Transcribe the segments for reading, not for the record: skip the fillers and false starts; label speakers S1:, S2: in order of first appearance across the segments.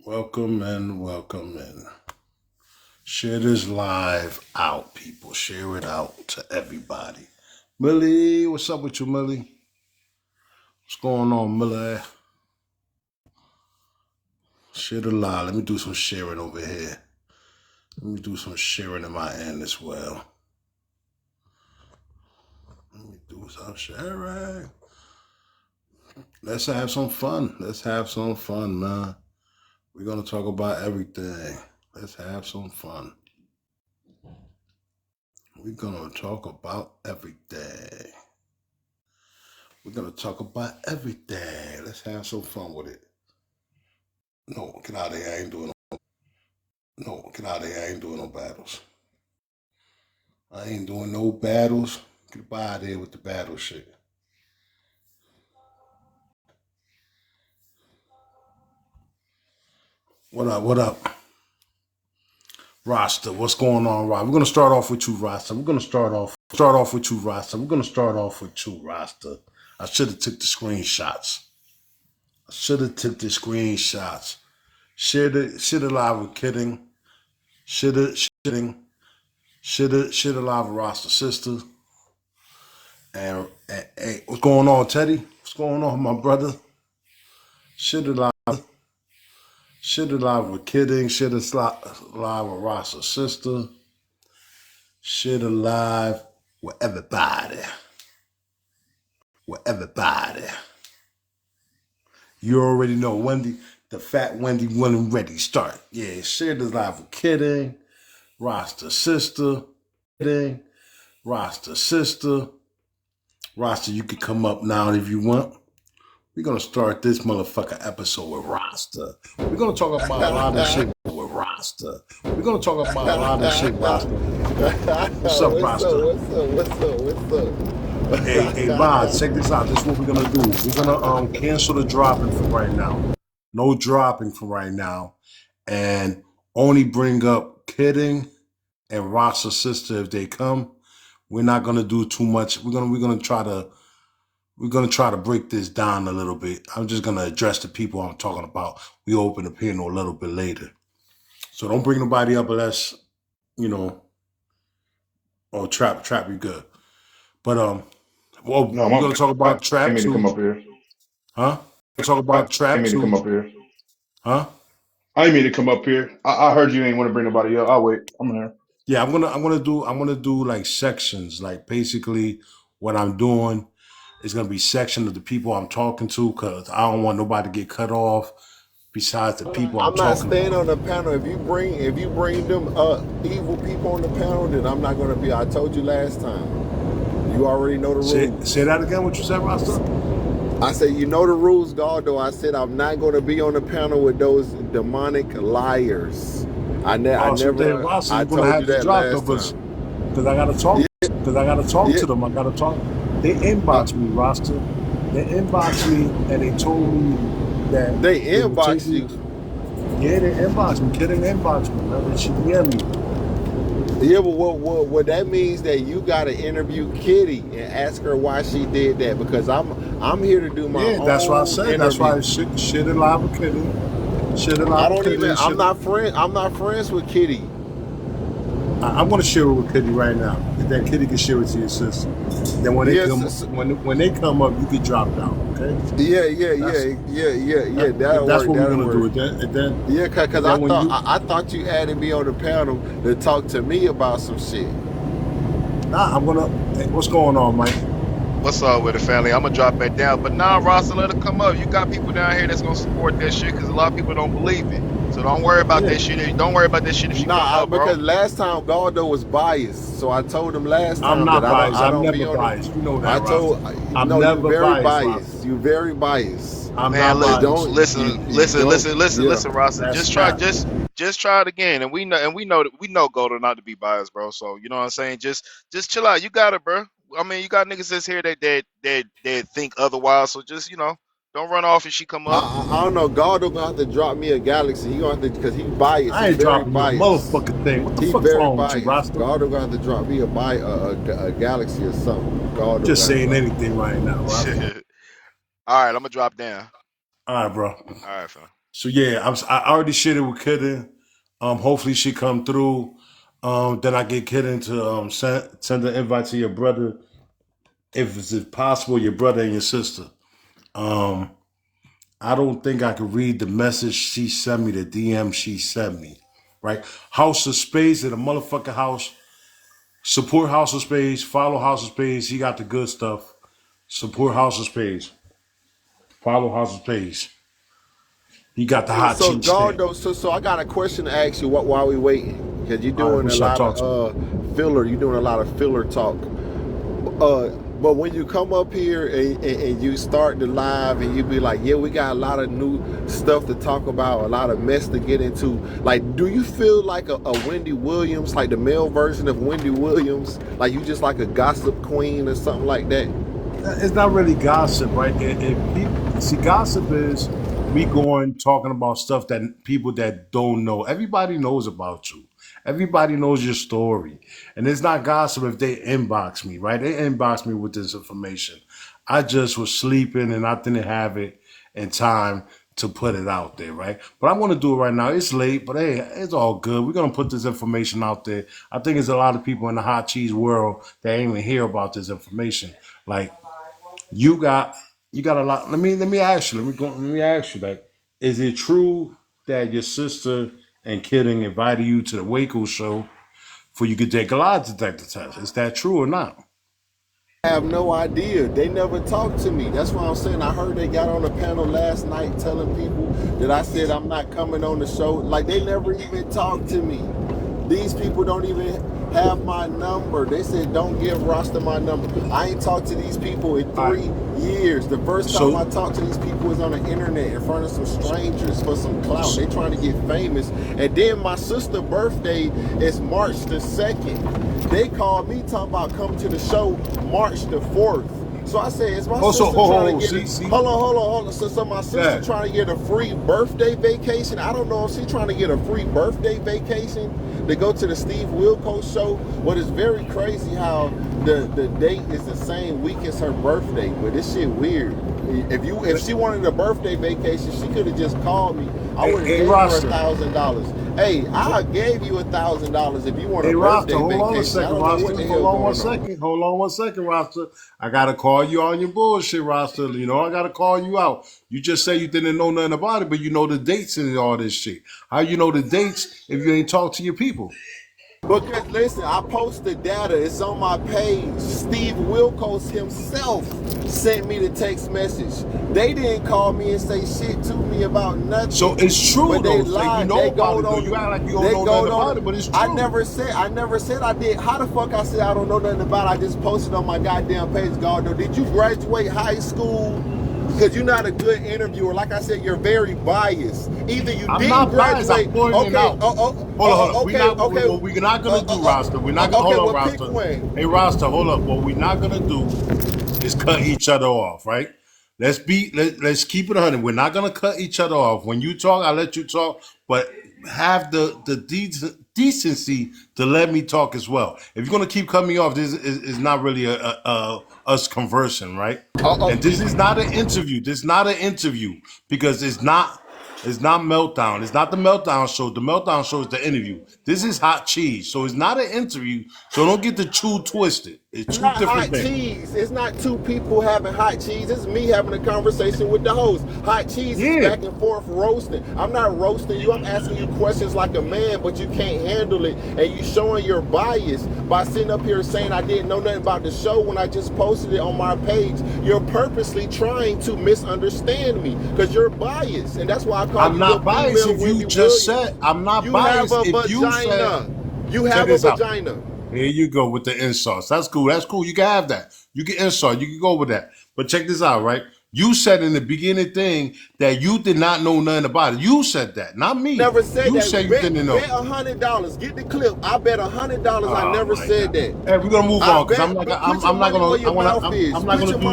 S1: Welcome in, welcome in. Share this live out, people. Share it out to everybody. Millie, what's up with you, Millie? What's going on, Millie? Share the live. Let me do some sharing over here. Let me do some sharing in my end as well. Let me do some sharing. Let's have some fun. Let's have some fun, man. We're going to talk about everything. Let's have some fun. We're going to talk about everything. We're going to talk about everything. Let's have some fun with it. No, get out of here. I ain't doing no battles. I ain't doing no battles. Get out of here with the battle shit. What up? Rasta, what's going on, Rasta? We're gonna start off with you, Rasta. We're gonna start off with you, Rasta. I should have took the screenshots. Share the live with Kidding. Share the live with Rasta sister. And hey, what's going on, Teddy? What's going on, my brother? Share the live with Kidding. Share the live with Rasta sister. Share the live with everybody. You already know Wendy, the fat Wendy, when and ready, start. Yeah, share the live with Kidding, Rasta sister, Rasta, you can come up now if you want. We're going to start this motherfucker episode with Rasta. We're going to talk about a lot of shit with Rasta. What's up, Rasta?
S2: What's up?
S1: Hey, Bob, check this out. This is what we're going to do. We're going to cancel the dropping for right now. No dropping for right now. And only bring up Kidding and Rasta's sister if they come. We're not going to do too much. We're going to try to break this down a little bit. I'm just going to address the people I'm talking about. We open the panel a little bit later. So don't bring nobody up unless, Trap, you good. But, we're going to talk about Trap too.
S3: I didn't mean to come up here.
S1: Huh? We'll talk about Trap too.
S3: I didn't mean to come up here.
S1: Huh?
S3: I didn't mean to come up here. I heard you ain't want to bring nobody up. I'll wait. I'm here.
S1: Yeah, I'm gonna do like sections. Like basically what I'm doing is gonna be section of the people I'm talking to, because I don't want nobody to get cut off besides the people I'm talking
S2: not staying
S1: about.
S2: on the panel. If you bring them evil people on the panel, then I'm not gonna be. I told you last time. You already know the rules.
S1: Say that again, what you said, Rasta?
S2: I said, you know the rules, Guado. I said I'm not gonna be on the panel with those demonic liars. I told you that last time.
S1: Because I gotta talk. Because I gotta talk to them. I gotta talk. They inboxed me, Rasta. They inboxed me and they told me that
S2: they inboxed you.
S1: Yeah, they inboxed me. Kidding, inboxed me. Man. She DM'd me.
S2: Yeah, but what that means that you gotta interview Kitty and ask her why she did that, because I'm here to do my own.
S1: Yeah, that's what I said. Interview. That's why I shit it live with Kitty.
S2: I'm not friends with Kitty.
S1: I'm gonna share it with Kitty right now. Then Kitty can share it to your sister. Then when they come up, you get dropped out. Okay?
S2: Yeah.
S1: That's what we're gonna do.
S2: Because I thought you added me on the panel to talk to me about some shit.
S1: Nah, what's going on, Mike?
S4: What's up with the family? I'm gonna drop that down, but nah, Rasta, let it come up. You got people down here that's gonna support that shit, because a lot of people don't believe it. So don't worry about that shit. Don't worry about that shit if she come up, bro.
S2: Because last time Guado was biased, so I told him last time
S1: I'm not
S2: that
S1: biased.
S2: I don't
S1: I'm
S2: be
S1: never
S2: on
S1: biased. You know that.
S2: I'm never very biased. You're very biased.
S1: I'm not biased.
S4: Listen, Rasta. Just try it again, and we know Godo not to be biased, bro. So you know what I'm saying. Just chill out. You got it, bro. I mean, you got niggas that's here that think otherwise. So just don't run off if she come up.
S2: I don't know. Guado gonna have to drop me a galaxy. He gonna have to, because he's biased.
S1: I ain't dropping no motherfucking thing. What the fuck's wrong with you, Rasta?
S2: Guado gonna have to drop me a galaxy or something. Guado
S1: just saying anything right now, Rasta.
S4: All right, I'm gonna drop down.
S1: All right, bro.
S4: All right, fam.
S1: So yeah, I already shared it with Kidden. Hopefully she come through. Then I get Kidden to send an invite to your brother, if it's possible, your brother and your sister. Um, I don't think I can read the message she sent me, the DM she sent me. Right? House of Spades in a motherfucking house. Support House of Spades. Follow House of Spades. He got the good stuff. Support House of Spades. Follow House of Spades. He got the hot
S2: So
S1: cheese stamp.
S2: Gardo, so I got a question to ask you. While we waiting, because you're
S1: All right,
S2: doing a
S1: what's up?
S2: lot
S1: Talk to
S2: of filler. You're doing a lot of filler talk. But when you come up here and you start the live and you be like, yeah, we got a lot of new stuff to talk about, a lot of mess to get into. Like, do you feel like a Wendy Williams, like the male version of Wendy Williams? Like you just like a gossip queen or something like that?
S1: It's not really gossip, right? See, gossip is me going talking about stuff that people that don't know. Everybody knows about you. Everybody knows your story. And it's not gossip if they inbox me, right? They inbox me with this information. I just was sleeping and I didn't have it in time to put it out there, right? But I'm going to do it right now. It's late, but hey, it's all good. We're going to put this information out there. I think there's a lot of people in the hot cheese world that ain't even hear about this information. Like, you got a lot. Let me ask you. Let me ask you. Like, is it true that your sister and Kidding invited you to the Waco show for you could take a lie detector test? Is that true or not?
S2: I have no idea. They never talked to me. That's why I'm saying I heard they got on a panel last night telling people that I said I'm not coming on the show. Like they never even talked to me. These people don't even have my number. They said don't give Rasta my number. I ain't talked to these people in 3 years. The first time I talked to these people was on the internet in front of some strangers for some clout. They trying to get famous. And then my sister's birthday is March the 2nd. They called me talking about coming to the show March the 4th. So I said, is my sister trying to get hold on. So my sister trying to get a free birthday vacation. I don't know if she's trying to get a free birthday vacation to go to the Steve Wilkos show. What is very crazy how the date is the same week as her birthday, but this shit weird. If she wanted a birthday vacation, she could have just called me. I would have gave her $1,000. Hey, I gave you $1,000 if you want a birthday vacation.
S1: Hold on one second, Rasta. I gotta call you on your bullshit, Rasta. You know, I gotta call you out. You just say you didn't know nothing about it, but you know the dates and all this shit. How you know the dates if you ain't talk to your people?
S2: Because listen, I posted data. It's on my page. Steve Wilkos himself sent me the text message. They didn't call me and say shit to me about nothing.
S1: So it's true
S2: but
S1: though.
S2: They lied.
S1: You know about it though. You act like you don't know nothing about it, but it's true.
S2: I never said I did. How the fuck I said I don't know nothing about it? I just posted on my goddamn page, Gardo. Did you graduate high school? Because you're not a good interviewer. Like I said, you're very biased. Either you didn't graduate.
S1: I'm pointing out. Hold on. We're not gonna do, Rasta. We're not gonna hold on, Rasta. Hey, Rasta, hold up. What we're not gonna do is cut each other off, right? Let's keep it 100. We're not gonna cut each other off. When you talk, I let you talk, but have the decency to let me talk as well. If you're gonna keep cutting me off, this is not really us conversing, right? And this is not an interview. This is not an interview because it's not Meltdown. It's not the Meltdown show. The Meltdown show is the interview. This is hot cheese. So it's not an interview. So don't get the two twisted. It's two different things.
S2: Cheese. It's not two people having hot cheese. It's me having a conversation with the host. Hot cheese is back and forth roasting. I'm not roasting you. I'm asking you questions like a man, but you can't handle it. And you showing your bias by sitting up here saying I didn't know nothing about the show when I just posted it on my page. You're purposely trying to misunderstand me because you're biased. And that's why I call you.
S1: I'm not biased if you just said. I'm not biased if you said.
S2: You have a vagina.
S1: Here you go with the insults. That's cool. That's cool. You can have that. You can insult. You can go with that. But check this out, right? You said in the beginning thing that you did not know nothing about it. You said that, not me.
S2: Never said
S1: you
S2: that.
S1: Said you didn't know.
S2: Bet $100. Get the clip. I bet $100. I never said that.
S1: Hey, we're gonna move on because I'm not gonna do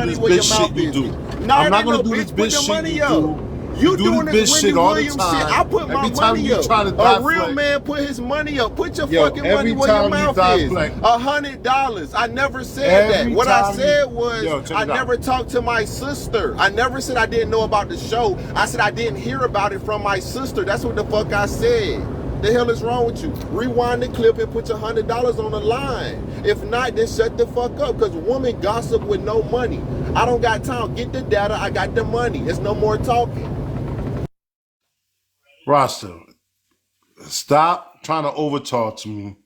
S1: this bitch shit you do. I'm not gonna do this bitch shit you do.
S2: You
S1: do
S2: doing
S1: this
S2: this
S1: bitch
S2: Wendy
S1: shit all the
S2: Williams shit.
S1: time.
S2: I put my
S1: Every time
S2: money
S1: you
S2: up.
S1: try to
S2: A real
S1: deflect,
S2: man put his money up. Put your
S1: yo,
S2: fucking money
S1: every
S2: where your
S1: time you
S2: mouth is.
S1: deflect,
S2: $100. I never said that.
S1: every
S2: What I
S1: time you,
S2: said was
S1: yo, check
S2: I
S1: it out.
S2: never talked to my sister. I never said I didn't know about the show. I said I didn't hear about it from my sister. That's what the fuck I said. The hell is wrong with you? Rewind the clip and put your $100 on the line. If not, then shut the fuck up. Because women gossip with no money. I don't got time. Get the data. I got the money. There's no more talking.
S1: Rasta, stop trying to overtalk to me.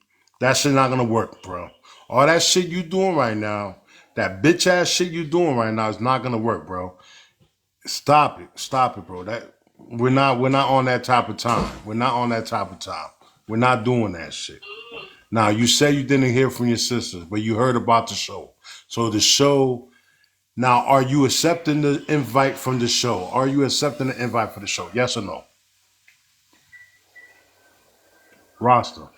S1: That shit not gonna work, bro. All that shit you doing right now, that bitch ass shit you doing right now is not gonna work, bro. Stop it, bro. That we're not on that type of time. We're not on that type of time. We're not doing that shit. Now you say you didn't hear from your sisters, but you heard about the show. So the show. Now, are you accepting the invite from the show? Are you accepting the invite for the show? Yes or no? Rasta,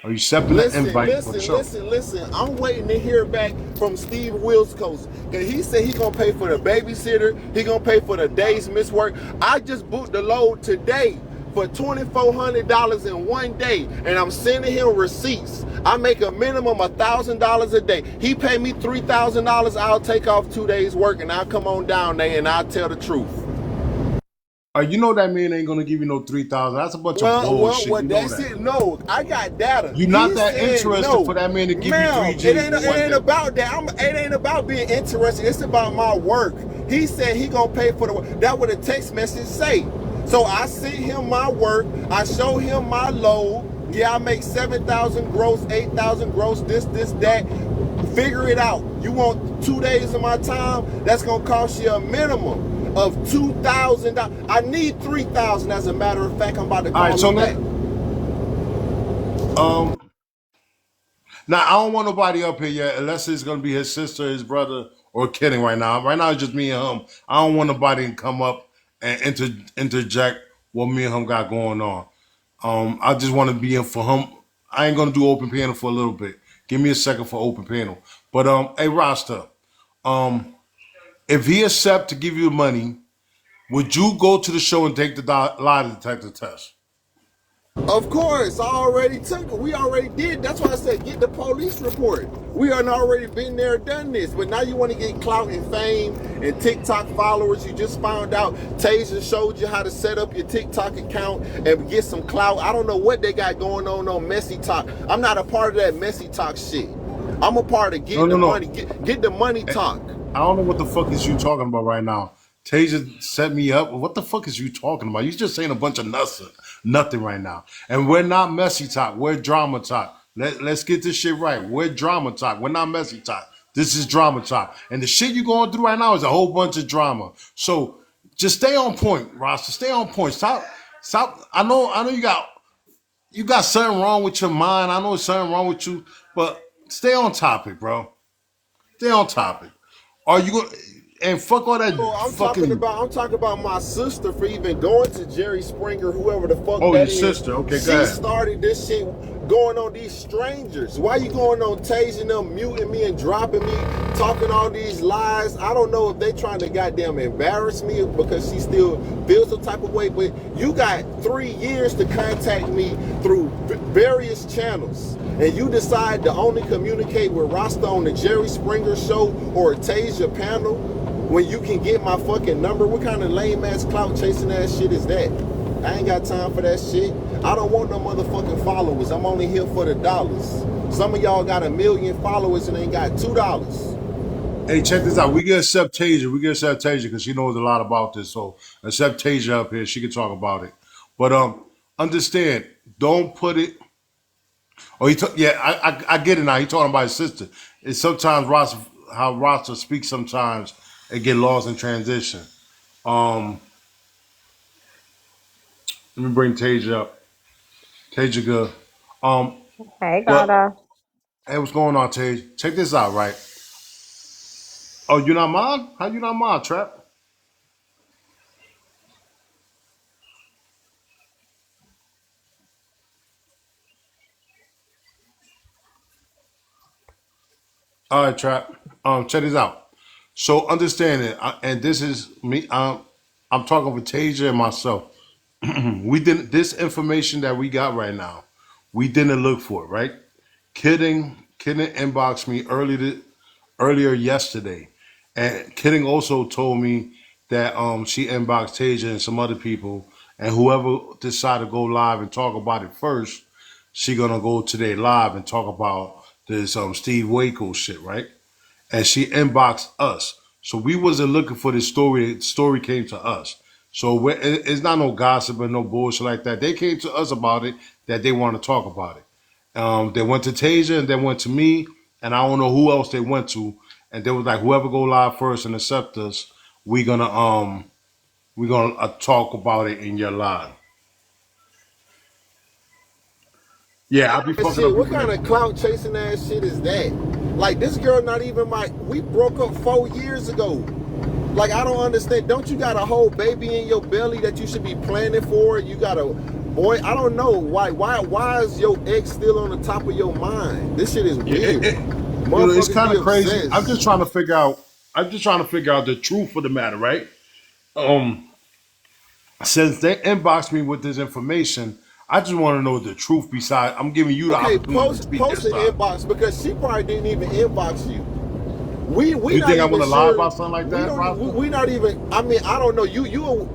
S1: are you accepting the invite for the show?
S2: Listen. I'm waiting to hear back from Steve Wilskos. Cause he said he gonna pay for the babysitter. He gonna pay for the days missed work. I just booked the load today for $2,400 in one day, and I'm sending him receipts. I make a minimum $1,000 a day. He pay me $3,000. I'll take off 2 days work, and I'll come on down there and I'll tell the truth.
S1: You know that man ain't gonna give you no 3,000. That's a bunch of bullshit.
S2: Well,
S1: you know
S2: that's
S1: that.
S2: it. No, I got data.
S1: You're not that interested for that man to give you 3G.
S2: It ain't about that. It ain't about being interested. It's about my work. He said he gonna pay for the work. That what a text message say. So I sent him my work. I show him my load. Yeah, I make 7,000 gross, 8,000 gross. This, that. Figure it out. You want 2 days of my time? That's gonna cost you a minimum of $2,000. I need $3,000. As a matter of fact, I'm about to call him back.
S1: Now I don't want nobody up here yet, unless it's gonna be his sister, his brother, or kidding right now. Right now it's just me and him. I don't want nobody to come up and interject what me and him got going on. I just want to be in for him. I ain't gonna do open panel for a little bit. Give me a second for open panel. But hey Rasta, if he accept to give you the money, would you go to the show and take the lie detector test?
S2: Of course, I already took it. We already did. That's why I said get the police report. We are already been there, done this. But now you want to get clout and fame and TikTok followers. You just found out Tasia showed you how to set up your TikTok account and get some clout. I don't know what they got going on Messy Talk. I'm not a part of that Messy Talk shit. I'm a part of getting the money. Get the money talk.
S1: I don't know what the fuck is you talking about right now. Tasia set me up. What the fuck is you talking about? You just saying a bunch of nothing right now. And we're not messy talk. We're drama talk. Let's get this shit right. We're drama talk. We're not messy talk. This is drama talk. And the shit you're going through right now is a whole bunch of drama. So just stay on point, Rasta. Stay on point. Stop. I know you got something wrong with your mind. I know it's something wrong with you, but stay on topic, bro. Stay on topic. Are you going and fuck all that
S2: I'm
S1: fucking...
S2: talking about my sister for even going to Jerry Springer, whoever the fuck
S1: that
S2: that
S1: is. Oh, your sister. Okay,
S2: go ahead. She started this shit going on these strangers. Why you going on tasing them, muting me and dropping me, talking all these lies? I don't know if they trying to goddamn embarrass me because she still feels some type of way, but you got 3 years to contact me through various channels. And you decide to only communicate with Rasta on the Jerry Springer show or a Tasia panel when you can get my fucking number. What kind of lame ass clout chasing ass shit is that? I ain't got time for that shit. I don't want no motherfucking followers. I'm only here for the dollars. Some of y'all got 1 million followers and ain't got $2.
S1: Hey, check this out. We can accept Tasia. Because she knows a lot about this. So accept Tasia up here. She can talk about it. But understand, don't put it. Oh, I get it now. He talking about his sister. It's sometimes how Rasta speaks. Sometimes it get lost in transition. Let me bring Tasia up. Tasia good.
S5: Hey, Guado.
S1: Hey, what's going on, Tasia? Check this out, right? Oh, you not mine? How you not mine, Trap? All right, Trap. Check this out. So understand it, and this is me. I'm talking with Tasia and myself. We didn't. This information that we got right now, we didn't look for it, right? Kidding inboxed me earlier yesterday, and Kidding also told me that she inboxed Tasia and some other people, and whoever decided to go live and talk about it first, she gonna go today live and talk about this Steve Waco shit, right? And she inboxed us. So we wasn't looking for this story. The story came to us. So it's not no gossip and no bullshit like that. They came to us about it that they want to talk about it. They went to Tasia and then went to me, and I don't know who else they went to. And they was like, whoever go live first and accept us, we gonna talk about it in your live. Yeah, I'll be fucking
S2: Shit,
S1: up
S2: what
S1: your
S2: kind of
S1: connection.
S2: clout chasing ass shit is that? Like, this girl not even my. We broke up 4 years ago. Like, I don't understand. Don't you got a whole baby in your belly that you should be planning for? You got a boy. I don't know why is your ex still on the top of your mind? This shit is
S1: Yeah,
S2: weird.
S1: it's
S2: Motherfuckers
S1: kind
S2: be
S1: of crazy.
S2: obsessed.
S1: I'm just trying to figure out. I'm just trying to figure out the truth of the matter, right? Um, since they inboxed me with this information, I just want to know the truth. Besides, I'm giving you the
S2: Okay,
S1: opportunity to
S2: post
S1: speak your
S2: post the
S1: side.
S2: inbox because she probably didn't even inbox you. We
S1: You
S2: not
S1: think I
S2: even
S1: want to lie
S2: sure.
S1: about something like
S2: We
S1: that,
S2: don't.
S1: Roscoe?
S2: We not even. I mean, I don't know. You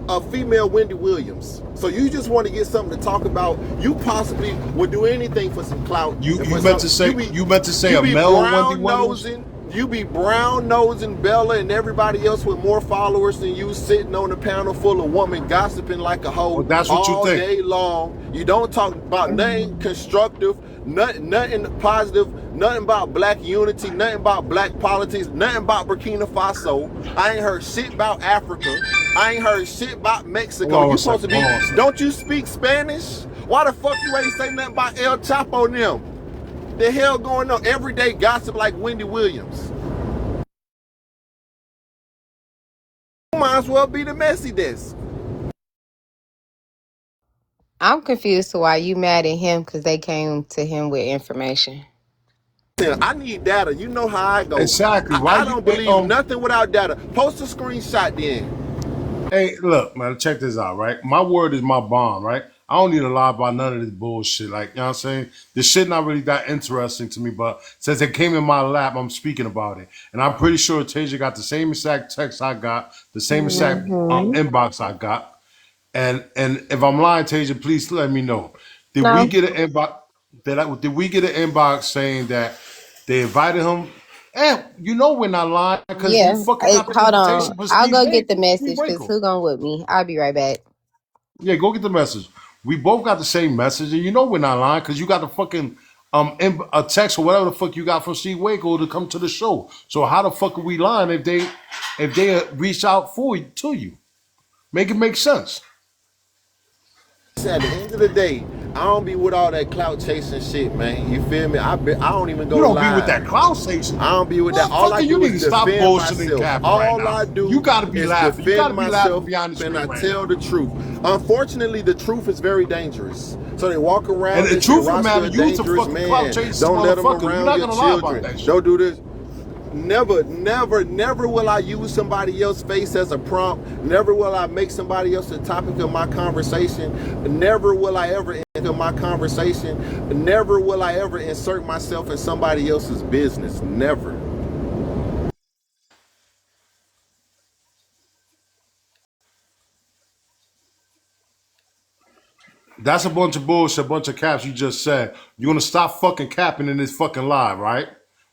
S2: a female Wendy Williams, so you just want to get something to talk about. You possibly would do anything for some clout
S1: You
S2: and
S1: you
S2: for
S1: meant
S2: some.
S1: to say
S2: You
S1: a
S2: be
S1: male Wendy
S2: brown
S1: Williams?
S2: nosing. You be brown nosing Bella and everybody else with more followers than you, sitting on a panel full of women gossiping like a
S1: Well,
S2: hoe
S1: that's what you
S2: all
S1: think.
S2: day long. You don't talk about nothing constructive, nothing positive, nothing about black unity, nothing about black politics, nothing about Burkina Faso. I ain't heard shit about Africa. I ain't heard shit about
S1: Hold
S2: Mexico.
S1: on
S2: You
S1: one
S2: supposed to
S1: second. Hold
S2: be,
S1: on one second.
S2: don't you speak Spanish? Why the fuck you ain't say nothing about El Chapo and them? The hell going on? Everyday gossip like Wendy Williams. You might as well be the messy desk.
S5: I'm confused to why you mad at him because they came to him with information.
S2: I need data. You know how I go.
S1: Exactly. Why
S2: I
S1: you?
S2: don't believe nothing without data. Post a screenshot then.
S1: Hey, look, man. Check this out, right? My word is my bond, right? I don't need to lie about none of this bullshit. Like, you know what I'm saying? This shit not really that interesting to me, but since it came in my lap, I'm speaking about it. And I'm pretty sure Tasia got the same exact text I got, the same exact
S5: Mm-hmm.
S1: inbox I got. And if I'm lying, Tasia, please let me know. Did we
S5: No.
S1: get an inbox? Did we get an inbox saying that they invited him? And you know we're not lying because you
S5: Yeah.
S1: fucking got the
S5: Hold on.
S1: invitation for
S5: I'll
S1: Steve
S5: go get the
S1: Waco. Steve
S5: message because
S1: Waco.
S5: who gonna with me? I'll be right back.
S1: Yeah, go get the message. We both got the same message, and you know we're not lying because you got the fucking a text or whatever the fuck you got from Steve Waco to come to the show. So how the fuck are we lying if they reach out for you to you? Make it make sense.
S2: At the end of the day, I don't be with all that clout chasing shit, man. You feel me? I don't even
S1: You
S2: go
S1: don't be with
S2: live.
S1: that cloud station.
S2: I don't be with that. All I
S1: Motherfucker, you
S2: do
S1: need
S2: is
S1: to stop
S2: defend
S1: bullshitting and
S2: myself.
S1: capping right
S2: All
S1: now.
S2: I
S1: You
S2: do
S1: gotta be
S2: is
S1: laughing. You
S2: defend
S1: gotta be laughing
S2: myself
S1: behind the
S2: and I
S1: screen right
S2: tell
S1: now.
S2: the truth. Unfortunately, the truth is very dangerous. So they walk
S1: And
S2: around
S1: the
S2: and say,
S1: truth of the
S2: Roscoe
S1: matter,
S2: a
S1: you's a
S2: dangerous
S1: fucking cloud
S2: man.
S1: chasing
S2: Don't let them
S1: motherfucker. You're
S2: around
S1: not
S2: your
S1: gonna lie about
S2: children.
S1: that shit.
S2: Don't do this. Never will I use somebody else's face as a prompt. Never will I make somebody else the topic of my conversation. Never will I ever enter my conversation. Never will I ever insert myself in somebody else's business. Never.
S1: That's a bunch of bullshit, a bunch of caps you just said. You're gonna stop fucking capping in this fucking live, right?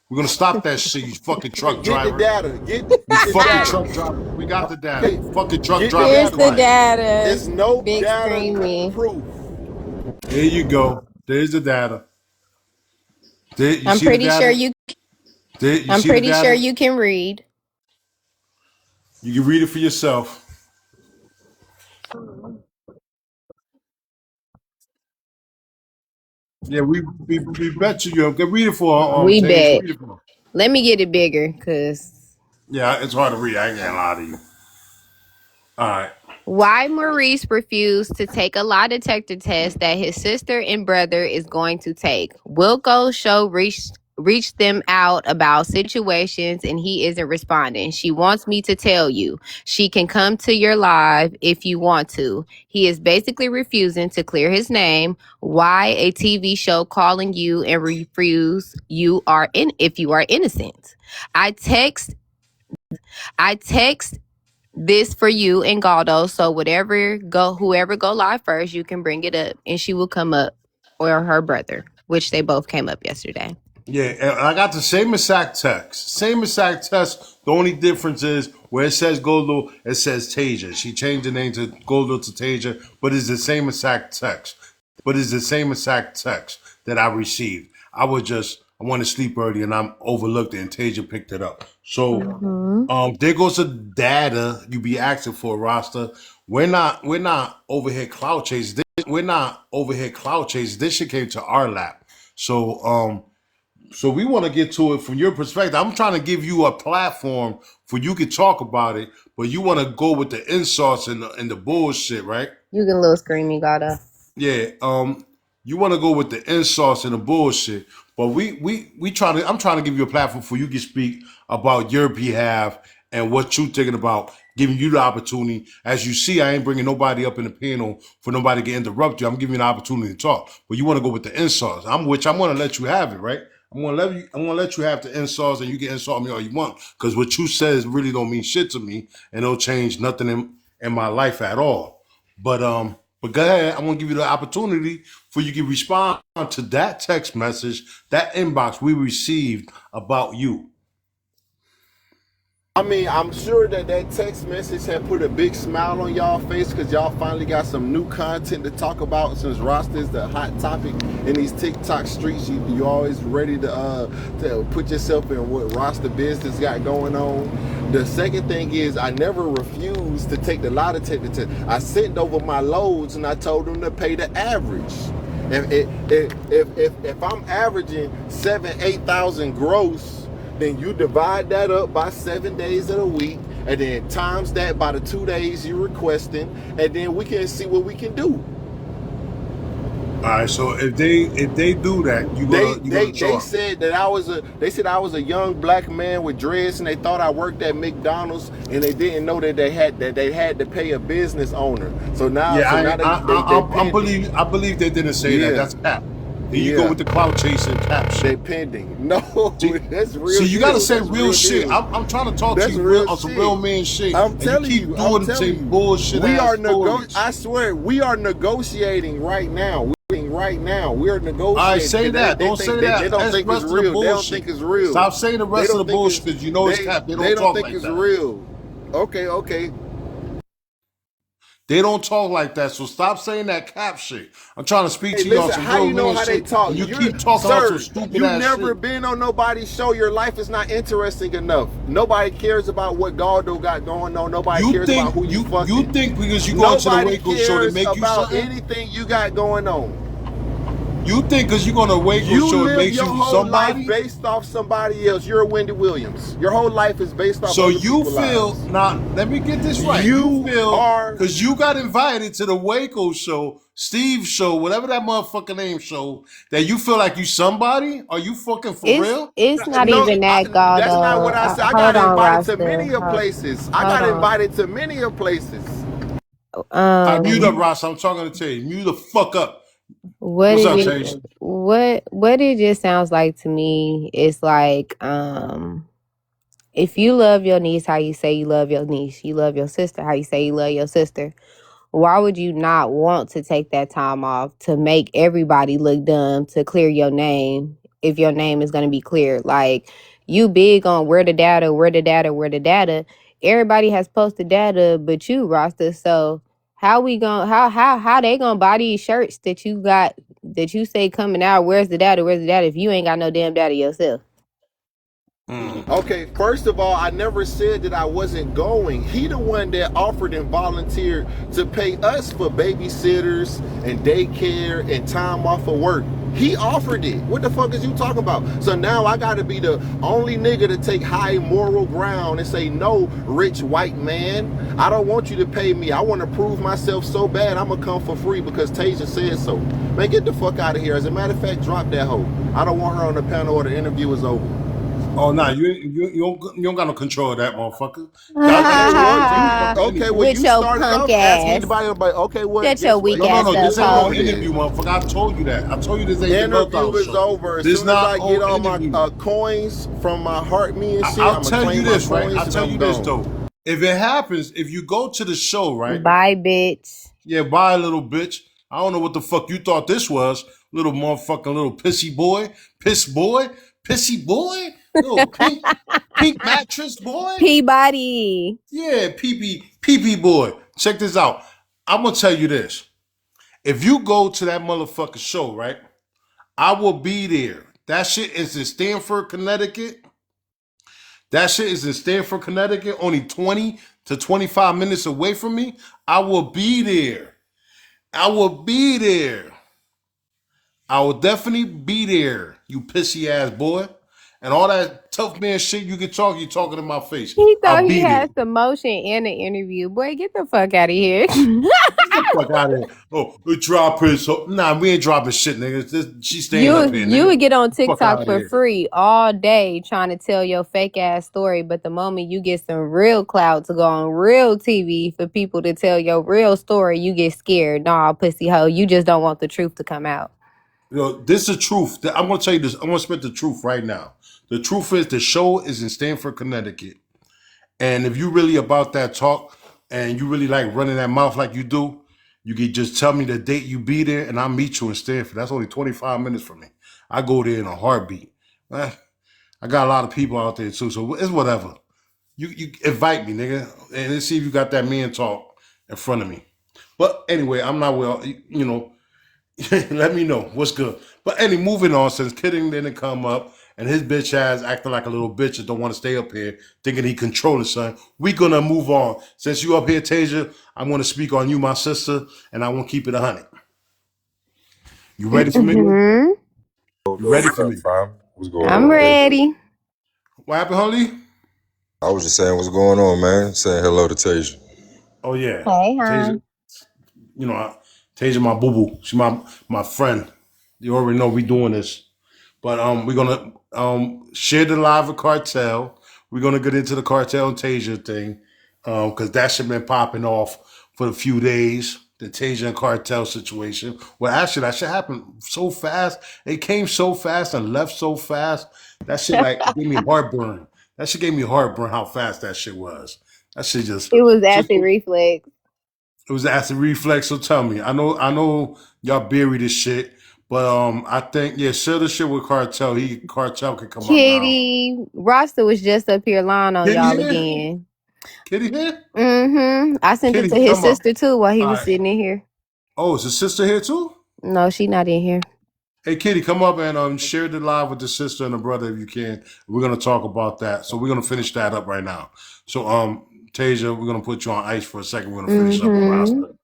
S1: We're gonna stop that shit, you fucking truck
S2: Get the
S1: driver.
S2: data. Get
S1: You
S2: the
S1: fucking
S2: data.
S1: truck driver. We got the data.
S2: Okay.
S1: You fucking truck
S2: Get the
S1: driver, be
S5: Here's
S2: data.
S5: the
S1: quiet.
S5: data.
S2: It's no
S5: Big
S2: data
S5: screamy.
S2: proof.
S1: There you go. There's the data. There, you
S5: I'm
S1: see the
S5: pretty sure
S1: data?
S5: you
S1: There, you
S5: I'm
S1: see the
S5: pretty sure
S1: data?
S5: you can read.
S1: You can read it for yourself. Yeah, we bet you. You can read it for
S5: We
S1: Tage.
S5: bet.
S1: Read it for.
S5: Let me get it bigger because
S1: Yeah, it's hard to read. I ain't gonna lie to you. All right.
S5: why Maurice refused to take a lie detector test that his sister and brother is going to take. Wilco show reached them out about situations and he isn't responding. She wants me to tell you. She can come to your live if you want to. He is basically refusing to clear his name. Why a TV show calling you and refuse you are in if you are innocent? I text this for you and Guado, so whoever go live first, you can bring it up and she will come up, or her brother, which they both came up yesterday.
S1: Yeah, and I got the same exact text. Same exact text. The only difference is where it says Goldo, it says Tasia. She changed the name to Goldo to Tasia, but it's the same exact text. That I received. I want to sleep early and I'm overlooked it and Tasia picked it up. So there goes the data you be asking for, Rasta. We're not over here cloud chasing. This shit came to our lap. So we want to get to it from your perspective. I'm trying to give you a platform for you can talk about it, but you want to go with the insults and the bullshit, right?
S5: You get a little screamy, Guado.
S1: Yeah. You want to go with the insults and the bullshit, but I'm trying to give you a platform for you can speak about your behalf and what you thinking about, giving you the opportunity. As you see, I ain't bringing nobody up in the panel for nobody to interrupt you. I'm giving you an opportunity to talk, but you want to go with the insults. I'm going to let you have it, right? I'm gonna let you have the insults and you can insult me all you want. Because what you says really don't mean shit to me and it'll change nothing in my life at all. But go ahead, I'm gonna give you the opportunity for you to respond to that text message, that inbox we received about you.
S2: I mean, I'm sure that text message had put a big smile on y'all face because y'all finally got some new content to talk about since Rasta is the hot topic in these TikTok streets. You always ready to put yourself in what Rasta business got going on. The second thing is I never refused to take the lie detector test. I sent over my loads and I told them to pay the average. If I'm averaging 8,000 gross, then you divide that up by 7 days of the week, and then times that by the 2 days you're requesting, and then we can see what we can do.
S1: All right, so if they do that,
S2: they said that I was a young black man with dreads, and they thought I worked at McDonald's, and they didn't know that they had to pay a business owner. So now,
S1: I believe they didn't say that. That's cap. Then you go with the cloud chasing cap shit.
S2: They pending. No, that's real.
S1: So you gotta say real shit. I'm trying to talk to you on some real man shit.
S2: I'm telling you,
S1: bullshit.
S2: I swear, we are negotiating right now. We are negotiating.
S1: All right, say that. Don't say that.
S2: They don't think it's real. They don't think it's real.
S1: Stop saying the rest of the bullshit because you know it's cap. They don't
S2: think it's real. Okay.
S1: They don't talk like that, so stop saying that cap shit. I'm trying to speak to you on some real
S2: how you know how they talk?
S1: You keep talking about some stupid
S2: you
S1: ass
S2: never
S1: shit.
S2: been on nobody's show. Your life is not interesting enough. Nobody cares about what Guado got going on. Nobody cares about who you fucking.
S1: You think because you go to the Waco show to make you something?
S2: Anything you got going on.
S1: You think because you're going to Waco show it makes you somebody?
S2: You live your whole life based off somebody else. You're a Wendy Williams. Your whole life is based off.
S1: So you feel now? Let me get this right. You feel because you got invited to the Waco show, Steve's show, whatever that motherfucking name show, that you feel like you somebody? Are you fucking for real?
S5: It's not even that, Guado.
S2: That's not what I said. I got invited to many of places. I got invited to many of places.
S1: Mute up, Ross. I'm talking to tell you. Mute the fuck up.
S5: What it just sounds like to me is like if you love your niece how you say you love your niece, you love your sister how you say you love your sister, why would you not want to take that time off to make everybody look dumb to clear your name if your name is going to be cleared? Like, you big on where the data. Everybody has posted data but you, Rasta. So how they gonna buy these shirts that you got that you say coming out? Where's the data if you ain't got no damn data yourself?
S2: Okay, first of all, I never said that I wasn't going. He the one that offered and volunteered to pay us for babysitters and daycare and time off of work. He offered it. What the fuck is you talking about? So now I gotta be the only nigga to take high moral ground and say, no, rich white man, I don't want you to pay me. I want to prove myself so bad I'm gonna come for free because Tasia said so. Man, get the fuck out of here. As a matter of fact, drop that hoe. I don't want her on the panel or the interview is over.
S1: Oh, nah, you don't got no control of that, motherfucker.
S2: Okay, well,
S5: with
S2: you
S5: your
S2: started
S5: punk
S2: off
S5: ass.
S2: asking anybody, okay, what?
S5: Shut your weak
S1: No,
S5: ass
S1: this ain't
S5: up,
S1: no interview, motherfucker. I told you that. I told you this ain't the
S2: Interview
S1: meltdown
S2: is
S1: show.
S2: over. As
S1: This
S2: soon as
S1: not
S2: I get all
S1: interview.
S2: my coins from my heart, me and shit,
S1: I'll
S2: I'm
S1: tell
S2: gonna
S1: you
S2: claim
S1: this,
S2: my
S1: right?
S2: coins
S1: I'll
S2: and
S1: tell
S2: I'm
S1: you this
S2: gone.
S1: though. If it happens, if you go to the show, right?
S5: Bye, bitch.
S1: Yeah, bye, little bitch. I don't know what the fuck you thought this was, little motherfucking little pissy boy, pissy boy, little pink mattress boy.
S5: Peabody.
S1: Yeah, pee boy. Check this out. I'm gonna tell you this. If you go to that motherfucking show, right? I will be there. That shit is in Stamford, Connecticut. Only 20 to 25 minutes away from me. I will be there. I will definitely be there, you pissy ass boy. And all that tough man shit you talking in my face.
S5: He thought
S1: I'll
S5: he
S1: be there.
S5: had some motion in the interview. Boy, get the fuck out of here.
S1: Get the fuck out of here. Oh, we dropping. So, nah, we ain't dropping shit, nigga. She's staying up here, nigga.
S5: You would get on
S1: Fuck
S5: TikTok
S1: outta
S5: for
S1: here.
S5: free all day trying to tell your fake ass story, but the moment you get some real clout to go on real TV for people to tell your real story, you get scared. Nah, pussy hoe, you just don't want the truth to come out.
S1: You know, this is the truth. I'm gonna tell you this. I'm gonna spit the truth right now. The truth is the show is in Stamford, Connecticut. And if you really about that talk and you really like running that mouth like you do, you can just tell me the date you be there and I'll meet you in Stanford. That's only 25 minutes from me. I go there in a heartbeat. I got a lot of people out there too, so it's whatever. You invite me, nigga, and let's see if you got that man talk in front of me. But anyway, I'm not well, you know, let me know what's good. But moving on, since Kidding didn't come up and his bitch ass acting like a little bitch and don't want to stay up here, thinking he controlling son, we gonna move on. Since you up here, Tasia, I'm gonna speak on you, my sister, and I won't keep it 100. You ready for me?
S5: Mm-hmm.
S1: You ready for me?
S6: What's going on?
S5: I'm ready.
S1: What happened, Holly?
S6: I was just saying what's going on, man. Saying hello to Tasia.
S1: Oh yeah,
S5: Hey,
S1: Tasia. You know, Tasia, my boo boo. She my friend. You already know we doing this. But we're gonna share the live with Cartel. We're gonna get into the Cartel and Tasia thing because that shit been popping off for a few days. The Tasia and Cartel situation. Well, actually, that shit happened so fast. It came so fast and left so fast. That shit like gave me heartburn. That shit gave me heartburn. How fast that shit was. That shit just.
S5: It was acid reflex.
S1: It was acid reflex. So tell me, I know y'all buried this shit. But I think share the shit with Cartel. Cartel can come up now.
S5: Kitty Rasta was just up here lying on y'all again.
S1: Kitty here?
S5: Mm-hmm. I sent it to his sister too while he was sitting in here.
S1: Oh, is his sister here too?
S5: No, she not in here.
S1: Hey, Kitty, come up and share the live with the sister and the brother if you can. We're gonna talk about that. So we're gonna finish that up right now. So Tasia, we're gonna put you on ice for a second. We're gonna finish up with Rasta.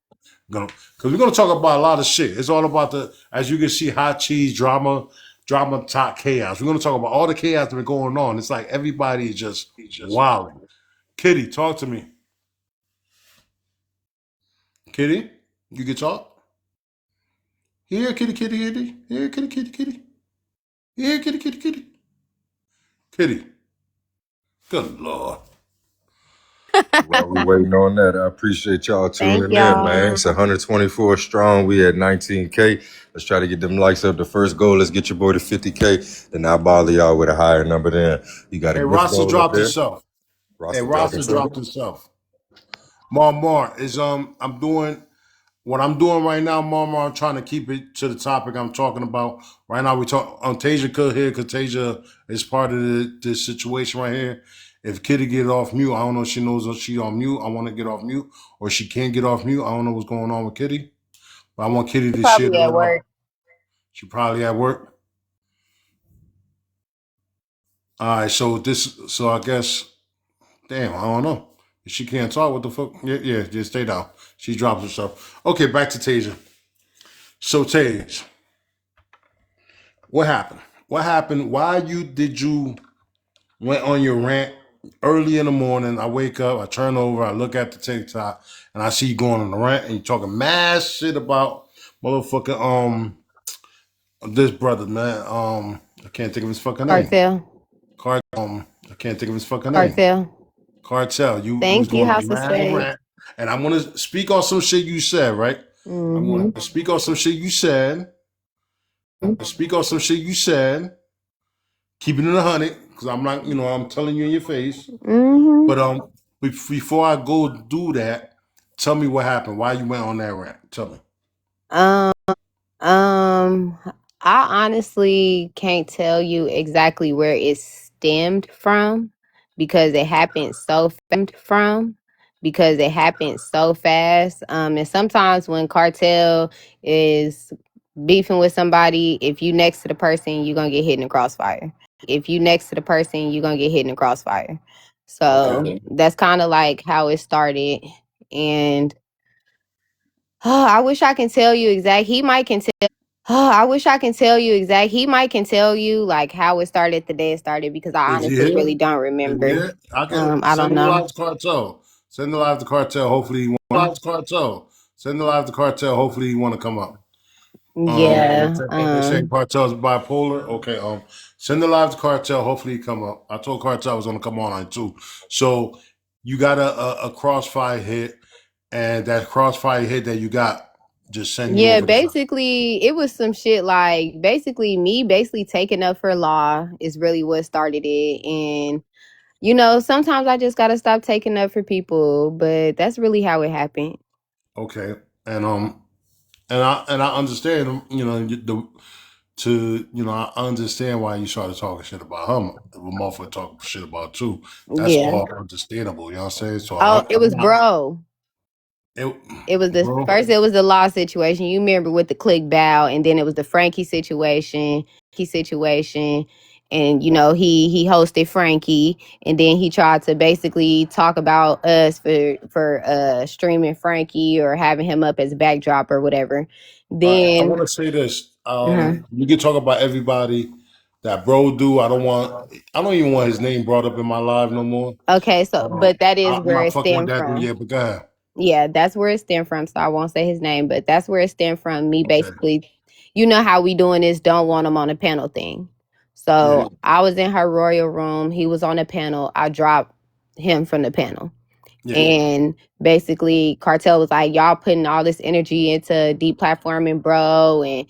S1: Because we're gonna talk about a lot of shit. It's all about as you can see, hot cheese drama, top chaos. We're gonna talk about all the chaos that's been going on. It's like everybody is just wilding. Kitty, talk to me. Kitty, you can talk. Here, kitty. Here, kitty. Here, kitty. Kitty. Good Lord.
S6: While we waiting on that, I appreciate y'all tuning in, man. It's 124 strong. We at 19K. Let's try to get them likes up. The first goal, let's get your boy to 50K. Then I'll bother y'all with a higher number then. You got a good
S1: Rasta
S6: goal
S1: dropped
S6: up
S1: himself.
S6: there?
S1: Rasta dropped himself. Mar is I'm doing what I'm doing right now, Mar. I'm trying to keep it to the topic I'm talking about. Right now we talk on Tasia could here because Tasia is part of this situation right here. If Kitty get off mute, I don't know if she knows if she on mute. I want to get off mute, or she can't get off mute. I don't know what's going on with Kitty. But I want Kitty to share the live. She probably at work. All right, so I guess, damn, I don't know. If she can't talk, what the fuck? Yeah, just stay down. She drops herself. Okay, back to Tasia. So, Tasia, What happened? What happened? Why did you went on your rant early in the morning? I wake up, I turn over, I look at the TikTok, and I see you going on the rant and you talking mad shit about motherfucking this brother, man. I can't think of his fucking name.
S5: Cartel.
S1: I can't think of his fucking name.
S5: Cartel.
S1: Cartel. You was
S5: Thank you,
S1: going on
S5: House
S1: a
S5: of
S1: mad
S5: Spades.
S1: rant, and I'm gonna speak on some shit you said, right? I'm
S5: Mm-hmm.
S1: gonna speak on some shit you said. Speak on some shit you said. Keep it in 100, because I'm not, I'm telling you in your face.
S5: Mm-hmm.
S1: But before I go do that, tell me what happened. Why you went on that rant? Tell me.
S5: Um, um, I honestly can't tell you exactly where it stemmed from because it happened so fast. And sometimes when cartel is beefing with somebody, if you next to the person, you're gonna get hit in the crossfire. So
S1: Okay.
S5: that's kind of like how it started. And I wish I can tell you exact. He might can tell. I wish I can tell you exact. He might can tell you like how it started, the day it started, because I
S1: Is he
S5: honestly
S1: here?
S5: really don't
S1: Is he
S5: remember.
S1: here? I can
S5: I don't
S1: send the
S5: know.
S1: live to cartel. Send the live to cartel. Hopefully he want to cartel. Send the live to cartel. Hopefully he want to come up.
S5: Yeah.
S1: They saying cartel's bipolar. Okay. Send the live to cartel. Hopefully he come up. I told cartel I was gonna come on too. So you got a crossfire hit, and that crossfire hit that you got just send you
S5: Yeah,
S1: over the top.
S5: basically it was some shit like basically taking up for law is really what started it. And sometimes I just gotta stop taking up for people, but that's really how it happened.
S1: Okay. And I understand. I understand why you started talking shit about him. If a motherfucker talking shit about too, that's
S5: Yeah.
S1: all understandable. You know what I'm saying? So
S5: Oh, it
S1: I'm
S5: was
S1: not.
S5: bro.
S1: It,
S5: It was the
S1: bro.
S5: first. It was the law situation. You remember with the click bow, and then it was the Frankie situation. And he hosted Frankie, and then he tried to basically talk about us for streaming Frankie or having him up as a backdrop or whatever.
S1: I
S5: Then
S1: want to say this.
S5: uh
S1: You can talk about everybody that bro do. I don't want. I don't even want his name brought up in my live no more.
S5: okay, so but that is
S1: I'm
S5: where
S1: not
S5: it
S1: fucking with
S5: stemmed
S1: that dude
S5: from.
S1: yet. But go ahead.
S5: Yeah, that's where it stemmed from. So I won't say his name, but that's where it stemmed from. Me
S1: Okay.
S5: basically, how we doing this don't want him on a panel thing.
S1: Yeah.
S5: So I was in her royal room. He was on a panel. I dropped him from the panel.
S1: Yeah.
S5: And basically Cartel was like, y'all putting all this energy into deplatforming bro, and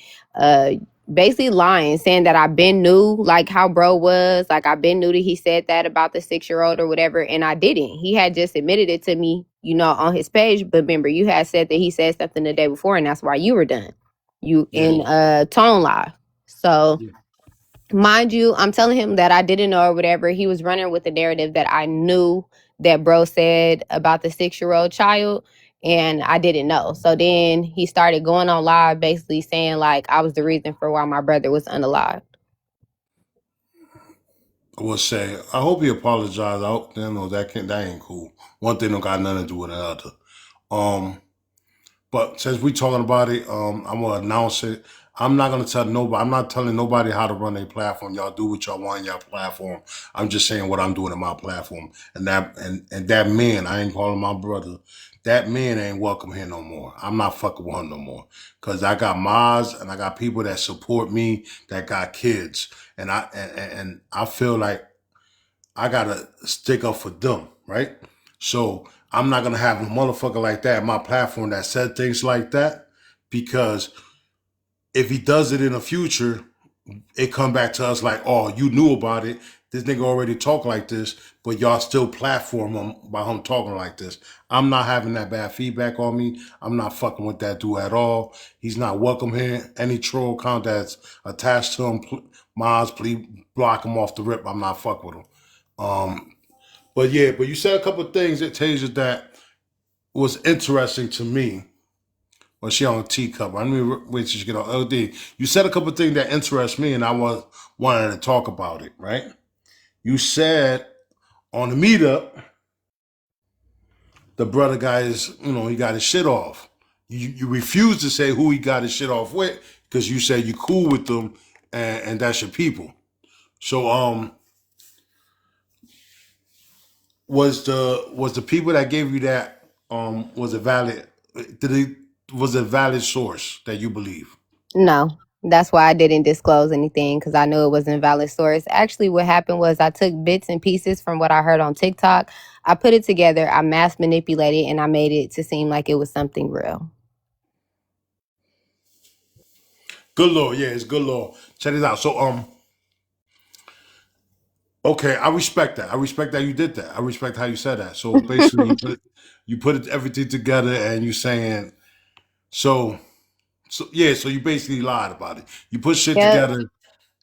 S5: basically lying, saying that I've been knew like how bro was, like I've been knew that he said that about the 6-year-old or whatever, and I didn't. He had just admitted it to me, on his page. But remember, you had said that he said something the day before, and that's why you were done. You in Tone Live. So
S1: Yeah.
S5: mind you, I'm telling him that I didn't know or whatever. He was running with the narrative that I knew that bro said about the 6-year-old child, and I didn't know. So then he started going on live basically saying like I was the reason for why my brother was unalived.
S1: I will say. I hope he apologized. I hope that ain't cool. One thing don't got nothing to do with another. But since we talking about it, I'm gonna announce it. I'm not gonna tell nobody. I'm not telling nobody how to run their platform. Y'all do what y'all want in your platform. I'm just saying what I'm doing in my platform. And that man, I ain't calling my brother. That man ain't welcome here no more. I'm not fucking with him no more. Cause I got mods and I got people that support me that got kids, and I feel like I gotta stick up for them, right? So I'm not gonna have a motherfucker like that in my platform that said things like that, because if he does it in the future, it come back to us like, oh, you knew about it. This nigga already talk like this, but y'all still platform him by him talking like this. I'm not having that bad feedback on me. I'm not fucking with that dude at all. He's not welcome here. Any troll account that's attached to him, Miles, please block him off the rip. I'm not fucking with him. But you said a couple of things that Tasia that was interesting to me. Well, she on a teacup. I mean, wait till she get on LD. You said a couple of things that interest me, and I wanted to talk about it. Right? You said on the meetup, the brother guy is, he got his shit off. You refused to say who he got his shit off with because you said you cool with them, and that's your people. So was the people that gave you that was it valid? Did it was it a valid source that you believe?
S5: No. That's why I didn't disclose anything because I knew it wasn't a valid source. Actually, what happened was I took bits and pieces from what I heard on TikTok. I put it together, I mass manipulated, and I made it to seem like it was something real.
S1: Good Lord, yeah, it's good Lord. Check this out. So okay, I respect that. I respect that you did that. I respect how you said that. So basically, you put it, everything together, and you saying so. So yeah, so you basically lied about it. You put shit
S5: Yep.
S1: together,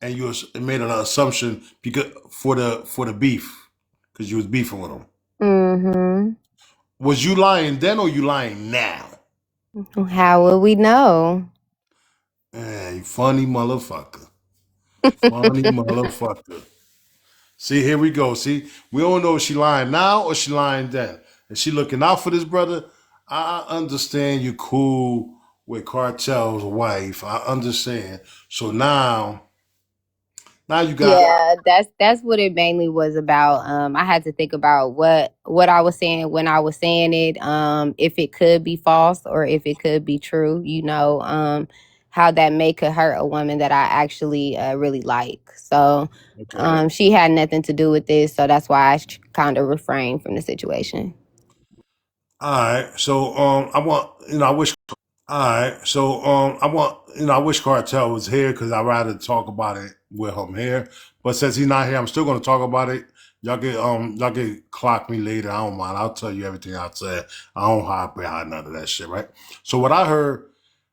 S1: and you made an assumption because for the beef, because you was beefing with them.
S5: Mm-hmm.
S1: Was you lying then, or you lying now?
S5: How will we know?
S1: Hey, funny motherfucker. Funny motherfucker. See, here we go. See, we don't know if she lying now or she lying then. Is she looking out for this brother? I understand you cool with Cartel's wife. I understand. So now you got
S5: Yeah, that's what it mainly was about. I had to think about what I was saying when I was saying it, if it could be false or if it could be true, how that may could hurt a woman that I actually really like. So
S1: okay.
S5: she had nothing to do with this, so that's why I kind of refrained from the situation.
S1: All right. So I want I wish. All right. So I want I wish Cartel was here because I'd rather talk about it with him here. But since he's not here, I'm still going to talk about it. Y'all get clock me later. I don't mind. I'll tell you everything I said. I don't hide behind none of that shit, right? So what I heard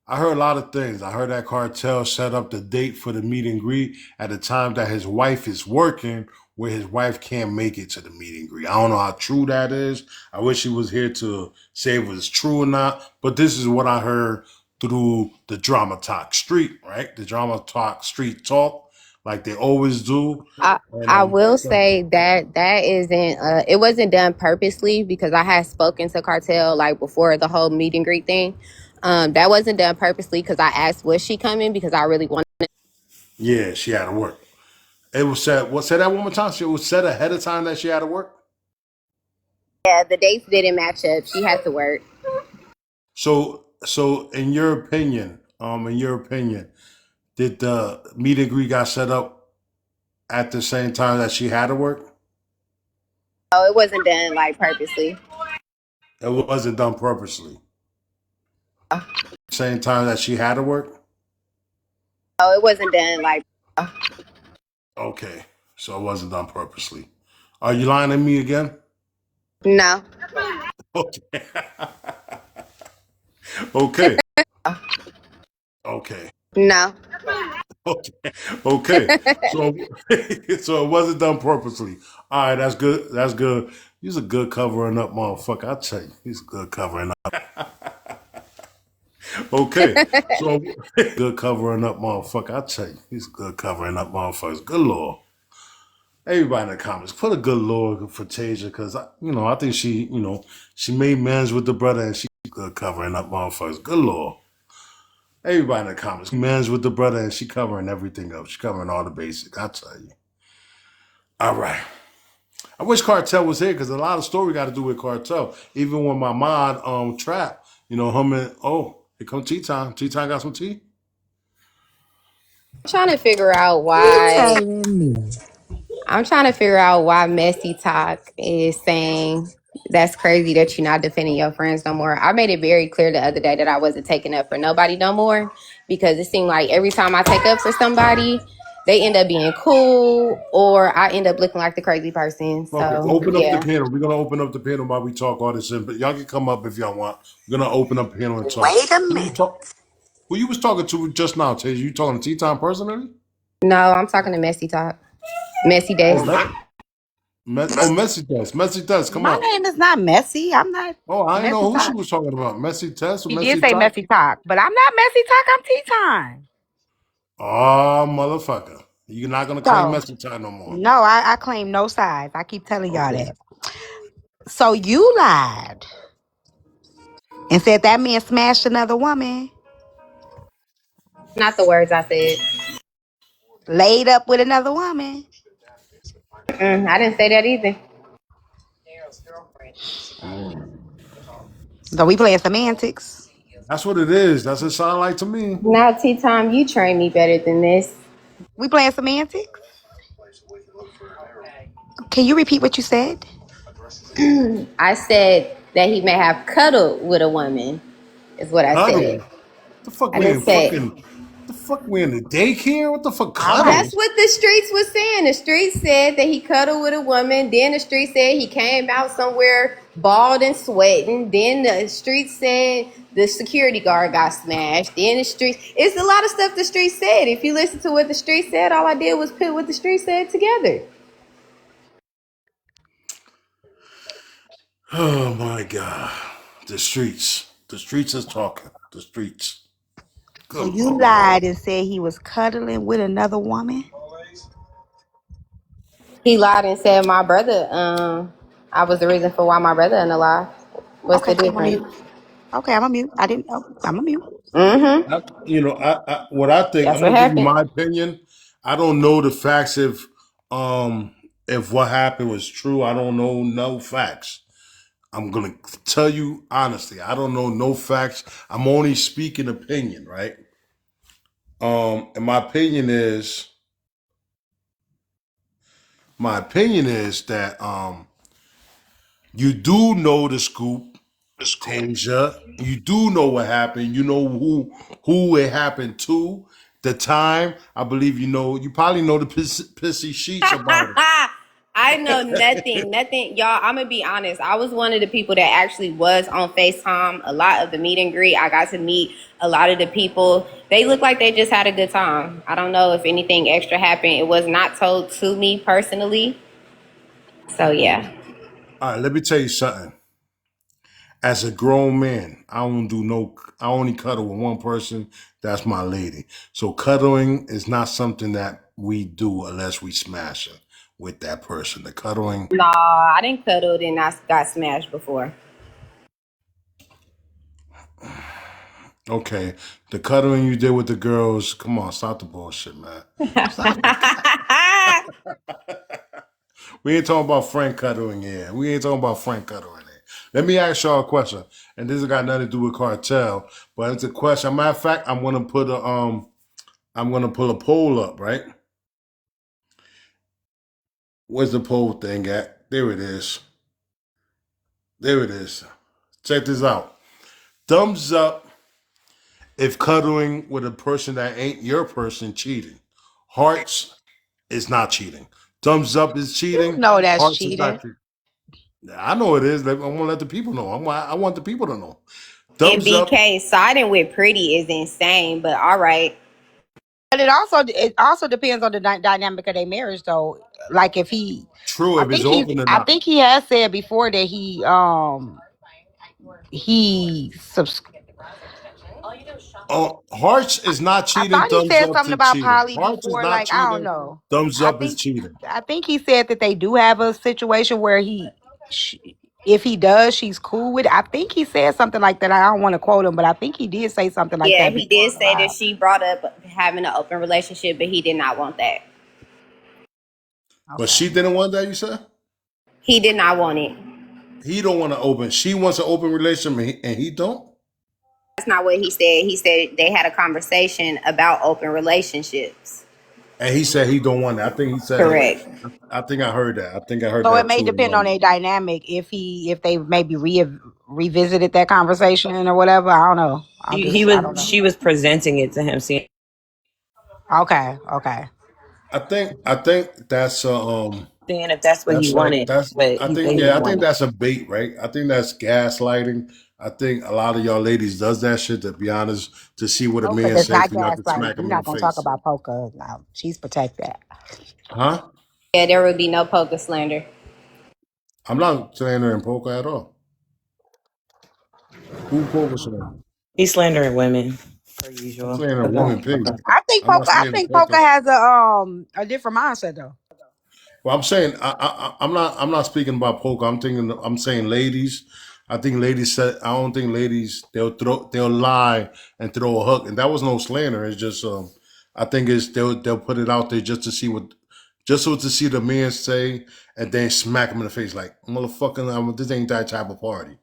S1: a lot of things. I heard that Cartel set up the date for the meet and greet at a time that his wife is working, where his wife can't make it to the meet and greet. I don't know how true that is. I wish he was here to say if it was true or not. But this is what I heard through the Drama Talk Street, right? The Drama Talk Street talk, like they always do.
S5: I
S1: And
S5: I will say that isn't it wasn't done purposely because I had spoken to Cartel like before the whole meet and greet thing. That wasn't done purposely because I asked was she coming because I really wanted.
S1: yeah, she had to work. It was said. What said that one more time? It was said ahead of time that she had to work.
S5: Yeah, the dates didn't match up. She had to work.
S1: So in your opinion, did the meet and greet got set up at the same time that she had to work?
S5: Oh, it wasn't done like purposely.
S1: It wasn't done purposely. Same time that she had to work?
S5: Oh, it wasn't done like.
S1: Okay. So it wasn't done purposely. Are you lying to me again?
S5: No.
S1: Okay. Okay. Okay.
S5: No.
S1: Okay. Okay. So so it wasn't done purposely. All right, that's good. That's good. He's a good covering up motherfucker. I tell you, he's a good covering up. Okay. So good covering up motherfucker. I tell you, he's a good covering up motherfuckers. Good Lord. Everybody in the comments, put a good Lord for Tasia because I think she made amends with the brother and she good covering up motherfuckers. Good Lord. Everybody in the comments, amends with the brother and she covering everything up. She covering all the basics. I tell you. All right. I wish Cartel was here because a lot of story got to do with Cartel. Even when my mod trap, him and here come tea time. Tea time got some tea.
S5: I'm trying to figure out
S7: You
S5: why.
S7: telling me?
S5: I'm trying to figure out why Messy Talk is saying that's crazy that you're not defending your friends no more. I made it very clear the other day that I wasn't taking up for nobody no more because it seemed like every time I take up for somebody, they end up being cool or I end up looking like the crazy person.
S1: Okay,
S5: So
S1: open up the
S5: yeah.
S1: panel. We're gonna open up the panel while we talk all this in, but y'all can come up if y'all want. We're gonna open up the panel and talk.
S7: Wait a
S1: Who you
S7: minute.
S1: talk? Who you was talking to just now, Tasia? You talking to Tea Time personally?
S5: No, I'm talking to Messy Talk. Messy
S1: Oh,
S5: Desk.
S1: Messy Test. Messy Test, come
S7: My
S1: up.
S7: name is not Messy. I'm not
S1: Oh, I didn't
S7: Messy
S1: know who she
S7: Talk.
S1: was talking about. Messy Test or
S7: He did
S1: Messy
S7: say
S1: Talk?
S7: Messy Talk, but I'm not Messy Talk. I'm Tea Time.
S1: Oh, motherfucker. You're not gonna claim
S7: So,
S1: Messy Time no more.
S7: no, I claim no sides. I keep telling y'all
S1: Okay.
S7: that. So you lied and said that man smashed another woman.
S5: Not the words I said.
S7: Laid up with another woman.
S5: I didn't say that either.
S7: So we playing semantics.
S1: That's what it is. That's what it sounds like to me.
S5: Now, Tea Time, you train me better than this.
S7: We playing semantics. Can you repeat what you said?
S5: I said that he may have cuddled with a woman, is what I said.
S1: Cuddle. The fuck
S5: I
S1: we
S5: didn't
S1: in
S5: say.
S1: fucking. The fuck we in the daycare? What the fuck
S7: All
S1: cuddle?
S7: right.
S5: That's what the streets was saying. The streets said that he cuddled with a woman. Then the streets said he came out somewhere bald and sweating. Then the streets said the security guard got smashed. Then the streets. It's a lot of stuff the streets said. If you listen to what the streets said, all I did was put what the streets said together.
S1: Oh my god. The streets. The streets is talking. The streets.
S7: So
S1: Good
S7: you
S1: lord.
S7: lied and said he was cuddling with another woman?
S5: He lied and said my brother. I was the reason for why my brother in the lie. What's
S7: Okay,
S5: the
S7: I'm a mute.
S5: difference?
S7: Okay, I'm a mute. I didn't know. I'm a mute.
S5: Mm-hmm.
S1: What I think,
S5: That's
S1: I'm
S5: what
S1: gonna give you
S5: happened.
S1: my opinion. I don't know the facts if what happened was true. I don't know no facts. I'm gonna tell you honestly, I don't know no facts. I'm only speaking opinion, right? And my opinion is that you do know the scoop, Tasia. You do know what happened. You know who it happened to. The time, I believe you know. You probably know the pissy sheets about
S5: I know
S1: it.
S5: nothing. Nothing. Y'all, I'm going to be honest. I was one of the people that actually was on FaceTime. A lot of the meet and greet, I got to meet a lot of the people. They look like they just had a good time. I don't know if anything extra happened. It was not told to me personally. So, yeah.
S1: All right, let me tell you something. As a grown man, I don't do no. I only cuddle with one person. That's my lady. So cuddling is not something that we do unless we smash it with that person. The cuddling.
S5: Nah, I didn't cuddle and I got smashed before.
S1: Okay, the cuddling you did with the girls. Come on, stop the bullshit, man. Stop it. We ain't talking about Frank cuddling here. We ain't talking about Frank cuddling here. Let me ask y'all a question, and this has got nothing to do with cartel, but it's a question. Matter of fact, I'm gonna pull a poll up, right? Where's the poll thing at? There it is. There it is. Check this out. Thumbs up if cuddling with a person that ain't your person cheating. Hearts is not cheating. Thumbs up is
S7: You
S1: cheating.
S7: know that's
S1: Hearts is not
S7: cheating.
S1: cheating. I know it is. I want to let the people know. I want the people to know.
S5: And
S1: Thumbs up.
S5: BK, siding with Pretty is insane, but all right.
S7: But it also depends on the dynamic of their marriage, though. Like if he,
S1: True, if it's open or
S7: I
S1: not.
S7: think he has said before that he subs.
S1: Hearts is not
S7: I
S1: cheating.
S7: thought he
S1: Thumbs
S7: said
S1: up
S7: something
S1: is
S7: about
S1: cheating.
S7: poly
S1: Hearts is
S7: before.
S1: not
S7: Like I don't
S1: cheating.
S7: know.
S1: Thumbs
S7: I
S1: up is
S7: think
S1: cheating.
S7: I think he said that they do have a situation where if he does, she's cool with it. I think he said something like that. I don't want to quote him, but I think he did say something like
S5: Yeah,
S7: that
S5: he
S7: before
S5: did
S7: on the
S5: say that
S7: live.
S5: she brought up having an open relationship, but he did not want that.
S1: But
S7: Okay.
S1: she didn't want that, you said?
S5: He did not want it.
S1: He don't want to open. She wants an open relationship, and he don't.
S5: That's not what he said. He said they had a conversation about open relationships.
S1: And he said he don't want that. I think he said it.
S5: Correct.
S1: I think I heard that. I think I heard
S7: So it
S1: that
S7: may
S1: too.
S7: depend on their dynamic if they maybe revisited that conversation or whatever. I don't know. I don't know.
S8: She was presenting it to him, saying
S7: Okay, okay.
S1: I think
S8: if that's what he wanted,
S1: that's
S8: but
S1: I
S8: he
S1: think
S8: said he
S1: yeah,
S8: didn't
S1: I think
S8: want it.
S1: that's a bait, right? I think that's gaslighting. I think a lot of y'all ladies does that shit, to be honest, to see what a
S7: Polka
S1: man
S7: does
S1: say
S7: not
S1: for y'all to
S7: gaslight.
S1: smack
S7: We're
S1: him in
S7: not
S1: the
S7: gonna talk
S1: face.
S7: about Polka now. She's protected.
S1: Huh?
S5: Yeah, there would be no poker slander.
S1: I'm not slandering poker at all. Who poker slandering?
S8: He's slandering women, per
S1: I'm
S8: usual.
S1: slandering a
S8: But go
S1: woman,
S8: ahead.
S1: period. I'm not
S7: I
S1: slandering
S7: think Polka
S1: poker.
S7: has a different mindset though.
S1: Well, I'm saying I'm not speaking about poker. I'm saying ladies. I think ladies said I don't think ladies they'll lie and throw a hook, and that was no slander. It's just I think they'll put it out there just to see to see the men say, and then smack him in the face like, motherfucker, this ain't that type of party.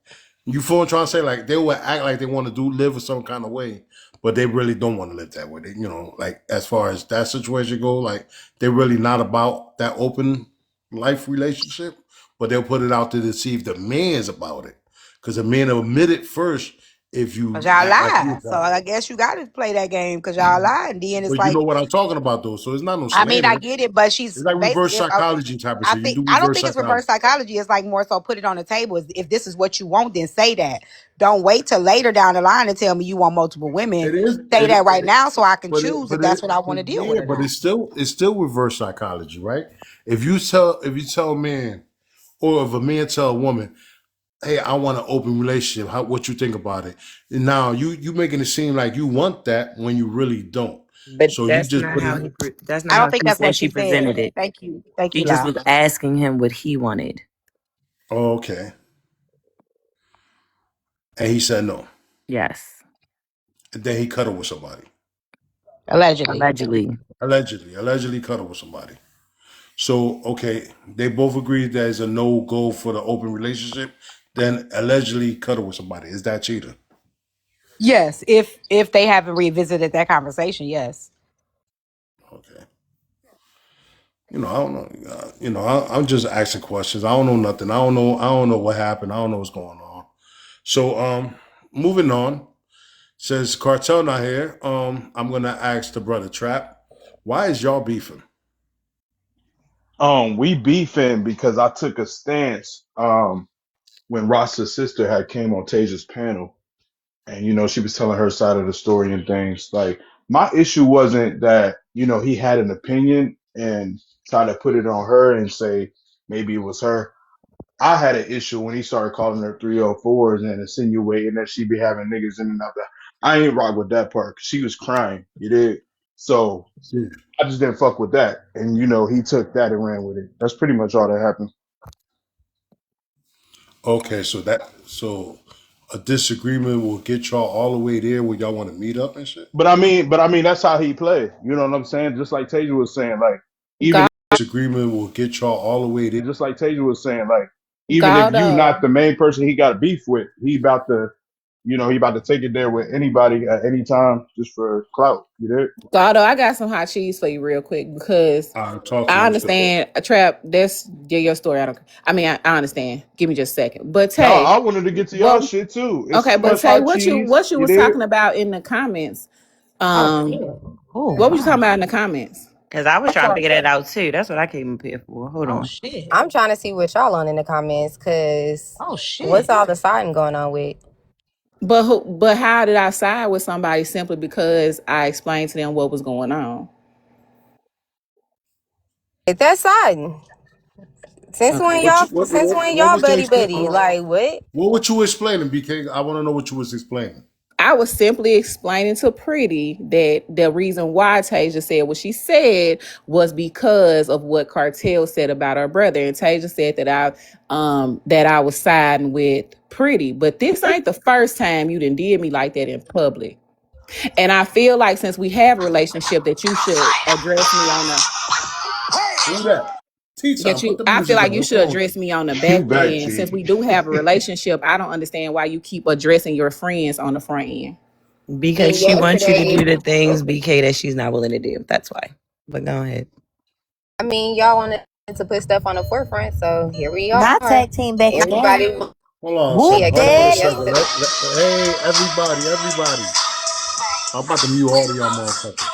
S1: You feel what I'm trying to say? Like they will act like they want to live a some kind of way, but they really don't want to live that way. They, like as far as that situation go, like they're really not about that open life relationship, but they'll put it out there to see if the man's about it, because the man will admit it first. If
S7: Cause
S1: you
S7: y'all
S1: act like you
S7: lied. So
S1: about it.
S7: I guess you gotta play that game because y'all lied. And then it's
S1: But you know
S7: like,
S1: what I'm talking about, though. So it's not no
S7: I mean, I
S1: slander.
S7: get it, but
S1: It's
S7: she's
S1: like reverse
S7: basically,
S1: psychology type of shit. You do
S7: I don't
S1: reverse
S7: think it's
S1: psychology.
S7: reverse psychology. It's like more so put it on the table. If this is what you want, then say that. Don't wait till later down the line and tell me you want multiple women.
S1: It is,
S7: Say that right now so I can
S1: but it,
S7: choose if that's what I want to deal with
S1: yeah,
S7: or
S1: but
S7: not.
S1: it's still reverse psychology, right? If you tell a man, or if a man tell a woman, hey, I want an open relationship. What you think about it? And now you making it seem like you want that when you really don't.
S8: But
S1: So you
S8: that's
S1: just
S8: not
S1: put
S8: how
S1: it.
S8: that's
S7: I
S8: not
S7: don't
S8: how
S7: think
S8: she
S7: that's
S8: said
S7: what
S8: she
S7: she said.
S8: presented it.
S7: Thank you,
S8: She just
S7: Lau.
S8: was asking him what he wanted.
S1: Oh, okay, and he said no,
S8: Yes.
S1: and then he cuddled with somebody.
S7: Allegedly.
S1: Allegedly cuddled with somebody. So, okay, they both agreed that it's a no-go for the open relationship, then allegedly cuddle with somebody. Is that cheating?
S7: Yes, if they haven't revisited that conversation, yes.
S1: Okay. I don't know. I'm just asking questions. I don't know nothing. I don't know what happened. I don't know what's going on. So, moving on. Since Cartel not here, I'm gonna ask the brother Trap, why is y'all beefing?
S3: We beefing because I took a stance when Rasta's sister had came on Taja's panel, and she was telling her side of the story and things. Like, my issue wasn't that he had an opinion and try to put it on her and say maybe it was her. I had an issue when he started calling her 304s and insinuating that she be having niggas in and out. I ain't rock with that part. She was crying, you did. So
S1: Yeah.
S3: I just didn't fuck with that. And he took that and ran with it. That's pretty much all that happened.
S1: Okay, so a disagreement will get y'all all the way there where y'all want to meet up and shit.
S3: But I mean, that's how he played. You know what I'm saying? Just like Tasia was saying, like even
S5: God,
S1: Disagreement will get y'all all the way there.
S3: just like Tasia was saying, like even if you not
S5: Guado,
S3: the main person he got beef with, he about to take it there with anybody at any time just for clout. You did.
S5: Guado, I got some hot cheese for you real quick because
S1: I'll talk to
S5: I
S1: you. What's good?
S5: understand a trap. That's your story. I understand. Give me just a second. But
S3: No,
S5: Tay,
S3: I wanted to get to y'all
S5: well,
S3: shit too. It's
S5: okay,
S3: too
S5: but
S3: much
S5: Tay,
S3: hot
S5: what you
S3: cheese.
S5: what you
S3: You
S5: was
S3: did.
S5: talking about in the comments?
S7: Oh shit. Oh
S5: What was you talking
S7: my.
S5: about in the comments?
S8: Because I was trying to figure that out too. That's what I came up here for. Hold
S7: Oh
S8: on.
S7: shit.
S5: I'm trying to see what y'all on in the comments because
S7: Oh
S5: what's
S7: shit.
S5: all the siding going on with? But how did I side with somebody simply because I explained to them what was going on? That's siding. Since
S8: Okay.
S5: when
S1: What
S5: y'all
S1: you what
S5: since
S1: what,
S5: when
S1: what
S5: y'all
S1: was the
S5: buddy
S1: explain?
S5: buddy? Like what?
S1: What were you explaining, BK? I want to know what you was explaining.
S5: I was simply explaining to Pretty that the reason why Tasia said what she said was because of what Cartel said about her brother. And Tasia said that I was siding with Pretty. But this ain't the first time you done did me like that in public. And I feel like since we have a relationship that you should address me on the
S1: Who that? Tea time. Put the
S5: I feel
S1: music
S5: like
S1: on.
S5: you
S1: What's
S5: should
S1: going on?
S5: address me on the
S3: You
S5: back
S3: back,
S5: end. Since
S3: T.
S5: we do have a relationship, I don't understand why you keep addressing your friends on the front end.
S8: Because
S5: And
S8: she wants you to
S5: yesterday,
S8: do the things, BK, that she's not willing to do. That's why. But go ahead.
S5: I mean, y'all wanted to put stuff on the forefront, so here we are.
S9: My tag team back again.
S5: Everybody,
S1: Hold on a
S9: Whoop
S1: second.
S5: yeah,
S1: Hold on a
S9: that.
S1: second.
S5: yesterday.
S1: Hey, everybody. I'm about to mute all of y'all motherfuckers.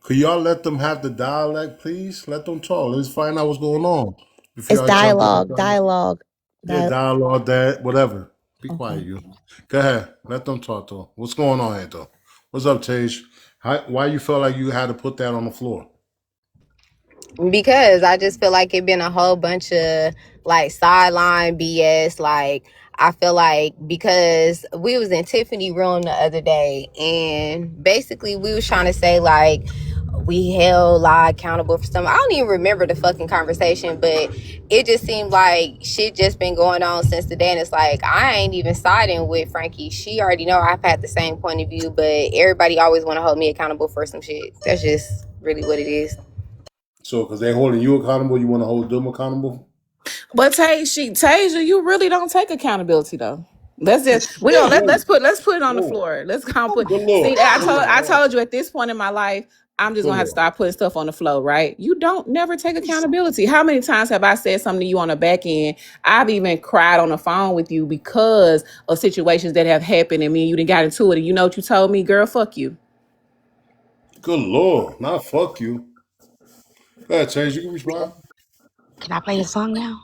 S1: Could y'all let them have the dialect, please? Let them talk. Let's find out what's going on. Before
S9: It's
S1: y'all jump in.
S9: dialogue. Dialogue.
S1: Yeah, dialogue, that, whatever. Be
S9: Okay.
S1: quiet, you. Go ahead. Let them talk, though. What's going on here, though? What's up, Tage? Why you felt like you had to put that on the floor?
S5: Because I just feel like it been a whole bunch of like sideline BS. Like I feel like because we was in Tiffany room the other day and basically we was trying to say like, we held Lie accountable for something. I don't even remember the fucking conversation, but it just seemed like shit just been going on since the day. And it's like, I ain't even siding with Frankie. She already know I've had the same point of view, but everybody always want to hold me accountable for some shit. That's just really what it is.
S1: So, because they're holding you accountable, you want to hold them accountable?
S10: But Tasia, you really don't take accountability though. Let's put it on the floor. Let's go and put.
S1: Good Lord.
S10: See, I told you at this point in my life, I'm just gonna have to start putting stuff on the floor, right? You don't never take accountability. How many times have I said something to you on the back end? I've even cried on the phone with you because of situations that have happened and me and you didn't got into it. And you know what you told me, girl? Fuck you.
S1: Good Lord. Not fuck you. Go ahead, Change. You can respond.
S7: Can I play a song now?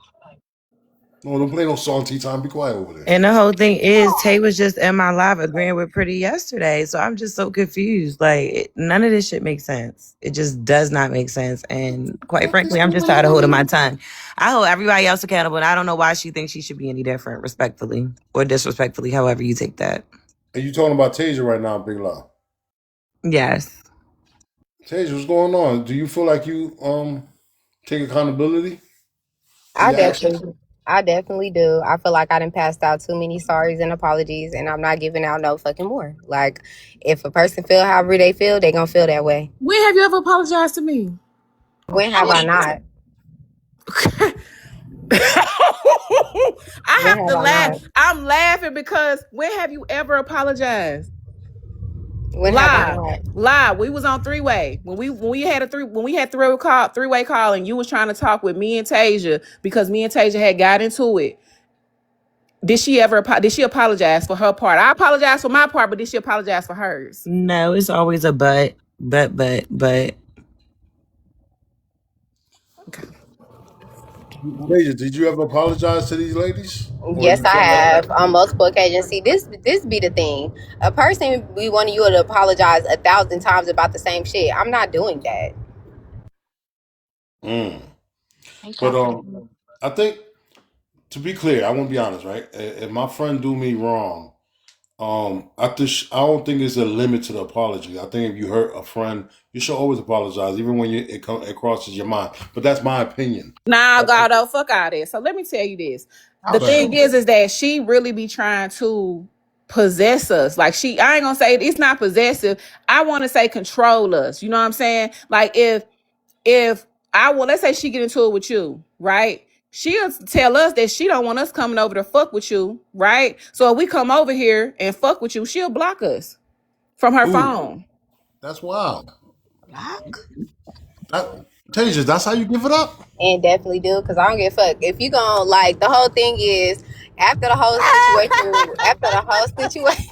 S1: No, don't play no song tea time. Be quiet over there.
S8: And the whole thing is, Tay was just in my live agreeing with Pretty yesterday. So I'm just so confused. Like, none of this shit makes sense. It just does not make sense. And quite frankly, I'm just tired of holding my tongue. I hold everybody else accountable, and I don't know why she thinks she should be any different, respectfully or disrespectfully, however you take that.
S1: Are you talking about Tasia right now, Big Law?
S8: Yes.
S1: Tasia, what's going on? Do you feel like you take accountability?
S5: I definitely do. I feel like I done passed out too many sorries and apologies, and I'm not giving out no fucking more. Like, if a person feel however they feel, they gonna feel that way.
S10: When have you ever apologized to me?
S5: When have I not?
S10: I have to laugh. I'm laughing because when have you ever apologized? Lie. We was on three-way when we had three-way call, and you was trying to talk with me and Tasia because me and Tasia had got into it. Did she apologize for her part? I apologize for my part, but did she apologize for hers?
S8: No, it's always a but.
S10: Okay.
S1: Tasia, did you ever apologize to these ladies?
S5: Yes, I have on multiple occasions. See, this be the thing. A person we want you to apologize 1,000 times about the same shit. I'm not doing that.
S1: But I think, to be clear, I want to be honest, right? If my friend do me wrong, I don't think there's a limit to the apology. I think if you hurt a friend, you should always apologize, even when it crosses your mind. But that's my opinion.
S10: Nah, Guado, fuck out of it. So let me tell you this. The thing is that she really be trying to possess us. Like I ain't gonna say it's not possessive. I want to say control us. You know what I'm saying? Like if let's say she get into it with you, right? She'll tell us that she don't want us coming over to fuck with you, right? So if we come over here and fuck with you, she'll block us from her phone.
S1: That's wild. Tasia, that's how you give it up?
S5: And definitely do, because I don't give a fuck. If you gonna, like, the whole thing is, after the whole situation,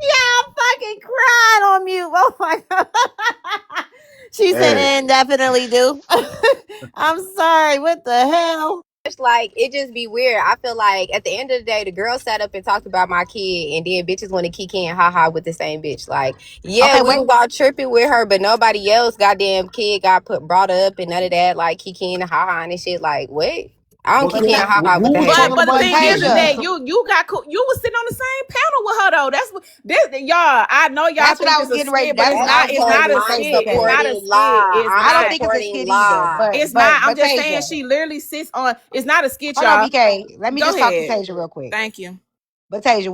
S9: Yeah, I'm fucking crying on mute. Oh my god. She said, and definitely do. I'm sorry. What the hell?
S5: like, it just be weird. I feel like at the end of the day, the girl sat up and talked about my kid, and then bitches want to kiki and haha with the same bitch. Like, yeah, we was all tripping with her, but nobody else goddamn kid got brought up and none of that, like kiki and haha and shit. Like, what? I don't kiki and haha with that.
S10: But the thing is that you was sitting on the same panel with her though. That's what y'all. I know y'all.
S7: That's what I was getting ready.
S10: But it's not a skit. It's not a skit.
S7: I don't think it's a skit either.
S10: It's not. I'm just saying she literally sits on. It's not a skit, y'all.
S7: Hold on, BK. Let me just talk to Tasia real quick.
S10: Thank you.
S7: But Tasia,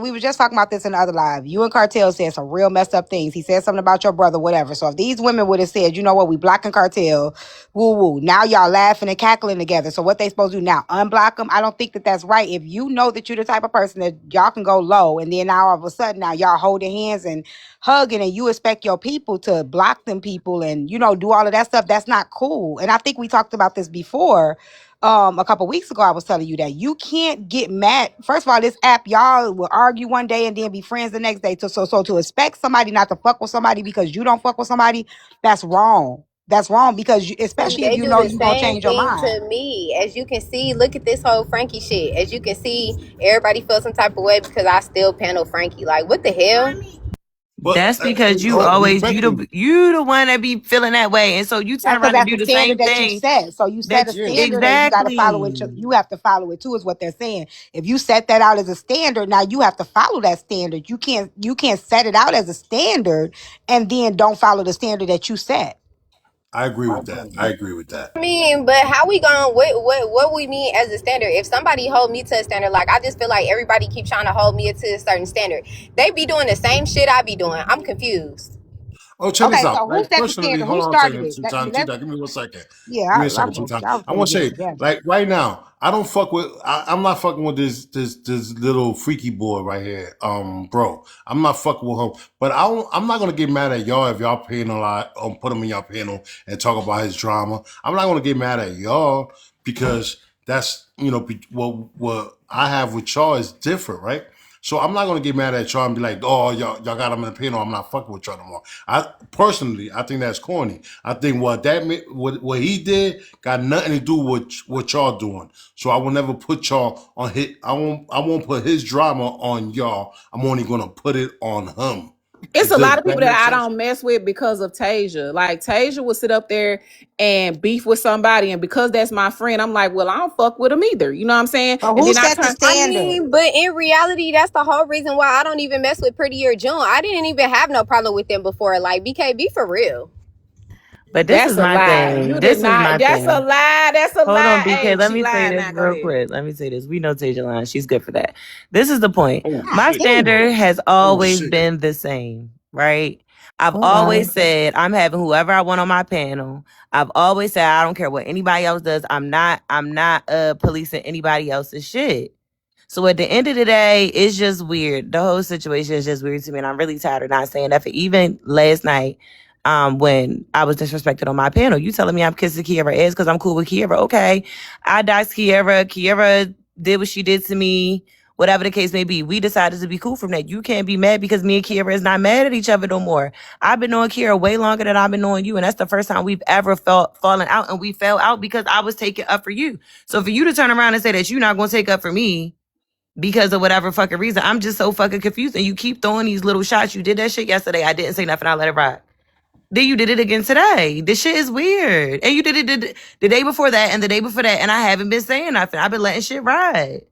S7: we were just talking about this in the other live. You and Cartel said some real messed up things. He said something about your brother, whatever. So if these women would have said, you know what, we blocking Cartel, woo woo. Now y'all laughing and cackling together. So what they supposed to do now? Unblock them? I don't think that that's right. If you know that you're the type of person that y'all can go low, and then now all of a sudden now y'all holding hands and hugging, and you expect your people to block them people and do all of that stuff. That's not cool. And I think we talked about this before. A couple weeks ago, I was telling you that you can't get mad. First of all, this app, y'all will argue one day and then be friends the next day. So to expect somebody not to fuck with somebody because you don't fuck with somebody, that's wrong. That's wrong because especially if you know you're going to change your mind.
S5: To me, as you can see, look at this whole Frankie shit. As you can see, everybody feels some type of way because I still panel Frankie. Like, what the hell?
S8: That's because you the one that be feeling that way, and so you turn around and
S7: that's
S8: do
S7: the
S8: the
S7: standard
S8: same
S7: that you
S8: thing.
S7: set. So you set a standard and you got to follow it.
S8: Exactly.
S7: You have to follow it too, is what they're saying. If you set that out as a standard, now you have to follow that standard. You can't set it out as a standard and then don't follow the standard that you set.
S1: I agree with that.
S5: I mean, but how we going? What we mean as a standard? If somebody hold me to a standard, like I just feel like everybody keep trying to hold me to a certain standard. They be doing the same shit I be doing. I'm confused.
S1: Oh, check this out.
S7: So who
S1: Like
S7: set the
S1: personally,
S7: standard?
S1: hold
S7: Who
S1: on a
S7: started
S1: second,
S7: it?
S1: two time, two time. Give me 1 second.
S7: Yeah,
S1: Give me a
S7: I
S1: second, two
S7: was
S1: time.
S7: I was
S1: I
S7: gonna
S1: want to
S7: get it
S1: say,
S7: together.
S1: like right now, I don't fuck with. I'm not fucking with this little freaky boy right here, bro. I'm not fucking with him. But I'm not gonna get mad at y'all if y'all paying a lot, put him in your panel and talk about his drama. I'm not gonna get mad at y'all because that's what I have with y'all is different, right? So I'm not gonna get mad at y'all and be like, oh, y'all got him in the panel. I'm not fucking with y'all no more. I personally, I think that's corny. I think what he did got nothing to do with what y'all doing. So I will never put y'all on hit. I won't put his drama on y'all. I'm only gonna put it on him.
S10: It's a lot of
S1: That
S10: people that
S1: makes
S10: I
S1: sense?
S10: don't mess with because of Tasia. Like Tasia will sit up there and beef with somebody, and because that's my friend, I'm like, well, I don't fuck with him either. You know what I'm saying?
S7: So
S10: And
S7: who
S10: then I
S7: set the
S10: turn.
S5: I
S7: standard?
S5: mean, but in reality, that's the whole reason why I don't even mess with Pretty or June. I didn't even have no problem with them before. Like BKB for real.
S8: But this
S10: That's
S8: is
S10: a
S8: my
S10: lie.
S8: thing.
S10: You did
S8: This is
S10: not.
S8: my
S10: That's a
S8: thing.
S10: lie. That's a
S8: Hold on,
S10: lie.
S8: BK.
S10: Hey,
S8: Let
S10: she
S8: me say
S10: lying
S8: this
S10: now. Go
S8: real
S10: ahead.
S8: quick. Let me say this. We know Tasia lying. She's good for that. This is the point.
S1: Oh
S8: My
S1: shit!
S8: standard has
S1: Oh
S8: always
S1: shit!
S8: been the same, right? I've
S7: Oh
S8: always
S7: wow.
S8: said I'm having whoever I want on my panel. I've always said I don't care what anybody else does. I'm not policing anybody else's shit. So at the end of the day, it's just weird. The whole situation is just weird to me, and I'm really tired of not saying that. For even last night, when I was disrespected on my panel, you telling me I'm kissing Kiera ass because I'm cool with Kiera. Okay, I doxed Kiera. Kiera did what she did to me. Whatever the case may be, we decided to be cool from that. You can't be mad because me and Kiera is not mad at each other no more. I've been knowing Kiera way longer than I've been knowing you, and that's the first time we've ever fallen out, and we fell out because I was taking up for you. So for you to turn around and say that you're not going to take up for me because of whatever fucking reason, I'm just so fucking confused. And you keep throwing these little shots. You did that shit yesterday. I didn't say nothing. I let it ride. Then you did it again today. This shit is weird. And you did it the day before that and the day before that, and I haven't been saying nothing. I've been letting shit ride.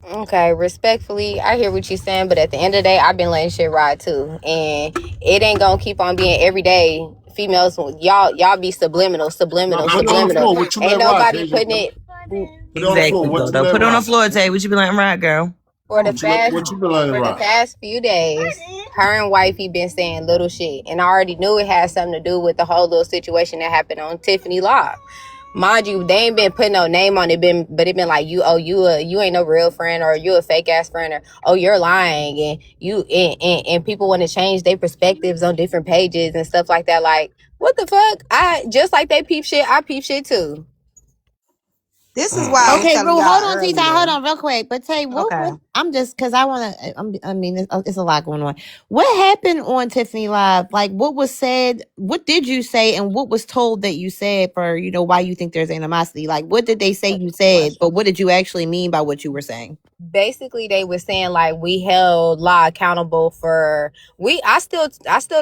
S5: Okay, respectfully, I hear what you're saying, but at the end of the day, I've been letting shit ride too, and it ain't gonna keep on being every day. Females, y'all be subliminal.
S1: Now put it on the floor. What you
S5: Ain't
S1: let ride,
S5: nobody
S1: Tasia?
S5: putting it
S1: Put it on the floor.
S8: Exactly,
S1: What
S8: though.
S1: you let
S8: Put it on the
S1: ride?
S8: floor, Tay. What you be letting ride, girl?
S5: for the past
S1: What you been letting
S5: for the
S1: ride?
S5: past few days. Her and wifey been saying little shit, and I already knew it had something to do with the whole little situation that happened on Tiffany Live. Mind you, they ain't been putting no name on it, but it been like you ain't no real friend, or you a fake ass friend, or oh you're lying, and and people want to change their perspectives on different pages and stuff like that. Like what the fuck? I just like they peep shit, I peep shit too.
S7: This is why I was
S9: Okay,
S7: telling
S9: Rue,
S7: y'all
S9: hold on, Tita.
S7: earlier.
S9: Hold on, real quick. But Tay,
S7: Okay.
S9: I'm just because I want to. I mean, it's a lot going on. What happened on Tiffany Live? Like, what was said? What did you say? And what was told that you said for why you think there's animosity? Like, what did they say you said? But what did you actually mean by what you were saying?
S5: Basically they were saying like we held law accountable for I still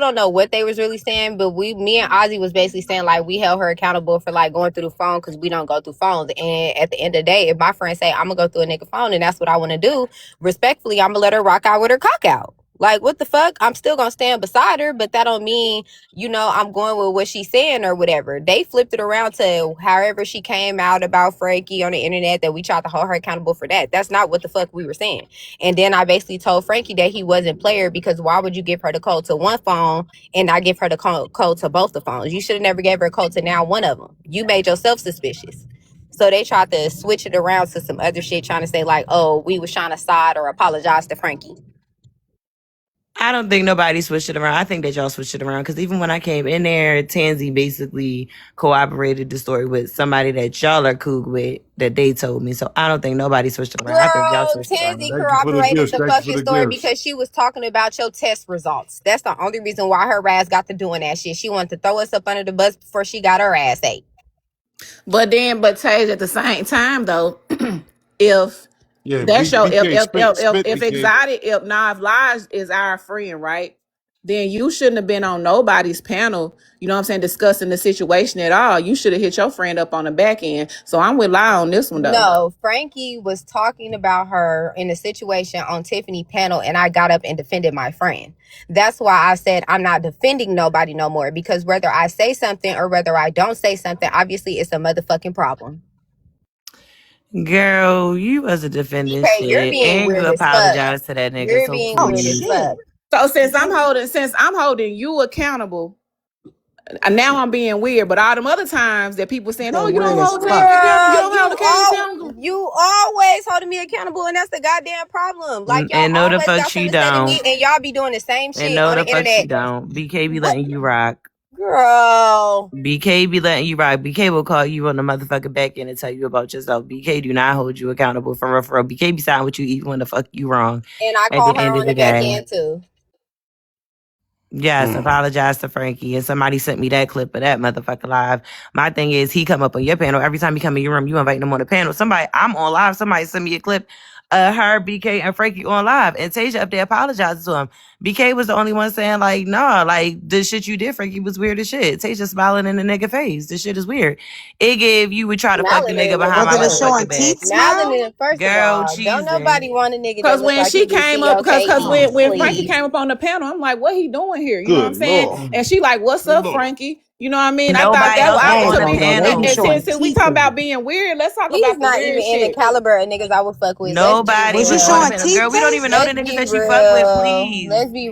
S5: don't know what they was really saying, but me and Ozzy was basically saying like we held her accountable for like going through the phone because we don't go through phones. And at the end of the day, if my friend say I'm gonna go through a nigga phone and that's what I want to do, respectfully I'm gonna let her rock out with her cock out. Like what the fuck? I'm still gonna stand beside her, but that don't mean I'm going with what she's saying or whatever. They flipped it around to however she came out about Frankie on the internet, that we tried to hold her accountable for that. That's not what the fuck we were saying. And then I basically told Frankie that he wasn't player because why would you give her the code to one phone and not give her the code to both the phones? You should have never gave her a code to now one of them. You made yourself suspicious. So they tried to switch it around to some other shit, trying to say like, oh, we was trying to side or apologize to Frankie.
S8: I don't think nobody switched it around. I think that y'all switched it around because even when I came in there, Tansy basically corroborated the story with somebody that y'all are cool with that they told me. So I don't think nobody switched it around. I think y'all
S5: Girl,
S8: switched it
S5: Tansy
S8: around.
S1: Thank you for the
S5: corroborated
S1: gifts.
S5: the
S1: Thank you for
S5: fucking
S1: the
S5: story
S1: gifts.
S5: because she was talking about your test results. That's the only reason why her ass got to doing that shit. She wanted to throw us up under the bus before she got her ass ate.
S10: But Tage, at the same time though, if
S1: Yeah,
S10: That's your
S1: BK, spit,
S10: if
S1: BK.
S10: exotic if Nav Lies is our friend, right? Then you shouldn't have been on nobody's panel, you know what I'm saying, discussing the situation at all. You should have hit your friend up on the back end. So I'm with Lie on this one though.
S5: No, Frankie was talking about her in a situation on Tiffany panel, and I got up and defended my friend. That's why I said I'm not defending nobody no more, because whether I say something or whether I don't say something, obviously it's a motherfucking problem.
S8: Girl, you wasn't defending
S5: Okay, you're
S8: shit,
S5: being
S8: and you
S5: weird as fuck.
S8: apologized to that nigga.
S5: You're
S8: So
S5: being
S9: Oh
S5: weird as
S8: please,
S5: fuck.
S9: shit.
S10: So since I'm holding you accountable, now I'm being weird. But all them other times that people saying, "Oh,
S9: Being
S10: you don't
S9: weird as
S10: hold
S9: fuck.
S10: Tasia accountable, you
S5: Girl,
S10: don't hold
S5: you always holding me accountable, and that's the goddamn problem. Like, y'all
S8: and no the
S5: always
S8: fuck
S5: got
S8: she
S5: something to say to me,
S8: don't,
S5: and y'all be doing the same
S8: and
S5: shit
S8: no
S5: on
S8: the
S5: the
S8: fuck she
S5: internet.
S8: don't. BK be
S5: What,
S8: letting you rock.
S5: girl?
S8: BK be letting you rock. BK will call you on the motherfucking back end and tell you about yourself. BK do not hold you accountable for real, for real. BK be siding with you even when the fuck you wrong.
S5: And I
S8: At
S5: call
S8: the
S5: her
S8: end of
S5: on the
S8: the
S5: back
S8: day.
S5: end too.
S8: Yes, apologize to Frankie. And somebody sent me that clip of that motherfucker live. My thing is, he come up on your panel. Every time he come in your room, you invite him on the panel. I'm on live. Somebody sent me a clip of her, BK, and Frankie on live. And Tasia up there apologizing to him. BK was the only one saying, like, nah, like, the shit you did, Frankie, was weird as shit. Tasia smiling in the nigga face. This shit is weird. It gave you would try to fuck the
S5: Smiling
S8: nigga
S5: in a
S8: behind
S5: nigga
S8: my
S9: Was it a
S5: face.
S9: showing
S8: motherfucking back.
S9: teeth
S5: Smiling
S9: smile?
S5: in, first of
S8: Girl,
S5: all, don't
S8: cheesing.
S5: nobody want a nigga that
S10: Because
S5: look
S10: when
S5: like
S10: she
S5: he can
S10: came
S5: see
S10: up,
S5: okay
S10: because
S5: eating
S10: when Frankie
S5: sleep.
S10: came up on the panel, I'm like, what he doing here? You know what I'm
S2: Good
S10: saying?
S2: Lord.
S10: And she like, what's
S1: Good
S10: up,
S1: Lord.
S10: Frankie? You know what I mean? I thought
S8: Nobody
S10: that
S8: else
S10: was
S8: was
S9: I
S10: I,
S9: ain't
S8: on
S10: to
S8: the
S9: know.
S10: me.
S9: No, they be
S8: panel.
S10: And
S9: showing
S10: since we
S9: teeth
S10: talking
S9: in
S10: about
S9: it.
S10: being weird, let's talk
S5: He's
S10: about the
S5: not
S10: weird
S5: even in the
S10: shit.
S5: caliber of niggas I would fuck with. Let's be
S8: Nobody
S9: Was you
S8: was on the
S5: real.
S9: showing
S8: panel.
S9: teeth,
S8: Girl, we don't even know
S9: Tasia?
S8: the
S5: Let's
S8: niggas
S5: be
S8: that you fuck with,
S5: real.
S8: please.
S5: Let's be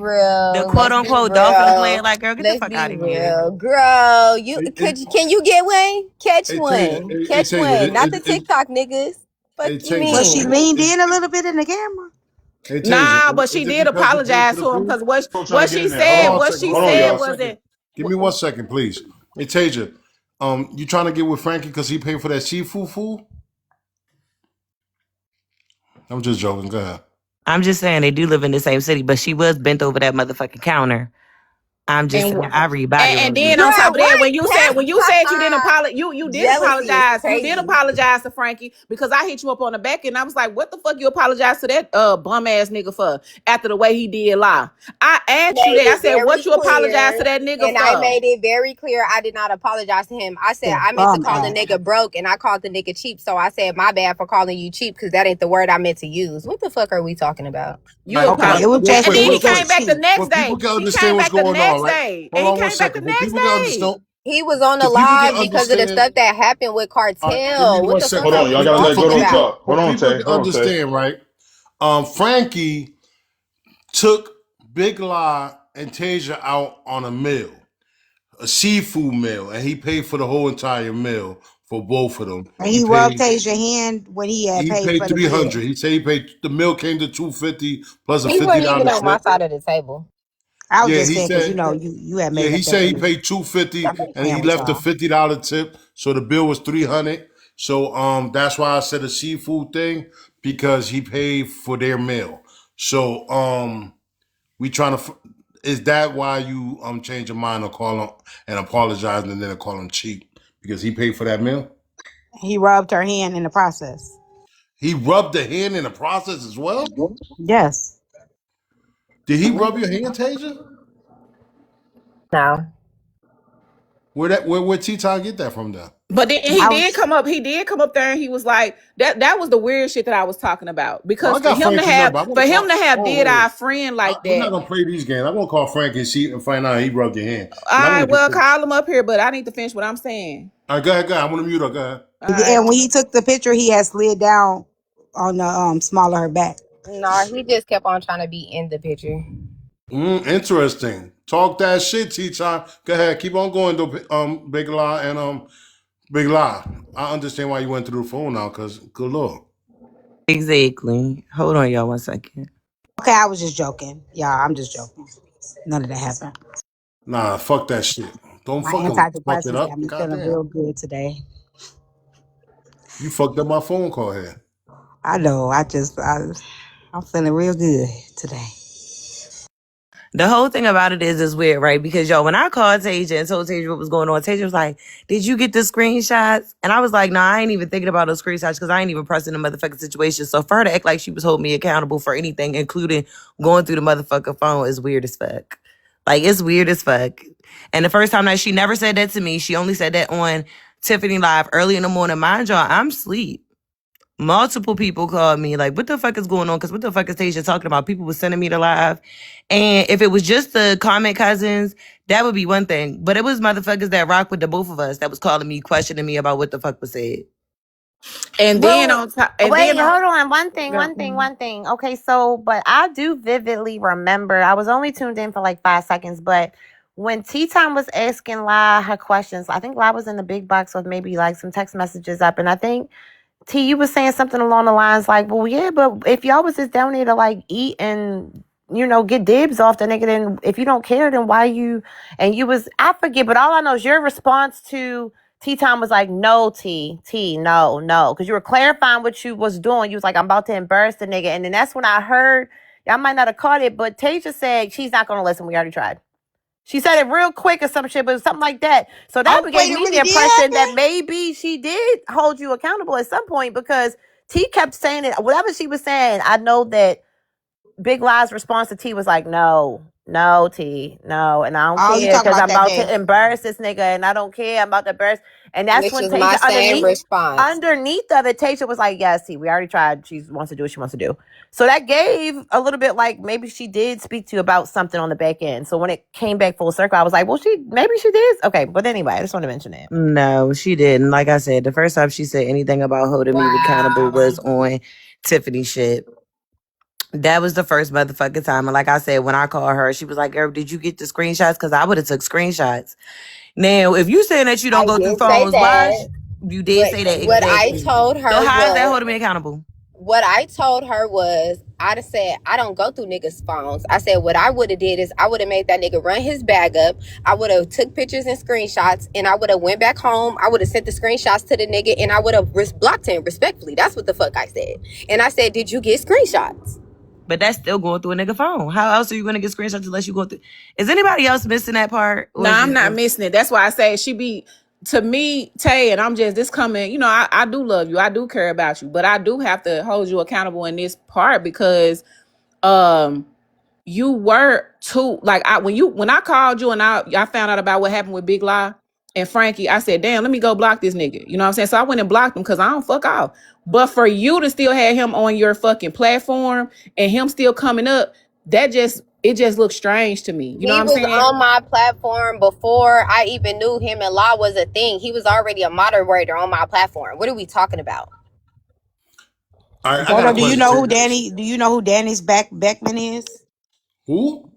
S8: The
S5: real.
S8: quote
S5: Let's be
S8: unquote dolphin player,
S5: real.
S8: like, girl, get the
S5: Let's
S8: fuck out
S5: be
S8: of here.
S5: real. Girl, you
S1: Hey,
S5: can you get one? Catch
S1: hey, Tasia,
S5: one.
S1: hey,
S5: Catch one. Not the
S1: Tasia,
S5: TikTok niggas. Fuck
S1: hey,
S5: you
S9: Was
S1: Tasia,
S9: she
S5: mean?
S9: leaned in a little bit in the camera?
S1: hey, Tasia,
S10: Nah, but she
S1: is it
S10: did
S1: because you paid for
S10: apologize
S1: the
S10: to him
S1: food?
S10: because
S3: trying to get in there. Hold on.
S10: what she
S3: Hold on,
S10: said
S3: y'all.
S10: wasn't.
S1: Give me 1 second, please. Hey, Tasia, you trying to get with Frankie because he paid for that seafood food? I'm just joking. Go ahead.
S8: I'm just saying they do live in the same city, but she was bent over that motherfucking counter. I'm just
S10: And
S8: saying, I read body
S10: and then
S8: language.
S10: on top
S5: Girl,
S10: of that,
S5: what?
S10: when you said you didn't apologize, you did
S5: Jealousy is
S10: apologize. You did
S5: crazy.
S10: apologize to Frankie because I hit you up on the back and I was like, what the fuck you apologize to that bum ass nigga for after the way he did lie? I asked you
S5: Made
S10: that. I
S5: it
S10: said, what
S5: very
S10: you apologize
S5: clear,
S10: to that nigga
S5: and I
S10: for?
S5: made it very clear I did not apologize to him. I said
S9: The
S5: I meant to
S9: bum
S5: call the
S9: ass.
S5: nigga broke, and I called the nigga cheap. So I said my bad for calling you cheap because that ain't the word I meant to use. What the fuck are we talking about?
S10: You
S9: Okay, it
S10: apologize.
S9: was
S1: Real
S9: just
S10: And
S1: quick,
S10: then
S9: it
S10: he
S1: real
S9: was
S1: quick.
S10: came
S9: just
S10: back the
S9: cheap.
S10: next
S1: For people
S10: day.
S1: can
S10: He
S1: understand
S10: came
S1: what's
S10: back the
S1: going on,
S10: next
S1: right?
S10: day. And
S1: Hold
S10: he
S1: on one
S10: came back the
S1: second. For
S10: next
S1: people can
S10: day.
S1: understand,
S5: He was on the
S1: the people can
S5: live because of the
S1: understand.
S5: stuff that happened with
S1: All right, give me
S5: Cartel. What
S1: one
S5: the
S1: second.
S5: fuck
S3: Hold
S5: are
S3: on.
S5: we
S3: Y'all gotta let
S5: talking
S1: For
S3: Guado
S5: about?
S3: talk.
S1: people,
S3: Hold on, Tay.
S1: to
S3: Hold on, Tay.
S1: understand, right? Frankie took Big Lie and Tasia out on a meal, a seafood meal, and he paid for the whole entire meal for both of them.
S9: And
S1: He
S9: he rubbed
S1: paid.
S9: Tasia's hand when he had
S1: He
S9: paid
S1: paid
S9: for the
S1: 300.
S9: bill.
S1: He said he paid. The meal came to 250 plus a
S5: He
S1: fifty
S5: wasn't even
S1: dollar
S5: on my
S1: tip.
S5: side of the table.
S9: I was
S1: Yeah,
S9: just
S1: he
S9: saying because
S1: said.
S9: you had
S1: Yeah,
S9: made
S1: he
S9: up that
S1: said he
S9: bill.
S1: paid 250 and he
S9: Playing with
S1: left a
S9: y'all.
S1: $50 tip, so the bill was 300. So that's why I said a seafood thing because he paid for their meal. So we trying to. Is that why you change your mind or call him and apologize and then call him cheap because he paid for that meal?
S9: He rubbed her hand in the process.
S1: He rubbed the hand in the process as well.
S9: Yes.
S1: Did he rub your hand, Tasia?
S5: No.
S1: Where T-Town get that from? Then
S10: But then
S9: I was
S10: he did come up there and he was like, that was the weird shit that I was talking about.
S1: well, I
S10: Because
S1: got Frankie's number. I want to call.
S10: did
S1: Oh,
S10: our friend like
S1: we're not
S10: that.
S1: gonna play these games. I'm gonna call Frank and see and find out he rubbed your hand.
S10: All
S1: But I
S10: right,
S1: want to get
S10: well,
S1: this.
S10: call him up here, but I need to finish what I'm saying.
S1: All right, go ahead, go ahead. I want to mute her. Go ahead.
S10: All right.
S9: and when he took the picture, he had slid down on the small of her back.
S5: No, he just kept on trying to be in the picture.
S1: Interesting. Talk that shit, T-Time. Go ahead. Keep on going, though, Big Lie and Big Lie. I understand why you went through the phone now, cause good lord.
S8: Exactly. Hold on, y'all, 1 second.
S9: Okay, I was just joking. Y'all, I'm just joking. None of that happened.
S1: Nah, fuck that shit. Don't
S9: My
S1: fucking fuck it
S9: antidepressants got
S1: up.
S9: me feeling
S1: Goddamn.
S9: real good today.
S1: You fucked up my phone call here.
S9: I know. I'm feeling real good today.
S8: The whole thing about it is weird, right? Because when I called Tasia and told Tasia what was going on, Tasia was like, "Did you get the screenshots?" And I was like, "Nah, I ain't even thinking about those screenshots because I ain't even pressing the motherfucking situation." So for her to act like she was holding me accountable for anything, including going through the motherfucking phone, is weird as fuck. Like, it's weird as fuck. And the first time that she never said that to me, she only said that on Tiffany Live early in the morning. Mind y'all, I'm asleep. Multiple people called me like, what the fuck is going on? Because what the fuck is Tasia talking about? People were sending me the live. And if it was just the comment cousins, that would be one thing. But it was motherfuckers that rock with the both of us that was calling me, questioning me about what the fuck was said.
S10: And then
S9: Well,
S10: on top, and
S9: wait,
S10: then on,
S9: hold on. One thing. Okay, so, but I do vividly remember, I was only tuned in for like 5 seconds, but when Tea Time was asking La her questions, I think La was in the big box with maybe like some text messages up, and I think T, you was saying something along the lines like, well, yeah, but if y'all was just down there to like eat and, get dibs off the nigga, then if you don't care, then why you, and you was, I forget, but all I know is your response to T-Time was like, no, no, no. Because you were clarifying what you was doing. You was like, I'm about to embarrass the nigga. And then that's when I heard, y'all might not have caught it, but Tasia said she's not going to listen. We already tried. She said it real quick or some shit, but something like that. So that gave me the impression that maybe she did hold you accountable at some point because T kept saying it. Whatever she was saying, I know that Big Lie's response to T was like, no, T, no. And I don't care because I'm about to embarrass this nigga and I don't care. I'm about to embarrass. And that's
S5: Which
S9: when
S5: was my
S9: Tasia
S5: same response.
S9: underneath of it, Tasia was like, yes, T, we already tried. She wants to do what she wants to do. So that gave a little bit like maybe she did speak to you about something on the back end. So when it came back full circle, I was like, well, maybe she did. Okay. But anyway, I just want to mention that.
S8: No, she didn't. Like I said, the first time she said anything about holding me accountable was on Tiffany shit. That was the first motherfucking time. And like I said, when I called her, she was like, girl, did you get the screenshots? Because I would have took screenshots. Now, if you saying that you don't go through phones, why? You did say that
S5: what I
S8: exactly.
S5: told her
S8: So how is that
S5: was,
S8: holding me accountable?
S5: what I told her was, I said, I don't go through niggas' phones. I said, what I would have did is I would have made that nigga run his bag up. I would have took pictures and screenshots and I would have went back home. I would have sent the screenshots to the nigga and I would have blocked him respectfully. That's what the fuck I said. And I said, did you get screenshots?
S8: But that's still going through a nigga phone. How else are you going to get screenshots unless you go through? Is anybody else missing that part?
S10: no, I'm not missing it. That's why I say she be, to me, Tay, and I'm just this coming, I do love you. I do care about you. But I do have to hold you accountable in this part because you were too, like, when I called you and I found out about what happened with Big Lie and Frankie, I said, damn, let me go block this nigga. You know what I'm saying? So I went and blocked him because I don't fuck off. But for you to still have him on your fucking platform and him still coming up, it just looks strange to me. You know what I'm saying?
S5: He was on my platform before I even knew him and Law was a thing. He was already a moderator on my platform. What are we talking about?
S1: All right,
S7: do you know who Danny? Do you know who Danny's Beckman is?
S1: Who?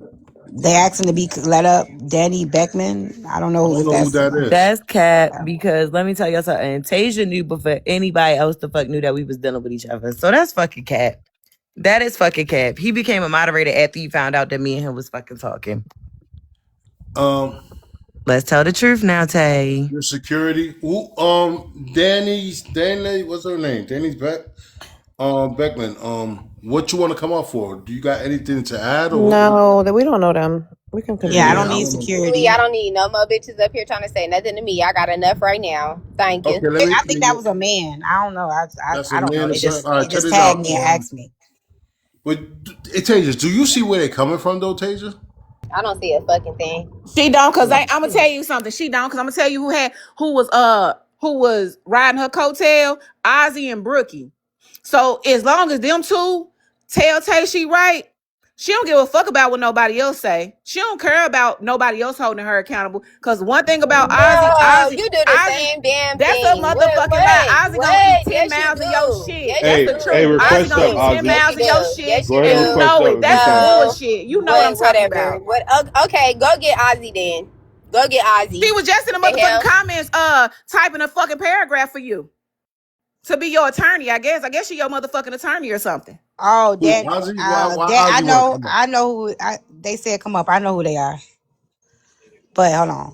S7: They asked him to be let up. Danny Beckman. I don't know,
S1: who that is.
S8: That's cat because let me tell you something. Tasia knew before anybody else the fuck knew that we was dealing with each other. So that's fucking cat. That is fucking cap. He became a moderator after you found out that me and him was fucking talking. Let's tell the truth now, Tay.
S1: Your security. Who? Danny. What's her name? Danny's Beckman. What you want to come up for? Do you got anything to add? Or
S9: no, that we don't know them. We can continue.
S7: Yeah, I don't need security.
S5: I don't need no more bitches up here trying to say nothing to me. I got enough right now. Thank you.
S1: Okay,
S7: I think that was a man. I don't know. I don't know. They just
S1: check
S7: tagged me and asked me.
S1: But Tasia, do you see where they're coming from, though, Tasia?
S5: I don't see a fucking thing.
S10: She don't, cause I'm gonna tell you something. She don't, cause I'm gonna tell you who was riding her coattail, Ozzy and Brookie. So as long as them two tell Tay she right, she don't give a fuck about what nobody else say. She don't care about nobody else holding her accountable. Cause one thing about Ozzy,
S5: you do the same damn
S10: that's
S5: thing.
S10: That's a motherfucking lie. Ozzy gonna eat 10 miles of your shit. That's the truth.
S3: Request
S10: Ozzy gonna eat 10 miles of your shit. And you know it. That's bullshit. You know what I'm talking about.
S5: Okay, go get Ozzy then. Go get Ozzy.
S10: She was just in the motherfucking comments typing a fucking paragraph for you. To be your attorney, I guess. I guess she your motherfucking attorney or something.
S7: Oh, that I know who they said come up. I know who they are. But hold on.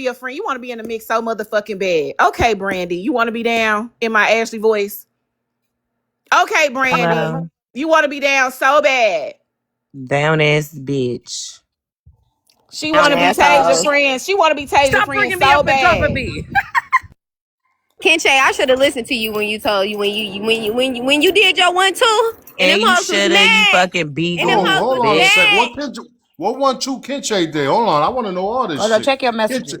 S10: be a friend. You want to be in the mix so motherfucking bad. Okay, Brandy, you want to be down in my Ashley voice? Okay, Brandy, you want to be down so bad.
S8: Down ass bitch.
S10: She want to be Tasia friends. She want to be Tasia friends so bad.
S5: Kenche, I should have listened to you when you told you when you did your 1-2 and them
S8: you
S5: hoes was
S8: shoulda,
S5: mad.
S8: you fucking beagle.
S5: And them hoes
S1: Hold
S5: was
S1: on a
S5: mad.
S1: second. What 1-2 Kinche did? Hold on, I want to know all this
S7: Hold on,
S1: shit.
S7: check your messages.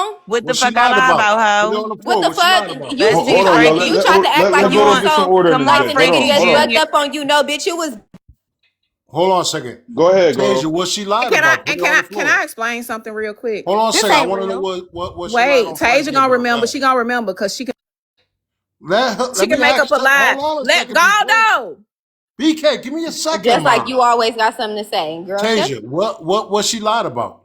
S5: phone?
S8: What the
S1: What she
S8: fuck I
S1: lied
S8: lie
S1: about?
S8: about,
S1: Put it
S8: hoe?
S1: on the
S5: What
S1: floor.
S5: the
S1: What she
S5: fuck?
S1: lied about?
S8: Let's be
S3: Hold on, y'all.
S5: You
S8: frank.
S5: tried to act like
S3: Let's
S5: you
S3: go
S5: was
S3: and get some
S5: so
S3: order in
S8: Come
S3: this
S5: like
S8: on,
S5: the
S3: bitch. Hold
S5: nigga
S8: Frankie
S3: on,
S5: just
S3: hold on.
S5: bucked
S8: Jr.
S5: up on you. No, bitch, you was
S1: Hold on a second.
S3: Go ahead,
S1: Tasia,
S3: Guado.
S1: what she lied
S10: Can I
S1: about? Put
S10: and
S1: it on the
S10: can
S1: floor.
S10: I explain something real quick?
S1: Hold on a
S9: This
S1: second. I
S9: ain't
S1: want to know
S9: real.
S1: what she lied
S10: Wait,
S1: on Flight
S10: Tasia
S1: Day
S10: gonna
S1: about.
S10: remember.
S1: That.
S10: She gonna remember because
S1: Let
S10: she
S1: me
S10: can make up
S1: ask.
S10: a lie.
S1: Hold on a
S10: Let
S1: second, BK.
S10: Galdo.
S1: BK, give me a second,
S5: just like
S1: man.
S5: you always got something to say. Girl, shut
S1: Tasia, what she lied about?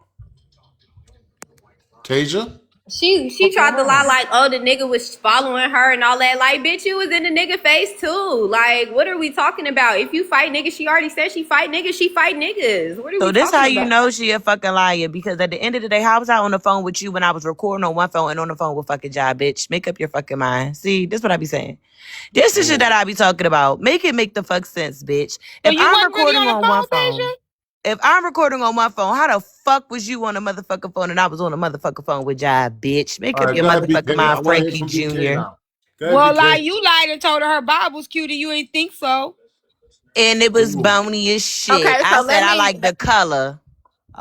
S1: Tasia?
S5: She tried to lie like, oh, the nigga was following her and all that. Like, bitch, you was in the nigga face too. Like, what are we talking about? If you fight niggas, she already said she fight niggas. She fight niggas. What are
S8: So
S5: we
S8: this how
S5: talking
S8: you
S5: about?
S8: know she a fucking liar, because at the end of the day, how was I on the phone with you when I was recording on one phone and on the phone with fucking Jai, bitch? Make up your fucking mind. See, this what I be saying. This is shit that I be talking about. Make it make the fuck sense, bitch.
S7: So
S8: If
S7: you
S8: I'm
S7: wasn't really
S8: recording
S7: on the
S8: on one
S7: phone,
S8: phone,
S7: Deja?
S8: if I'm recording on one phone, how the fuck was you on a motherfucking phone and I was on a motherfucking phone with Jai, bitch? Make
S1: All
S8: up
S1: right,
S8: your
S1: go ahead,
S8: motherfucking
S1: BK. I
S8: mind,
S1: want to hear
S8: Frankie
S1: from BK
S8: Jr.
S1: now. Go ahead,
S7: Well,
S1: BK.
S7: you lied and told her Bob was cute and you ain't think so.
S8: And it was
S1: Ooh.
S8: bony as shit.
S10: Okay,
S8: I
S10: so
S8: said
S10: let
S8: I
S10: me.
S8: like the color.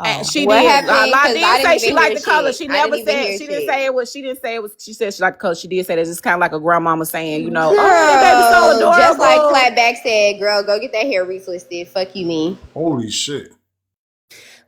S10: And
S7: Oh.
S10: she
S5: What
S10: did.
S5: happened?
S10: La
S5: Because I
S10: did
S5: didn't
S10: say she
S5: even
S10: liked
S5: hear
S10: the color.
S5: shit.
S10: She
S5: I didn't
S10: never
S5: even
S10: said.
S5: hear
S10: She didn't say
S5: shit.
S10: it was. She didn't say it was. She said she liked the color. She did say that it's kind of like a grandmama saying, you know, oh, that baby's so
S5: Girl, just like
S10: adorable.
S5: Clapback said, girl, go get that hair retwisted. Fuck you, mean.
S1: Holy shit.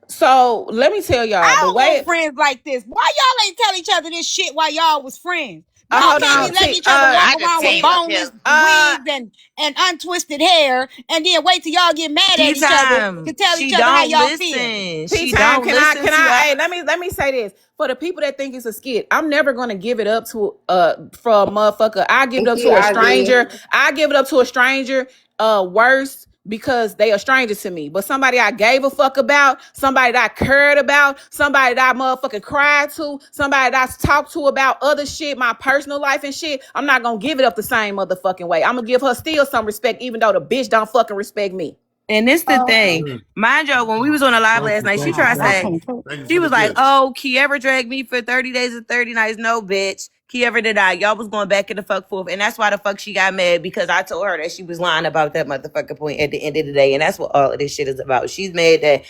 S10: So let me tell y'all the
S7: I don't want
S10: way.
S7: friends like this. Why y'all ain't tell each other this shit while y'all was friends? Y'all
S10: Hold
S7: can't be
S10: on.
S7: letting each other walk
S11: I just
S7: around with
S11: came up here.
S7: boneless wigs and untwisted hair and then wait till y'all get mad
S8: Tea
S7: at each other to
S8: time.
S7: tell each
S8: She
S7: other how
S8: don't
S7: y'all feel.
S8: listen.
S10: Tea
S8: She
S10: time.
S8: don't
S10: Can I?
S8: listen
S10: Can
S8: to
S10: I?
S8: her.
S10: Hey, let me say this for the people that think it's a skit. I'm never gonna give it up to for a motherfucker. I give it
S5: Thank
S10: up
S5: you.
S10: to a
S5: I agree.
S10: stranger. I give it up to a stranger. Worse because they are strangers to me. But somebody I gave a fuck about, somebody that I cared about, somebody that I motherfucking cried to, somebody that I talked to about other shit, my personal life and shit. I'm not gonna give it up the same motherfucking way. I'm gonna give her still some respect, even though the bitch don't fucking respect me.
S8: And this the thing.
S1: Mm.
S8: Mind you, when we was on a live
S1: Thank
S8: last
S1: you,
S8: night, she
S1: thank you,
S8: tried to
S1: thank
S8: say,
S1: you. Thank you
S8: she
S1: for the
S8: was like,
S1: gifts.
S8: oh, Kiera dragged me for 30 days and 30 nights. No, bitch. Kiera did I. Y'all was going back and the fuck forth. And that's why the fuck she got mad, because I told her that she was lying about that motherfucking point at the end of the day. And that's what all of this shit is about. She's mad that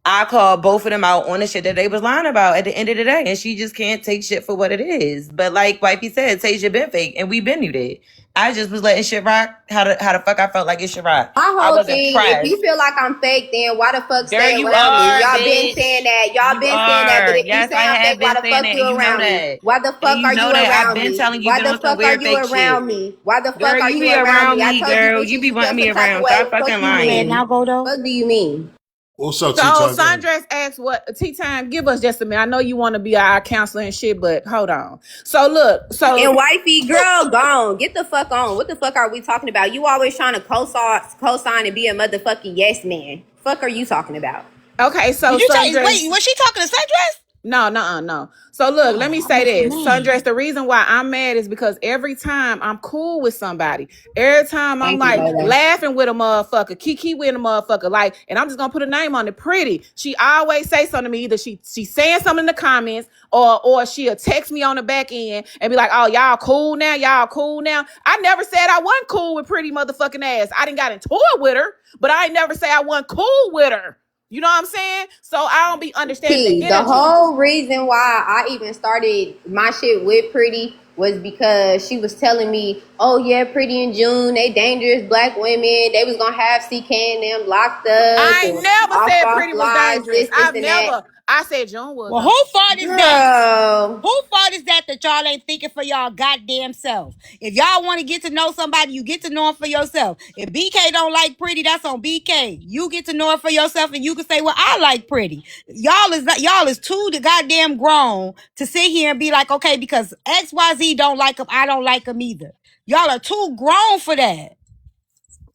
S8: I called both of them out on the shit that they was lying about at the end of the day. And she just can't take shit for what it is. But like Wifey said, Tasia been fake and we been knew that. I just was letting shit rock how the fuck I felt like it should rock.
S5: My
S8: I
S5: whole
S8: wasn't
S5: thing, if you
S8: pressed.
S5: feel like I'm fake, then why the fuck
S8: Girl,
S5: stay
S8: you
S5: around me?
S8: are,
S5: Y'all been saying
S8: bitch.
S5: that. Y'all
S8: You
S5: been saying that. But
S8: are.
S5: if you
S8: Yes,
S5: say
S8: I
S5: I'm
S8: have
S5: fake, why
S8: been
S5: the
S8: saying
S5: fuck
S8: that,
S5: you
S8: and you know
S5: around me?
S8: that.
S5: Why the
S8: And
S5: fuck
S8: you
S5: are
S8: know
S5: you
S8: that. I've
S5: around
S8: been
S5: me?
S8: telling you
S5: Why
S8: been
S5: the
S8: on some
S5: fuck are
S8: weird
S5: you
S8: fake
S5: around
S8: shit.
S5: me? Why the
S8: Girl,
S5: fuck are
S8: you
S5: you
S8: be
S5: around
S8: around
S5: me? I
S8: me,
S5: told you
S8: girl.
S5: bitches
S8: You be
S5: to feel
S8: wanting me
S5: some type of
S8: around.
S5: way.
S8: Stop
S5: Fuck
S8: fucking
S5: you,
S7: And
S5: mean?
S7: now
S8: lying.
S7: go though.
S5: What do you mean?
S1: What's up,
S10: So
S1: T-Time? Go ahead.
S10: Sandra asked what Tea Time, give us just a minute. I know you want to be our counselor and shit, but hold on. So look, so
S5: And wifey, girl, gone. Get the fuck on. What the fuck are we talking about? You always trying to co-sign and be a motherfucking yes man. Fuck are you talking about?
S10: okay, so
S7: Did you say
S10: Sandra.
S7: wait, was she talking to Sundress?
S10: No, no. So look, let
S7: Oh,
S10: me
S7: I
S10: say
S7: missed the
S10: this.
S7: name.
S10: Sundress, the reason why I'm mad is because every time I'm cool with somebody, every time I'm
S5: Thank you,
S10: like
S5: Lola.
S10: laughing with a motherfucker, Kiki with a motherfucker, like, and I'm just gonna put a name on it, Pretty. She always say something to me. Either she's saying something in the comments, or she'll text me on the back end and be like, oh, y'all cool now? Y'all cool now? I never said I wasn't cool with Pretty motherfucking ass. I didn't got into it with her, but I ain't never say I wasn't cool with her. You know what I'm saying? So I don't be understanding the
S5: P, the
S10: energy.
S5: whole reason why I even started my shit with Pretty was because she was telling me, oh yeah, Pretty in June, they dangerous black women. They was gonna have CK and them locked up
S10: I ain't
S5: and
S10: never said
S5: off
S10: Pretty was
S5: lives,
S10: dangerous.
S5: this
S10: I've
S5: and that.
S10: never. I said June was
S7: Well,
S10: though.
S7: who fault is that?
S5: Girl.
S7: Who fault is that y'all ain't thinking for y'all goddamn self? If y'all want to get to know somebody, you get to know them for yourself. If BK don't like Pretty, that's on BK. You get to know it for yourself, and you can say, "Well, I like Pretty." Y'all is too the goddamn grown to sit here and be like, "Okay, because XYZ don't like him, I don't like him either." Y'all are too grown for that.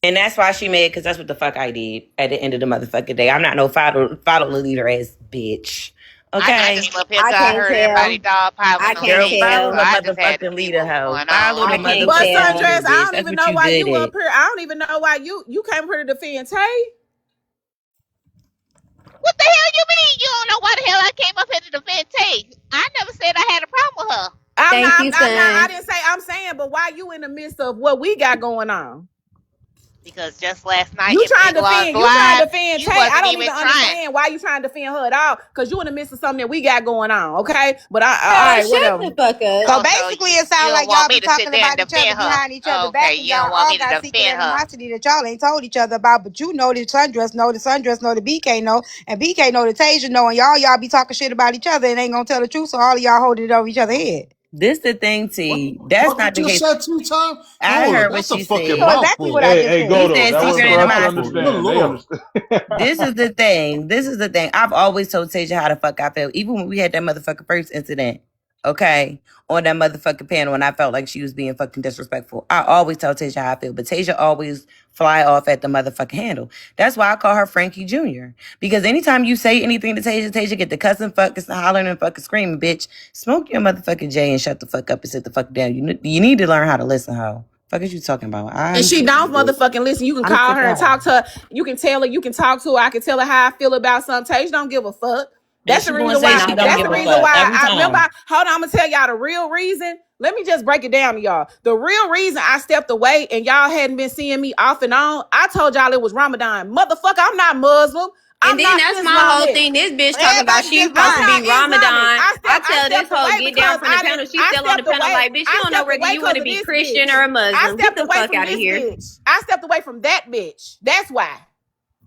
S8: And that's why she mad, because that's what the fuck I did at the end of the motherfucking day. I'm not no follow the leader ass bitch.
S11: I
S8: Okay?
S11: just up here
S5: I
S11: because I
S5: can't
S11: heard everybody
S5: tell.
S11: dog
S5: I
S11: piling on
S5: can't
S8: Girl,
S11: Tasia,
S8: follow
S11: so
S8: the
S5: tell.
S11: I just had to
S8: motherfucking
S11: see
S8: leader,
S11: what was
S8: hoe.
S11: going
S8: Follow the
S5: I
S11: on.
S5: can't
S10: But
S8: motherfucking
S5: tell.
S8: leader,
S10: Sundress, I
S8: bitch.
S10: don't
S8: That's
S10: even
S8: what
S10: know
S8: you
S10: why
S8: good
S10: you
S8: at.
S10: up here. I don't even know why you came here to defend Tay.
S11: What the hell you mean? You don't know why the hell I came up here to defend Tay? I never said I had a problem with her.
S5: Thank you,
S10: I'm not. I
S5: son.
S10: didn't say. I'm saying, but why you in the midst of what we got going on?
S11: Because just last night
S10: You
S11: in
S10: trying
S11: Big
S10: to
S11: Law's
S10: defend. You trying
S11: live,
S10: to defend
S11: you
S10: Tay. I
S11: wasn't
S10: don't
S11: even
S10: even
S11: trying.
S10: understand why you trying to defend her at all. Because you in the midst of something that we got going on. Okay, but all
S5: Girl,
S10: right,
S5: shut
S10: whatever.
S5: the fuck up.
S7: So
S11: Oh, so
S7: basically, it
S11: you
S7: sounds
S11: don't
S7: like
S11: want
S7: y'all
S11: me
S7: be
S11: to sit
S7: talking
S11: there and
S7: about each other
S11: defend her.
S7: behind each
S11: Oh,
S7: other back,
S11: okay,
S7: and
S11: you
S7: y'all
S11: don't want
S7: all
S11: me to
S7: got secret
S11: defend her.
S7: animosity that y'all ain't told each other about. But you know the Sundress know the BK know, and BK know the Tasia know, and y'all be talking shit about each other and ain't gonna tell the truth. So all of y'all holding it over each other's head.
S8: This the thing,
S1: What,
S8: T. That's
S1: what you
S8: not the
S1: just
S8: case.
S1: said, T-Time?
S8: I
S1: Hold up.
S8: heard what
S1: That's a
S8: she
S1: fucking
S7: So
S8: said.
S7: exactly what
S1: mouthful.
S7: I
S3: Hey,
S7: just
S3: hey,
S7: said.
S8: He
S3: Godo.
S8: said
S3: That
S1: That's
S3: way
S8: secret
S1: a
S3: for us to
S1: mouthful.
S8: animosity.
S1: Good
S3: understand. They
S1: Lord.
S3: understand.
S8: This is the thing. This is the thing. I've always told Tasia how the fuck I felt, even when we had that motherfucking first incident. okay, on that motherfucking panel, and I felt like she was being fucking disrespectful. I always tell Tasia how I feel, but Tasia always fly off at the motherfucking handle. That's why I call her Frankie Jr. Because anytime you say anything to Tasia, Tasia get the cussing, fucking hollering, and fucking screaming, bitch. Smoke your motherfucking J and shut the fuck up and sit the fuck down. You need to learn how to listen, ho. Fuck is you talking about?
S10: And she don't motherfucking listen. You can call her and talk to her. You can tell her. You can talk to her. I can tell her how I feel about something. Tasia don't give a fuck. That's the reason why. That's the reason why. I remember. Hold on, I'm gonna tell y'all the real reason. Let me just break it down to y'all. The real reason I stepped away and y'all hadn't been seeing me off and on. I told y'all it was Ramadan. Motherfucker, I'm not Muslim.
S5: And then that's my whole thing. This bitch talking about she supposed to be Ramadan. I tell this hoe get down from the panel. She's still on the panel like, bitch, you don't know whether you want to be Christian or a Muslim. Get the fuck out of here.
S10: I stepped away from that bitch. That's why.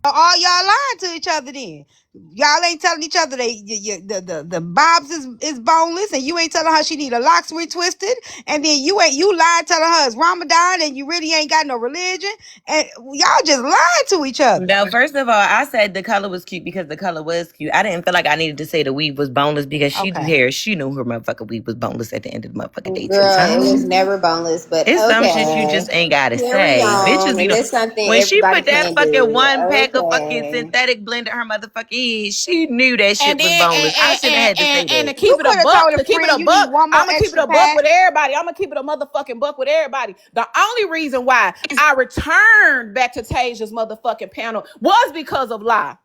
S7: All y'all lying to each other then. Y'all ain't telling each other the bobs is boneless, and you ain't telling her she need a locks retwisted, and then you lying telling her it's Ramadan and you really ain't got no religion, and y'all just lying to each other.
S8: No, first of all, I said the color was cute because the color was cute. I didn't feel like I needed to say the weave was boneless because she do hair. She knew her motherfucking weave was boneless at the end of the motherfucking day.
S5: Girl, it was never boneless, but
S8: it's some shit you just ain't gotta say. Bitches, you know, when she put that fucking one pack of fucking synthetic blend in her motherfucking head, she knew that shit was boneless. I should have had to say that.
S10: And to keep it a buck, I'm gonna keep it a buck with everybody. I'm gonna keep it a motherfucking buck with everybody. The only reason why I returned back to Tasia's motherfucking panel was because of lie.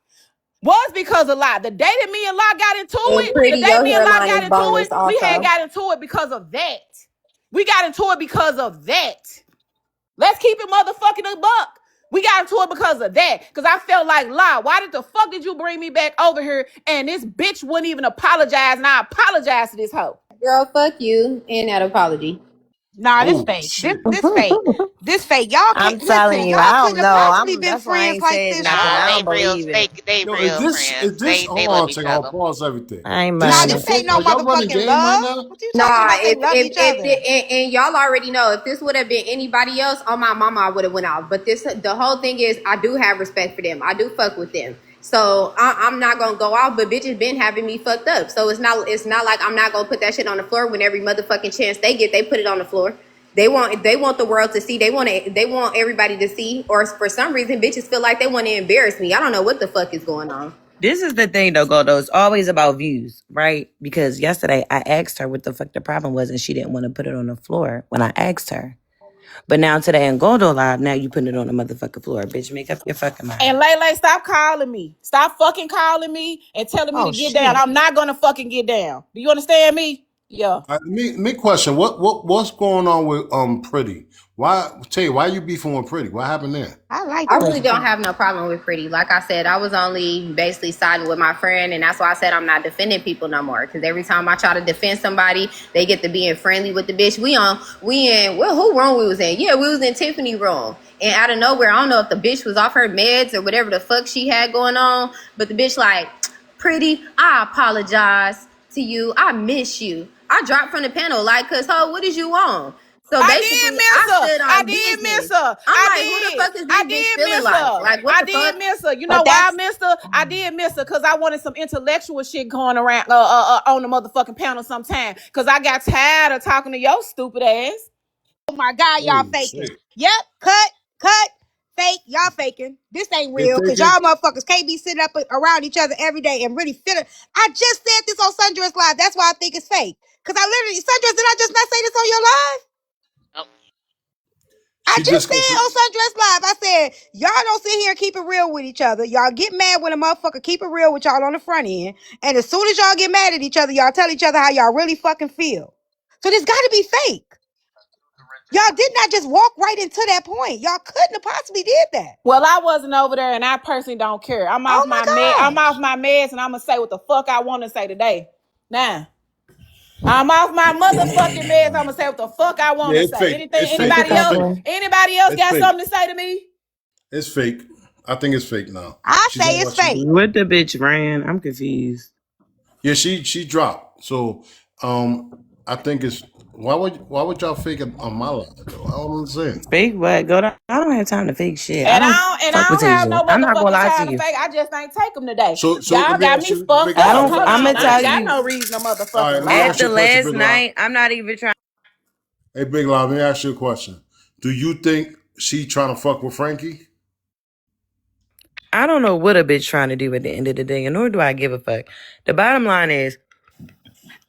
S10: The day that me and La got into it, the day me and La got into it, we had got into it because of that. We got into it because of that. Let's keep it motherfucking a buck. We got into it because of that. Because I felt like, La, why the fuck did you bring me back over here and this bitch wouldn't even apologize, and I apologize to this hoe?
S5: Girl, fuck you and that apology.
S7: Nah, this fake. This fake. This fake. Y'all can't.
S8: I'm telling you, I don't know. That's why I ain't saying nothing. I don't believe it.
S11: They real friends. They love each other.
S1: Pause everything.
S8: I ain't
S7: Nah, this ain't no motherfucking love. What you talking about? They love each other.
S5: And y'all already know if this would have been anybody else, on my mama, I would have went out. But the whole thing is, I do have respect for them. I do fuck with them. So I'm not gonna go out, but bitches been having me fucked up. So it's not like I'm not gonna put that shit on the floor when every motherfucking chance they get, they put it on the floor. They want the world to see. They want everybody to see. Or for some reason, bitches feel like they want to embarrass me. I don't know what the fuck is going on.
S8: This is the thing though, Godo. It's always about views, right? Because yesterday I asked her what the fuck the problem was, and she didn't want to put it on the floor when I asked her. But now today in Godo Live, now you putting it on the motherfucking floor. Bitch, make up your fucking mind.
S10: And Lele, stop calling me. Stop fucking calling me and telling me to get down. I'm not gonna fucking get down. Do you understand me? Yeah.
S1: Me question. What's going on with Pretty? Why you beefing with Pretty? What happened there?
S5: I really don't have no problem with Pretty. Like I said, I was only basically siding with my friend, and that's why I said I'm not defending people no more. Because every time I try to defend somebody, they get to being friendly with the bitch. We in who room we was in? Yeah, we was in Tiffany room. And out of nowhere, I don't know if the bitch was off her meds or whatever the fuck she had going on, but the bitch like, Pretty, I apologize to you. I miss you. I dropped from the panel like, cause what is you on? So basically, I did miss her. I'm like, who the fuck is this bitch feeling like? Like, what the fuck?
S10: I did miss her. You know why I missed her? I did miss her because I wanted some intellectual shit going around on the motherfucking panel sometime. Because I got tired of talking to your stupid ass.
S7: Oh my God, y'all faking. Shit. Yep, cut. Fake, y'all faking. This ain't real because y'all motherfuckers can't be sitting up around each other every day and really feel it. I just said this on Sundress Live. That's why I think it's fake. Because I literally, Sundress, did I just not say this on your live?
S11: Oh.
S7: I just said on Sundress Live, I said, y'all don't sit here and keep it real with each other. Y'all get mad when a motherfucker keep it real with y'all on the front end. And as soon as y'all get mad at each other, y'all tell each other how y'all really fucking feel. So this got to be fake. Y'all did not just walk right into that point. Y'all couldn't have possibly did that.
S10: Well, I wasn't over there, and I personally don't care. I'm off my meds, and I'm gonna say what the fuck I want to say today. Now, I'm off my motherfucking meds. I'm gonna say what the fuck I want to say. Anybody else got something to say to me?
S1: It's fake. I think it's fake now.
S7: I say it's fake.
S8: What the bitch ran? I'm confused.
S1: Yeah, she dropped. So I think it's Why would y'all fake it on my life though? I don't understand.
S8: Fake what? Go down. I don't have time to fake shit. I
S10: And
S8: don't
S10: I
S8: fuck with
S10: don't have no
S8: Tasia. I'm not gonna
S10: motherfucking
S8: lie to
S10: time to
S8: you.
S10: fake. I just ain't take them today.
S1: So
S10: Y'all
S1: let me
S10: got
S1: ask
S10: me
S1: you,
S10: fucked
S1: Big
S8: I
S10: up.
S1: Lob.
S8: don't.
S1: Let me
S10: Hold
S1: ask
S8: I'm
S1: you a
S10: on.
S8: gonna
S10: I
S8: tell
S10: ain't
S1: question.
S10: got
S8: you.
S10: no reason to
S1: All
S10: motherfucking
S1: right, let me
S10: lie.
S1: ask you
S8: After
S1: a question,
S8: last
S1: Big Lob.
S8: night, I'm not even trying.
S1: Hey, Big Lob, let me ask you a question. Do you think she trying to fuck with Frankie?
S8: I don't know what a bitch trying to do at the end of the day, and nor do I give a fuck. The bottom line is,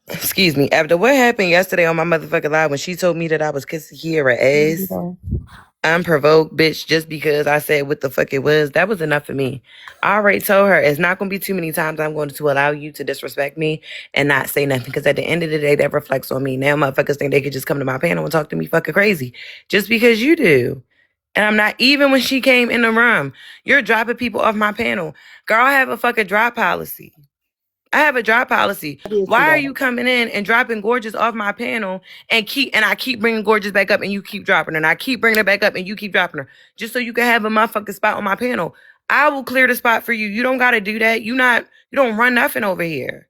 S8: excuse me, after what happened yesterday on my motherfucking live when she told me that I was kissing Kiara ass, unprovoked, bitch, just because I said what the fuck it was, that was enough for me. I already told her it's not going to be too many times I'm going to allow you to disrespect me and not say nothing, because at the end of the day, that reflects on me. Now motherfuckers think they could just come to my panel and talk to me fucking crazy just because you do. And I'm not, even when she came in the room, you're dropping people off my panel. Girl, I have a fucking drop policy. I have a drop policy. Why are you coming in and dropping Gorgeous off my panel and I keep bringing Gorgeous back up and you keep dropping her, and I keep bringing her back up and you keep dropping her, just so you can have a motherfucking spot on my panel? I will clear the spot for you. You don't got to do that. You don't run nothing over here.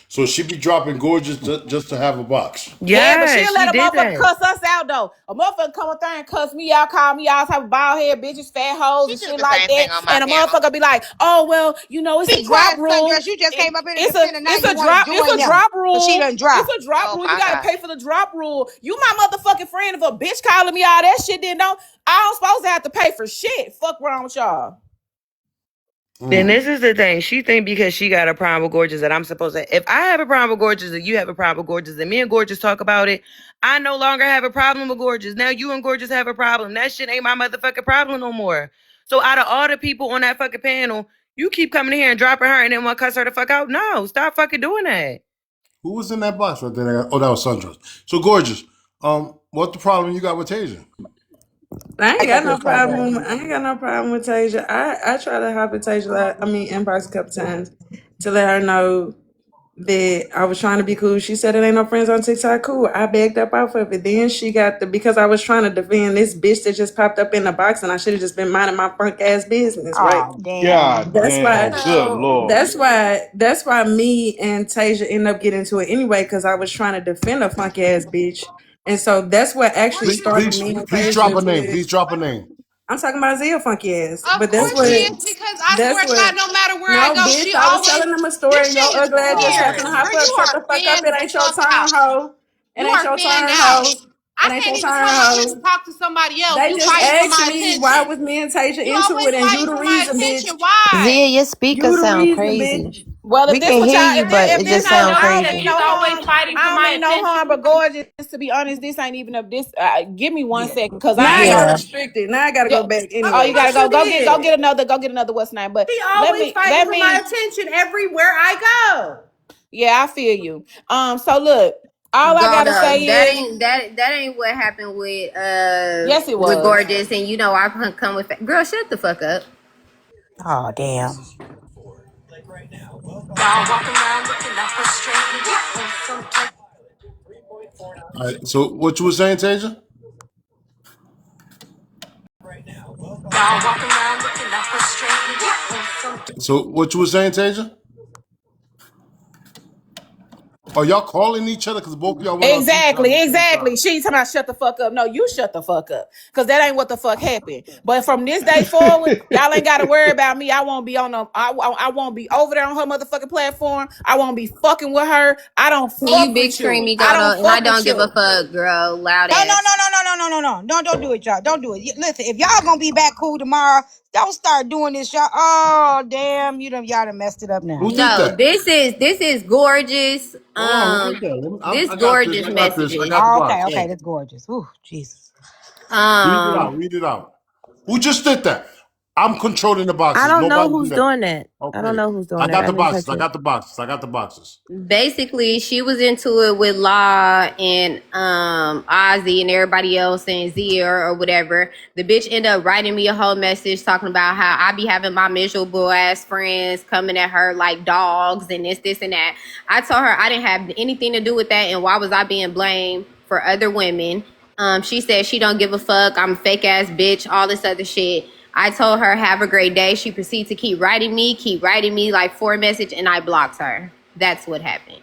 S1: So she be dropping Gorgeous just to have a box.
S10: Yeah, but
S8: Yeah,
S10: she'll
S8: she
S10: let a
S8: did
S10: motherfucker
S8: that.
S10: cuss us out though. A motherfucker come up there and cuss me out, call me all type of bald head bitches, fat hoes,
S11: She
S10: and
S11: do
S10: shit
S11: the
S10: like
S11: same
S10: that.
S11: thing on my
S10: And a
S11: panel.
S10: motherfucker be like, "Oh well, you know it's a
S7: Be
S10: drop
S7: quiet,
S10: rule.
S7: Sundress. You just came up in the
S10: It's a
S7: defender. Now
S10: it's
S7: you
S10: a
S7: want to
S10: drop
S7: join
S10: it's a
S7: them
S10: drop
S7: because she
S10: rule.
S7: done
S10: It's
S7: dropped.
S10: a drop
S11: Oh
S10: rule. You
S11: my
S10: gotta pay
S11: gosh.
S10: for the drop rule. You my motherfucking friend. If a bitch calling me all that shit, then I don't supposed to have to pay for shit. Fuck wrong with y'all.
S8: Then this is the thing. She think because she got a problem with Gorgeous that I'm supposed to. If I have a problem with Gorgeous and you have a problem with Gorgeous and me and Gorgeous talk about it, I no longer have a problem with Gorgeous. Now you and Gorgeous have a problem. That shit ain't my motherfucking problem no more. So out of all the people on that fucking panel, you keep coming in here and dropping her and then want to cuss her the fuck out. No, stop fucking doing that.
S1: Who was in that box right there? Oh, that was Sundress. So Gorgeous. What the problem you got with Tasia?
S12: I ain't
S7: Back up
S12: got
S7: here,
S12: no
S7: Sundress.
S12: problem. I ain't got no problem with Tasia. I try to hop at Tasia. Inbox a couple times to let her know that I was trying to be cool. She said it ain't no friends on TikTok. Cool. I backed up off of it. Then she got because I was trying to defend this bitch that just popped up in the box, and I should have just been minding my front ass business, right?
S7: Oh, damn.
S3: God
S12: That's why.
S3: damn. Good
S5: So
S3: Lord.
S12: That's why me and Tasia ended up getting into it anyway, because I was trying to defend a funky ass bitch, and so that's what actually
S1: Please,
S12: started
S1: please,
S12: me and
S1: please drop
S12: Tasia
S1: a name.
S12: with.
S1: Please drop a name.
S12: I'm talking about Zia funky ass,
S7: Of
S12: but that's
S7: course she
S12: what.
S7: is, because I
S12: That's
S7: swear to God,
S12: what.
S7: no matter where I
S12: No,
S7: go,
S12: bitch.
S7: she
S12: I was
S7: always.
S12: telling them a
S7: This
S12: story. Your
S7: shit is
S12: ugly ass just
S7: weird.
S12: happened to hop
S7: Girl,
S12: up.
S7: you
S12: Shut
S7: are
S12: the fuck up.
S7: fanned
S12: It
S7: the
S12: ain't your
S7: fuck
S12: turn,
S7: out.
S12: hoe. It
S7: You
S12: ain't
S7: are
S12: your
S7: fanned
S12: turn,
S7: out.
S12: hoe.
S7: I
S12: It ain't
S7: can't
S12: your
S7: even
S12: turn,
S7: come up here
S12: hoe.
S7: and talk to somebody else.
S12: They
S7: You
S12: just
S7: fighting for
S12: asked
S7: my
S12: me why
S7: attention.
S12: was me and Tasia
S7: You
S12: into
S7: always
S12: it, and you
S7: fighting
S12: the
S7: for my
S12: reason,
S7: attention.
S12: bitch.
S9: Zia,
S7: Why?
S9: your speakers
S12: You the
S9: sound
S12: reason,
S9: crazy.
S12: bitch.
S10: Well, if
S9: We
S10: this
S9: can
S10: what
S9: hear
S10: y'all,
S9: you, but
S10: if
S9: it
S10: this
S9: just
S10: how
S7: Because
S9: sound
S10: y'all,
S7: I
S10: it
S7: said
S10: ain't
S9: crazy.
S7: you
S10: no
S7: always
S10: harm.
S7: fighting for
S10: I don't
S7: my
S10: mean no harm,
S7: attention.
S10: but gorgeous. To be honest, this ain't even of this. Give me one second, cause
S12: Now
S10: I
S12: I got
S10: am.
S9: Yeah.
S12: restricted. Now I gotta
S10: Yeah.
S12: go back
S10: Oh, you
S12: anyway.
S10: gotta
S12: Yes, you
S10: go
S12: did.
S10: get another, what's name? But
S7: She
S10: let
S7: always
S10: me,
S7: fighting
S10: let
S7: for my
S10: me.
S7: attention everywhere I go.
S10: Yeah, I feel you. So look, all I gotta
S5: Godo,
S10: say is,
S5: that ain't what happened
S10: yes, it
S5: with
S10: was.
S5: Gorgeous, and you know I come with girl. Shut the fuck up.
S9: Oh, damn.
S1: All right. So what you were saying, Tasia? So what you were saying, Tasia? Are y'all calling each other? Because both of y'all went on TikTok at the same
S10: Exactly.
S1: time.
S10: She ain't talking about shut the fuck up. No, you shut the fuck up. Cause that ain't what the fuck happened. But from this day forward, y'all ain't gotta worry about me. I won't be on the I won't be over there on her motherfucking platform. I won't be fucking with her. I don't
S5: You
S10: fuck
S5: big
S10: with you.
S5: screamy
S10: I don't
S5: Godo, and I
S10: fuck with
S5: don't give a
S10: you.
S5: fuck, girl. Loud
S7: No, no,
S5: ass.
S7: no, no, no, no, no, no, no. No, don't do it, y'all. Don't do it. Listen, if y'all gonna be back cool tomorrow, don't start doing this, y'all. Oh, damn, y'all done messed it up now.
S1: Who did
S5: No,
S1: that?
S5: this is gorgeous.
S1: Hold on. Who did that?
S5: This
S1: I got this.
S5: gorgeous
S1: I got this. I
S5: messages.
S1: got the
S7: Oh,
S1: box.
S7: okay,
S1: Hold
S7: okay,
S1: on.
S7: that's gorgeous. Ooh, Jesus.
S1: Read it
S5: Um,
S1: out. Read it out. Who just did that? I'm controlling the
S9: I
S1: boxes.
S9: don't know
S1: Nobody do
S9: who's
S1: that.
S9: doing that. I don't
S1: Okay.
S9: know who's
S1: I
S9: doing that.
S1: got
S9: I
S1: the
S9: didn't
S1: boxes.
S9: touch
S1: I
S9: it.
S1: got the boxes. I got the boxes.
S5: basically she was into it with Law and Ozzy and everybody else and Zia or whatever. The bitch ended up writing me a whole message talking about how I be having my miserable ass friends coming at her like dogs and this and that. I told her I didn't have anything to do with that, and why was I being blamed for other women? She said she don't give a fuck. I'm a fake ass bitch, all this other shit. I told her have a great day. She proceeded to keep writing me like 4 messages, and I blocked her. That's what happened.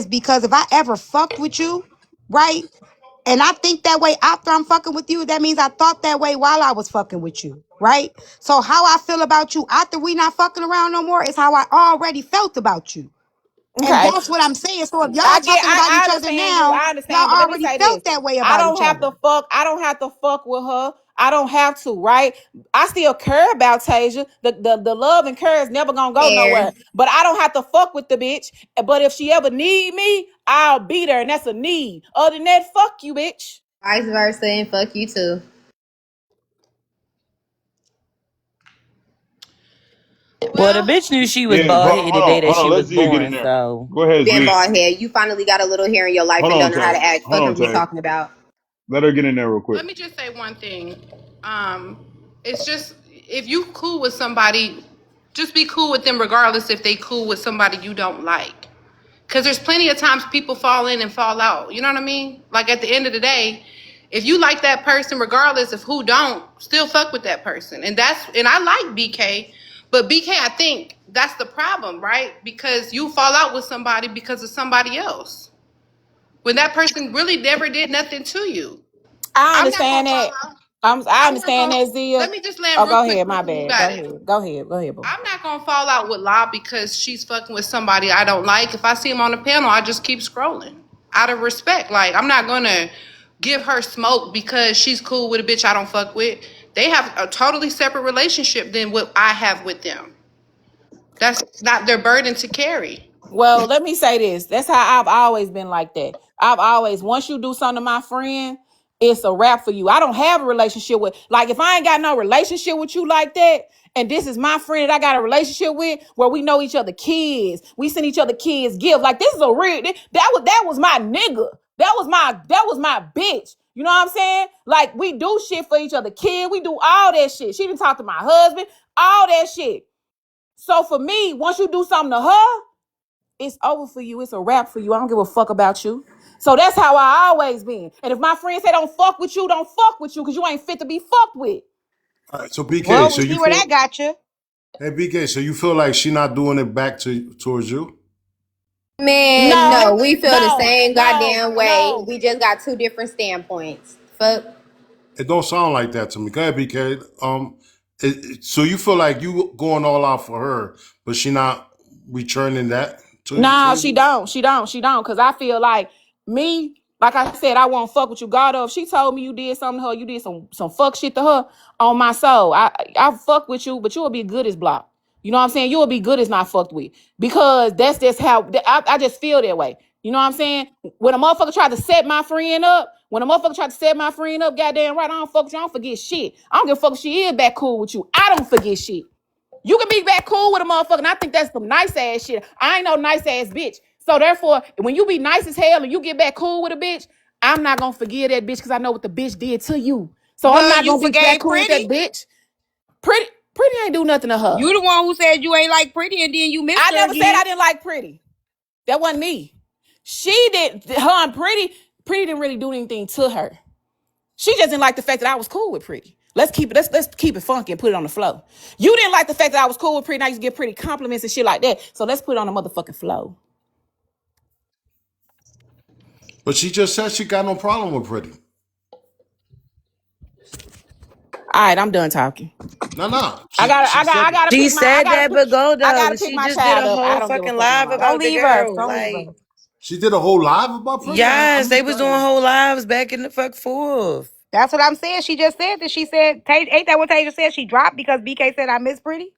S7: is because if I ever fucked with you, right? And I think that way after I'm fucking with you, that means I thought that way while I was fucking with you, right? So how I feel about you after we not fucking around no more is how I already felt about you. And
S10: Okay.
S7: that's what I'm saying. So if y'all talking about
S10: I
S7: each other
S10: understand you.
S7: now,
S10: I
S7: y'all
S10: understand, but let me
S7: already
S10: say
S7: felt
S10: this.
S7: that way
S10: I
S7: about
S10: don't
S7: each
S10: have
S7: other.
S10: to fuck. I don't have to fuck with her. I don't have to, right? I still care about Tasia. The love and care is never gonna go
S7: Fair.
S10: nowhere. But I don't have to fuck with the bitch. But if she ever need me, I'll be there, and that's a need. Other than that, fuck you, bitch.
S5: Vice versa, and fuck you too.
S8: Well, the
S11: Well,
S8: bitch knew she was
S3: Yeah,
S8: bald headed the day that
S3: hold on.
S8: she
S3: Let
S8: was
S3: Zia get in
S8: born,
S3: there.
S8: so.
S3: Go ahead,
S5: Been
S3: Zia.
S5: bald head. You finally got a little hair in your life
S3: Hold
S5: and
S3: on,
S5: don't know how to
S3: Tay.
S5: act.
S3: Hold
S5: Fuck
S3: on,
S5: is we
S3: Tay.
S5: talking about?
S3: Let her get in there real quick.
S13: Let me just say one thing. It's just if you cool with somebody, just be cool with them regardless if they cool with somebody you don't like. Because there's plenty of times people fall in and fall out. You know what I mean? Like at the end of the day, if you like that person, regardless of who don't, still fuck with that person. And I like BK, but BK, I think that's the problem, right? Because you fall out with somebody because of somebody else. When that person really never did nothing to you.
S10: I
S13: I'm not
S10: understand
S13: gonna fall
S10: that.
S13: out.
S10: I
S13: I'm not
S10: understand
S13: gonna
S10: that, Zia.
S13: let me just land
S10: Oh,
S13: real
S10: go
S13: quick,
S10: ahead. My
S13: Risa, you
S10: bad.
S13: got it.
S10: Go ahead. Go ahead, boo.
S13: I'm not gonna fall out with La because she's fucking with somebody I don't like. If I see him on the panel, I just keep scrolling out of respect. Like I'm not gonna give her smoke because she's cool with a bitch I don't fuck with. They have a totally separate relationship than what I have with them. That's not their burden to carry.
S10: Well, let me say this. That's how I've always been like that. Once you do something to my friend, it's a wrap for you. I don't have a relationship with, like, if I ain't got no relationship with you like that, and this is my friend that I got a relationship with, where we know each other kids, we send each other kids gifts. Like, this is a real, that was my nigga. That was my bitch. You know what I'm saying? Like, we do shit for each other kids. We do all that shit. She didn't talk to my husband, all that shit. So for me, once you do something to her, it's over for you. It's a wrap for you. I don't give a fuck about you. So that's how I always been. And if my friends say don't fuck with you because you ain't fit to be fucked with.
S1: All right, so BK,
S7: Well,
S1: so
S7: we
S1: you
S7: see where
S1: feel
S7: that got you.
S1: hey BK, so you feel like she not doing it back to towards you?
S5: Man, no,
S10: No,
S5: we feel the
S10: no,
S5: same
S10: no,
S5: goddamn way.
S10: no.
S5: We just got two different standpoints. Fuck.
S1: It don't sound like that to me. Go ahead, BK. So you feel like you going all out for her, but she not returning that
S10: No,
S1: towards
S10: she
S1: you?
S10: don't. She don't. She don't. Cause I feel like me, like I said, I won't fuck with you. God, if she told me you did something to her, you did some fuck shit to her on my soul. I fuck with you, but you'll be good as blocked. You know what I'm saying? You'll be good as not fucked with. Because that's just how I just feel that way. You know what I'm saying? When a motherfucker tried to set my friend up, goddamn right, I don't fuck with you. I don't forget shit. I don't give a fuck if she is back cool with you. I don't forget shit. You can be back cool with a motherfucker, and I think that's some nice ass shit. I ain't no nice ass bitch. So therefore, when you be nice as hell and you get back cool with a bitch, I'm not gonna forgive that bitch because I know what the bitch did to you. So I'm
S7: Good,
S10: not
S7: you
S10: gonna be back
S7: forgave
S10: cool with
S7: Pretty.
S10: that bitch. Pretty ain't do nothing to her.
S7: You the one who said you ain't like Pretty, and then you missed
S10: I
S7: her
S10: never said
S7: again.
S10: I didn't like Pretty. That wasn't me. She did. Her and Pretty didn't really do anything to her. She just didn't like the fact that I was cool with Pretty. Let's keep it funky and put it on the flow. You didn't like the fact that I was cool with Pretty, and I used to give Pretty compliments and shit like that. So let's put it on the motherfucking flow.
S1: But she just said she got no problem with Pretty.
S10: All right, I'm done talking.
S1: No, no.
S10: I
S1: She said it.
S8: She said that, but go though.
S10: pick
S8: She
S10: my
S8: just did
S10: child
S8: a
S10: up. I
S8: whole
S10: don't give a
S8: fucking
S10: fuck no
S8: live
S10: more.
S7: Don't
S8: about the
S7: leave us.
S8: girl.
S7: Don't leave
S8: Like,
S7: us.
S1: She did a whole live about Pretty. I
S8: yes, they
S1: missed
S8: was
S1: that
S8: doing
S1: one.
S8: whole lives back in the fuck forth.
S7: That's what I'm saying. She just said that. She said, ain't that what Tasia said? She dropped because BK said I miss Pretty.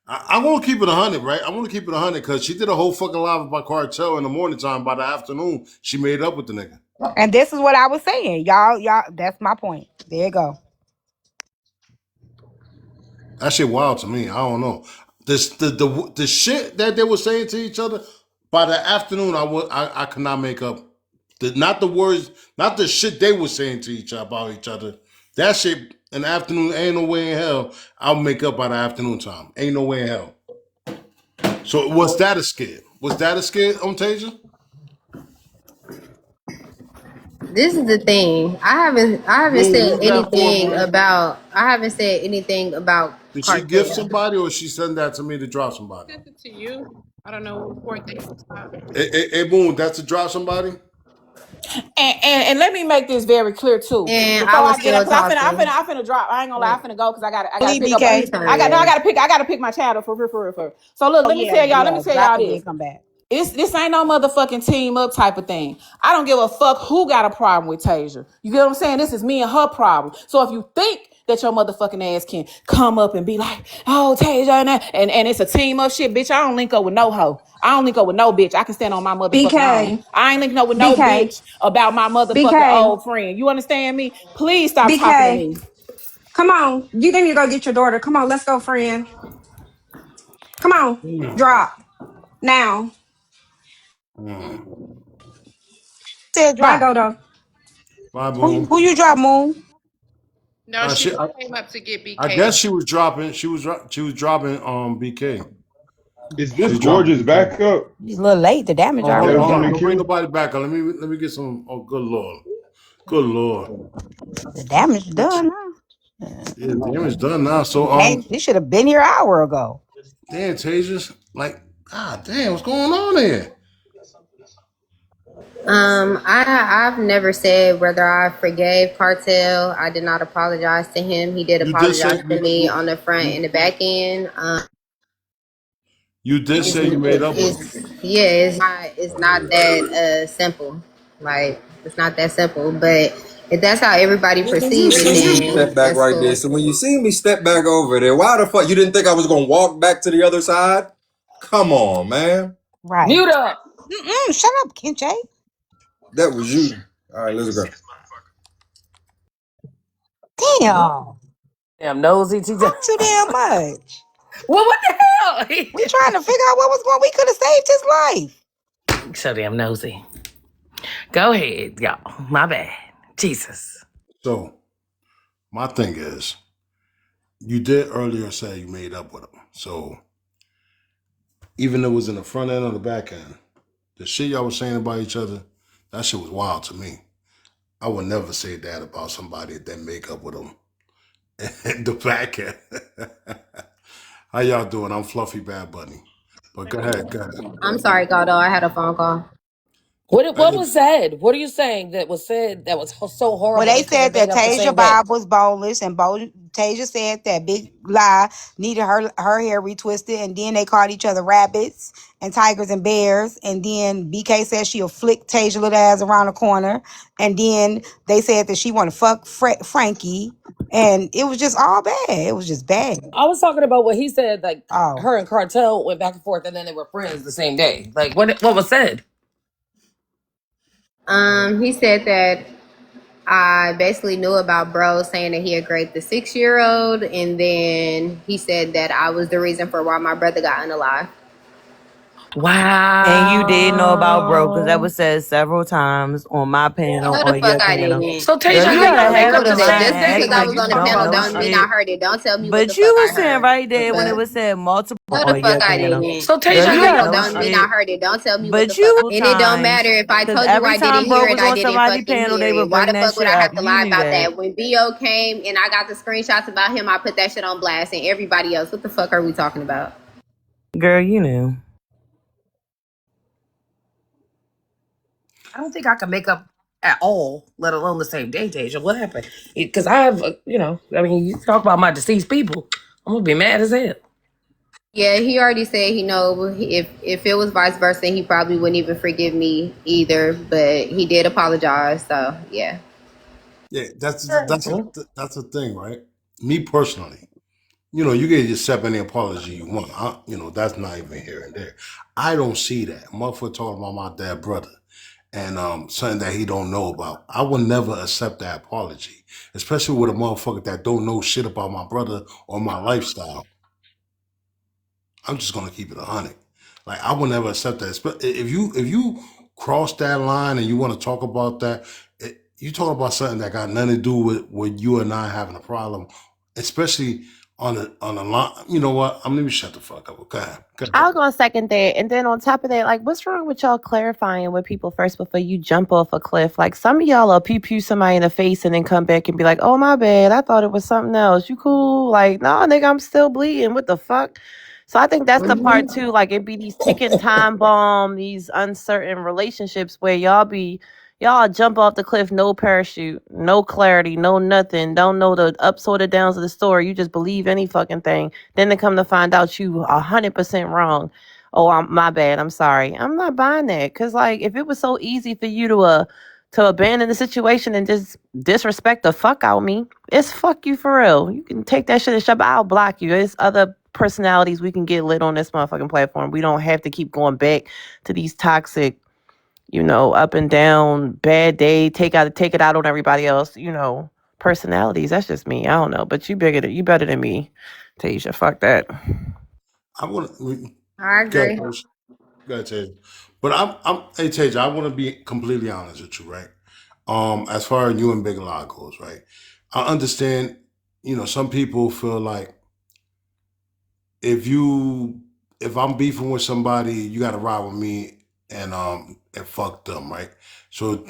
S1: I want to keep it 100, right? I want to keep it 100 because she did a whole fucking live about Cartel in the morning time. By the afternoon, she made up with the nigga.
S7: And this is what I was saying. Y'all, that's my point. There you go.
S1: That shit wild to me. I don't know. The shit that they were saying to each other by the afternoon, I could not make up. Not the words, not the shit they were saying to each other about each other. That shit in the afternoon, ain't no way in hell I'll make up by the afternoon time. Ain't no way in hell. So was that a skit? Was that a skit on Tasia?
S5: This is the thing.
S1: Boom, who's that for, Boom?
S5: I haven't said anything about
S1: Did she gift
S5: cartel.
S1: somebody or she send that to me to drop somebody?
S13: Sent it to you. I don't know what report they got.
S1: Hey, Boom, that's to drop somebody?
S10: And let me make this very clear too.
S5: And I
S10: Before
S5: was
S10: I get up,
S5: still
S10: because
S5: talking.
S10: I finna drop. I ain't gonna lie, I finna go because I gotta
S7: Leave
S10: pick up.
S7: BK.
S5: Please hurry up.
S10: I gotta pick my child up for real. So look,
S7: Oh yeah,
S10: let me
S7: yeah.
S10: tell
S7: Drop
S10: y'all
S7: and then
S10: this.
S7: come back.
S10: This ain't no motherfucking team up type of thing. I don't give a fuck who got a problem with Tasia. You get what I'm saying? This is me and her problem. So if you think that your motherfucking ass can come up and be like, oh, Tasia, and it's a team up shit, bitch. I don't link up with no hoe. I don't link up with no bitch. I can stand on my motherfucking own.
S14: BK,
S10: I ain't linking up with no
S14: BK,
S10: bitch about my motherfucking
S14: BK,
S10: old friend. You understand me? Please stop talking to
S14: BK.
S10: me.
S14: Come on. You need to go get your daughter. Come on, let's go, friend. Come on. Drop. Now.
S7: Said
S14: Bye,
S7: drop.
S14: Godo.
S1: Bye,
S7: Who,
S1: boom.
S7: who you drop, Moon?
S13: No, she
S1: She,
S13: came up to get
S1: I
S13: BK.
S1: guess she was dropping. She was dropping BK.
S3: Is this
S1: She's dropping
S3: gorgeous
S1: BK.
S3: back up?
S7: He's a little late. The damage
S1: Oh,
S3: That
S7: already
S3: was
S1: hold
S3: on
S1: on.
S3: the
S7: done.
S1: Don't bring
S3: queue?
S1: nobody back. Let me get some. Oh, good lord. Good lord.
S7: The damage is done now.
S1: Yeah, damage done now. So
S7: Hey, he should have been here an hour ago.
S1: damn, Tasia, like, damn, what's going on here?
S5: I've never said whether I forgave Cartel. I did not apologize to him. He did
S1: You did
S5: apologize
S1: say
S5: to me on the front and the back end.
S1: you did say you made up with him.
S5: It's not that simple. Like it's not that simple. But if that's how everybody
S6: You
S5: perceives it,
S6: see me
S5: then
S6: step back
S5: that's
S6: right there.
S5: cool.
S6: So when you see me step back over there, why the fuck you didn't think I was gonna walk back to the other side? Come on, man.
S7: Right.
S10: Mute up.
S7: Shut up, Kenche.
S6: That was you. All right, let's go.
S7: Damn.
S10: Damn nosy TJ.
S7: Too damn much.
S10: Well, what the hell?
S7: We trying to figure out what was going on. We could have saved his life.
S10: So damn nosy. Go ahead, y'all. My bad. Jesus.
S1: So my thing is, you did earlier say you made up with him. So even though it was in the front end or the back end, the shit y'all was saying about each other, that shit was wild to me. I would never say that about somebody that make up with them. The back end. How y'all doing? I'm Fluffy Bad Bunny. But go ahead, go ahead.
S5: I'm sorry, Galdo. I had a phone call.
S10: What was said? What are you saying that was said that was so
S7: Well,
S10: horrible
S7: they
S10: they couldn't
S7: said
S10: have made
S7: that
S10: up the
S7: Tasia
S10: same day?
S7: Bob was boneless, and Tasia said that Big Lie needed her hair retwisted, and then they called each other rabbits and tigers and bears, and then BK said she'll flick Tasia little ass around the corner, and then they said that she want to fuck Frankie, and it was just all bad. It was just bad.
S10: I was talking about what he said, like
S7: Oh,
S10: her and Cartel went back and forth and then they were friends the same day. Like what was said?
S5: He said that I basically knew about bro saying that he had raped the 6-year-old, and then he said that I was the reason for why my brother got unalived.
S10: Wow.
S8: And you did know about bro because that was said several times on my panel,
S5: No, the
S8: on
S5: fuck
S8: your
S5: I
S8: panel.
S5: didn't.
S10: So
S8: Girl,
S10: Tasia,
S8: you
S10: how
S8: got a
S10: y'all make
S8: habit
S10: up the
S8: of
S5: Listen,
S10: same
S8: lying
S5: just
S8: and
S10: day?
S5: because
S8: acting
S5: I
S8: like
S5: was
S8: you
S5: on the
S8: don't
S5: panel
S8: know
S5: don't mean I
S8: shit.
S5: heard it. Don't tell me what the
S8: But
S5: fuck
S8: you
S5: I
S8: was sitting
S5: heard.
S8: right
S5: The
S8: there when it
S5: fuck?
S8: was said multiple
S5: No, the
S8: on
S5: fuck
S8: your
S5: I
S8: panel.
S5: didn't.
S10: So
S8: Girl,
S10: Tasia,
S5: On
S8: you
S10: how
S5: the
S8: don't
S10: y'all
S5: panel
S8: know
S10: make
S5: don't
S10: up?
S5: mean I
S8: shit.
S5: heard it. Don't tell me what the
S8: But
S5: fuck.
S8: you
S5: And it don't
S8: times,
S5: matter if I
S8: because
S5: told you
S8: every
S5: I didn't
S8: time bro
S5: hear it.
S8: was
S5: I
S8: on
S5: didn't
S8: somebody's
S5: fucking
S8: panel,
S5: hear
S8: they
S5: it.
S8: would
S5: Why
S8: bring
S5: the
S8: that
S5: fuck would
S8: shit
S5: I
S8: up.
S5: have to
S8: You
S5: lie
S8: knew
S5: about
S8: that.
S5: that? When Bo came and I got the screenshots about him, I put that shit on blast and everybody else. What the fuck are we talking about?
S8: Girl, you knew.
S10: I don't think I can make up at all, let alone the same day, Tasia. What happened? Because I have, I mean, you talk about my deceased people, I'm gonna be mad as hell.
S5: Yeah, he already said he know if it was vice versa, he probably wouldn't even forgive me either. But he did apologize, so yeah.
S1: Yeah, that's the thing, right? Me personally, you can accept any apology you want. That's not even here and there. I don't see that. Motherfucker talking about my dead brother and something that he don't know about. I would never accept that apology, especially with a motherfucker that don't know shit about my brother or my lifestyle. I'm just gonna keep it 100. Like I will never accept that. If you cross that line and you want to talk about that, you talk about something that got nothing to do with you and I having a problem, especially on the line. You know what? I'm gonna shut the fuck up. Go ahead. Go
S9: I
S1: ahead.
S9: was gonna second that, and then on top of that, like, what's wrong with y'all clarifying with people first before you jump off a cliff? Like, some of y'all will pew somebody in the face and then come back and be like, "Oh my bad, I thought it was something else." You cool? Like, no, nigga, I'm still bleeding. What the fuck? So I think that's the part too. Like, it be these ticking time bomb, these uncertain relationships where y'all jump off the cliff, no parachute, no clarity, no nothing, don't know the ups or the downs of the story. You just believe any fucking thing. Then they come to find out you 100% wrong. Oh, my bad. I'm sorry. I'm not buying that. Cause like, if it was so easy for you
S8: to abandon the situation and just disrespect the fuck out of me, it's fuck you for real. You can take that shit and shove it. I'll block you. There's other personalities we can get lit on this motherfucking platform. We don't have to keep going back to these toxic, up and down, bad day, take it out on everybody else, personalities. That's just me. I don't know. But you better than me, Tasia. Fuck that.
S1: I want to
S5: I
S1: go
S5: agree.
S1: ahead, go ahead, Tasia. But hey Tasia, I want to be completely honest with you, right? As far as you and Big Law goes, right? I understand, some people feel like if you if I'm beefing with somebody, you got to ride with me and fuck them, right? So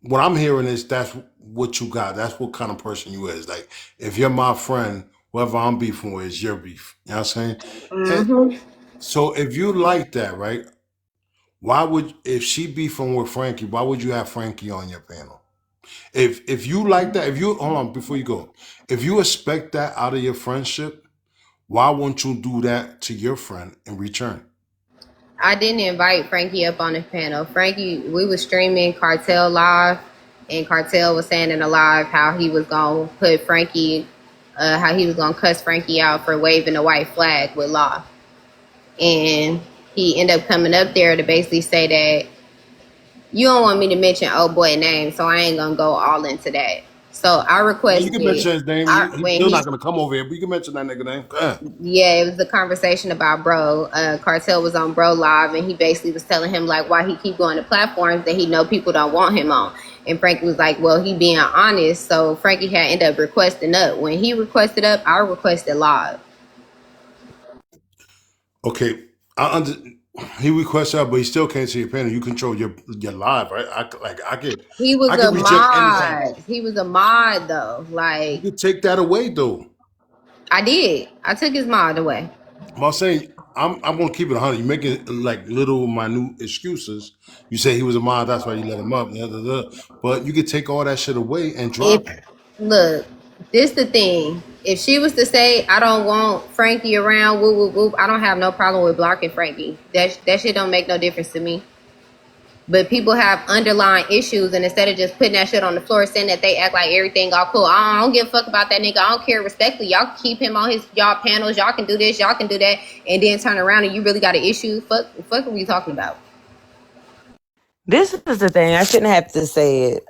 S1: what I'm hearing is that's what you got. That's what kind of person you is. Like if you're my friend, whoever I'm beefing with is your beef. You know what I'm saying? And
S5: Mm-hmm.
S1: so if you like that, right? If she beefing with Frankie, why would you have Frankie on your panel? If you like that, if you hold on before you go, if you expect that out of your friendship, why won't you do that to your friend in return?
S5: I didn't invite Frankie up on the panel. Frankie, we was streaming Cartel live, and Cartel was saying in the live how he was gonna put Frankie, how he was gonna cuss Frankie out for waving the white flag with Law, and he ended up coming up there to basically say that you don't want me to mention old boy name, so I ain't gonna go all into that. So I
S1: Well, you can
S5: requested,
S1: mention his name. He's
S5: when
S1: still
S5: he
S1: not gonna come over here, but you can mention that nigga name. Go ahead.
S5: yeah, it was a conversation about bro. Cartel was on Bro Live, and he basically was telling him like why he keep going to platforms that he know people don't want him on. And Frankie was like, well, he being honest. So Frankie had ended up requesting up. When he requested up, I requested live.
S1: Okay, he requests that, but he still can't see your panel. You control your live, right?
S5: He was
S1: I
S5: a
S1: could reject anything.
S5: mod. He was a mod though.
S1: You
S5: Like
S1: could take that away though.
S5: I did. I took his mod away.
S1: I'm saying I'm gonna keep it 100. You make it like little minute excuses. You say he was a mod, that's why you let him up. Da, da, da. But you could take all that shit away and
S5: If
S1: drop him.
S5: look, this the thing. If she was to say I don't want Frankie around, whoop whoop whoop, I don't have no problem with blocking Frankie. That shit don't make no difference to me. But people have underlying issues, and instead of just putting that shit on the floor, saying that they act like everything all cool, I don't give a fuck about that nigga. I don't care respectfully. Y'all can keep him on y'all panels. Y'all can do this. Y'all can do that, and then turn around and you really got an issue. Fuck, are we talking about?
S8: This is the thing. I shouldn't have to say it.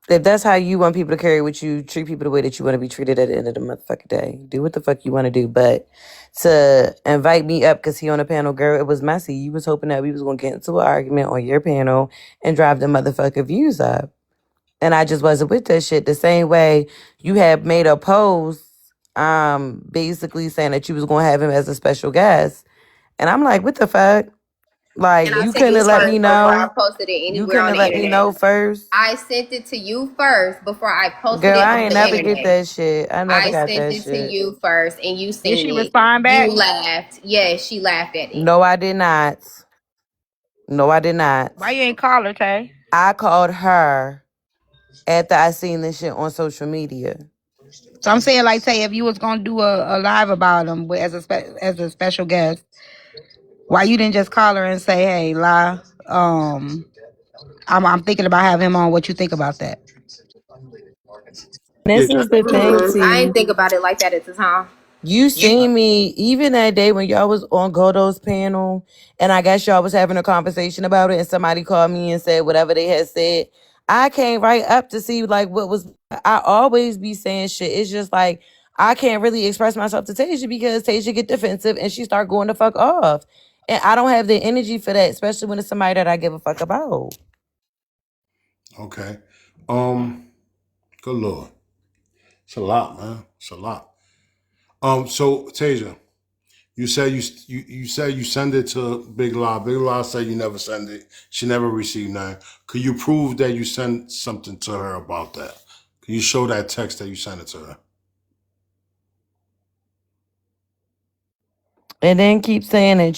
S8: If that's how you want people to carry with you, treat people the way that you want to be treated at the end of the motherfucking day. Do what the fuck you want to do. But to invite me up because he on the panel, girl, it was messy. You was hoping that we was going to get into an argument on your panel and drive the motherfucking views up. And I just wasn't with that shit. The same way you had made a post basically saying that you was going to have him as a special guest. And I'm like, what the fuck? Like,
S5: And I
S8: you
S5: sent
S8: couldn't
S5: it
S8: have let me
S5: first before I
S8: know.
S5: posted it
S8: You
S5: anywhere
S8: couldn't
S5: on
S8: have
S5: the
S8: let me know
S5: internet.
S8: first.
S5: I sent it to you first before I posted
S8: Girl,
S5: it
S8: I
S5: on
S8: ain't
S5: the
S8: never get
S5: internet.
S8: that shit. I never
S5: I
S8: got
S5: sent
S8: that
S5: it to
S8: shit.
S5: you first, and you
S7: Did
S5: seen
S7: she
S5: it.
S7: respond
S5: You
S7: back?
S5: laughed. Yes, she laughed at it.
S8: No, I did not. No, I did not.
S7: Why you ain't call her, Tay?
S8: I called her after I seen this shit on social media.
S7: So I'm saying, like, Tay, if you was gonna do a live about him as a special guest, why you didn't just call her and say, "Hey, La, I'm thinking about having him on. What you think about that?"
S1: Yeah,
S8: This is the thing,
S5: I
S8: T.
S5: didn't think about it like that at the time.
S8: You seen me even that day when y'all was on Godo's panel, and I guess y'all was having a conversation about it, and somebody called me and said whatever they had said. I came right up to see like what was. I always be saying shit. It's just like I can't really express myself to Tasia because Tasia get defensive and she start going the fuck off, and I don't have the energy for that, especially when it's somebody that I give a fuck about.
S1: okay. Good lord. It's a lot, man. It's a lot. So Tasia, you said you send it to Big Law. Big Law said you never send it. She never received none. Could you prove that you sent something to her about that? Can you show that text that you sent it to her?
S8: And then keep saying that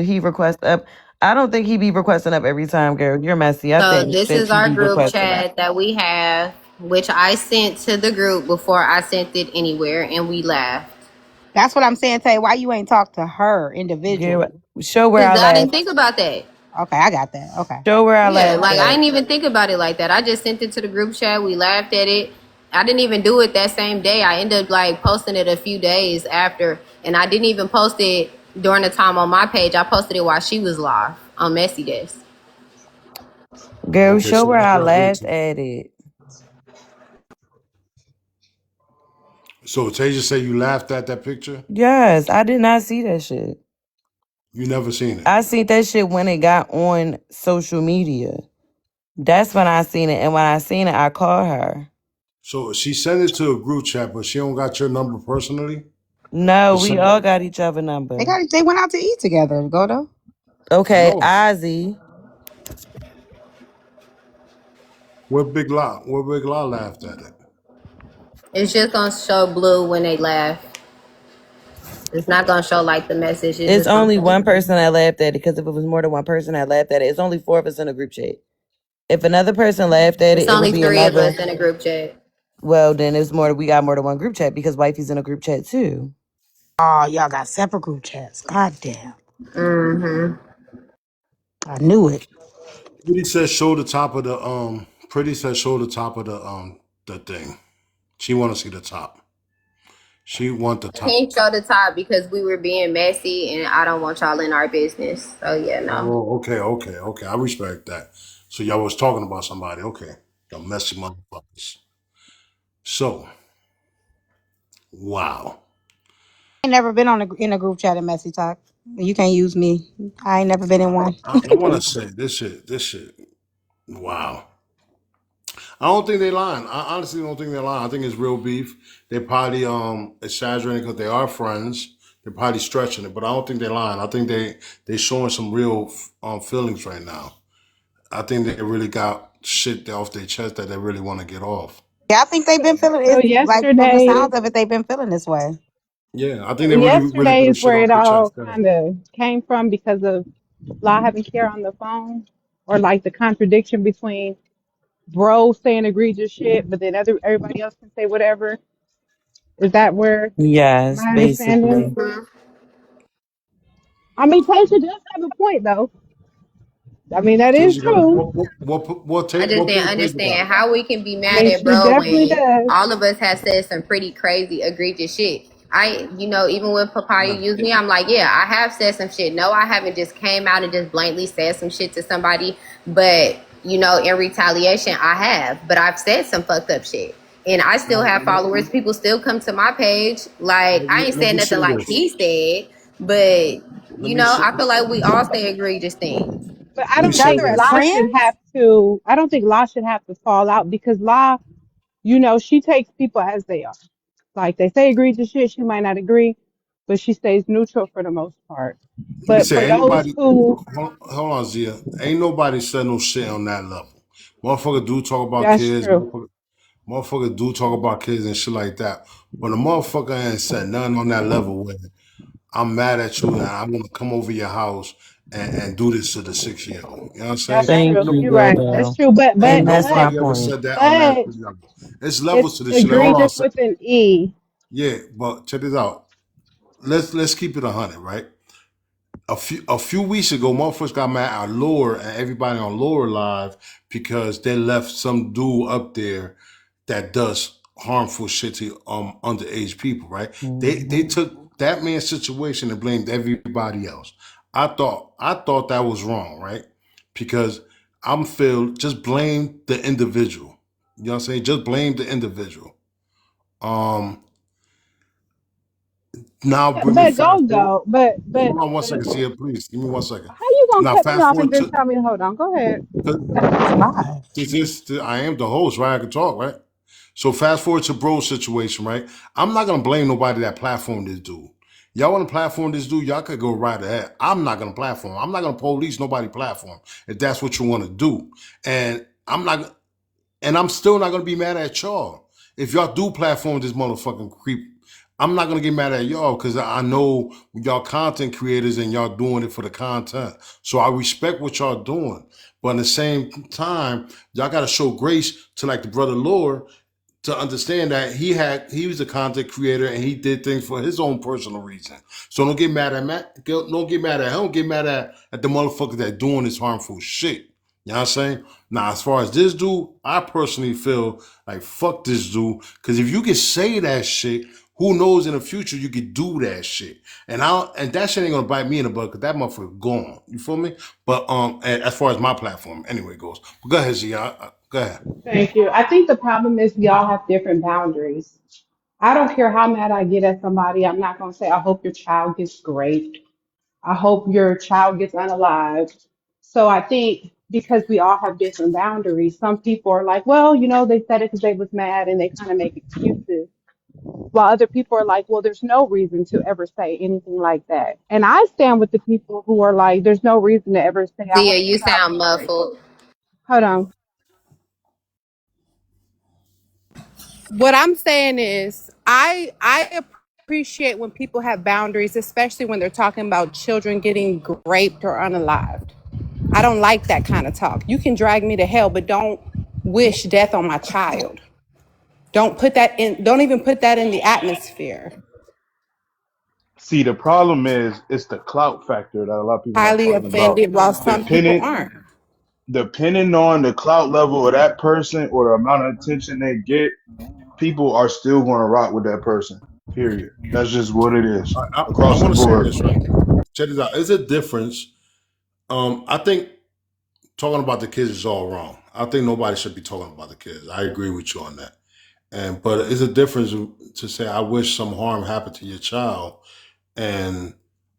S8: he requests up. I don't think he be requesting up every time, girl. You're messy. I
S5: So
S8: think
S5: this
S8: that
S5: is
S8: he
S5: our
S8: be
S5: group
S8: requesting up.
S5: chat that we have, which I sent to the group before I sent it anywhere, and we laughed.
S7: That's what I'm saying, Tay. Why you ain't talk to her individually?
S8: Girl, show where I
S5: Cause I didn't
S8: laughed.
S5: think about that.
S7: Okay, I got that. Okay.
S8: Show where I
S5: Yeah,
S8: laughed
S5: like I
S8: at.
S5: didn't even think about it like that. I just sent it to the group chat. We laughed at it. I didn't even do it that same day. I ended up like posting it a few days after, and I didn't even post it during the time on my page. I posted it while she was live on Messy Desk.
S8: Girl,
S1: Okay,
S8: show
S1: so
S8: where
S1: that's
S8: I
S1: what I did
S8: laughed
S1: too.
S8: at it.
S1: So Tasia say you laughed at that picture?
S8: Yes, I did not see that shit.
S1: You never seen it.
S8: I seen that shit when it got on social media. That's when I seen it. And when I seen it, I called her.
S1: So she sent it to a group chat, but she don't got your number personally
S8: No,
S1: to
S8: we
S1: send it.
S8: all got each other number.
S7: They went out to eat together. Go though.
S1: I
S8: Okay,
S1: know.
S8: Ozzy.
S1: Where Big La laughed at it.
S5: It's just gonna show blue when they laugh. It's not gonna show like the message. It's
S8: It's
S5: just gonna
S8: only
S5: show
S8: one
S5: blue.
S8: person that laughed at it because if it was more than one person that laughed at it, it's only 4 of us in a group chat. If another person laughed at
S5: It's
S8: it, it would
S5: only
S8: be
S5: 3 of
S8: another.
S5: us in a group chat.
S8: Well, then it's more. We got more than one group chat because wifey's in a group chat too.
S7: Oh, y'all got separate group chats. God damn.
S5: Mm-hmm.
S7: I knew it.
S1: Pretty said show the top of the Pretty said show the top of the thing. She want to see the top. She want the
S5: I
S1: top.
S5: can't show the top because we were being messy and I don't want y'all in our business. So yeah, no.
S1: Oh, okay. I respect that. So y'all was talking about somebody. Okay, y'all messy motherfuckers. So wow.
S7: I ain't never been in a group chat in Messy Talk. You can't use me. I ain't never been in one.
S1: I want to say this shit. Wow. I don't think they lying. I honestly don't think they're lying. I think it's real beef. They probably exaggerating because they are friends. They're probably stretching it, but I don't think they're lying. I think they showing some real feelings right now. I think they really got shit off their chest that they really want to get off.
S7: Yeah, I think they've been feeling
S15: So
S7: it. Like from the
S15: yesterday,
S7: sounds of it, they've been feeling this way.
S1: Yeah, I think
S15: so
S1: they really
S15: yesterday
S1: getting
S15: is
S1: shit
S15: where
S1: off
S15: it
S1: their
S15: all
S1: chest. Yeah.
S15: kind of came from because of Law having Care on the phone, or like the contradiction between bro saying egregious shit, but then everybody else can say whatever. Is that where
S8: Yes,
S15: my understanding?
S8: basically.
S5: Mm-hmm.
S15: I mean, Tasha does have a point though. I mean, that is
S1: Tasia got it.
S15: true.
S5: I just
S1: What
S5: didn't
S1: point Tasia got?
S5: understand how we can be
S15: I
S5: mad
S15: mean,
S5: at
S15: she
S5: bro
S15: definitely
S5: when
S15: does.
S5: all of us have said some pretty crazy, egregious shit. Even with Papaya
S1: Nah,
S5: use me, I'm like, yeah, I have said some shit. No, I haven't just came out and just blatantly said some shit to somebody, but in retaliation, I have. But I've said some fucked up shit, and I still
S1: nah,
S5: have followers. People still come to my page. Like I ain't
S1: let
S5: said
S1: me
S5: nothing
S1: say
S5: like
S1: this.
S5: he said, but
S1: Let me say.
S5: I feel like we all say egregious things.
S15: But I
S1: Let me
S15: don't
S1: say
S7: Y'all
S15: think
S7: are
S1: this.
S15: Law should
S7: friends?
S15: have to. I don't think Law should have to fall out because Law, she takes people as they are. Like they say egregious shit, she might not agree, but she stays neutral for the most part.
S1: Let me
S15: But for
S1: say. Ain't
S15: those
S1: nobody.
S15: who,
S1: Hold on, Zia. Ain't nobody said no shit on that level. Motherfucker do talk about
S15: that's
S1: kids.
S15: true.
S1: Motherfucker do talk about kids and shit like that. But a motherfucker ain't said nothing on that level where I'm mad at you and I want to come over your house and do this to the 6-year-old. You know what I'm saying?
S15: That's
S8: Thank
S15: true.
S8: you,
S15: You're right. That's
S8: Guado.
S15: true. But
S1: Ain't
S15: but
S8: And that's my
S15: but
S1: nobody ever
S8: point.
S1: said that on that
S15: but
S1: level. It's
S15: it's
S1: levels to this shit. Like, hold on a
S15: egregious
S1: second.
S15: with an E.
S1: Yeah, but check this out. Let's keep it 100, right? A few weeks ago, motherfuckers got mad at Lore and everybody on Lore Live because they left some dude up there that does harmful shit to underage people, right? They
S8: Mhm.
S1: took that man's situation and blamed everybody else. I thought that was wrong, right? Because I'm feel just blame the individual. You know what I'm saying? Just blame the individual. Um Now bring me
S15: But
S1: fast
S15: go
S1: forward.
S15: though. But
S1: Hold on 1 second, Sia, please. Give me 1 second.
S15: how you gonna
S1: Now
S15: cut me
S1: fast
S15: off and
S1: forward
S15: then
S1: to
S15: tell me to hold on? Go ahead.
S7: It's live.
S1: I am the host, right? I can talk, right? So fast forward to bro's situation, right? I'm not gonna blame nobody that platformed this dude. Y'all want to platform this dude? Y'all could go right ahead. I'm not gonna platform. I'm not gonna police nobody platform if that's what you want to do. And I'm still not gonna be mad at y'all if y'all do platform this motherfucking creep. I'm not gonna get mad at y'all because I know y'all content creators and y'all doing it for the content. So I respect what y'all doing, but at the same time, y'all gotta show grace to like the brother Lord to understand that he was a content creator and he did things for his own personal reason. So don't get mad at Matt. Don't get mad at him. Get mad at the motherfuckers that doing this harmful shit. You know what I'm saying? Now, as far as this dude, I personally feel like fuck this dude. Because if you can say that shit, who knows in the future you could do that shit. And that shit ain't gonna bite me in the butt because that motherfucker gone. You feel me? But as far as my platform anyway goes. But go ahead, Z. Go ahead.
S15: Thank you. I think the problem is we all have different boundaries. I don't care how mad I get at somebody. I'm not going to say, I hope your child gets great. I hope your child gets unalived. So I think because we all have different boundaries, some people are like, well, they said it because they was mad and they kind of make excuses. While other people are like, well, there's no reason to ever say anything like that. And I stand with the people who are like, there's no reason to ever say, I
S5: Zia,
S15: hope your
S5: you
S15: child
S5: sound
S15: gets great.
S5: muffled.
S15: Hold on. What I'm saying is, I appreciate when people have boundaries, especially when they're talking about children getting raped or unalived. I don't like that kind of talk. You can drag me to hell, but don't wish death on my child. Don't put that in. Don't even put that in the atmosphere.
S3: See, the problem is it's the clout factor that a lot of people not
S15: Highly
S3: talking about.
S15: offended, while some people
S3: Depending
S15: aren't.
S3: depending on the clout level of that person or the amount of attention they get, people are still going to rock with that person. Period. That's just what it is
S1: I
S3: across the
S1: want to say
S3: board.
S1: this right. Check this out. There's a difference. I think talking about the kids is all wrong. I think nobody should be talking about the kids. I agree with you on that. But it's a difference to say I wish some harm happened to your child, and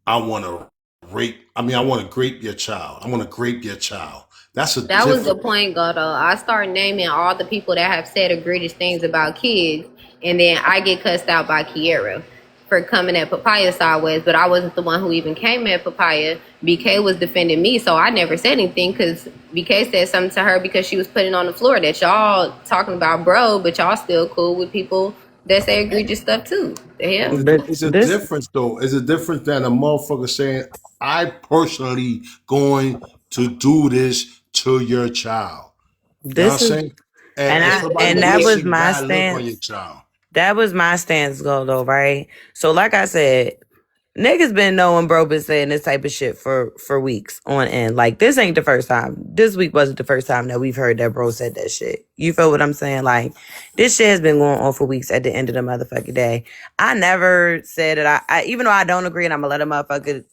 S1: I want to rape. I mean, I want to grape your child. I want to grape your child. That's a
S5: That was the
S1: difference.
S5: point, Godo. I start naming all the people that have said egregious things about kids, and then I get cussed out by Kiera for coming at Papaya sideways, but I wasn't the one who even came at Papaya. BK was defending me, so I never said anything because BK said something to her because she was putting on the floor that y'all talking about bro, but y'all still cool with people that say egregious stuff too. The hell?
S8: But
S1: It's a
S8: this
S1: difference, though. It's a difference than a motherfucker saying, I personally going to do this to your child. You know what I'm
S8: this is
S1: saying? And somebody
S8: and that was
S1: wishing
S8: my
S1: bad luck on your
S8: stance.
S1: child.
S8: That was my stance, Goldo, right? So like I said, niggas been knowing bro been saying this type of shit for weeks on end. Like this ain't the first time. This week wasn't the first time that we've heard that bro said that shit. You feel what I'm saying? Like this shit has been going on for weeks at the end of the motherfucking day. I never said that I even though I don't agree and I'm gonna let a motherfucker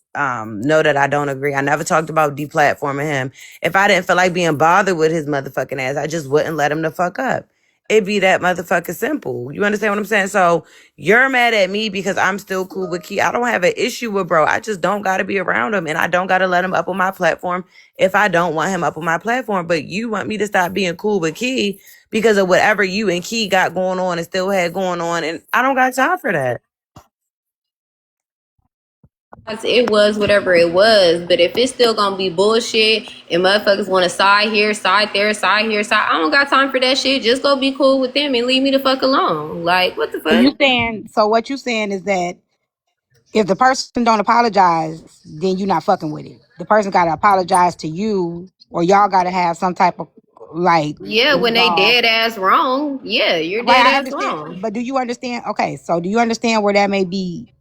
S8: know that I don't agree. I never talked about deplatforming him. If I didn't feel like being bothered with his motherfucking ass, I just wouldn't let him the fuck up. It'd be that motherfucking simple. You understand what I'm saying? So you're mad at me because I'm still cool with Key. I don't have an issue with bro. I just don't gotta be around him and I don't gotta let him up on my platform if I don't want him up on my platform. But you want me to stop being cool with Key because of whatever you and Key got going on and still had going on, and I don't got time for that.
S5: It was whatever it was, but if it's still gonna be bullshit and motherfuckers want to side here, side there, side here, side, I don't got time for that shit. Just go be cool with them and leave me the fuck alone. Like, what the
S7: So you
S5: fuck?
S7: saying? So what you saying is that if the person don't apologize, then you're not fucking with it. The person got to apologize to you, or y'all got to have some type of like
S5: Yeah, when they
S7: resolve.
S5: dead ass wrong, yeah, you're
S7: Right,
S5: dead
S7: I
S5: ass
S7: understand.
S5: wrong.
S7: But do you understand? Okay, so do you understand where that may be?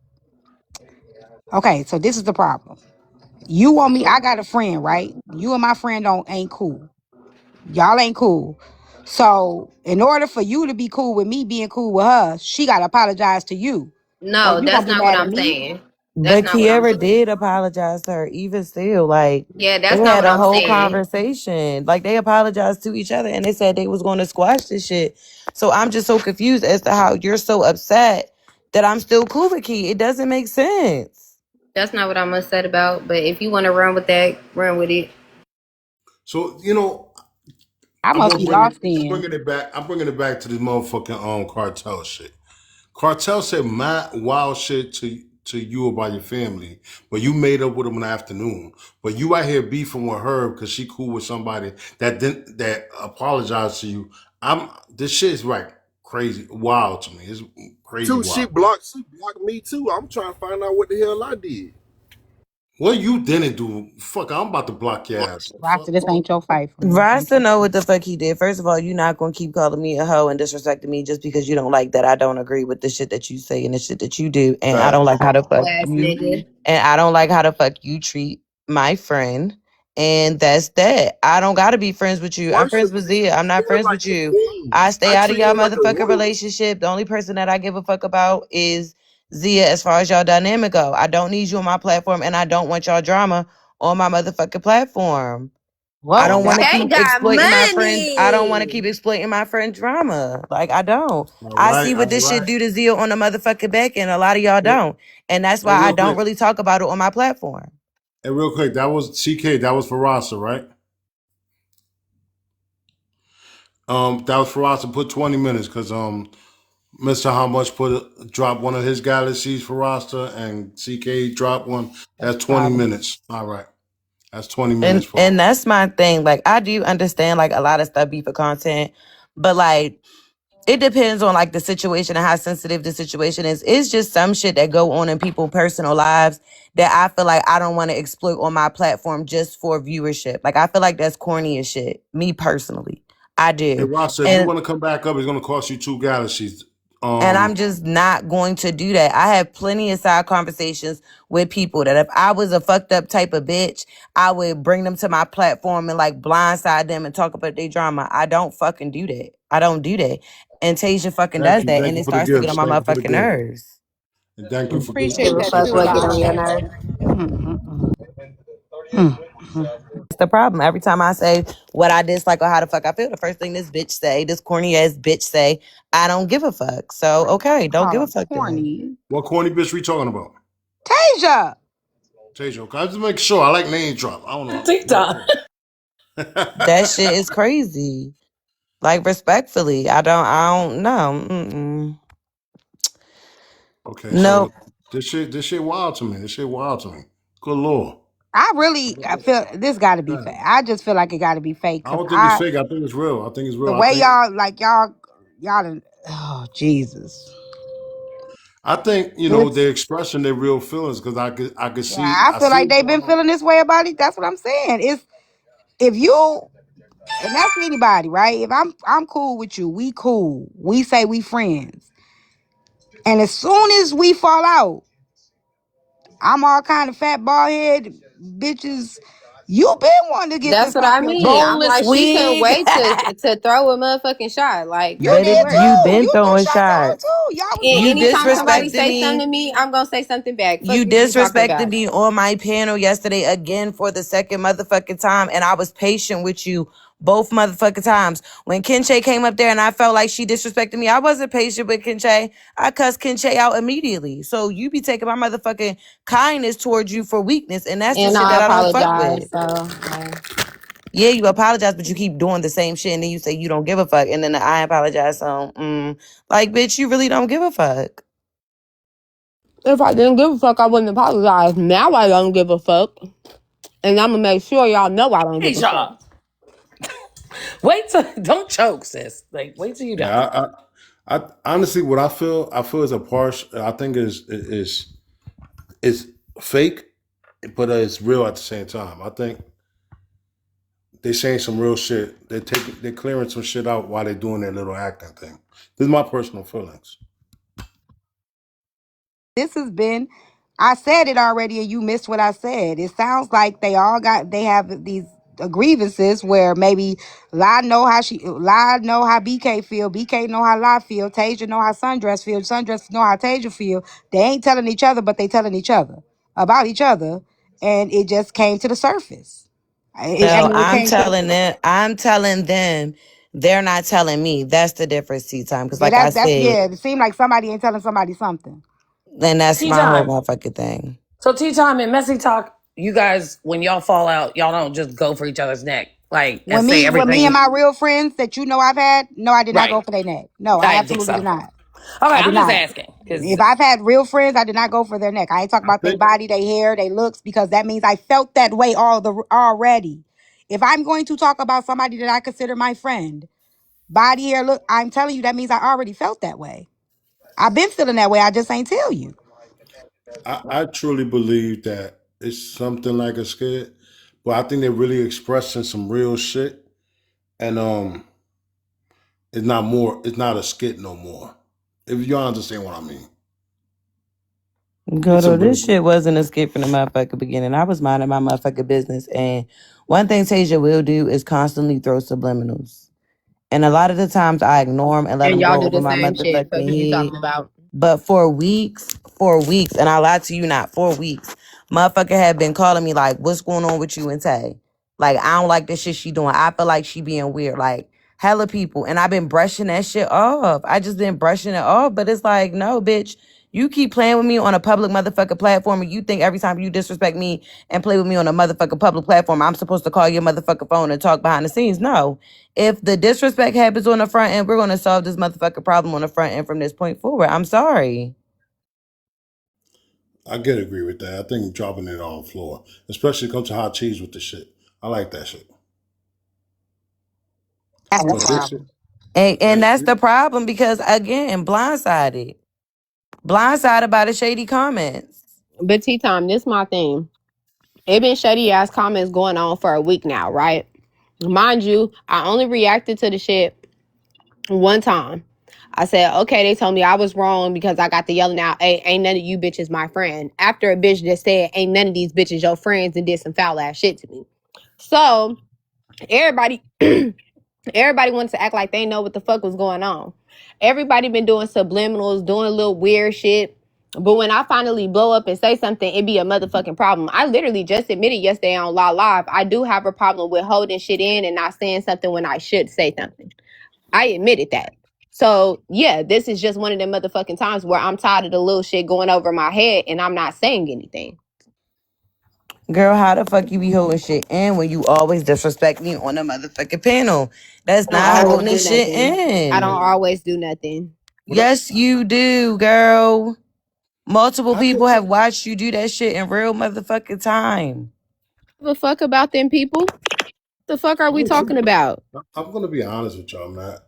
S7: Okay, so this is the problem. You want me? I got a friend, right? You and my friend don't ain't cool. Y'all ain't cool. So in order for you to be cool with me being cool with her, she got to apologize to you. So
S5: No,
S7: you gonna
S5: that's
S7: be
S5: not what
S7: mad at
S5: I'm
S7: me?
S5: saying. That's
S8: But
S5: not what I'm
S8: Kiera
S5: saying.
S8: did apologize to her, even still. Like
S5: Yeah,
S8: they
S5: that's not
S8: had
S5: what
S8: a
S5: I'm
S8: whole
S5: saying.
S8: conversation. Like they apologized to each other and they said they was going to squash this shit. So I'm just so confused as to how you're so upset that I'm still cool with Key. It doesn't make sense.
S5: That's not what I'm upset about. But if you want to run with that, run with it.
S1: So,
S7: I
S1: I'm
S7: must
S1: gonna
S7: be
S1: bring it.
S7: lost
S1: I'm
S7: then.
S1: bringing it back. I'm bringing it back to this motherfucking cartel shit. Cartel said my wild shit to you about your family, but you made up with him in the afternoon. But you out here beefing with her because she cool with somebody that apologized to you. This shit is like crazy wild to me. It's crazy
S2: Too,
S1: wild.
S2: she blocked me too. I'm trying to find out what the hell I did.
S1: What you didn't do? Fuck, I'm about to block your ass. The fuck?
S7: Rasta, this ain't your fight, friend. This ain't
S8: Rasta
S7: your
S8: know
S7: fight.
S8: what the fuck he did. First of all, you not gonna keep calling me a hoe and disrespecting me just because you don't like that I don't agree with the shit that you say and the shit that you do. And I don't
S3: Facts.
S8: like how the fuck
S5: Ass
S8: you
S5: nigga.
S8: and I don't like how the fuck you treat my friend. And that's that. I don't gotta be friends with you. I'm
S1: Why
S8: friends
S1: should
S8: with
S1: I
S8: Zia. I'm
S1: treat
S8: not
S1: her
S8: friends
S1: like
S8: with
S1: a
S8: you.
S1: queen?
S8: I stay
S1: I
S8: out of
S1: treat
S8: y'all
S1: her like a
S8: motherfucking
S1: royal.
S8: relationship. The only person that I give a fuck about is Zia as far as y'all dynamic go. I don't need you on my platform and I don't want y'all drama on my motherfucking platform. I
S7: Whoa,
S8: don't
S1: Okay.
S8: want to
S7: that
S5: Tay
S8: keep
S5: got
S8: exploiting my friends. I don't want to
S5: money.
S8: keep exploiting my friend drama. Like I don't.
S1: All
S8: I
S1: right.
S8: see what
S1: All
S8: this shit
S1: right.
S8: do to Zeal on the motherfucking back end. A lot of y'all
S1: Hey,
S8: don't. And that's
S1: hey,
S8: why I
S1: real
S8: don't
S1: quick.
S8: really talk about it on my platform.
S1: Hey, real quick. That was CK. That was for Rasta, right? That was for Rasta. Put 20 minutes because Mr. How much drop one of his galaxies for Rasta and CK dropped one. That's 20
S7: problem.
S1: minutes. All right. That's 20 minutes
S8: And
S1: for him.
S8: and that's my thing. Like I do understand like a lot of stuff be for content, but like it depends on like the situation and how sensitive the situation is. It's just some shit that go on in people's personal lives that I feel like I don't want to exploit on my platform just for viewership. Like I feel like that's corny as shit. Me personally. I
S1: Hey,
S8: do.
S1: Rasta, if you
S8: And
S1: want to come back up, it's going to cost you two galaxies.
S8: and I'm
S1: Um,
S8: just not going to do that. I have plenty of side conversations with people that if I was a fucked up type of bitch, I would bring them to my platform and like blindside them and talk about their drama. I don't fucking do that. I don't do that. And Tasia fucking
S1: thank
S8: does
S1: you.
S8: that
S1: Thank
S8: and
S1: you
S8: it
S1: for the
S8: starts to get on
S1: gifts.
S8: my
S1: Thank you for the
S8: motherfucking
S1: gift.
S8: nerves.
S1: And thank you for giving
S5: Give
S10: Appreciate
S5: a
S1: us
S10: that
S1: the
S5: fuck
S10: too,
S1: space.
S5: what get
S10: Rasta.
S5: on your nerves.
S8: That's the problem. Every time I say what I dislike or how the fuck I feel, the first thing this bitch say, this corny ass bitch say, I don't give a fuck. So okay, don't give
S7: Call
S8: a
S7: her
S8: fuck then.
S7: corny.
S1: What corny bitch we talking about?
S7: Tasia.
S1: Tasia, okay? I just make sure. I like name drop. I don't know.
S16: TikTok.
S8: That shit is crazy. Like respectfully, I don't know. Mm-mm.
S1: Okay,
S8: No,
S1: so this shit wild to me. This shit wild to me. Good lord.
S7: I feel this got to be fake. I just feel like it got to be fake
S1: I
S7: because
S1: don't think it's fake. I think it's real. I think it's
S7: the
S1: real.
S7: way y'all done, oh Jesus.
S1: I think
S7: It's
S1: they're expressing their real feelings because I could
S7: yeah,
S1: see
S7: I
S1: I
S7: feel
S1: see
S7: like
S1: it
S7: they've
S1: going
S7: been
S1: on.
S7: feeling this way about it. That's what I'm saying. It's if you and that's anybody, right? If I'm cool with you, we cool. We say we friends. And as soon as we fall out, I'm all kind of fat bald head bitches. You been wanting to get
S5: That's
S7: this
S5: what
S7: off
S5: I
S7: your
S5: mean.
S7: chest.
S5: I'm
S16: Boneless
S5: like, she couldn't
S16: wig.
S5: wait to throw a motherfucking shot. Like,
S7: You
S5: go
S8: but
S5: get
S8: if
S7: did
S5: work.
S8: you
S7: too.
S8: been
S7: You threw
S8: throwing
S7: shots at her
S8: shots,
S7: too. Y'all was
S5: And
S8: you
S7: going at
S5: anytime
S7: each other.
S5: somebody
S8: disrespected
S5: say something
S8: me.
S5: to me, I'm gonna say something back. Fuck
S8: You
S5: is you talking
S8: disrespected
S5: about?
S8: me on my panel yesterday again for the second motherfucking time, and I was patient with you both motherfucking times. When Kenche came up there and I felt like she disrespected me, I wasn't patient with Kenche. I cussed Kenche out immediately. So you be taking my motherfucking kindness towards you for weakness, and that's the
S5: And
S8: shit
S5: I
S8: that I don't fuck
S5: apologize.
S8: with.
S5: So, like,
S8: Yeah, you apologize, but you keep doing the same shit, and then you say you don't give a fuck, and then I apologize. So, like, bitch, you really don't give a fuck.
S5: if I didn't give a fuck, I wouldn't apologize. Now I don't give a fuck, and I'm gonna make sure y'all know I don't give a fuck.
S16: TikTok. Wait till don't choke, sis. Like wait till you done.
S1: Yeah, I honestly what I feel is a partial. I think is fake, but it's real at the same time. I think they saying some real shit. They're clearing some shit out while they're doing their little acting thing. This is my personal feelings.
S7: This has been I said it already and you missed what I said. It sounds like they have these grievances where maybe Lie know how BK feel, BK know how Lie feel, Tasia know how Sundress feel, Sundress know how Tasia feel. They ain't telling each other, but they telling each other about each other, and it just came to the surface. I
S8: No,
S7: mean, it
S8: I'm
S7: came to
S8: telling them. I'm telling them. They're not telling me. That's the difference, Tea Time. Because,
S7: yeah,
S8: like I
S7: that's
S8: said,
S7: yeah. It seemed like somebody ain't telling somebody something.
S8: and that's
S16: Tea
S8: my whole
S16: time.
S8: motherfucking thing.
S16: So tea time and messy talk. You guys, when y'all fall out, y'all don't just go for each other's neck, like and say
S7: When me and
S16: everything.
S7: my real friends that I've had, no, I did not
S16: Right.
S7: go for their neck. No,
S16: I
S7: I
S16: didn't think
S7: absolutely
S16: so.
S7: did not.
S16: Okay,
S7: I did
S16: I'm just
S7: not.
S16: asking because
S7: If I've had real friends, I did not go for their neck. I ain't talk
S1: I
S7: about their
S1: think
S7: body, their hair, their looks, because that means I felt that way already. If I'm going to talk about somebody that I consider my friend, body, hair, look, I'm telling you that means I already felt that way. I've been feeling that way. I just ain't tell you.
S1: I truly believe that It's something like a skit, but I think they're really expressing some real shit, and it's not more. It's not a skit no more. If you understand what I mean, it's a
S8: Girl,
S1: real.
S8: this shit wasn't a skip from the motherfucking beginning. I was minding my motherfucking business. And one thing Tasia will do is constantly throw subliminals. And a lot of the times I ignore them and let
S5: And
S8: them
S5: y'all
S8: go
S5: do
S8: over
S5: the
S8: my
S5: same shit. Fuck is you
S8: motherfucking head.
S5: talking about?
S8: But for weeks, and I lied to you not, 4 weeks, motherfucker had been calling me like, what's going on with you and Tay? Like, I don't like the shit she doing. I feel like she being weird. Like, hella people. And I've been brushing that shit off. I just been brushing it off. But it's like, no, bitch. You keep playing with me on a public motherfucker platform and you think every time you disrespect me and play with me on a motherfucker public platform, I'm supposed to call your motherfucker phone and talk behind the scenes. No. If the disrespect happens on the front end, we're going to solve this motherfucker problem on the front end from this point forward. I'm sorry.
S1: I get agree with that. I think dropping it on the floor, especially comes to hot cheese with the shit. I like that shit.
S7: That's the
S1: But this shit,
S7: problem.
S8: And
S1: this,
S8: that's the problem because, again, blindsided. Blindsided by the shady comments.
S5: But T-Time, this my thing. It been shady ass comments going on for a week now, right? Mind you, I only reacted to the shit one time. I said, okay, they told me I was wrong because I got the yelling out, hey, ain't none of you bitches my friend. After a bitch just said, ain't none of these bitches your friends and did some foul ass shit to me. So everybody everybody wanted to act like they know what the fuck was going on. Everybody been doing subliminals, doing a little weird shit. But when I finally blow up and say something, it be a motherfucking problem. I literally just admitted yesterday on La Live, I do have a problem with holding shit in and not saying something when I should say something. I admitted that. So yeah, this is just one of them motherfucking times where I'm tired of the little shit going over my head and I'm not saying anything.
S8: Girl, how the fuck you be holding shit in when you always disrespect me on a motherfucking panel? That's
S5: I don't
S8: not
S5: always
S8: holding
S5: do
S8: shit
S5: nothing. I don't
S8: in.
S5: always do nothing.
S8: Yes, you do, girl. Multiple
S1: I
S8: people
S1: could.
S8: have watched you do that shit in real motherfucking time.
S5: Give a fuck about them people. The fuck are we talking about?
S1: I'm gonna be honest with y'all, man.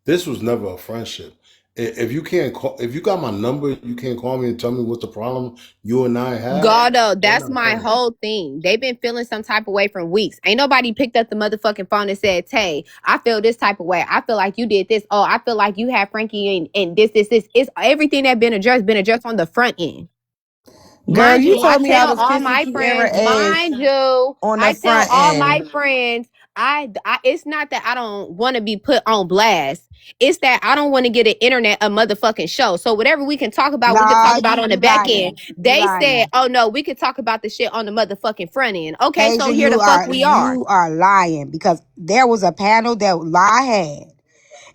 S1: This was never a friendship. If you can't call, if you got my number, you can't call me and tell me what the problem you and I had.
S5: Gado,
S1: We're
S5: that's
S1: not
S5: my
S1: friends.
S5: whole thing. They've been feeling some type of way for weeks. Ain't nobody picked up the motherfucking phone and said, Tay, I feel this type of way. I feel like you did this. Oh, I feel like you had Frankie and this. It's everything that been addressed on the front end.
S8: Girl,
S5: Mind
S8: you
S5: you, I
S8: told me I
S5: tell
S8: was
S5: all
S8: kissing
S5: my
S8: Kiara
S5: friends,
S8: ass
S5: mind you,
S8: on the
S5: I tell
S8: front
S5: all my
S8: end.
S5: friends, I it's not that I don't want to be put on blast. It's that I don't want to get an internet a motherfucking show. So whatever we can talk about, we can
S7: Nah,
S5: talk about on the
S7: you
S5: back end.
S7: lying. You
S5: They said,
S7: lying.
S5: oh no, we could talk about the shit on the motherfucking front end. Okay, so
S7: Asia,
S5: here the fuck we are.
S7: you are lying because there was a panel that Lie had,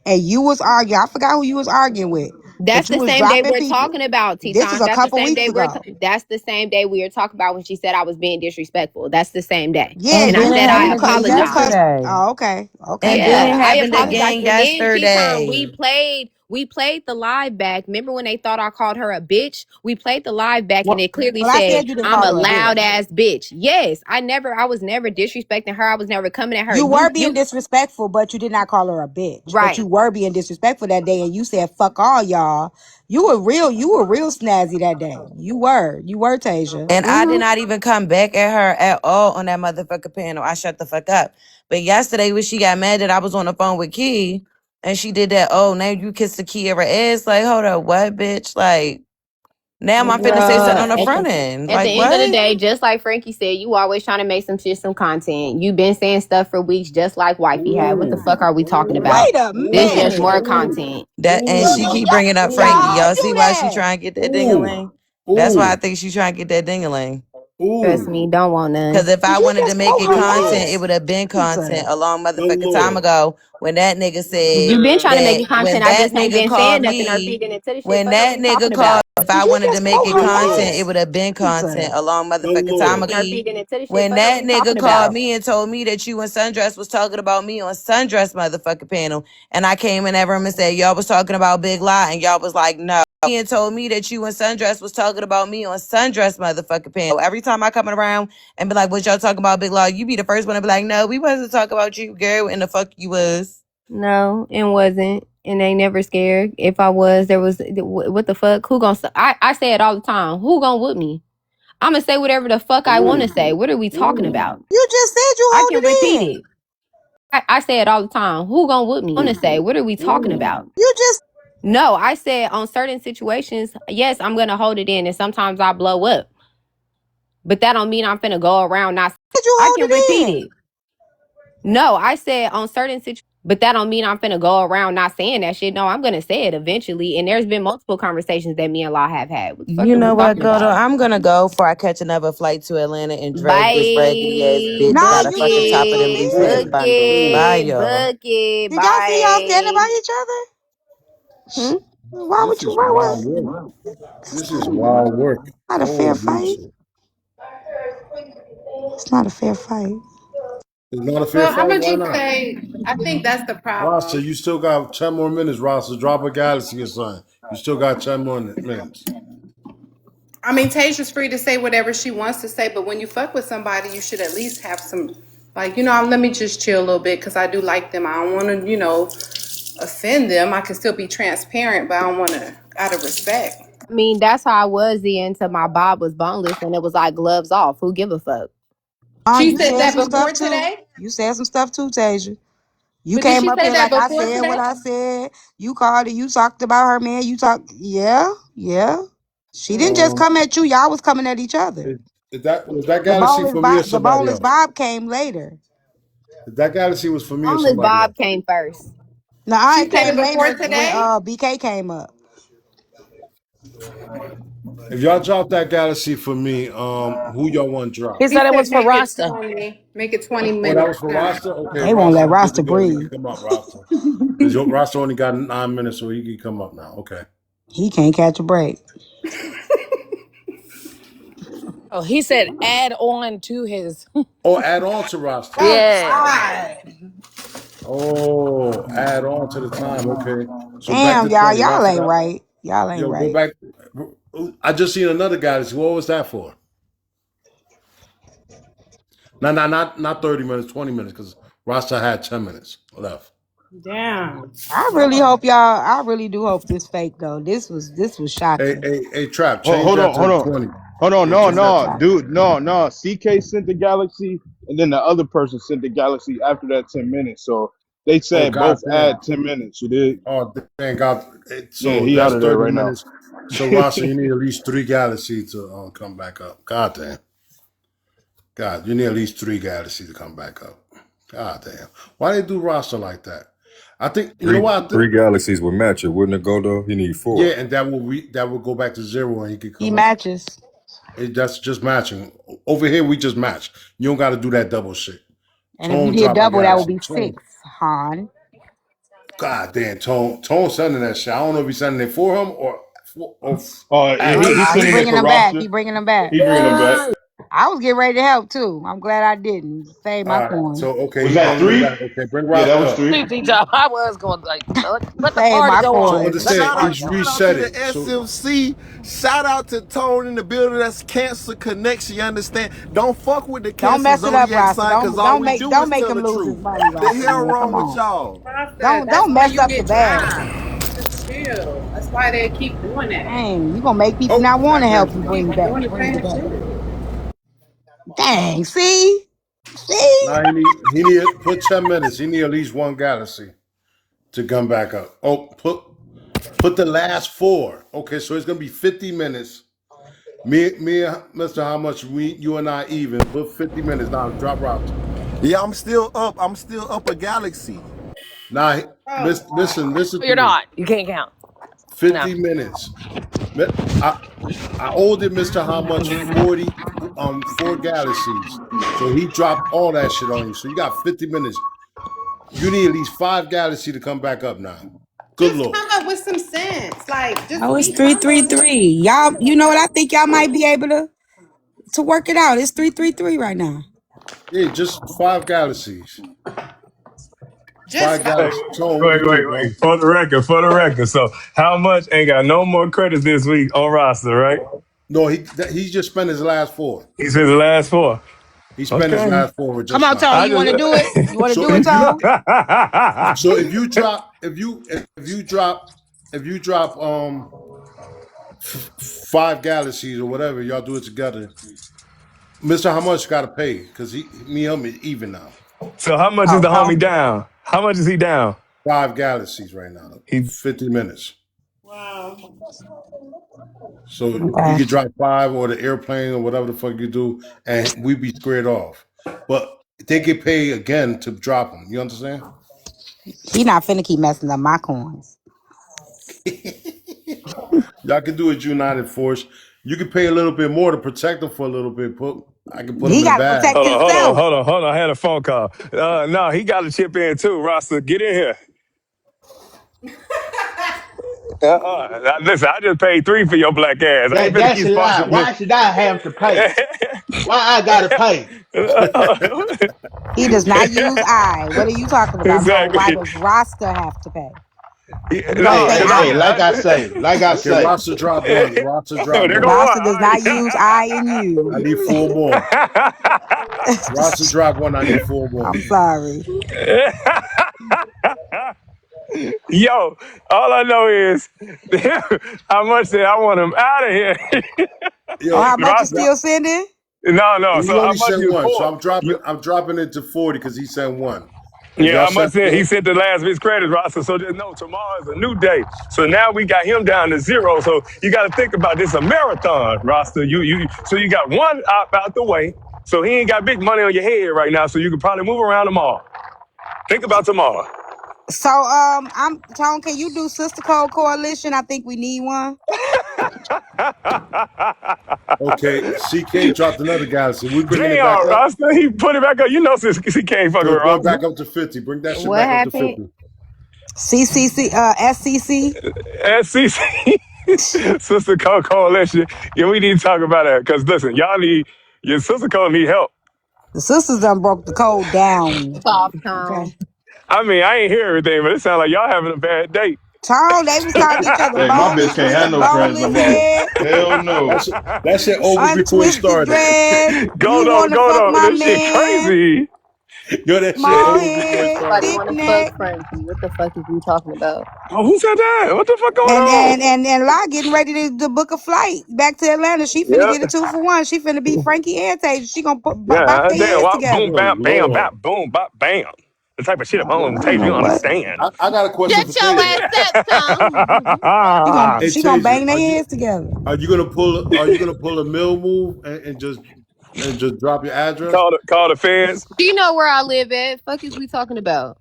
S7: and you was arguing. I forgot who you was arguing with,
S5: That's
S7: but you
S5: the
S7: was
S5: same day
S7: dropping
S5: we're
S7: people.
S5: talking about,
S7: This was
S5: T-Time.
S7: a
S5: That's the
S7: couple
S5: same
S7: weeks
S5: day
S7: ago.
S5: that's the same day we were talking about when she said I was being disrespectful. That's the same day.
S7: Yeah,
S8: And
S5: And I
S8: then
S7: you
S8: it
S5: said I
S8: happened
S7: you cu-
S8: again
S7: you
S5: apologize.
S7: cussed.
S8: yesterday.
S7: Oh, okay, okay,
S8: And then
S5: Yeah,
S8: it
S7: good.
S5: I
S8: happened
S5: apologize.
S8: again
S5: And then T-Time,
S8: yesterday.
S5: we played the live back. Remember when they thought I called her a bitch? We played the live back and
S7: Well,
S5: it clearly
S7: well, I
S5: said
S7: said you didn't
S5: I'm
S7: call
S5: a
S7: her a
S5: loud
S7: bitch.
S5: ass bitch. Yes, I was never disrespecting her. I was never coming at her.
S7: You were being
S5: You
S7: disrespectful, but you did not call her a bitch. But
S5: right.
S7: you were being disrespectful that day, and you said "fuck all y'all." You were real snazzy that day. You were Tasia.
S8: And I did
S5: Mm-hmm.
S8: not even come back at her at all on that motherfucker panel. I shut the fuck up. But yesterday when she got mad that I was on the phone with Key and she did that, oh, now you kissed the Key ever ass. Like, hold up, what, bitch? Like, now I'm finna say something
S5: Bruh,
S8: on the front end.
S5: at the
S8: Like,
S5: end of the
S8: what?
S5: day, just like Frankie said, you always trying to make some shit, some content. You been saying stuff for weeks, just like Wifey had. What the fuck are we talking about?
S7: Wait a
S5: This just more
S7: minute.
S5: content.
S8: That and she keep bringing up Frankie.
S7: Y'all
S8: Y'all
S7: do
S8: see why she
S7: that.
S8: trying to get that
S1: Ooh,
S8: dingaling? That's why I
S1: ooh,
S8: think she trying to get that dingaling.
S5: Trust
S1: ooh.
S5: me, don't want
S8: Because
S5: none.
S8: if I
S7: Did you
S8: wanted to
S7: just
S8: make
S7: smoke
S8: it
S1: My
S7: her
S8: content,
S1: lord,
S8: it
S7: face?
S8: would have been content a long
S1: my
S8: motherfucking time
S1: lord.
S8: ago when that nigga said
S5: You been trying to make
S8: that
S5: it content. I just ain't been saying nothing or feeding into the shit.
S8: when
S5: Fuck are
S8: that
S5: we
S8: nigga
S5: talking
S8: called,
S5: about?
S8: if I
S7: Did you
S8: wanted to
S7: just
S8: make
S7: smoke
S8: it
S7: her
S1: My
S8: content, it
S1: lord,
S7: face?
S8: would have been content
S7: Pizza.
S8: a long
S1: my
S8: motherfucking time
S1: lord.
S5: Or
S8: ago.
S5: feeding into the shit.
S8: When
S5: Fuck are
S8: that
S5: we
S8: nigga
S5: talking
S8: called
S5: about?
S8: me and told me that you and Sundress was talking about me on Sundress motherfucking panel, and I came in that room and said y'all was talking about Big Lie, and y'all was like, no. And told me that you and Sundress was talking about me on Sundress motherfucking panel. Every time I come around and be like, what y'all talking about Big Lie, you be the first one to be like, no, we wasn't talking about you, girl, and the fuck you was.
S5: No, it wasn't. And they never scared. If I was, there was what the fuck? Who gonna? I say it all the time. Who gonna whoop me? I'm gonna say whatever the fuck I want to say. What are we talking about?
S7: You just said you
S5: I
S7: hold
S5: can
S7: it
S5: repeat
S7: in.
S5: it. I say it all the time. Who gonna whoop me? I want to say, what are we talking about?
S7: You just
S5: No, I said on certain situations, yes, I'm gonna hold it in, and sometimes I blow up. But that don't mean I'm finna go around not.
S7: said you
S5: I
S7: hold
S5: can
S7: it
S5: repeat
S7: in.
S5: it. No, I said on certain situations, but that don't mean I'm finna go around not saying that shit. No, I'm gonna say it eventually. And there's been multiple conversations that me and Law have had. What the fuck
S8: You
S5: are we
S8: know what,
S5: talking
S8: Godo?
S5: about?
S8: I'm gonna go before I catch another flight to Atlanta and drag this raggedy ass
S5: Bye.
S8: bitch
S7: No,
S8: by the
S7: you need
S8: fucking
S7: to
S8: top of them
S5: Bucket.
S8: loose ass
S1: Ooh,
S8: bundles.
S1: ooh.
S8: Bye,
S5: Bucket.
S8: y'all.
S5: Bucket.
S7: Did y'all see y'all standing
S5: Bye.
S7: by each other?
S5: Hmm?
S7: Why
S1: This
S7: would you
S1: is
S7: why
S1: wild
S7: was
S1: work.
S7: it's
S1: This is wild work.
S7: not a fair
S1: Oh,
S7: fight?
S1: Jesus.
S7: It's not a fair fight.
S1: It's not a fair
S13: Well, I'm
S1: fight.
S13: gonna
S1: Why
S13: just
S1: not?
S13: say I think that's the
S1: Rasta,
S13: problem.
S1: you still got 10 more minutes, Rasta. Drop a galaxy or something. You still got 10 more minutes.
S13: I mean, Tasia's free to say whatever she wants to say, but when you fuck with somebody, you should at least have some, like, let me just chill a little bit because I do like them. I don't want to, offend them. I can still be transparent, but I don't want to, out of respect.
S5: I mean, that's how I was the until my bob was boneless and it was like gloves off. Who give a fuck?
S13: She
S7: You
S13: said
S7: said
S13: that
S7: some
S13: before
S7: stuff too.
S13: today,
S7: You said some stuff too, Tasia. You
S13: but did
S7: came
S13: she
S7: up
S13: say
S7: here
S13: that
S7: like I
S13: before
S7: said what
S13: today?
S7: I said. You called it. You talked about her, man. You talked. Yeah, yeah. She didn't just
S1: Um,
S7: come at you. Y'all was coming at each other.
S1: was that galaxy for me or
S7: The
S1: somebody
S7: boneless
S1: else?
S7: Bob came later.
S1: That galaxy was for me or
S5: Boneless
S1: somebody
S5: Bob
S1: else.
S5: came first.
S7: No,
S13: She
S7: it
S13: said
S7: came
S13: it before
S7: later when
S13: today.
S7: BK came up.
S1: If y'all drop that galaxy for me, who y'all want
S16: He
S1: dropped?
S13: He
S16: said it
S13: said
S16: was for
S13: make it
S16: Rasta.
S13: 20, make it 20
S1: Oh, that
S13: minutes
S1: was for
S13: now.
S1: Rasta? Okay,
S7: They won't
S1: Rasta,
S7: let
S1: you good to
S7: Rasta
S1: go. You
S7: breathe.
S1: can come up, Rasta. Because Rasta only got 9 minutes, so he can come up now. Okay.
S7: He can't catch a break.
S16: Oh, he said add on to his.
S1: Oh, add on to Rasta.
S7: Oh
S16: Yeah.
S7: God.
S1: Oh, add on to the time. Okay. So back
S7: Damn,
S1: to
S7: y'all.
S1: 20.
S7: Y'all
S1: Rasta
S7: ain't
S1: got,
S7: right. Y'all ain't
S1: yo, go
S7: right.
S1: back. I just seen another galaxy. What was that for? No, no, not 30 minutes, 20 minutes, because Rasta had 10 minutes left.
S14: Damn.
S7: I really hope y'all. I really do hope this fake though. This was
S1: Hey,
S7: shocking.
S1: hey, hey, Trap,
S3: Oh,
S1: change
S3: hold
S1: that
S3: on, hold
S1: to
S3: on,
S1: 20.
S3: hold on.
S1: Yeah,
S3: No,
S1: change that
S3: no,
S1: to
S3: dude, no. CK sent the galaxy, and then the other person sent the galaxy after that 10 minutes. So they
S1: Oh,
S3: said
S1: God
S3: both
S1: damn.
S3: add 10 minutes. You did?
S1: Oh, thank God.
S3: Yeah,
S1: So
S3: he out
S1: that's
S3: of there
S1: 30
S3: right now.
S1: minutes. So, Rasta, you need at least three galaxies to come back up. God damn. God, you need at least three galaxies to come back up. God damn. Why they do Rasta like that? I think, you know
S6: Three
S1: what?
S6: three galaxies would match it, wouldn't it, go though? He need
S1: Yeah,
S6: four.
S1: and that will go back to zero and he could
S7: He
S1: come up.
S7: matches,
S1: That's just matching. Over here, we just match. You don't got to do that double shit.
S7: and if you
S1: Tone
S7: did
S1: drop a
S7: double, that would
S1: galaxy.
S7: be
S1: Tone.
S7: 6. Han.
S1: God damn, Tone. Tone sending that shit. I don't know if he's sending it for him or
S3: Yeah,
S1: at
S3: he's
S1: him.
S7: He
S3: sending it
S7: bringing
S3: for
S7: them back.
S3: roster.
S7: He bringing them back.
S3: He bringing them back.
S7: I was getting ready to help too. I'm glad I didn't save my
S1: All right.
S7: coin.
S1: So, okay,
S3: Was
S1: he
S3: that
S1: bringing them
S3: 3?
S1: back. Okay, bring
S3: Yeah, that
S1: Rasta
S3: was
S1: up.
S3: 3.
S16: CC top. I was going like, let the
S7: Save
S16: party
S7: my
S16: go
S1: So
S16: on.
S7: coin.
S16: Let the
S1: understand,
S2: Shout out,
S16: party
S1: he's
S16: go on.
S2: shout out to
S1: reset
S2: the
S1: it. So,
S2: SMC. Shout out to Tone in the building. That's Cancer Connection. You understand? Don't fuck with the
S7: Don't
S2: Cancer
S7: mess it up,
S2: zodiac
S7: Rasta.
S2: sign, cause all we do
S7: Don't
S2: is
S7: make
S2: tell
S7: him
S2: the
S7: lose his
S2: truth.
S7: money,
S2: The
S7: Rasta,
S2: hell
S7: man. Come
S2: wrong with
S7: on.
S2: y'all?
S13: Rasta, that's
S7: Don't
S13: why
S7: mess
S13: you
S7: up the
S13: get
S7: bag.
S13: dropped. Just chill. That's why they keep doing that.
S7: Dang, you gonna make people
S1: oh,
S7: not want to help you
S13: Keep doing the
S7: bring the
S13: same
S7: bag.
S13: shit.
S7: Dang, see? See?
S1: now he need put 10 minutes. He need at least one galaxy to come back up. Oh, put the last four. Okay, so it's gonna be 50 minutes. Me, Mister, how much you and I even put 50 minutes now. Drop roster.
S2: Yeah, I'm still up. I'm still up a galaxy.
S1: Now,
S13: Oh God.
S1: listen to
S16: You're
S1: me.
S16: not. You can't count. No.
S1: 50 minutes. I I owed it, Mister, how much 4 galaxies. So he dropped all that shit on you. So you got 50 minutes. You need at least 5 galaxies to come back up now. Good
S13: Just
S1: Lord.
S13: come up with some sense. Like,
S7: Oh,
S13: just
S7: it's
S13: be humble.
S7: 333. Y'all, you know what? I think y'all might be able to work it out. It's 333 right now.
S1: Yeah, just 5 galaxies.
S13: Just
S1: 5 galaxies.
S13: five.
S1: Tone, what
S17: Wait,
S1: you
S17: wait,
S1: think, bro?
S17: wait. For the record. So, how much ain't got no more credits this week on roster, right?
S1: No, he just spent his last 4.
S17: He said the last four.
S1: He spent his
S17: Okay.
S1: last 4 with
S7: Come
S1: just
S7: on,
S1: now.
S7: Tone.
S17: I
S7: You want to do it?
S17: just.
S7: You want to
S1: So
S7: do it,
S1: if you
S7: Tone?
S1: so if you drop if you drop 5 galaxies or whatever. Y'all do it together. Mister, how much got to pay? Because me and him is even now.
S17: So how much is
S7: Oh,
S17: the
S7: oh.
S17: homie down? How much is he down?
S1: 5 galaxies right now.
S17: He
S1: 50 minutes.
S12: Wow.
S1: So you
S7: Okay.
S1: could drop 5 or the airplane or whatever the fuck you do, and we be squared off. But they get paid again to drop them. You understand?
S7: He not finna keep messing up my coins.
S1: Y'all can do it United Force. You can pay a little bit more to protect them for a little bit. I can put them
S7: He
S1: in
S7: got to protect
S1: bags.
S7: himself.
S17: hold on. I had a phone call. No, he got to chip in too. Rasta, get in here. Listen, I just paid 3 for your black ass. I ain't finna
S3: That's
S17: keep
S3: a lie.
S17: sponsoring
S3: Why should I have to pay? Why I gotta pay?
S17: this.
S7: He does not use I. What are you talking about? So why
S17: Exactly.
S7: does Roster have to pay? Because we don't
S17: No,
S7: say
S3: Hey,
S17: because
S3: hey,
S7: I.
S3: like I say,
S1: Okay, roster drop one. Roster drop
S17: there
S1: one.
S17: go
S7: Roster
S17: one.
S7: does not use I and you.
S1: I need 4 more. Roster drop one. I need 4 more.
S7: I'm sorry.
S17: Yo, all I know is how much that I want him out of here.
S7: Oh,
S1: Yo,
S7: how much you
S17: Roster,
S7: still sending?
S17: no.
S1: he
S17: So how
S1: only
S17: much
S1: sent
S17: you
S1: one, so
S17: for?
S1: I'm dropping. I'm dropping it to 40 because he sent one. If
S17: Yeah,
S1: y'all
S17: I must
S1: sent
S17: say he
S1: 4,
S17: sent the last of his credits, Roster. So just know tomorrow is a new day. So now we got him down to 0. So you got to think about this a marathon, Roster. So you got one op out the way. So he ain't got big money on your head right now. So you can probably move around tomorrow. Think about tomorrow.
S7: So I'm Tone, can you do Sister Code Coalition? I think we need one.
S1: okay, CK dropped another guy, so we bringing it back
S17: Damn,
S1: up.
S17: Roster, he put it back up. You know, since he can't fuck
S1: So
S17: with
S1: it's going
S17: Roster.
S1: back up to 50. Bring that shit
S5: What
S1: back up to
S5: happened?
S1: 50.
S7: CCC, SCC.
S17: SCC, Sister Code Coalition. Yeah, we need to talk about that. Because listen, your Sister Code need help.
S7: The sisters done broke the code down.
S5: Soft tone.
S7: Okay.
S17: I mean, I ain't hear everything, but it sounds like y'all having a bad date.
S7: Tone, they was calling each other
S3: Hey, my
S7: bone
S3: bitch can't have
S7: slick,
S3: no friends no
S7: boneless
S3: more.
S7: head,
S3: Hell no.
S1: That shit over before it
S7: untwisted
S1: started.
S7: dreads. You
S17: Go
S7: wanna fuck
S17: though.
S7: my
S17: This shit
S7: man?
S17: crazy.
S1: Yo, that shit
S7: Small
S1: over before it
S7: head,
S5: Nobody
S1: started.
S7: thick
S5: want to fuck
S7: neck.
S5: Frankie. What the fuck is you talking about?
S17: Oh, who said that? What the fuck going
S7: And
S17: on?
S7: and and and La getting ready to book a flight back to Atlanta. She finna
S17: Yeah,
S7: get a 2-for-1. She finna be Frankie and Tasia. She gonna bop
S17: yeah.
S7: their
S17: Damn.
S7: heads
S17: Boom,
S7: together.
S1: Oh
S17: bam, bam,
S1: Lord.
S17: bam, boom, bop, bam. The type of shit a bone
S7: I don't
S17: taste you
S7: know
S17: don't
S7: what.
S17: understand.
S1: I got a question for
S11: Shut your
S1: Tasia.
S11: ass up, Tom.
S1: Hey
S7: She gonna
S1: Tasia,
S7: bang their heads together.
S1: are you gonna pull a mill move and just drop your address?
S17: Call the feds.
S5: You know where I live at. Fuck is we talking about?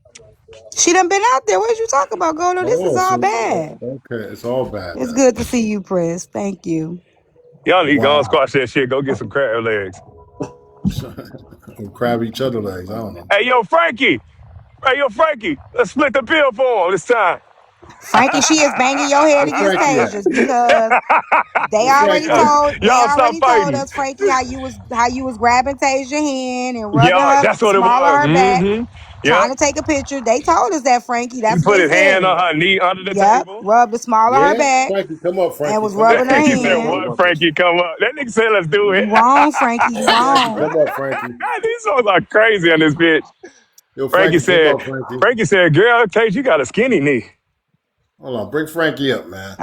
S7: She done been out there. What you talking about, Gono? This is
S1: Oh,
S7: all
S1: so
S7: bad.
S1: okay, it's all bad
S7: It's
S1: then.
S7: good to see you, Prince. Thank you.
S17: Y'all need to go and
S1: Wow.
S17: squash that shit. Go get some crab legs.
S1: Crab each other legs. I don't know.
S17: Hey, yo, Frankie. Hey, yo, Frankie. Let's split the bill for him this time.
S7: Frankie, she is banging your head
S1: Where
S7: against
S1: Frankie at?
S7: Tasia's because they
S1: Where
S7: already
S1: Frankie at?
S7: told
S17: Y'all stop fighting.
S7: us, Frankie, how you was grabbing Tasia's hand and rubbing
S17: Yo,
S7: her
S17: that's what it
S7: small of
S17: was.
S7: her back,
S17: Mm-hmm.
S7: trying
S17: Yep.
S7: to take a picture. They told us that, Frankie.
S17: He
S7: That's what
S17: put
S7: they
S17: his hand
S7: said.
S17: on her knee under the
S7: Yep,
S17: table.
S7: rubbed the small of her
S1: Yeah,
S7: back
S1: Frankie, come up,
S7: and
S1: Frankie,
S7: was
S1: come up,
S7: rubbing her
S17: He
S1: Frankie.
S17: said,
S1: We talking
S7: hand.
S17: what,
S1: about this.
S17: Frankie, come up. That nigga said, let's do it.
S7: You wrong, Frankie. You
S1: Frankie,
S7: wrong.
S1: come up, Frankie.
S17: These songs are crazy on this bitch.
S1: Yo,
S17: Frankie
S1: Frankie, come
S17: said,
S1: up, Frankie.
S17: Frankie said, girl, Kate, you got a skinny knee.
S1: Hold on, bring Frankie up, man.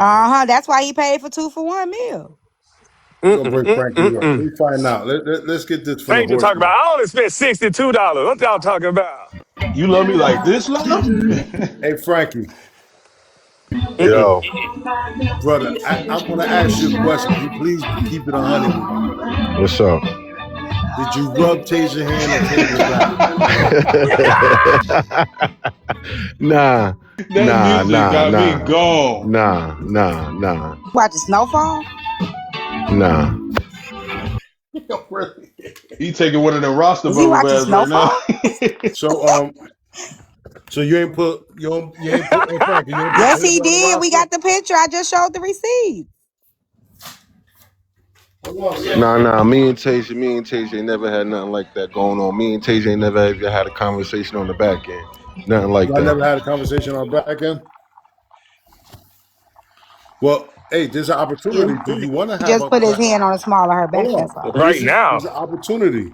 S7: That's why he paid for 2-for-1 meal.
S1: We're gonna bring Frankie up.
S17: Mm-mm-mm-mm-mm.
S1: We find out. Let's get this from the
S17: Tasia talking
S1: horseman.
S17: about, I only spent $62. What y'all talking about?
S3: You love me like this, love?
S1: Hey, Frankie,
S6: Yo,
S1: brother, I'm gonna ask you a question. Can you please keep it 100 with me?
S6: what's up?
S1: Did you rub Tasia hand or Tasia back?
S6: nah,
S3: That music got me
S6: nah,
S3: gone.
S6: nah,
S7: Watch the snowfall.
S6: nah.
S1: Really?
S3: He taking one of them roster
S7: Is he
S3: bubble
S7: watching
S3: baths right now.
S7: snowfall?
S1: So so you ain't put hey Frankie, you ain't put
S7: Yes, he
S1: Tasia on the
S7: did. We
S1: roster?
S7: got the picture. I just showed the receipt.
S1: Hold on, son.
S6: Nah. Me and Tasia ain't never had nothing like that going on. Me and Tasia ain't never even had a conversation on the back end. Nothing like
S1: Y'all
S6: that.
S1: never had a conversation on back end? Well, hey, there's an opportunity. Do you want to
S7: He
S1: have
S7: just
S1: a
S7: put his hand on the small of her back.
S1: hold
S7: That's
S1: on?
S7: all.
S17: Right now.
S1: There's an opportunity.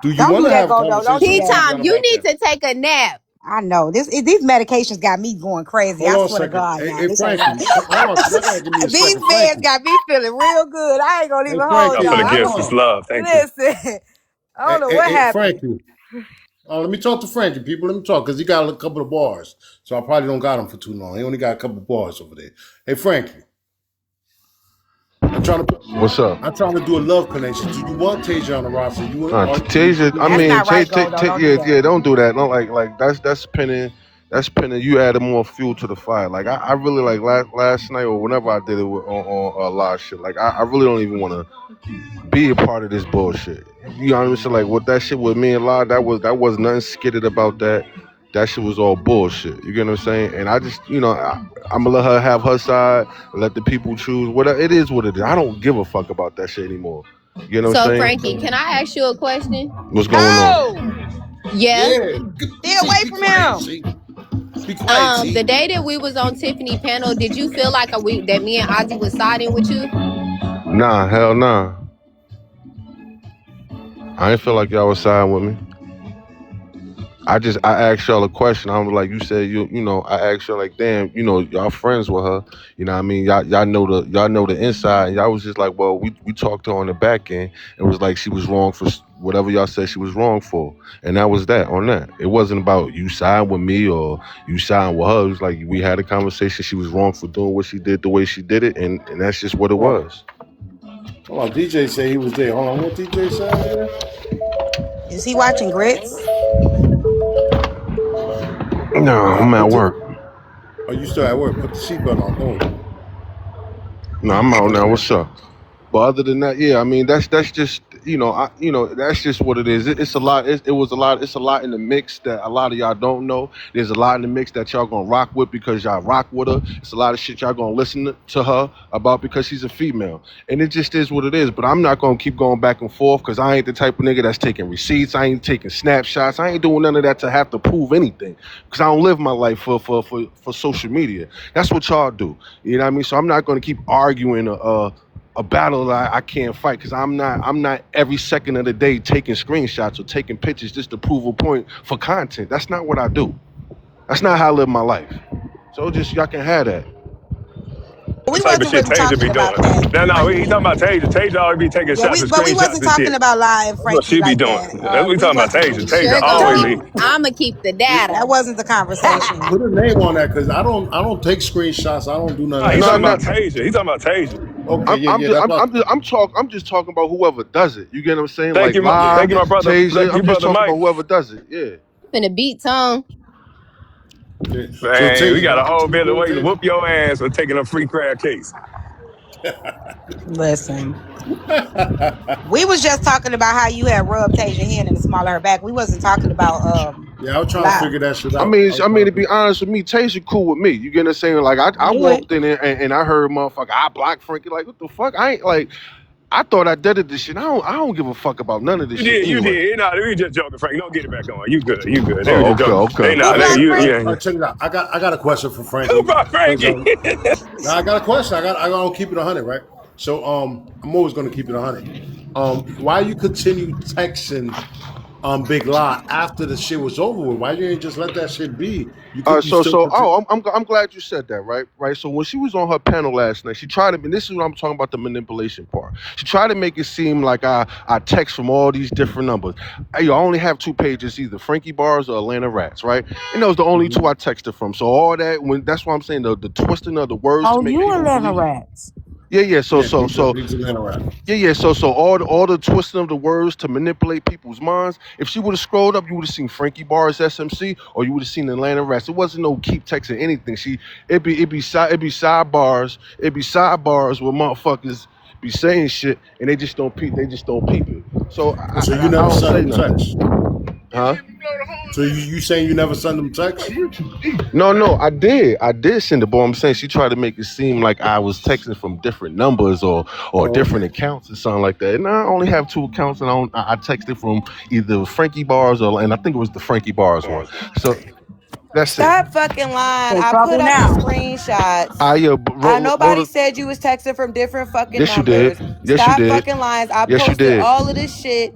S1: Do you
S7: Don't
S1: want
S7: do
S1: to
S7: that,
S1: have a
S7: Goldo. Don't
S1: conversation
S7: do
S1: with
S5: Tea
S7: that.
S1: Tasia
S5: time.
S1: on the
S5: You
S1: back
S5: need
S1: end?
S5: to take a nap.
S7: I know these medications got me going crazy.
S1: Hold
S7: I
S1: on a
S7: swear to
S1: second.
S7: God,
S1: Hey,
S7: now
S1: hey
S7: this ain't
S1: Frankie,
S7: right.
S1: hold on. Y'all gotta give me a
S7: These
S1: second.
S7: meds
S1: Frankie.
S7: got me feeling real good. I ain't gonna
S1: Hey,
S7: even hold
S17: I'm
S7: y'all.
S1: Frankie,
S17: finna
S7: I
S17: give
S1: hold
S7: don't
S17: some
S1: on.
S17: love. Thank you.
S7: listen. I don't
S1: Hey,
S7: know
S1: hey,
S7: what
S1: hey,
S7: happened.
S1: Frankie. Let me talk to Frankie, people. Let me talk, because he got a couple of bars. So I probably don't got him for too long. He only got a couple of bars over there. Hey, Frankie. I'm trying to
S18: What's up?
S1: I'm trying to do a love connection. Do you want Tasia on the roster?
S18: Tasia, I
S7: That's
S18: mean,
S7: not right, Goldo. Don't do
S18: yeah,
S7: that.
S18: yeah, don't do that. No, like that's pinning. You added more fuel to the fire. Like I really like last night or whenever I did it on a lot of shit. Like I really don't even want to be a part of this bullshit. You know what I'm saying? Like what that shit with me and La, that was nothing skidded about that. That shit was all bullshit. You get what I'm saying? And I just, I'm gonna let her have her side, let the people choose. Whatever it is, what it is. I don't give a fuck about that shit anymore. You know what
S5: So
S18: I'm saying?
S5: Frankie, can I ask you a question?
S18: What's going on?
S7: No,
S5: Yeah.
S1: Yeah.
S7: stay
S1: See,
S7: away
S1: be
S7: from
S1: quiet,
S7: him.
S1: see. Be quiet,
S5: The
S1: see.
S5: day that we was on Tiffany panel, did you feel like that me and Ozzy was siding with you?
S18: Nah, hell nah. I ain't feel like y'all was siding with me. I asked y'all a question. I was like, you said I asked y'all like, damn, y'all friends with her. You know what I mean? Y'all know the inside. And y'all was just like, well, we talked to her on the back end. It was like she was wrong for whatever y'all said she was wrong for. And that was that on that. It wasn't about you siding with me or you siding with her. It was like we had a conversation. She was wrong for doing what she did the way she did it, and that's just what it
S1: Hold on.
S18: was.
S1: Hold on. DJ say he was there. Hold on. What DJ say over there?
S7: Is he watching Grits?
S18: No, I'm at
S1: What the,
S18: work.
S1: oh, you still at work. Put the seatbelt on. Don't.
S18: No, I'm out now.
S1: Okay.
S18: What's up? But other than that, yeah, I mean that's just that's just what it is. It's a lot. It was a lot. It's a lot in the mix that a lot of y'all don't know. There's a lot in the mix that y'all gonna rock with because y'all rock with her. It's a lot of shit y'all gonna listen to her about because she's a female, and it just is what it is. But I'm not gonna keep going back and forth because I ain't the type of nigga that's taking receipts. I ain't taking snapshots. I ain't doing none of that to have to prove anything because I don't live my life for social media. That's what y'all do. You know what I mean? So I'm not gonna keep arguing a battle that I can't fight because I'm not every second of the day taking screenshots or taking pictures just to prove a point for content. That's not what I do. That's not how I live my life. So just y'all can have that.
S7: We
S17: That type of
S7: wasn't
S17: shit
S7: really
S17: Tasia
S7: talking
S17: be
S7: about
S17: doing.
S7: that,
S17: No, he
S7: Frankie.
S17: talking about Tasia. Tasia always be taking
S7: Yeah,
S17: shots and
S7: but we
S17: screenshots
S7: wasn't
S17: and
S7: talking
S17: shit.
S7: about live
S17: That's what
S7: Frankie
S17: she be
S7: like
S17: doing.
S7: that.
S17: That's what we
S7: We
S17: talking about
S7: wasn't
S17: Tasia.
S7: really.
S17: Tasia
S5: Sure gonna
S17: always
S5: keep.
S17: be.
S7: Don't.
S5: I'ma keep the
S7: That
S5: data.
S7: wasn't the conversation.
S1: Put a name on that, because I don't take screenshots. I don't do none of
S17: Nah, he
S1: that
S18: No,
S17: talking
S1: shit.
S18: no.
S17: about Tasia. He talking about Tasia.
S1: Okay.
S18: I'm
S1: Yeah.
S18: I'm
S1: Yeah.
S18: just
S1: That's
S18: I'm
S1: what.
S18: I'm just I'm just talking about whoever does it. You get what I'm saying?
S17: Thank
S18: Like
S17: you,
S1: Yeah.
S18: live,
S17: thank you, my brother.
S18: Tasia.
S17: Thank you,
S18: I'm just
S17: brother
S18: talking
S17: Mike.
S18: about whoever does it. Yeah.
S5: Finna beat tongue.
S1: Yeah. So
S17: Man, we
S1: Tasia,
S17: got
S1: you
S17: a whole
S1: continue
S17: bit of
S1: doing
S17: way to
S1: Tasia?
S17: whoop your ass for taking a free crab case.
S7: Listen, we was just talking about how you had rubbed Tasia hand in the small of her back. We wasn't talking about
S1: Yeah, I was trying to
S7: live.
S1: figure that shit
S18: I
S1: out.
S18: mean,
S1: I was trying
S18: to
S1: to
S18: be
S1: figure.
S18: honest with me, Tasia cool with me. You get what I'm saying? Like,
S7: I
S18: I
S7: knew it.
S18: walked in there and I heard motherfucker, I blocked Frankie. Like, what the fuck? I ain't like, I thought I did this shit. I don't give a fuck about none of this shit
S17: You
S18: anyway.
S17: did. No, they were just joking, Frank. Don't get it back on. You good, you good. They were
S18: Oh,
S17: just
S18: okay,
S17: joking.
S18: okay.
S7: Who blocked
S17: Yeah.
S7: Frankie?
S1: Check it out. I got a question for
S17: Who
S1: Frankie.
S17: brought
S1: Because
S17: Frankie?
S1: now I got a question. I got to keep it 100, right? So I'm always going to keep it 100. Why you continue texting Big Lot after the shit was over with? Why you ain't just let that shit be? You still continue.
S18: I'm glad you said that, right. So when she was on her panel last night, she tried to, and this is what I'm talking about, the manipulation part. She tried to make it seem like I text from all these different numbers. I only have two pages, either Frankie Bars or Atlanta Rats, right? And those the only two I texted from. So all that, that's why I'm saying the twisting of the words to
S7: Oh,
S18: make
S7: you
S18: people
S7: Atlanta
S18: believe.
S7: rats.
S18: Yeah. So
S1: Yeah,
S18: so so
S1: he's an interact.
S18: yeah. So all the twisting of the words to manipulate people's minds. If she would have scrolled up, you would have seen Frankie Bar's SMC, or you would have seen Atlanta Rats. It wasn't no keep texting anything. It'd be sidebars where motherfuckers be saying shit and they just don't peep. They just don't peep it. So
S1: Oh, so you
S18: I
S1: never
S18: don't
S1: send
S18: say
S1: them
S18: nothing,
S1: text?
S18: huh?
S1: So you saying you never send them text?
S18: No, I did send it, but I'm saying she tried to make it seem like I was texting from different numbers or
S1: Oh,
S18: different
S1: okay.
S18: accounts or something like that. And I only have two accounts, and I texted from either Frankie Bars and I think it was the Frankie Bars one. So that's it.
S8: Stop fucking lying.
S7: In
S8: I put
S7: trouble
S8: up the
S7: now.
S8: screenshots.
S18: I
S8: Nobody said you was texting from different fucking
S18: Yes, you did.
S8: numbers.
S18: Yes, you
S8: Stop
S18: did.
S8: fucking lies. I
S18: Yes, you
S8: posted
S18: did.
S8: all of this shit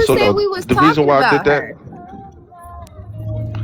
S5: you
S18: So
S5: said
S18: no,
S5: we was
S18: the reason
S5: talking
S18: why I did
S5: about
S18: that,
S5: her.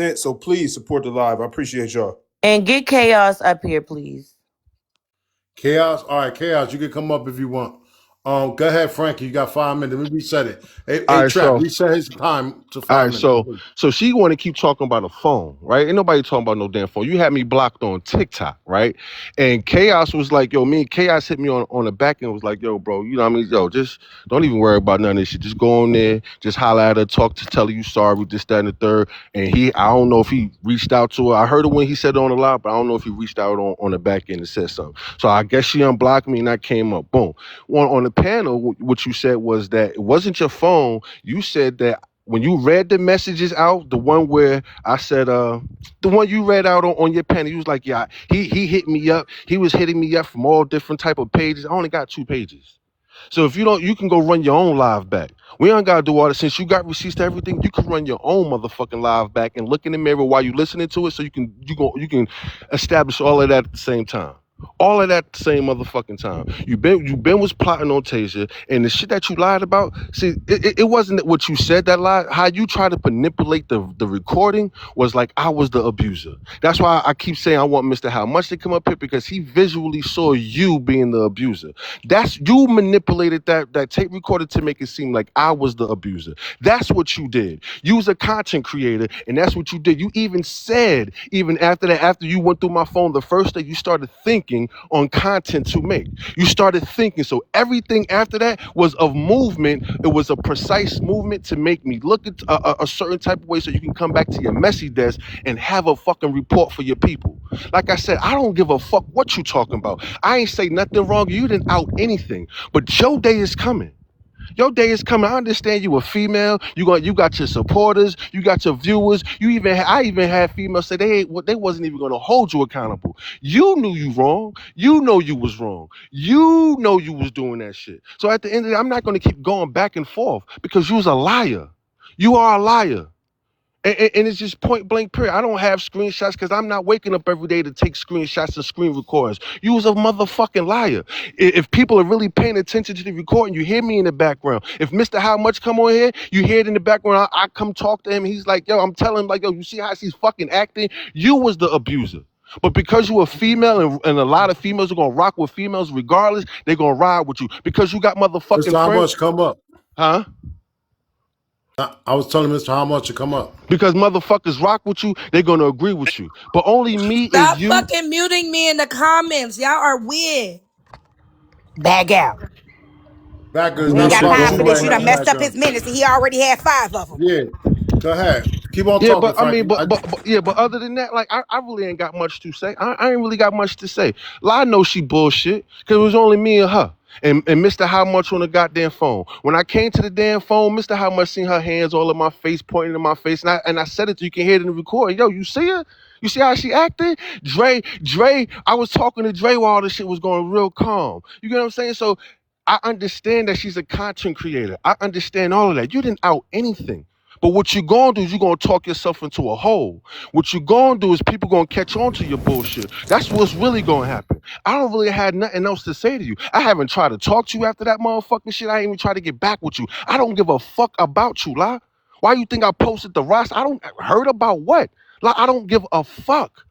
S3: sent. So please support the live. I appreciate y'all.
S8: And get Chaos up here, please.
S1: Chaos, all right, Chaos, you can come up if you want. Go ahead, Frankie. You got 5 minutes. Let me reset it.
S18: All
S1: Hey,
S18: right,
S1: Trap,
S18: so
S1: reset his time to
S18: all
S1: five
S18: right,
S1: minutes.
S18: so she want to keep talking about a phone, right? Ain't nobody talking about no damn phone. You had me blocked on TikTok, right? And Chaos was like, yo, me and Chaos hit me on the back and was like, yo, bro, you know what I mean? Yo, just don't even worry about none of this shit. Just go on there, just holler at her, talk to tell her you sorry, this, that, and the third. And I don't know if he reached out to her. I heard it when he said it on the live, but I don't know if he reached out on the back end and said something. So I guess she unblocked me and that came up. Boom. On the panel, what you said was that it wasn't your phone. You said that when you read the messages out, the one where I said, the one you read out on your pen, he was like, yeah, he hit me up. He was hitting me up from all different type of pages. I only got 2 pages. So if you don't, you can go run your own live back. We don't gotta do all this. Since you got receipts to everything, you can run your own motherfucking live back and look in the mirror while you listening to it, so you can establish all of that at the same time. All of that at the same motherfucking time. You been was plotting on Tasia, and the shit that you lied about. See, it wasn't what you said that lied. How you try to manipulate the recording was like I was the abuser. That's why I keep saying I want Mr. How Much to come up here, because he visually saw you being the abuser. That's you manipulated that tape recorder to make it seem like I was the abuser. That's what you did. You was a content creator, and that's what you did. You even said, even after that, after you went through my phone the first day, you started thinking on content to make. You started thinking. So everything after that was of movement. It was a precise movement to make me look at a certain type of way, so you can come back to your messy desk and have a fucking report for your people. Like I said, I don't give a fuck what you talking about. I ain't say nothing wrong. You didn't out anything. But your day is coming. Your day is coming. I understand you a female. You got your supporters. You got your viewers. I even had females say they wasn't even gonna hold you accountable. You knew you wrong. You know you was wrong. You know you was doing that shit. So at the end of the day, I'm not gonna keep going back and forth because you was a liar. You are a liar. And it's just point blank period. I don't have screenshots because I'm not waking up every day to take screenshots and screen recordings. You was a motherfucking liar. If people are really paying attention to the recording, you hear me in the background. If Mr. How Much come on here, you hear it in the background. I come talk to him. He's like, yo, I'm telling him, like, yo, you see how she's fucking acting? You was the abuser. But because you a female and a lot of females are gonna rock with females regardless, they're gonna ride with you. Because you got
S1: Mr.
S18: motherfucking
S1: How
S18: friends.
S1: Much come up?
S18: Huh?
S1: I was telling Mr. How Much to come up.
S18: Because motherfuckers rock with you, they're gonna agree with you. But only me and
S7: Stop
S18: you.
S7: fucking muting me in the comments. Y'all are weird. Bag out.
S1: Bagger is
S7: We ain't
S1: not
S7: got
S1: about
S7: time
S1: you
S7: for this.
S1: right
S7: You
S1: now,
S7: done messed up
S1: Bagger.
S7: his minutes and he already had 5 of them.
S1: Yeah. Go ahead. Keep on
S18: Yeah,
S1: talking,
S18: but I mean,
S1: Frankie.
S18: but other than that, like I really ain't got much to say. I ain't really got much to say. I know she bullshit because it was only me and her. And Mr. How Much on the goddamn phone. When I came to the damn phone, Mr. How Much seen her hands all in my face, pointing in my face, and I said it to you, can hear it in the recording. Yo, you see her? You see how she acting? Dre, I was talking to Dre while all this shit was going real calm. You get what I'm saying? So I understand that she's a content creator. I understand all of that. You didn't out anything. But what you're gonna do is you're gonna talk yourself into a hole. What you're gonna do is people gonna catch on to your bullshit. That's what's really gonna happen. I don't really have nothing else to say to you. I haven't tried to talk to you after that motherfucking shit. I ain't even try to get back with you. I don't give a fuck about you, la. Why you think I posted the roster? I don't heard about what? Like, I don't give a fuck.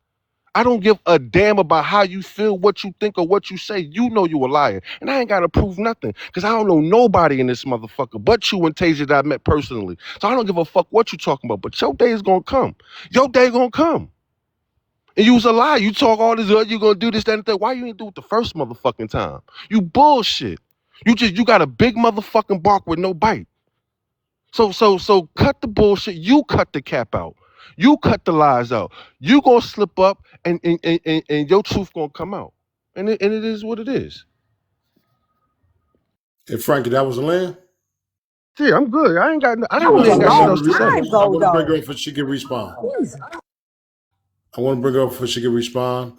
S18: I don't give a damn about how you feel, what you think, or what you say. You know you a liar. And I ain't got to prove nothing because I don't know nobody in this motherfucker but you and Tasia that I met personally. So I don't give a fuck what you talking about. But your day is going to come. Your day going to come. And you was a liar. You talk all this, you going to do this, that, and that. Why you ain't do it the first motherfucking time? You bullshit. You got a big motherfucking bark with no bite. So cut the bullshit. You cut the cap out. You cut the lies out. You gonna slip up and your truth gonna come out. And it is what it is.
S1: Hey, Frankie, that was a land.
S18: Yeah, I'm good. I
S7: That was
S18: really
S7: a
S18: ain't got shit
S7: long
S18: else to say.
S7: time
S1: I
S7: ago,
S1: want to bring her
S7: though.
S1: up for she can respond. I want to bring her up for she can respond.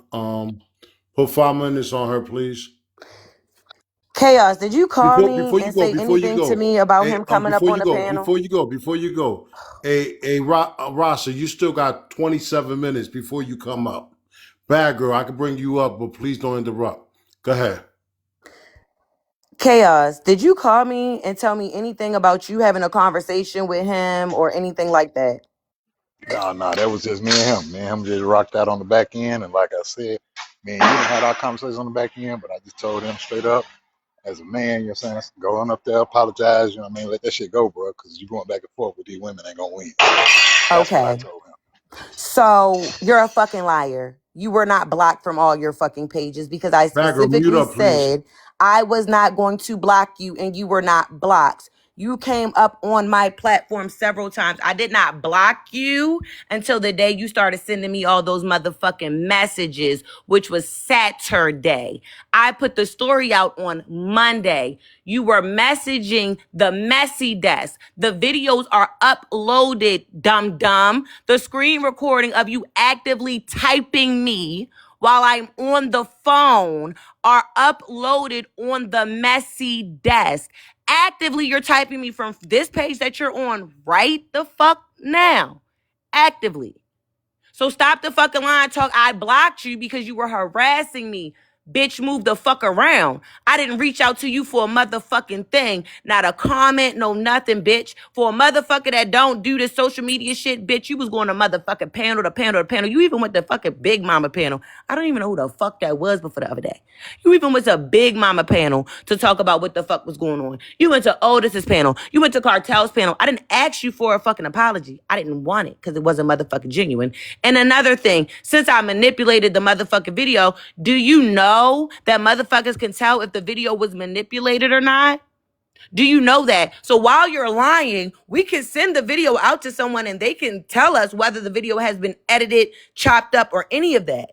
S1: Put 5 minutes on her, please.
S8: Chaos, did you call me
S1: Before you
S8: and
S1: go,
S8: say anything to me about
S1: hey,
S8: him coming up on the panel?
S1: before you go, Rasa, you still got 27 minutes before you come up. Bad girl, I can bring you up, but please don't interrupt. Go ahead.
S8: Chaos, did you call me and tell me anything about you having a conversation with him or anything like that?
S19: No, that was just me and him. Me and him just rocked out on the back end, and like I said, me and you done had our conversations on the back end, but I just told him straight up, as a man, you know what I'm saying? Go on up there, apologize, you know what I mean? Let that shit go, bro, because you going back and forth with these women ain't gonna win. That's what I
S8: Okay.
S19: told him.
S8: So you're a fucking liar. You were not blocked from all your fucking pages because I
S1: Bagger, mute
S8: specifically
S1: up, please.
S8: said I was not going to block you and you were not blocked. You came up on my platform several times. I did not block you until the day you started sending me all those motherfucking messages, which was Saturday. I put the story out on Monday. You were messaging the messy desk. The videos are uploaded, dum dum. The screen recording of you actively typing me while I'm on the phone are uploaded on the messy desk. Actively, you're typing me from this page that you're on right the fuck now. Actively. So stop the fucking line talk. I blocked you because you were harassing me. Bitch, move the fuck around. I didn't reach out to you for a motherfucking thing. Not a comment, no nothing, bitch. For a motherfucker that don't do this social media shit, bitch, you was going to motherfucking panel to panel to panel. You even went to fucking Big Mama panel. I don't even know who the fuck that was before the other day. You even went to Big Mama panel to talk about what the fuck was going on. You went to Otis's panel. You went to Cartel's panel. I didn't ask you for a fucking apology. I didn't want it because it wasn't motherfucking genuine. And another thing, since I manipulated the motherfucking video, do you know that motherfuckers can tell if the video was manipulated or not? Do you know that? So while you're lying, we can send the video out to someone and they can tell us whether the video has been edited, chopped up, or any of that.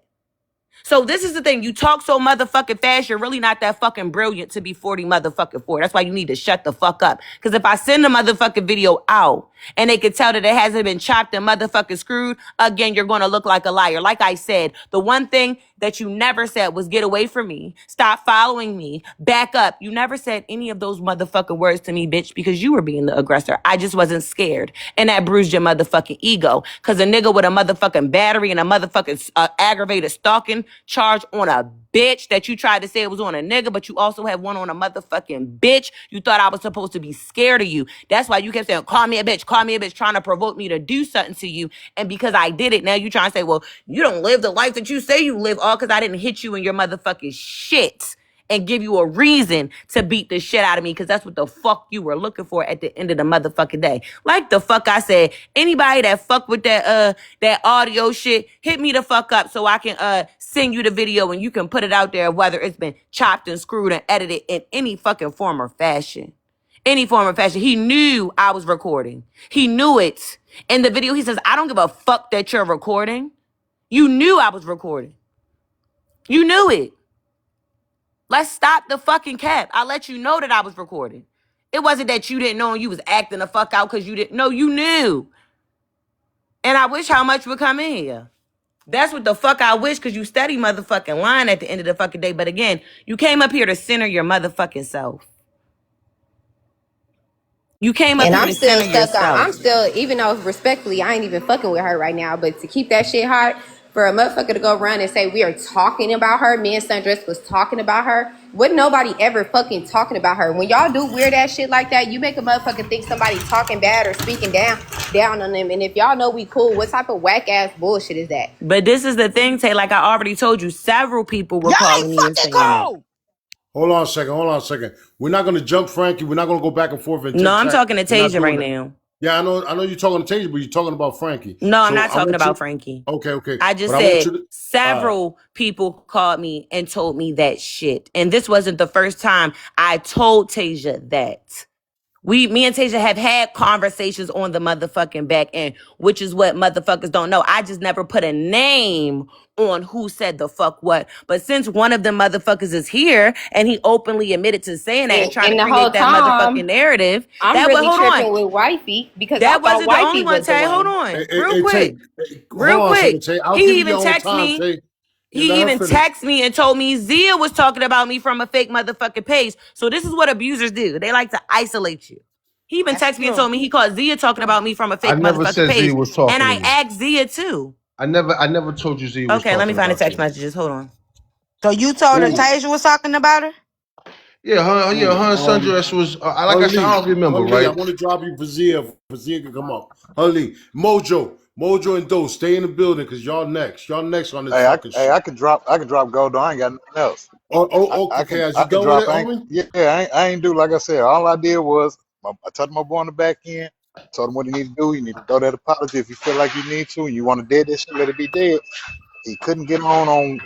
S8: So this is the thing. You talk so motherfucking fast, you're really not that fucking brilliant to be 40 motherfucking 4. That's why you need to shut the fuck up. Because if I send the motherfucking video out and they can tell that it hasn't been chopped and motherfucking screwed, again, you're going to look like a liar. Like I said, the one thing that you never said was get away from me, stop following me, back up. You never said any of those motherfucking words to me, bitch, because you were being the aggressor. I just wasn't scared. And that bruised your motherfucking ego. Because a nigga with a motherfucking battery and a motherfucking aggravated stalking charge on a bitch that you tried to say it was on a nigga, but you also have one on a motherfucking bitch. You thought I was supposed to be scared of you. That's why you kept saying, call me a bitch, trying to provoke me to do something to you. And because I did it, now you trying to say, well, you don't live the life that you say you live, all because I didn't hit you in your motherfucking shit and give you a reason to beat the shit out of me, because that's what the fuck you were looking for at the end of the motherfucking day. Like the fuck I said, anybody that fuck with that audio shit, hit me the fuck up so I can send you the video and you can put it out there, whether it's been chopped and screwed and edited in any fucking form or fashion. Any form of fashion. He knew I was recording. He knew it. In the video, he says, I don't give a fuck that you're recording. You knew I was recording. You knew it. Let's stop the fucking cap. I let you know that I was recording. It wasn't that you didn't know and you was acting the fuck out because you didn't know. You knew. And I wish how much would come in here. That's what the fuck I wish, because you steady motherfucking lying at the end of the fucking day. But again, you came up here to center your motherfucking self. You came up
S5: And
S8: here
S5: I'm
S8: to
S5: still
S8: center
S5: stuck on,
S8: yourself.
S5: I'm still, even though respectfully, I ain't even fucking with her right now, but to keep that shit hot, for a motherfucker to go around and say we are talking about her, me and Sundress was talking about her, wasn't nobody ever fucking talking about her. When y'all do weird ass shit like that, you make a motherfucker think somebody talking bad or speaking down on them. And if y'all know we cool, what type of whack ass bullshit is that?
S8: But this is the thing, Tay, like I already told you, several people were
S7: Y'all ain't
S8: calling me and
S7: fucking
S8: saying that.
S7: cool.
S1: Hold on a second. We're not going to jump Frankie. We're not going to go back and forth and
S8: No,
S1: tic
S8: I'm
S1: tac.
S8: talking to
S1: We're not
S8: Tasia
S1: doing
S8: right
S1: that.
S8: now.
S1: Yeah, I know you're talking to Tasia, but you're talking about Frankie.
S8: No, I'm
S1: So
S8: not
S1: I
S8: talking
S1: want
S8: about
S1: you.
S8: Frankie.
S1: Okay.
S8: I just
S1: But I want
S8: said
S1: you to.
S8: several people called me and told me that shit. And this wasn't the first time I told Tasia that. Me and Tasia have had conversations on the motherfucking back end, which is what motherfuckers don't know. I just never put a name on who said the fuck what. But since one of them motherfuckers is here and he openly admitted to saying that and trying
S5: And
S8: to
S5: the whole
S8: create that motherfucking
S5: time,
S8: narrative,
S5: I'm
S8: that was,
S5: really
S8: hold on.
S5: tripping with Wifey because I
S8: That
S5: thought
S8: wasn't the only
S5: Wifey
S8: one,
S5: was the
S8: Tay. Hold
S5: one.
S8: on.
S1: Hey, Tay, hold
S8: Real
S1: on a second,
S8: quick.
S1: Tay. I'll give
S8: He
S1: you
S8: even
S1: your own
S8: texted
S1: time,
S8: me.
S1: Tay. You let
S8: He
S1: her
S8: even
S1: finish.
S8: texted me and told me Zia was talking about me from a fake motherfucking page. So this is what abusers do. They like to isolate you. He even
S7: That's
S8: texted me and
S7: true.
S8: told me he called Zia talking about me from a
S3: I
S8: fake
S3: never
S8: motherfucking
S3: said Z
S8: page.
S3: was
S8: And
S3: talking to
S8: I
S3: you.
S8: asked Zia too.
S3: I never told you Z was
S8: Okay, let me
S3: talking
S8: find the
S3: about
S8: text
S3: you.
S8: messages. Hold on.
S7: So you told her
S3: Ooh.
S7: Tasia was talking about her?
S3: Yeah, her and Sundress was like I said, I don't remember,
S1: Hurley, I
S3: right?
S1: want to drop you for Zia. For Zia can come up. Hurley, Mojo and Doe, stay in the building because y'all next. Y'all next on this fucking
S19: I
S1: shit.
S19: could drop Goldo. I ain't got nothing else.
S1: Okay. As
S19: I
S1: you
S19: can
S1: done with
S19: drop.
S1: it, Owen?
S19: I ain't do like I said. All I did was I told my boy on the back end. Told him what he need to do. You need to throw that apology if you feel like you need to, and you want to dead this shit, let it be dead. He couldn't get on.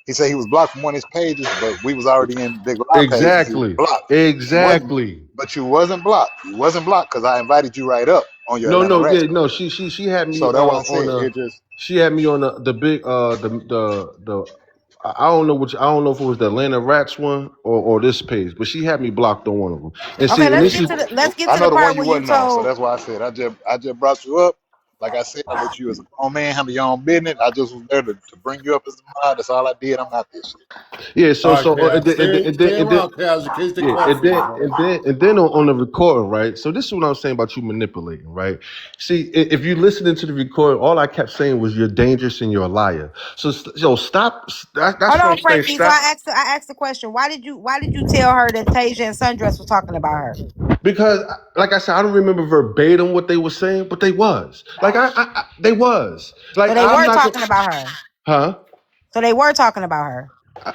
S19: He said he was blocked from one of his pages, but we was already in Big Live pages. He was
S3: Exactly.
S19: blocked. You wasn't,
S3: Exactly.
S19: but you wasn't blocked. You wasn't blocked because I invited you right up on your
S3: No,
S19: Atlanta
S3: no,
S19: Rats
S3: yeah,
S19: page.
S3: no. She had me
S19: So that's why I
S3: on
S19: said
S3: the
S19: it just.
S3: she had me on the big the I don't know which I don't know if it was the Atlanta Rats one or this page, but she had me blocked on one of them. And
S7: Okay,
S3: see, and
S7: let's
S3: then
S7: get
S3: she
S7: to
S19: I
S7: the
S19: know the one
S7: part
S19: you
S7: where you
S19: wasn't on, so
S7: told.
S19: that's why I said I just brought you up. Like I said, I let you as a grown man handle your own business. I just was there to bring you up as a mod. That's all I did. I'm not this shit.
S3: yeah,
S1: All
S3: so
S1: right, Chaos. Stay
S3: and then
S1: around, Chaos, in case they
S3: yeah,
S1: call for you, bro.
S3: and then on the recording, right? So this is what I'm saying about you manipulating, right? See, if you listening to the recording, all I kept saying was you're dangerous and you're a liar. So stop. That's
S7: Hold
S3: what I'm
S7: on,
S3: saying.
S7: Frankie. So
S3: Stop.
S7: I asked the question. Why did you tell her that Tasia and Sundress was talking about her?
S3: Because, like I said, I don't remember verbatim what they were saying, but they was like they was
S7: So
S3: like
S7: they
S3: I'm
S7: were
S3: not
S7: talking
S3: gonna,
S7: about her.
S3: huh?
S7: So they were talking about her.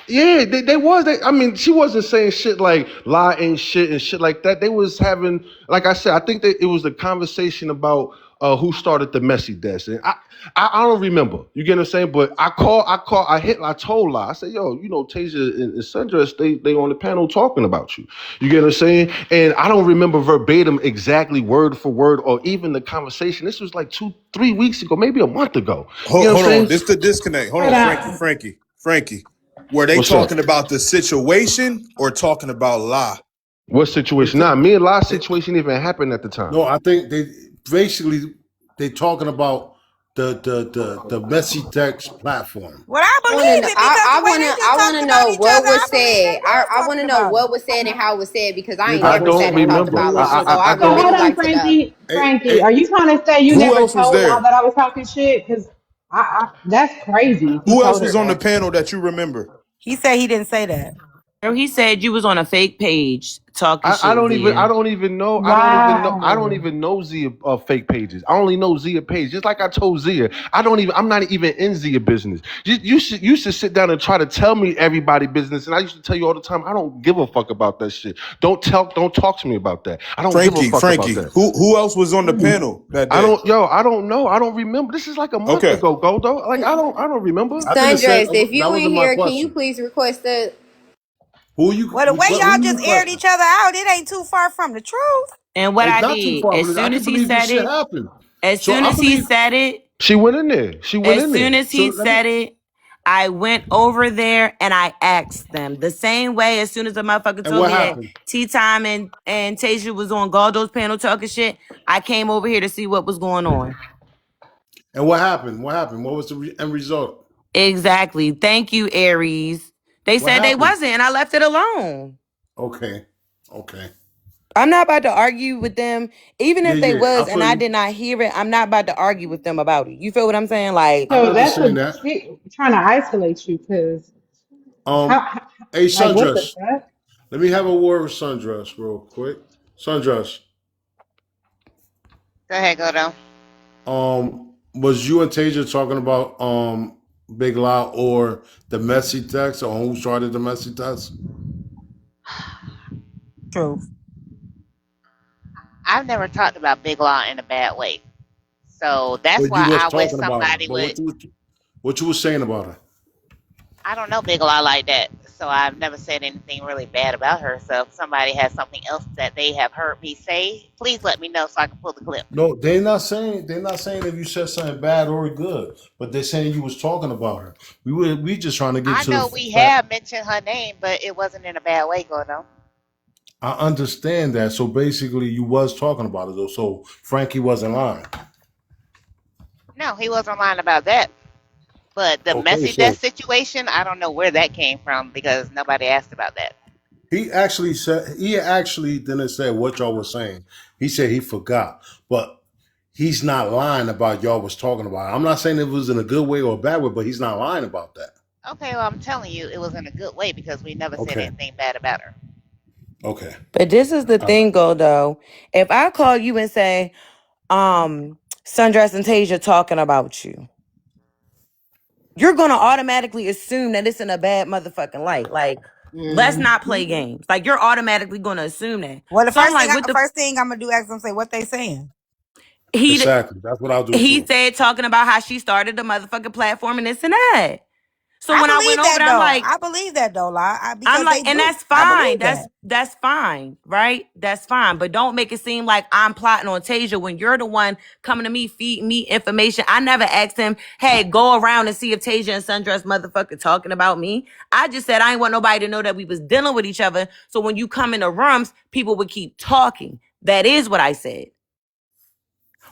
S3: Yeah, they was. I mean, she wasn't saying shit like lie ain't shit and shit like that. They was having, like I said, I think that it was a conversation about who started the messy desk. And I don't remember. You get what I'm saying? But I told lie. I said, yo, you know, Tasia and Sundress, they on the panel talking about you. You get what I'm saying? And I don't remember verbatim exactly word for word or even the conversation. This was like 2-3 weeks ago, maybe a month ago. You know what
S20: Hold on.
S3: I'm
S20: This
S3: saying?
S20: the disconnect. Hold
S15: Hold
S20: on,
S15: on.
S20: Frankie. Were they
S3: What's up?
S20: talking about the situation or talking about La?
S3: What
S1: They
S3: situation?
S1: t-
S3: Nah, me and Lot's
S1: they-
S3: situation even happened at the time.
S1: no, I think they talking about the messy text platform.
S7: Well, I believe it because the way they just
S5: I
S7: talked
S5: wanna
S7: about
S5: know
S7: each
S5: what
S7: other,
S5: was
S7: I believe
S5: said.
S7: they was
S5: I wanna
S7: talking
S5: know
S7: about
S5: what
S7: her.
S5: was said and how it was said because I
S1: Yeah,
S5: ain't
S3: I
S1: that's
S5: never
S1: what
S3: don't
S5: sat and talked
S3: remember.
S5: about
S1: who
S5: La.
S1: else?
S5: So I
S15: So
S5: would
S15: hold
S5: really
S15: on,
S5: like to know.
S15: Frankie.
S1: Hey,
S15: Are you trying to say you
S20: Who
S15: never
S20: else was
S15: told her
S20: there?
S15: that I was talking shit? Because that's crazy if you
S20: Who else
S15: told her
S20: was on the
S15: that.
S20: panel that you remember?
S7: He said he didn't say that.
S8: Girl, he said you was on a fake page talking
S3: I
S8: shit,
S3: don't even
S8: Zia.
S3: I don't
S15: Wow.
S3: even know Zia fake pages. I only know Zia page. Just like I told Zia, I'm not even in Zia business. You should sit down and try to tell me everybody business. And I used to tell you all the time, I don't give a fuck about that shit. Don't talk to me about that. I don't give a fuck about
S20: Frankie.
S3: that.
S20: Who else was on the panel that day?
S3: I don't know. I don't remember. This is like a month
S20: Okay.
S3: ago, Goldo. Like I don't remember.
S1: I think it said
S5: Sundress, if
S1: that
S5: you in
S1: wasn't my
S5: here, can you
S1: question.
S5: please request that?
S7: Well, the way
S1: Who
S7: y'all
S1: you
S7: just aired
S1: requesting?
S7: each other out, it ain't too far from the truth.
S8: And what
S1: It's
S8: I
S1: not too
S8: did,
S1: far from it. I can believe this shit happened. So I believe.
S3: She went in there. She went
S8: as
S3: in
S8: soon
S3: there.
S8: as
S1: So
S8: he
S1: let me.
S8: said it, I went over there and I asked them the same way. As soon as the motherfucker
S1: And
S8: told
S1: what
S8: me that
S1: happened?
S8: Tea Time and Tasia was on Galdo's panel talking shit, I came over here to see what was going on.
S1: And what happened? What happened? What was the end result?
S8: Exactly. Thank you, Aries. They
S1: What
S8: said they
S1: happened?
S8: wasn't, and I left it alone.
S1: Okay. Okay.
S8: I'm not about to argue with them, even
S1: Yeah,
S8: if they
S1: yeah. I
S8: was, and
S1: feel
S8: I
S1: you.
S8: did not hear it. I'm not about to argue with them about it. You feel what I'm saying? Like,
S1: I
S15: So that's
S1: understand
S15: what
S1: that.
S15: trying to isolate you because how
S1: Hey,
S15: like what the
S1: Sundress.
S15: fuck?
S1: Let me have a word with Sundress real quick. Sundress.
S11: Go ahead, go down.
S1: Was you and Tasia talking about Big Lie or the messy text or who started the messy text?
S7: Truth.
S11: I've never talked about Big Law in a bad way. So that's
S1: But you
S11: why
S1: was
S11: I wish
S1: talking about her.
S11: somebody
S1: But
S11: would.
S1: what you was saying about her?
S11: I don't know Big Law like that. So I've never said anything really bad about her. So if somebody has something else that they have heard me say, please let me know so I can pull the clip.
S1: No, they're not saying if you said something bad or good, but they're saying you was talking about her. We just trying to get
S11: I
S1: to the
S11: know we
S1: fact.
S11: have mentioned her name, but it wasn't in a bad way, Gordo.
S1: I understand that. So basically, you was talking about it though. So Frankie wasn't lying.
S11: No, he wasn't lying about that. But the
S1: Okay,
S11: messy death
S1: so
S11: situation, I don't know where that came from because nobody asked about that.
S1: he actually didn't say what y'all was saying. He said he forgot, but he's not lying about y'all was talking about it. I'm not saying it was in a good way or a bad way, but he's not lying about that.
S11: Okay, well, I'm telling you, it was in a good way because we never said
S1: Okay,
S11: anything bad about her.
S1: okay.
S8: but this is the
S1: All right.
S8: thing, Goldo. If I call you and say, Sundress and Tasia talking about you, you're gonna automatically assume that it's in a bad motherfucking light. Like, let's not play
S7: Mhm.
S8: games. Like, you're automatically gonna assume that.
S7: Well,
S8: So I'm like, what
S7: the
S8: the
S7: first thing I'm gonna do is I'm say what they saying.
S8: he
S1: Exactly. That's what I'll do
S8: he
S1: too.
S8: said talking about how she started the motherfucking platform and this and that. So
S7: I
S8: when I went
S7: believe
S8: over
S7: that
S8: there,
S7: though. I believe that though,
S8: I'm
S7: because they
S8: like, and
S7: do.
S8: that's
S7: I
S8: fine.
S7: believe
S8: That's
S7: that.
S8: that's fine, right? That's fine. But don't make it seem like I'm plotting on Tasia when you're the one coming to me, feeding me information. I never asked him, hey, go around and see if Tasia and Sundress motherfucker talking about me. I just said I ain't want nobody to know that we was dealing with each other. So when you come in the rooms, people would keep talking. That is what I said.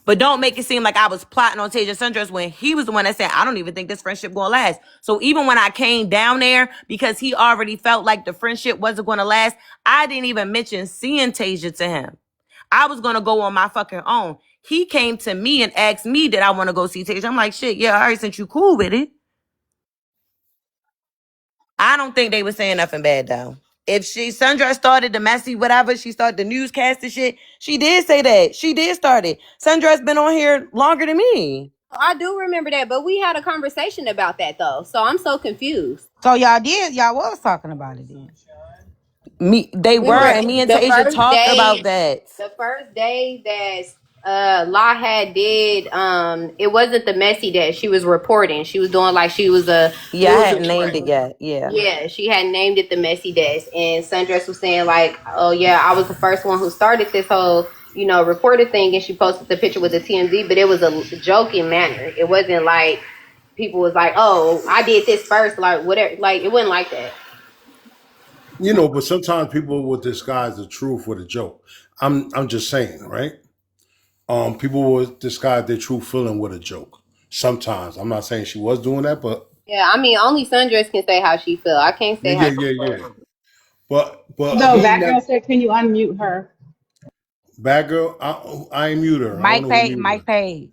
S8: But don't make it seem like I was plotting on Tasia Sundress when he was the one that said, I don't even think this friendship gonna last. So even when I came down there, because he already felt like the friendship wasn't gonna last, I didn't even mention seeing Tasia to him. I was gonna go on my fucking own. He came to me and asked me, did I want to go see Tasia? I'm like, shit, yeah, all right, since you cool with it. I don't think they were saying nothing bad though. If Sundress started the messy whatever, she started the newscast and shit, she did say that. She did start it. Sundress been on here longer than me.
S5: I do remember that, but we had a conversation about that though. So I'm so confused.
S7: So y'all was talking about it then.
S8: They
S5: We
S8: were,
S5: were
S8: and me and
S5: the
S8: Tasia
S5: first
S8: talked about
S5: day.
S8: that.
S5: The first day that La had did, it wasn't the messy that she was reporting. She was doing like she was a
S8: Yeah, I
S5: news
S8: hadn't named it
S5: reporter.
S8: yet. Yeah.
S5: Yeah, she had named it the messy desk, and Sundress was saying like, "Oh yeah, I was the first one who started this whole, reporter thing," and she posted the picture with the TMZ, but it was a joking manner. It wasn't like people was like, "Oh, I did this first," like whatever. Like it wasn't like that.
S1: But sometimes people will disguise the truth with a joke. I'm just saying, right? People will disguise their true feeling with a joke. Sometimes. I'm not saying she was doing that, but
S5: Yeah, I mean, only Sundress can say how she feel. I can't say how
S1: yeah,
S5: she
S1: yeah,
S5: feel.
S1: yeah. But
S15: No,
S1: he
S15: that
S1: never
S15: girl said, can you unmute her?
S1: bad girl. I ain't mute her. I don't
S7: Mike
S1: know who
S7: paid.
S1: muted
S7: Mike paid.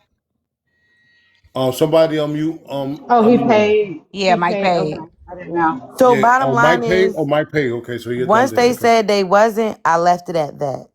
S1: her. Somebody unmute.
S15: Oh, he
S1: Unmute her.
S15: paid.
S7: Yeah,
S15: He
S7: Mike
S15: paid.
S7: paid.
S15: Okay, I didn't know.
S8: So
S1: Yeah.
S8: bottom
S1: Oh,
S8: line
S1: Mike paid.
S8: is,
S1: Oh, Mike paid. Okay, so you're done
S8: once
S1: there.
S8: they
S1: Okay.
S8: said they wasn't, I left it at that.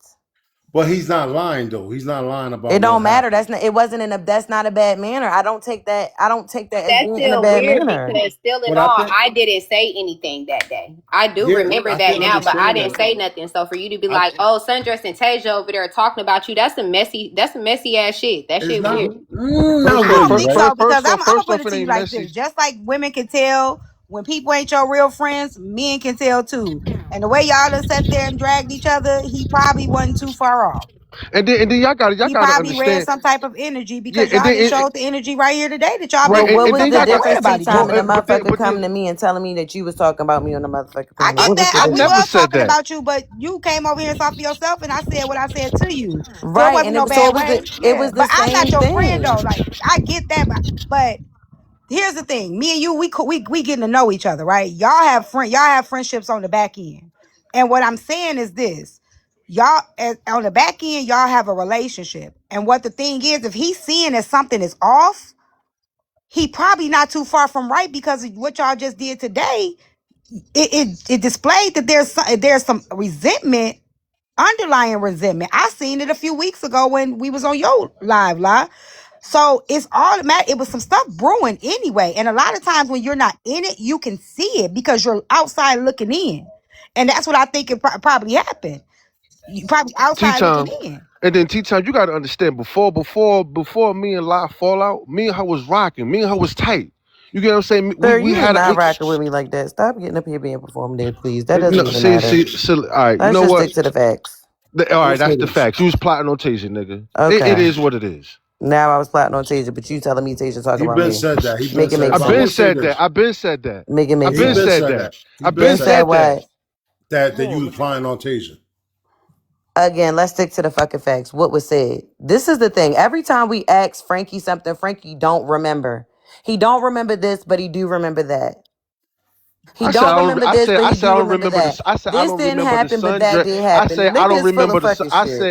S1: But he's not lying though. He's not lying
S8: It
S1: about what
S8: don't matter.
S1: happened.
S8: That's not. It wasn't in a. That's not a bad manner. I don't take that. I don't take that as
S5: That's
S8: being in a
S5: still
S8: bad
S5: weird
S8: manner.
S5: because still in
S1: But I
S5: all,
S1: think,
S5: I didn't say anything that day. I do
S1: yeah,
S5: remember
S1: I
S5: that
S1: can
S5: now, but I
S1: understand
S5: didn't
S1: that.
S5: say nothing. So for you to be
S1: I
S5: like, "Oh, Sundress and Tasia over there talking about you," that's some messy ass shit. That
S1: it's
S5: shit
S1: not
S5: weird.
S1: not
S18: First
S7: I
S18: off,
S7: don't
S1: really,
S18: first,
S7: think
S1: right?
S18: first,
S7: so because
S18: first off,
S7: I'm gonna
S18: first
S7: put
S18: off,
S7: it
S18: it
S7: to you
S18: ain't
S7: like
S18: messy.
S7: this. Just like women can tell when people ain't your real friends, men can tell too. And the way y'all done sat there and dragged each other, he probably wasn't too far off.
S18: And then y'all
S7: He
S18: gotta
S7: probably read
S18: understand.
S7: some type of energy
S18: Yeah,
S7: because
S18: and
S7: y'all
S18: then
S7: didn't show the energy right here today that y'all
S18: right,
S8: But
S7: been
S8: what
S18: and
S8: was
S18: then
S8: the
S18: y'all got
S7: worried
S8: difference,
S7: about
S8: T
S7: each
S8: time,
S7: other.
S8: and the motherfucker
S18: but then
S8: coming to me and telling me that you was talking about me on the motherfucking
S7: I
S8: panel?
S7: get
S8: What was the
S7: that.
S18: I
S7: We
S18: never
S7: was
S8: difference?
S18: said
S7: talking
S18: that.
S7: about you, but you came over here and talked for yourself, and I said what I said to you. So it
S8: Right,
S7: wasn't
S8: and
S7: no
S8: so
S7: bad
S8: it was
S7: way.
S8: it
S7: Yeah,
S8: was the
S7: but I'm not
S8: same
S7: your friend
S8: thing.
S7: though. Like I get that, but here's the thing: me and you, we getting to know each other, right? Y'all have friendships on the back end, and what I'm saying is this: on the back end, y'all have a relationship, and what the thing is, if he's seeing that something is off, he probably not too far from right because of what y'all just did today. It displayed that there's some resentment, underlying resentment. I seen it a few weeks ago when we was on your live. So it's automatic. It was some stuff brewing anyway. And a lot of times when you're not in it, you can see it because you're outside looking in. And that's what I think it probably happened. You probably
S18: Tea
S7: outside looking
S18: time.
S7: in.
S18: And then tea time, you gotta understand before me and La fall out, me and her was rocking. Me and her was tight. You get what I'm saying?
S8: Sir,
S18: We
S8: you is
S18: had
S8: not
S18: we
S8: rocking with me like that. Stop getting up here being performative, please. That doesn't
S18: no,
S8: even matter.
S18: all right, you
S8: Let's
S18: know
S8: just
S18: what?
S8: stick to the facts.
S18: All right,
S1: Let's
S18: that's
S1: hear
S18: the
S1: this.
S18: facts. You was plotting on Tasia, nigga. It
S8: Okay.
S18: is what it is.
S8: Now I was plotting on Tasia, but you telling me Tasia talking
S1: He
S8: about
S1: been
S8: me.
S1: said that. He been
S8: Make it
S1: said.
S8: make
S18: I've
S1: But I
S18: been
S1: will
S8: sense.
S1: say
S18: said
S1: this.
S18: that. I've been said that.
S8: Make it make
S18: I've
S1: He
S18: been
S1: been
S8: sense.
S18: said
S1: said
S18: that.
S1: that. He
S18: I've
S1: been
S18: been
S8: Been
S1: said
S8: said
S18: said
S1: that.
S18: that.
S8: what?
S1: That you
S18: Hold
S1: was
S18: on.
S1: applying on Tasia.
S8: Again, let's stick to the fucking facts. What was said? This is the thing. Every time we ask Frankie something, Frankie don't remember. He don't remember this, but he do remember that. He don't remember this, but
S18: I
S8: he
S18: said I
S8: do
S18: don't
S8: remember
S18: remember
S8: that.
S18: the I said I
S8: This
S18: don't
S8: didn't
S18: remember the
S8: happen, but that
S18: sundress.
S8: did
S18: I
S8: happen. The
S18: said I
S8: nigga
S18: don't
S8: is full
S18: remember
S8: of
S18: the
S8: fucking shit.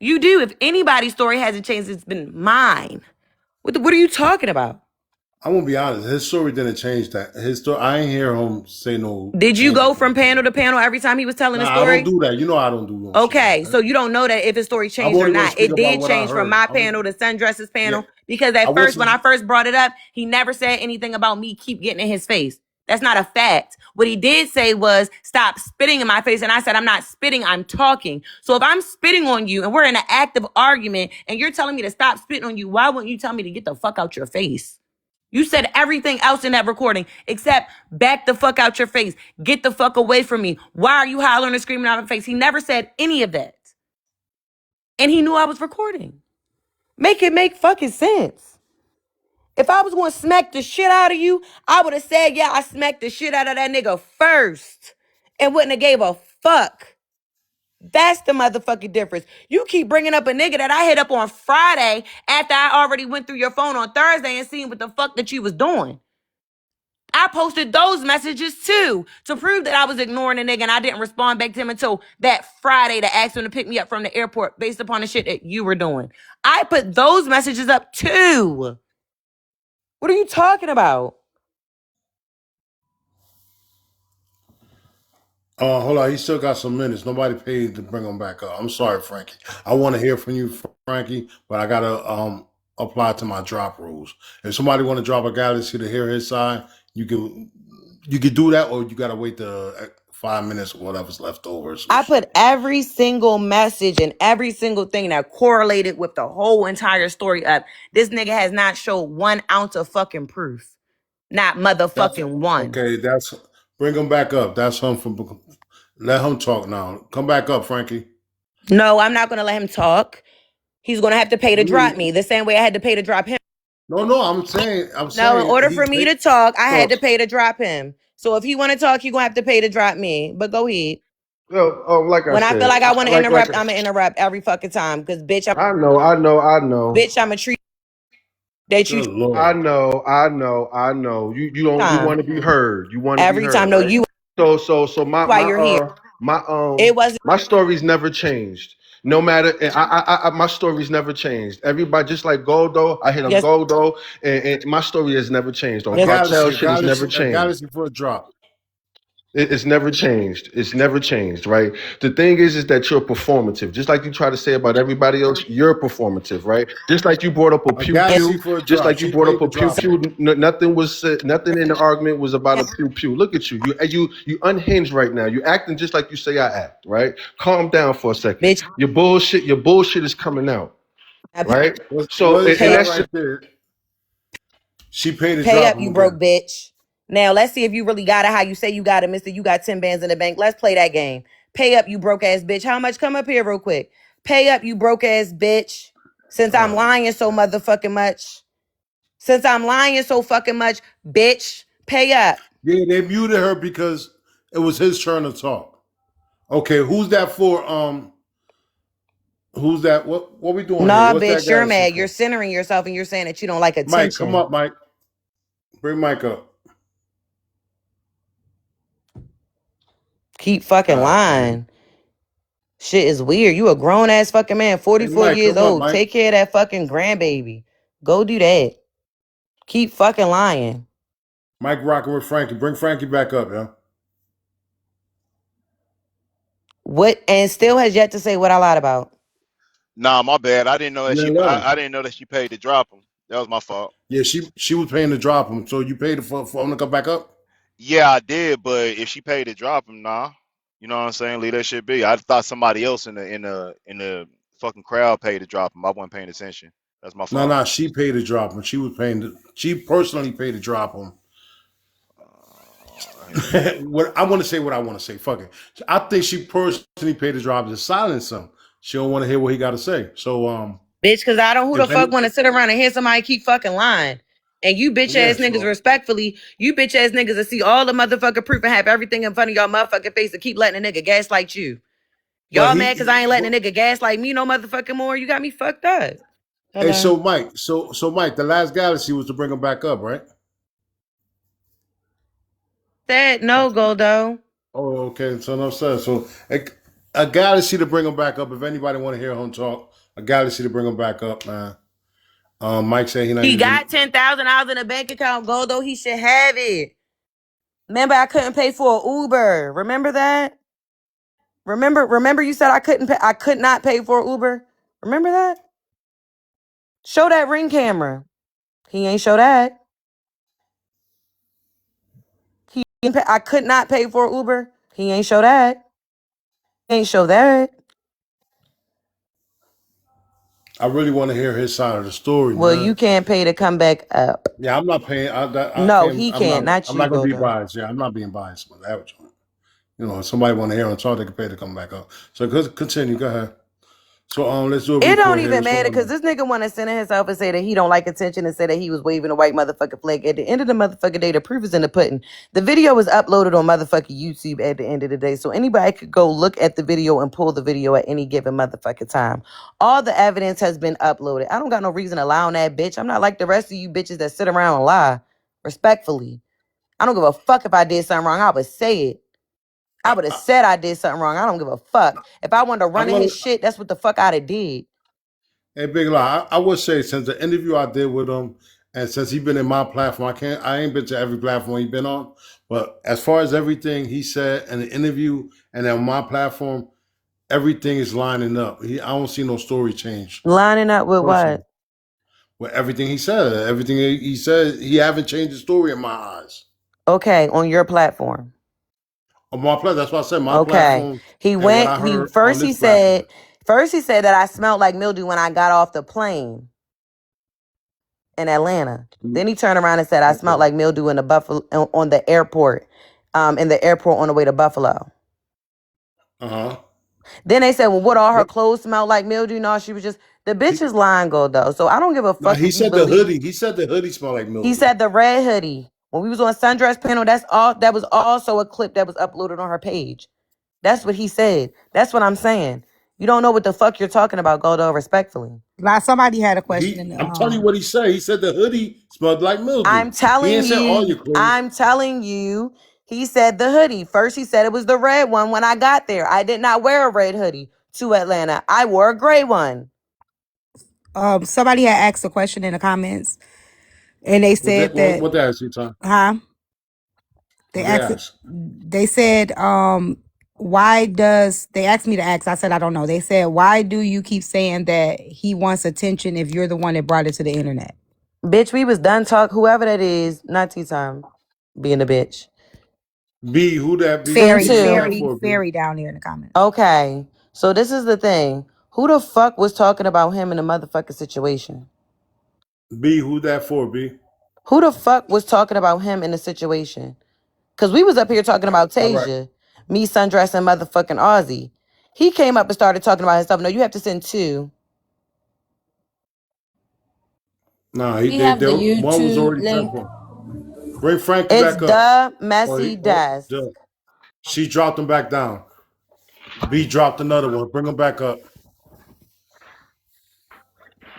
S8: You do. If anybody's story hasn't changed, it's been mine. What are you talking about?
S1: I'm gonna be honest. His story didn't change that. His story. I ain't hear him say no
S8: Did you
S1: change.
S8: go from panel to panel every time he was telling a
S1: Nah, I don't
S8: story?
S1: do that. You know I don't do no shit like
S8: Okay,
S1: that.
S8: so you don't know that if his story
S1: I'm
S8: changed or
S1: only gonna
S8: not.
S1: speak
S8: It
S1: about
S8: did
S1: what I
S8: change from
S1: heard.
S8: my panel to Sundress's
S1: Yeah,
S8: panel because
S1: I
S8: at first, when
S1: wasn't.
S8: I first brought it up, he never said anything about me keep getting in his face. That's not a fact. What he did say was stop spitting in my face. And I said, I'm not spitting, I'm talking. So if I'm spitting on you and we're in an active argument and you're telling me to stop spitting on you, why wouldn't you tell me to get the fuck out your face? You said everything else in that recording except back the fuck out your face. Get the fuck away from me. Why are you hollering and screaming out of my face? He never said any of that. And he knew I was recording. Make it make fucking sense. If I was going to smack the shit out of you, I would have said, yeah, I smacked the shit out of that nigga first and wouldn't have gave a fuck. That's the motherfucking difference. You keep bringing up a nigga that I hit up on Friday after I already went through your phone on Thursday and seen what the fuck that you was doing. I posted those messages too to prove that I was ignoring the nigga and I didn't respond back to him until that Friday to ask him to pick me up from the airport based upon the shit that you were doing. I put those messages up too. What are you talking about?
S1: Hold on. He still got some minutes. Nobody paid to bring him back up. I'm sorry, Frankie. I want to hear from you, Frankie, but I gotta apply to my drop rules. If somebody want to drop a galaxy to hear his side, you can do that, or you gotta wait the 5 minutes or whatever's left over.
S8: I put every single message and every single thing that correlated with the whole entire story up. This nigga has not showed 1 ounce of fucking proof. Not motherfucking one.
S1: Okay. That's bring him back up. That's him from. Let him talk now. Come back up, Frankie.
S8: No, I'm not gonna let him talk. He's gonna have to pay to drop me the same way I had to pay to drop him.
S1: No. I'm saying.
S8: No, in order for me to talk, I had to pay to drop him. So if he want to talk, he gonna have to pay to drop me. But go ahead.
S18: Well, like I
S8: When
S18: said,
S8: I feel like I want to interrupt,
S18: like
S8: I'm gonna interrupt every fucking time. Because bitch,
S18: I know.
S8: Bitch, I'm a treat that you.
S18: I know. You want to be heard. You want to be
S8: Every
S18: heard.
S8: time, no,
S18: Right?
S8: you.
S18: So
S8: Why you're here? It wasn't.
S18: My story's never changed. No matter, my story's never changed. Everybody, just like Goldo, I hit on
S8: Yes.
S18: Goldo, and my story has never changed. On
S1: A
S18: cartel
S1: galaxy,
S18: shit, has never
S1: a
S18: changed.
S1: galaxy for a drop.
S18: It's never changed. It's never changed, right? The thing is that you're performative. Just like you try to say about everybody else, you're performative, right? Just like you brought up a pew
S1: galaxy
S18: pew.
S1: for a
S18: Just
S1: drop.
S18: like you
S1: She
S18: brought
S1: paid
S18: up a
S1: to
S18: pew
S1: drop
S18: pew. Nothing was said. Nothing in the argument was about a pew pew. Look at you. You unhinged right now. You're acting just like you say I act, right? Calm down for a second.
S8: Bitch.
S18: Your bullshit is coming out, right? So
S1: What is
S18: and
S1: that
S18: that's
S1: right there? She paid to
S8: Pay
S1: drop
S8: up,
S1: him
S8: you
S1: again.
S8: broke bitch. Now let's see if you really got it. How you say you got it, mister. You got 10 bands in the bank. Let's play that game. Pay up, you broke ass bitch. How much? Come up here real quick. Pay up, you broke ass bitch. Since I'm lying so motherfucking much. Since I'm lying so fucking much, bitch. Pay up.
S1: Yeah, they muted her because it was his turn to talk. Okay, who's that for? Who's that? What we doing here?
S8: Nah,
S1: What's that
S8: bitch, you're
S1: galaxy
S8: mad.
S1: for?
S8: You're centering yourself and you're saying that you don't like
S1: Mike, come
S8: attention.
S1: up, Mike. Bring Mike up.
S8: Keep fucking lying. Shit is weird. You a grown ass fucking man, 44
S1: Mike,
S8: years
S1: come up,
S8: old.
S1: Mike.
S8: Take care of that fucking grandbaby. Go do that. Keep fucking lying.
S1: Mike rocking with Frankie. Bring Frankie back up, yeah.
S8: What? And still has yet to say what I lied about.
S4: Nah, my bad. I didn't know that
S1: You
S4: she.
S1: ain't let him.
S4: I didn't know that she paid to drop him. That was my fault.
S1: Yeah, she was paying to drop him. So you paid for him to come back up?
S4: Yeah, I did. But if she paid to drop him, nah. You know what I'm saying? Leave that shit be. I thought somebody else in the fucking crowd paid to drop him. I wasn't paying attention. That's my fault.
S1: No, she paid to drop him. She personally paid to drop him. What I want to say, what I want to say. Fuck it. I think she personally paid to drop to silence him. She don't want to hear what he got to say. So
S8: bitch, because I don't who the fuck want to sit around and hear somebody keep fucking lying. And you bitch ass niggas, respectfully, you bitch ass niggas that see all the motherfucking proof and have everything in front of y'all motherfucking face to keep letting a nigga gaslight you. Y'all mad because I ain't letting a nigga gaslight me no motherfucking more. You got me fucked up.
S1: Hello? Hey, so Mike, so Mike, the last galaxy was to bring him back up, right?
S8: Said no, Goldo.
S1: Oh, okay. So no sense. So a galaxy to bring him back up. If anybody want to hear him talk, a galaxy to bring him back up, man. Mike said he
S8: got $10,000 in a bank account, Goldo. He should have it. Remember, I couldn't pay for an Uber. Remember that? Remember you said I could not pay for an Uber? Remember that? Show that Ring camera. He ain't show that. I could not pay for an Uber. He ain't show that. He ain't show that.
S1: I really want to hear his side of the story,
S8: Well,
S1: man.
S8: you can't pay to come back up.
S1: Yeah, I'm not paying. I
S8: No,
S1: can't.
S8: he can't. Not
S1: I'm
S8: you,
S1: not gonna be
S8: Goldo.
S1: biased. Yeah, I'm not being biased with that. You know, if somebody want to hear him talk, they can pay to come back up. So continue. Go ahead. So let's do a
S8: It don't
S1: report here.
S8: even
S1: What's
S8: matter
S1: going
S8: because
S1: on?
S8: this nigga want to center himself and say that he don't like attention and say that he was waving a white motherfucking flag. At the end of the motherfucking day, the proof is in the pudding. The video was uploaded on motherfucking YouTube at the end of the day, so anybody could go look at the video and pull the video at any given motherfucking time. All the evidence has been uploaded. I don't got no reason to lie on that bitch. I'm not like the rest of you bitches that sit around and lie. Respectfully, I don't give a fuck if I did something wrong. I would say it. I would have said I did something wrong. I don't give a fuck. If I wanted to run
S1: I'm
S8: in
S1: gonna.
S8: his shit, that's what the fuck I'd have did.
S1: Hey, Big Lie. I would say since the interview I did with him, and since he been in my platform, I ain't been to every platform he been on, but as far as everything he said in the interview and on my platform, everything is lining up. I don't see no story change.
S8: Lining up with
S1: Personally,
S8: what?
S1: with everything he said, he said, he haven't changed the story in my eyes.
S8: Okay, on your platform.
S1: On my platform, that's why I said my
S8: Okay.
S1: platform
S8: He
S1: and what
S8: went,
S1: I
S8: he
S1: heard on
S8: first he
S1: this platform.
S8: said, that I smelled like mildew when I got off the plane in Atlanta. Then he turned around and said I smelled
S1: Okay.
S8: like mildew in the Buffalo on the airport, in the airport on the way to Buffalo.
S1: Uh-huh.
S8: Then they said, well, what all her
S1: But
S8: clothes smelled like mildew? No, she was just the bitch is lying gold though. So I don't give a
S1: no,
S8: fuck
S1: he
S8: if you
S1: said the
S8: believe.
S1: hoodie. He said the hoodie smelled like
S8: He
S1: mildew.
S8: said the red hoodie. When we was on Sundress panel, that's all that was also a clip that was uploaded on her page. That's what he said. That's what I'm saying. You don't know what the fuck you're talking about, Goldo, respectfully.
S7: Like somebody had a question in the
S1: I'm telling you what he said. He said the hoodie smelled like mildew.
S8: I'm
S1: He
S8: telling
S1: ain't said all
S8: you,
S1: your clothes.
S8: he said the hoodie. First he said it was the red one when I got there. I did not wear a red hoodie to Atlanta. I wore a gray one.
S7: somebody had asked a question in the comments, and they said that,
S1: What the ass you time?
S7: huh? They
S1: What they
S7: asked,
S1: asked?
S7: they said, why does they asked me to ask? I said I don't know. They said, why do you keep saying that he wants attention if you're the one that brought it to the internet?
S8: Bitch, we was done talk. Whoever that is, not tea time, being a bitch.
S1: B, who that B?
S8: Them
S7: Fairy,
S1: B, who
S8: too.
S1: that
S7: fairy,
S1: for, B?
S7: fairy down there in the comments.
S8: Okay. So this is the thing. Who the fuck was talking about him in a motherfucking situation?
S1: B, who that for, B?
S8: Who the fuck was talking about him in a situation? Because we was up here talking about
S1: All right.
S8: Tasia, me, Sundress, and motherfucking Aussie. He came up and started talking about himself. No, you have to send two.
S1: Nah,
S21: We have the
S1: one was
S21: YouTube
S1: already sent
S21: link.
S1: for. Bring Frankie
S8: It's
S1: back up.
S8: the
S1: Or,
S8: messy death.
S1: she dropped him back down. B dropped another one. Bring him back up.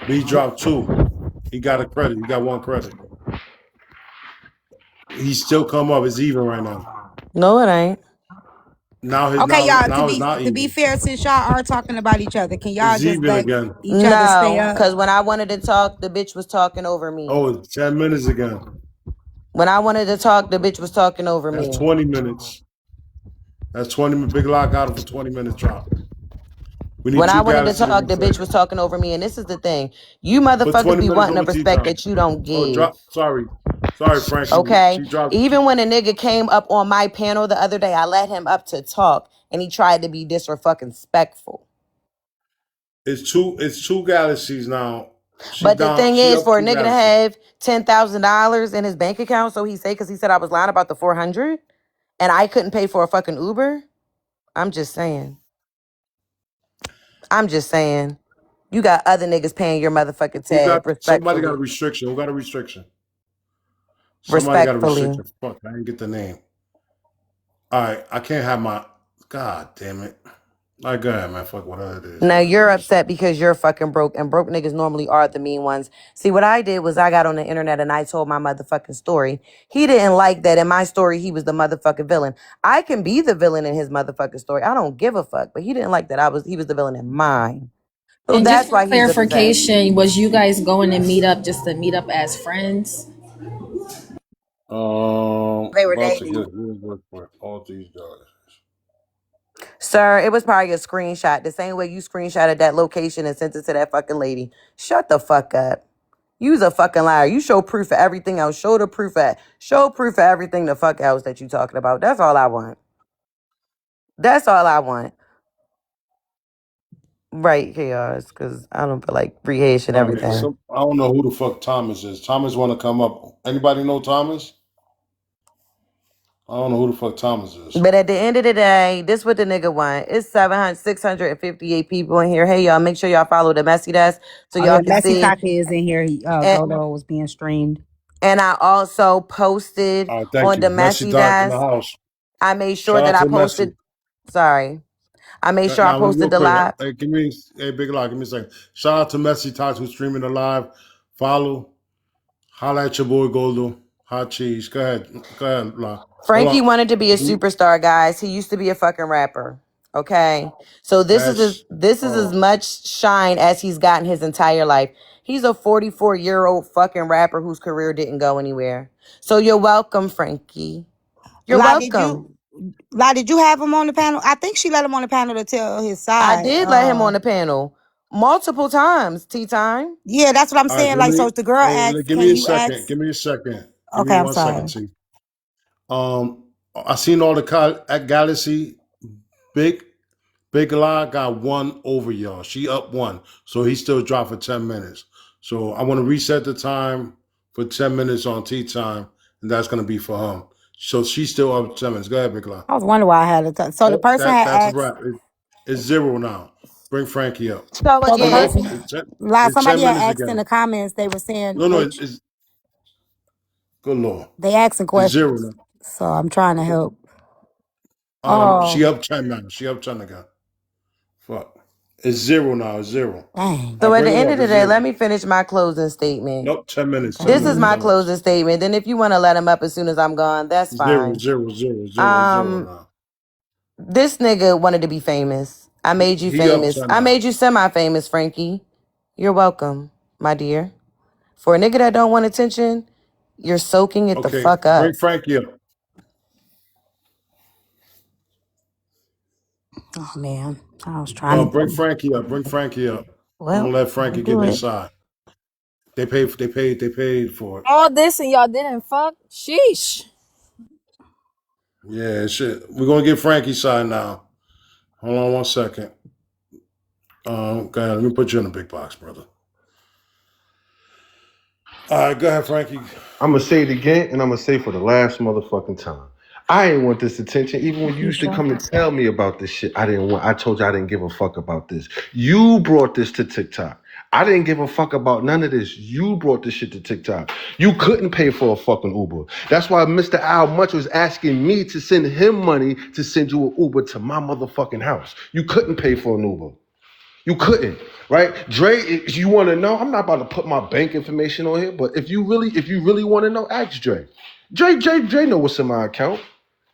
S1: B dropped two. He got a credit. He got one credit. He still come up. It's even right now.
S8: No, it ain't.
S7: Okay, y'all.
S1: Now it's not
S7: To be
S1: even.
S7: fair, since y'all are talking about each other, can y'all
S1: It's
S7: just
S1: even
S7: let
S1: again.
S7: each other stay
S8: No,
S7: up?
S8: because when I wanted to talk, the bitch was talking over me.
S1: Oh, it's 10 minutes again.
S8: When I wanted to talk, the bitch was talking over
S1: That's
S8: me.
S1: 20 minutes. That's 20. Big Lock got him for 20 minutes drop. We need
S8: When I
S1: two
S8: wanted to
S1: galaxies to
S8: talk, the
S1: reset.
S8: bitch was talking over me. And this is the thing. You
S1: Put
S8: motherfuckers
S1: 20
S8: be
S1: minutes
S8: wanting
S1: on
S8: a
S1: the T
S8: respect
S1: time.
S8: that you don't
S1: Oh,
S8: give.
S1: drop. Sorry. Sorry, Frankie.
S8: Okay?
S1: She dropped.
S8: Even when a nigga came up on my panel the other day, I let him up to talk and he tried to be disrespectful.
S1: It's two galaxies now.
S8: But the thing
S1: She
S8: is,
S1: up
S8: for a
S1: two
S8: nigga to
S1: galaxies.
S8: have $10,000 in his bank account, so he say, because he said I was lying about the 400 and I couldn't pay for a fucking Uber. I'm just saying. I'm just saying. You got other niggas paying your motherfucking
S1: Who got
S8: tab
S1: somebody got a
S8: respectfully.
S1: restriction? Who got a restriction? Somebody got a
S8: Respectfully.
S1: restriction. Fuck, I didn't get the name. All right, I can't have my. God damn it! All right, go ahead, man. Fuck whatever it is,
S8: Now
S1: man.
S8: you're upset because you're fucking broke, and broke niggas normally are the mean ones. See, what I did was I got on the internet and I told my motherfucking story. He didn't like that in my story. He was the motherfucking villain. I can be the villain in his motherfucking story. I don't give a fuck. But he didn't like that. He was the villain in mine. So
S21: And just
S8: that's
S21: for
S8: why he's upset.
S21: clarification, was you guys going to meet up just to meet up as friends?
S7: They were
S1: About to
S7: dating.
S1: get real work for all these guys.
S8: Sir, it was probably a screenshot. The same way you screenshotted that location and sent it to that fucking lady. Shut the fuck up. You's a fucking liar. You show proof of everything else. Show proof of everything the fuck else that you talking about. That's all I want. That's all I want. Right, chaos, because I don't feel like rehashing
S1: All right,
S8: everything.
S1: so I don't know who the fuck Thomas is. Thomas want to come up. Anybody know Thomas? I don't know who the fuck Thomas is.
S8: But at the end of the day, this what the nigga want. It's 658 people in here. Hey, y'all, make sure y'all follow the Messy Desk so
S7: Oh yeah,
S8: y'all can
S7: Messy
S8: see.
S7: Talk is in here.
S8: And,
S7: Godo was being streamed.
S8: and I also posted
S1: All right, thank
S8: on the
S1: you. Messi
S8: Messy
S1: Doc in the
S8: Desk.
S1: house.
S8: I made sure
S1: Shout
S8: that
S1: out
S8: I
S1: to Messi.
S8: posted. Sorry. I made sure I
S1: Now, real
S8: posted the
S1: quick,
S8: live.
S1: hey, hey, Big Lock, give me a second. Shout out to Messi Talks who's streaming the live. Follow. Holla at your boy Goldo. Hot cheese. Go ahead, Lock. Hold
S8: Frankie
S1: on.
S8: wanted to be a superstar, guys. He used to be a fucking rapper. Okay. So this is
S1: That's
S8: as much shine as he's gotten his entire life. He's a 44-year-old fucking rapper whose career didn't go anywhere. So you're welcome, Frankie. You're
S7: La,
S8: welcome.
S7: did you have him on the panel? I think she let him on the panel to tell his
S8: I
S7: side.
S8: did let him on the panel multiple times, tea time.
S7: Yeah, that's what I'm
S1: all right.
S7: saying. Like, so if the girl asks,
S1: Give
S7: can
S1: me a
S7: you
S1: second.
S7: ask?
S1: Give me a second. Give me
S7: Okay, I'm
S1: 1 second,
S7: sorry.
S1: T. I seen all the at Galaxy. Big Lie got one over y'all. She up one. So he still dropped for 10 minutes. So I want to reset the time for 10 minutes on tea time, and that's going to be for him. So she's still up 10 minutes. Go ahead, Big Lie.
S7: I was wondering why I had it. So the
S1: Oh,
S7: person had
S1: that's a
S7: asked.
S1: wrap. It's 0 now. Bring Frankie up.
S5: So
S7: So the
S1: Oh,
S5: again,
S1: no.
S7: person,
S1: It's 10
S7: somebody had
S1: minutes
S7: asked in
S1: again.
S7: the comments. They were saying
S1: No,
S7: which
S1: it's good Lord.
S7: they asking
S1: It's 0
S7: questions.
S1: now.
S7: So I'm trying to help. Oh,
S1: She up 10 now. She up 10 again. Fuck. It's 0 now. It's 0.
S7: dang.
S1: I
S8: So at
S1: bring
S8: the
S1: him
S8: end
S1: up.
S8: of the
S1: It's
S8: day,
S1: 0.
S8: let me finish my closing statement.
S1: Nope. 10 minutes. 10
S8: This is
S1: minutes.
S8: my
S1: 10 minutes.
S8: closing statement. Then if you want to let him up as soon as I'm gone, that's
S1: Zero,
S8: fine.
S1: zero, zero, zero, zero
S8: Um,
S1: now.
S8: this nigga wanted to be famous. I made you
S1: He up
S8: famous.
S1: 10
S8: I
S1: now.
S8: made you semi-famous, Frankie. You're welcome, my dear. For a nigga that don't want attention, you're soaking it the
S1: Okay,
S8: fuck
S1: bring
S8: up.
S1: Frankie up.
S7: Oh man, I was trying
S1: Bring
S7: to.
S1: Frankie up. Bring Frankie up. I'm
S7: Well,
S1: gonna let
S7: I'll
S1: Frankie
S7: do
S1: give his
S7: it.
S1: side. They paid for it.
S21: All this and y'all didn't fuck? Sheesh.
S1: Yeah, shit. We're gonna get Frankie's side now. Hold on 1 second. Go ahead, let me put you in the big box, brother. All right, go ahead, Frankie.
S18: I'm gonna say it again, and I'm gonna say for the last motherfucking time. I ain't want this attention. Even when you
S7: You
S18: used to
S7: sure?
S18: come and tell me about this shit, I didn't want. I told you I didn't give a fuck about this. You brought this to TikTok. I didn't give a fuck about none of this. You brought this shit to TikTok. You couldn't pay for a fucking Uber. That's why Mr. Al Much was asking me to send him money to send you an Uber to my motherfucking house. You couldn't pay for an Uber. You couldn't, right? Dre, if you want to know, I'm not about to put my bank information on here, but if you really want to know, ask Dre. Dre know what's in my account.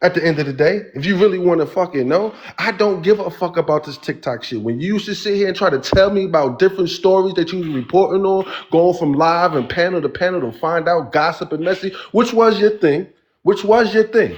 S18: At the end of the day, if you really want to fucking know, I don't give a fuck about this TikTok shit. When you used to sit here and try to tell me about different stories that you was reporting on, going from live and panel to find out gossip and messy, which was your thing? Which was your thing?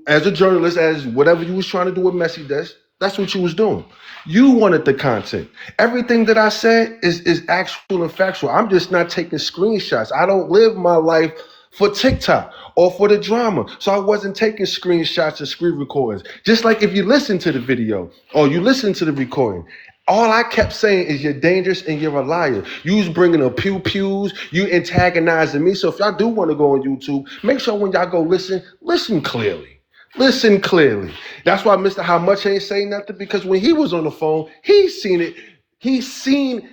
S18: As a journalist, as whatever you was trying to do with Messy Desk, that's what you was doing. You wanted the content. Everything that I said is actual and factual. I'm just not taking screenshots. I don't live my life for TikTok or for the drama. So I wasn't taking screenshots or screen recordings. Just like if you listen to the video or you listen to the recording, all I kept saying is you're dangerous and you're a liar. You was bringing up pew-pews, you antagonizing me. So if y'all do want to go on YouTube, make sure when y'all go listen clearly. Listen clearly. That's why Mr. How Much ain't saying nothing, because when he was on the phone, he's seen it. He's seen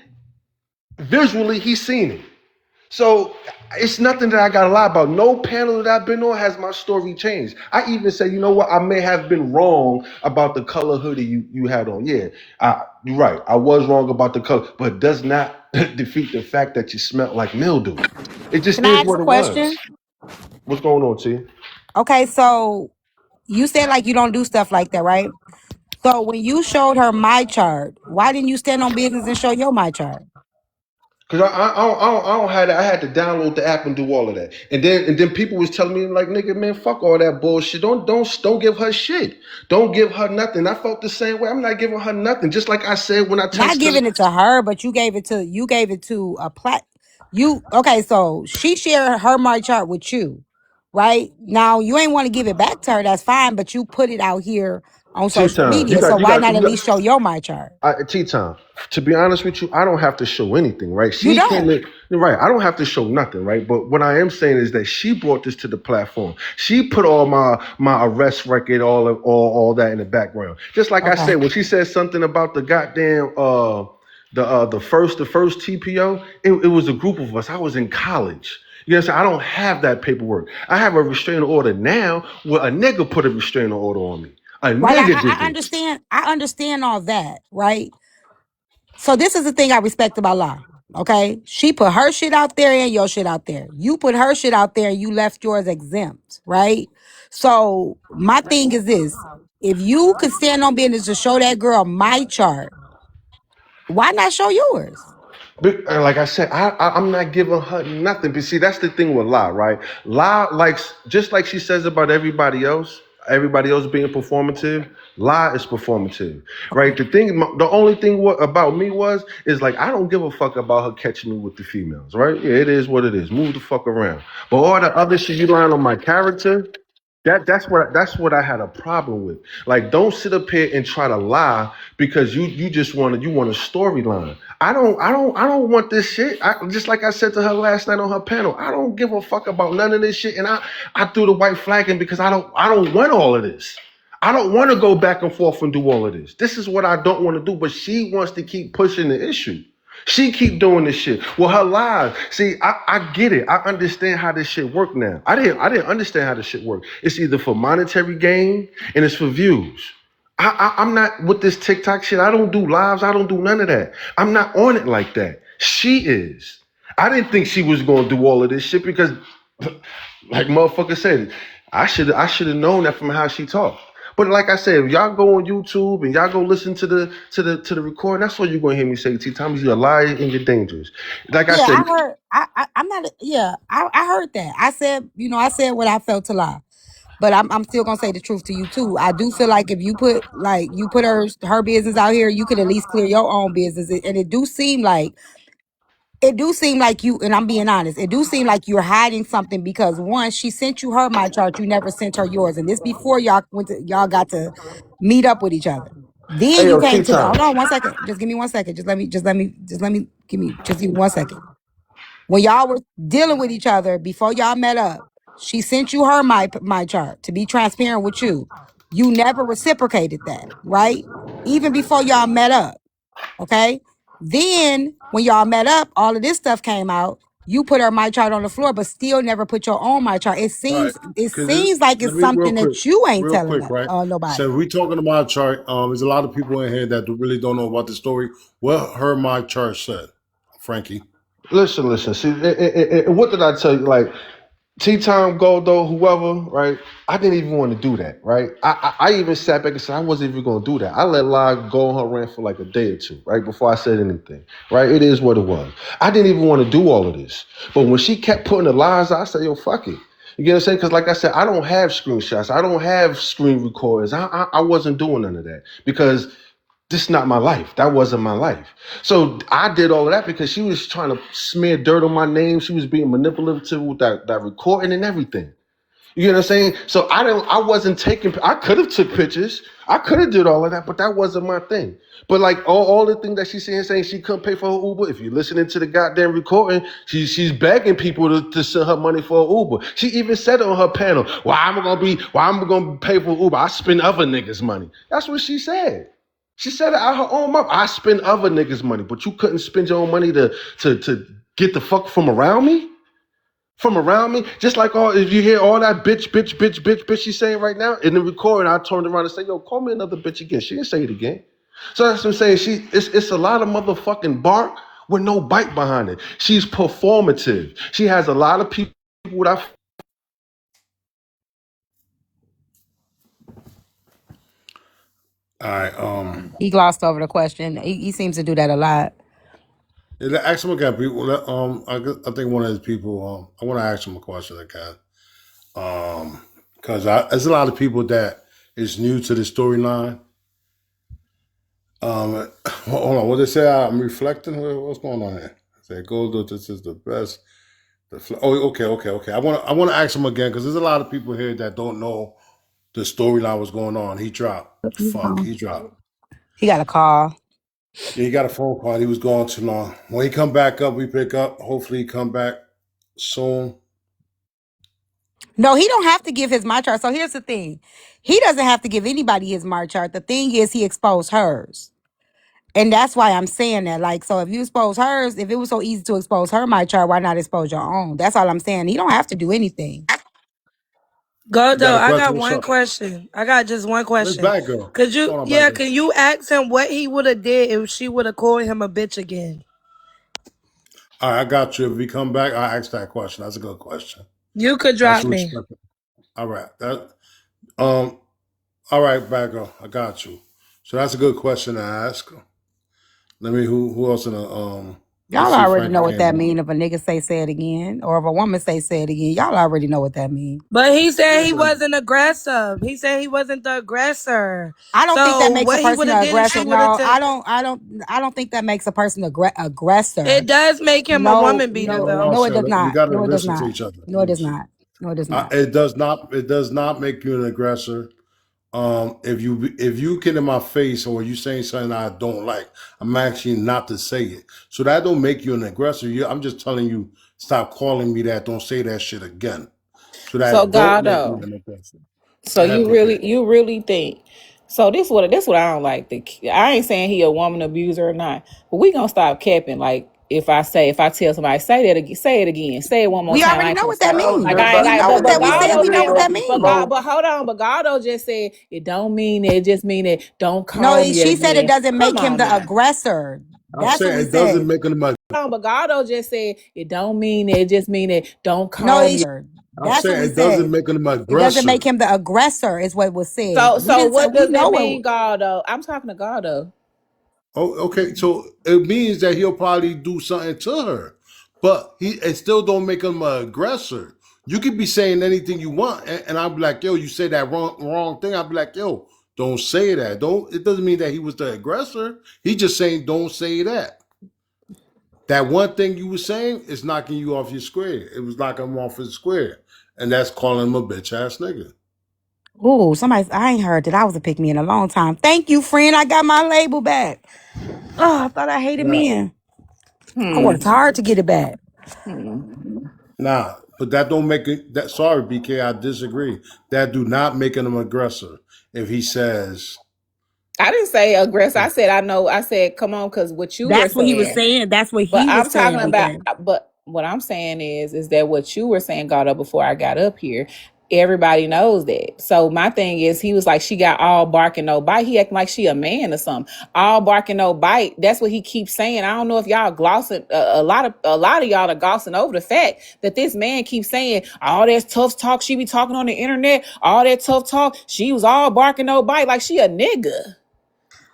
S18: visually, he's seen it. So it's nothing that I gotta lie about. No panel that I've been on has my story changed. I even say, you know what, I may have been wrong about the color hoodie you had on. Yeah, you're right. I was wrong about the color, but it does not defeat the fact that you smelled like mildew. It just
S7: Can I
S18: is
S7: ask
S18: what
S7: a
S18: it was.
S7: question?
S18: What's going on, T?
S7: Okay, so you said like you don't do stuff like that, right? So when you showed her my chart, why didn't you stand on business and show your my chart?
S18: Cause I don't have that. I had to download the app and do all of that, and then people was telling me like, nigga, man, fuck all that bullshit. Don't give her shit. Don't give her nothing. I felt the same way. I'm not giving her nothing. Just like I said when I
S7: Not
S18: text her.
S7: giving it to her, but you gave it to a you okay, so she shared her my chart with you, right? Now you ain't want to give it back to her, that's fine, but you put it out here on social
S18: T-Time,
S7: media. So why not at
S18: you got
S7: least show your my chart?
S18: T-Time. To be honest with you, I don't have to show anything, right?
S7: You
S18: She came
S7: don't.
S18: in, right? I don't have to show nothing, right? But what I am saying is that she brought this to the platform. She put all my arrest record, all that in the background. Just like I
S7: Okay.
S18: said, when she said something about the goddamn the first TPO, it was a group of us. I was in college. You know what I'm saying? I don't have that paperwork. I have a restraining order now where a nigga put a restraining order on me. A
S7: Right.
S18: nigga did
S7: I
S18: this.
S7: understand. I understand all that, right? So this is the thing I respect about La. Okay. She put her shit out there and your shit out there. You put her shit out there and you left yours exempt, right? So my thing is this. If you could stand on business to show that girl my chart, why not show yours?
S18: But like I said, I'm not giving her nothing. But see, that's the thing with La, right? La likes, just like she says about everybody else being performative. La is performative, right?
S7: Okay.
S18: The only thing about me is like I don't give a fuck about her catching me with the females, right? Yeah, it is what it is. Move the fuck around. But all the other shit you lying on my character. That's what I had a problem with. Like, don't sit up here and try to lie because you just want a storyline. I don't want this shit. Just like I said to her last night on her panel, I don't give a fuck about none of this shit. And I threw the white flag in because I don't want all of this. I don't want to go back and forth and do all of this. This is what I don't want to do. But she wants to keep pushing the issue. She keep doing this shit. Well, her lies. See, I get it. I understand how this shit work now. I didn't understand how this shit work. It's either for monetary gain and it's for views. I'm not with this TikTok shit. I don't do lives. I don't do none of that. I'm not on it like that. She is. I didn't think she was gonna do all of this shit because, like motherfucker said, I should have known that from how she talked. But like I said, if y'all go on YouTube and y'all go listen to the recording, that's what you're gonna hear me say. T. Thomas, you're a liar and you're dangerous. Like I
S7: Yeah,
S18: said,
S7: I heard. I'm not. Yeah, I heard that. I said, I said what I felt to lie, but I'm still gonna say the truth to you too. I do feel like if you put her business out here, you could at least clear your own business, and it do seem like you. And I'm being honest. It do seem like you're hiding something because one, she sent you her my chart, you never sent her yours, and this before y'all got to meet up with each other. Then
S18: hey
S7: you
S18: yo, T.
S7: came to the. Hold
S18: Time.
S7: on one second. Just give me 1 second. Just give me 1 second. When y'all were dealing with each other before y'all met up, she sent you her my chart to be transparent with you. You never reciprocated that, right? Even before y'all met up, okay? Then when y'all met up, all of this stuff came out. You put her my chart on the floor, but still never put your own my chart. It
S1: All right.
S7: seems it
S1: Because
S7: seems like
S1: let
S7: it's
S1: me
S7: something that you ain't
S1: real
S7: telling
S1: quick, right?
S7: nobody.
S1: So we talking about chart. There's a lot of people in here that really don't know about the story. What her my chart said, Frankie.
S18: Listen. See, what did I tell you? Like, T-Time, Goldo, whoever, right? I didn't even want to do that, right? I even sat back and said I wasn't even going to do that. I let Live go on her rant for like a day or two, right? Before I said anything, right? It is what it was. I didn't even want to do all of this. But when she kept putting the lies out, I said, yo, fuck it. You get what I'm saying? Because like I said, I don't have screenshots. I don't have screen recorders. I wasn't doing none of that because this is not my life. That wasn't my life. So I did all of that because she was trying to smear dirt on my name. She was being manipulative with that recording and everything. You know what I'm saying? So I wasn't taking, I could have took pictures. I could have did all of that, but that wasn't my thing. But like all the things that she's saying she couldn't pay for her Uber. If you're listening to the goddamn recording, she's begging people to send her money for an Uber. She even said it on her panel, why am I gonna pay for Uber? I spend other niggas' money. That's what she said. She said it out her own mouth. I spend other niggas' money, but you couldn't spend your own money to get the fuck from around me? From around me? Just like if you hear all that bitch she's saying right now, in the recording, I turned around and said, yo, call me another bitch again. She didn't say it again. So that's what I'm saying. It's a lot of motherfucking bark with no bite behind it. She's performative. She has a lot of people that
S1: All right.
S7: He glossed over the question. He seems to do that a lot.
S1: Ask him again, people. I think one of his people. I want to ask him a question again. Because there's a lot of people that is new to the storyline. Hold on. What they say? I'm reflecting. What's going on here? Say, Goldo, this is the best. Okay. I want to ask him again because there's a lot of people here that don't know the storyline was going on. He dropped. Fuck, he dropped.
S7: He got a call.
S1: Yeah, he got a phone call. He was gone too long. When he come back up, we pick up. Hopefully, he come back soon.
S7: No, he don't have to give his my chart. So here's the thing. He doesn't have to give anybody his my chart. The thing is he exposed hers. And that's why I'm saying that. Like, so if you expose hers, if it was so easy to expose her my chart, why not expose your own? That's all I'm saying. He don't have to do anything.
S1: You got
S9: Godo,
S1: a
S9: I
S1: question?
S9: got
S1: What's
S9: one
S1: up?
S9: question. I got just one
S1: Let's
S9: question.
S1: back girl.
S9: Could you,
S1: Hold on, back
S9: yeah,
S1: girl.
S9: can you ask him what he would have did if she would have called him a bitch again?
S1: All right, I got you. If we come back, I'll ask that question. That's a good question.
S9: You could
S1: That's
S9: drop me.
S1: respectful. All right. Um. All right, back girl. I got you. So that's a good question to ask. Let me. Who else in the Let's
S7: Y'all
S1: see.
S7: already
S1: Frankie
S7: know what
S1: came
S7: that
S1: back.
S7: mean if a nigga say it again, or if a woman say it again. Y'all already know what that mean.
S9: But he said he
S1: Yeah.
S9: wasn't aggressive. He said he wasn't the aggressor.
S7: I don't think that
S9: So
S7: makes a
S9: what he
S7: person
S9: would have
S7: an
S9: did if she
S7: aggressor.
S9: would have
S7: No,
S9: took,
S7: I don't think that makes a person aggressor.
S9: it does make him a
S7: No,
S9: woman beater
S7: no,
S1: No,
S9: though.
S7: no, it does
S1: Shirley. We
S7: not.
S1: got to
S7: No, it does
S1: listen to
S7: not.
S1: each other.
S7: No, it does not. No, it does not.
S1: It does not. It does not make you an aggressor. If you get in my face or you saying something I don't like, I'm actually not to say it. So that don't make you an aggressor. I'm just telling you, stop calling me that. Don't say that shit again. So
S10: So
S1: that don't make me
S10: Gado.
S1: an aggressor.
S10: So
S1: Go ahead, PK.
S10: you really think? So this what I don't like. I ain't saying he a woman abuser or not, but we gonna stop capping. Like if I tell somebody say that again, say it again, say it one more
S7: We
S10: time. I
S7: already
S10: ain't
S7: know
S10: gonna
S7: what that
S10: stop.
S3: That was
S10: Like
S7: mean.
S3: just
S10: I ain't
S3: like
S7: We
S10: like,
S7: know
S3: that
S10: but
S7: what
S3: was
S10: but
S7: that. We
S3: just
S7: said
S10: Gado
S7: we know
S3: yesterday
S7: what
S10: said,
S7: that
S3: though,
S10: but
S7: mean.
S3: bro.
S10: but hold on, but Gado just said it don't mean it just mean it. Don't
S7: No,
S10: call me
S7: she said it
S10: again.
S7: doesn't
S10: Come
S7: make him
S10: on
S7: the
S10: now.
S7: aggressor.
S1: I'm
S7: That's what
S1: saying
S7: we
S1: it doesn't
S7: said.
S1: make them.
S10: Hold on, but Gado just said it don't mean it just mean it. Don't
S7: No,
S10: call me.
S1: I'm
S7: that's what
S1: saying
S7: we
S1: it doesn't
S7: said.
S1: make them
S7: It doesn't make
S1: aggressor.
S7: him the aggressor, is what was said.
S10: So
S7: We
S10: so
S7: didn't say
S10: what
S7: we
S10: does that
S7: know
S10: mean,
S7: what.
S10: Gado? I'm talking to Gado.
S1: Oh, okay. So it means that he'll probably do something to her, but it still don't make him an aggressor. You could be saying anything you want, and I'll be like, yo, you said that wrong thing. I'll be like, yo, don't say that. Don't. It doesn't mean that he was the aggressor. He just saying don't say that. That one thing you were saying is knocking you off your square. It was knocking him off his square, and that's calling him a bitch ass nigga.
S7: Ooh, I ain't heard that I was a pick me in a long time. Thank you, friend. I got my label back. Oh, I thought I hated
S1: Nah,
S7: men. I
S10: Hmm.
S7: worked hard to get it back.
S10: Hmm.
S1: nah, but that don't make it. That sorry, BK, I disagree. That do not make him an aggressor. If he says,
S10: I didn't say aggressive. I said I know. I said come on, because what you were
S7: That's what he was
S10: saying.
S7: saying. That's what
S10: But
S7: he
S10: I'm
S7: was
S10: talking
S7: saying,
S10: about.
S7: BK.
S10: But what I'm saying is that what you were saying got up before I got up here. Everybody knows that. So my thing is, he was like, she got all bark and no bite. He acting like she a man or something. All bark and no bite. That's what he keeps saying. I don't know if y'all glossing. A lot of y'all are glossing over the fact that this man keeps saying all that tough talk she be talking on the internet. All that tough talk. She was all bark and no bite. Like she a nigga.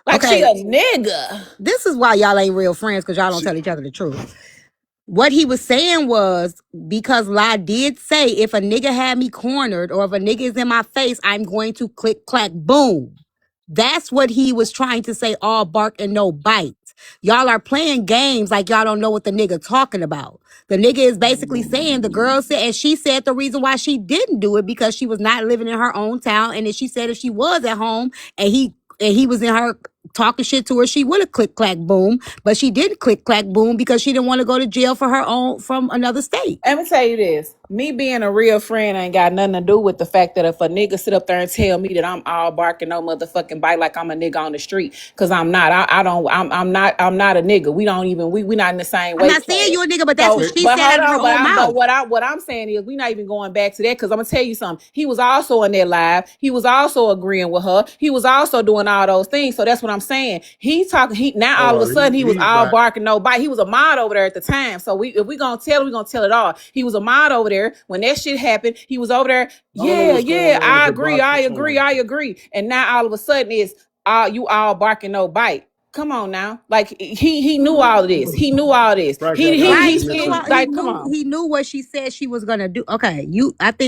S10: Like she
S7: Okay,
S10: a nigga.
S7: this is why y'all ain't real friends, because y'all don't
S1: see,
S7: tell each other the truth. What he was saying was, because La did say, if a nigga had me cornered or if a nigga is in my face, I'm going to click, clack, boom. That's what he was trying to say, all bark and no bite. Y'all are playing games like y'all don't know what the nigga talking about. The nigga is basically saying, the girl said, and she said the reason why she didn't do it because she was not living in her own town. And then she said if she was at home and he was in her talking shit to her, she would have click, clack, boom. But she didn't click, clack, boom because she didn't want to go to jail for her own from another state.
S10: Let me tell you this. Me being a real friend ain't got nothing to do with the fact that if a nigga sit up there and tell me that I'm all barking no motherfucking bite like I'm a nigga on the street. Cause I'm not. I don't I'm not a nigga. We not in the same
S7: I'm
S10: weight
S7: not saying
S10: class.
S7: you a nigga, but that's what
S10: So,
S1: okay,
S7: she
S10: but
S7: said
S10: hold
S7: out of her
S10: on,
S7: own
S10: but
S7: mouth.
S10: what I'm saying is we not even going back to that because I'm gonna tell you something. He was also in that live. He was also agreeing with her. He was also doing all those things. So that's what I'm saying. He talking. He now all of a
S1: oh,
S10: sudden he was
S1: he's
S10: all
S1: back.
S10: barking no bite. He was a mod over there at the time. So if we gonna tell, we gonna tell it all. He was a mod over there when that shit happened. He was over there.
S1: I don't know
S10: Yeah,
S1: what's going
S10: yeah.
S1: on with
S10: I
S1: the
S10: agree.
S1: box.
S10: I
S1: Hold
S10: agree.
S1: on.
S10: I agree. And now all of a sudden it's you all barking no bite. Come on now. Like he knew all of this. He knew all this.
S1: Frankie, I
S10: He
S1: got
S10: he
S1: you.
S7: Right,
S10: he
S1: Give
S7: he
S1: me a
S7: knew
S10: still
S1: second.
S7: he
S10: like come
S7: knew
S10: on.
S7: he knew what she said she was gonna do. Okay,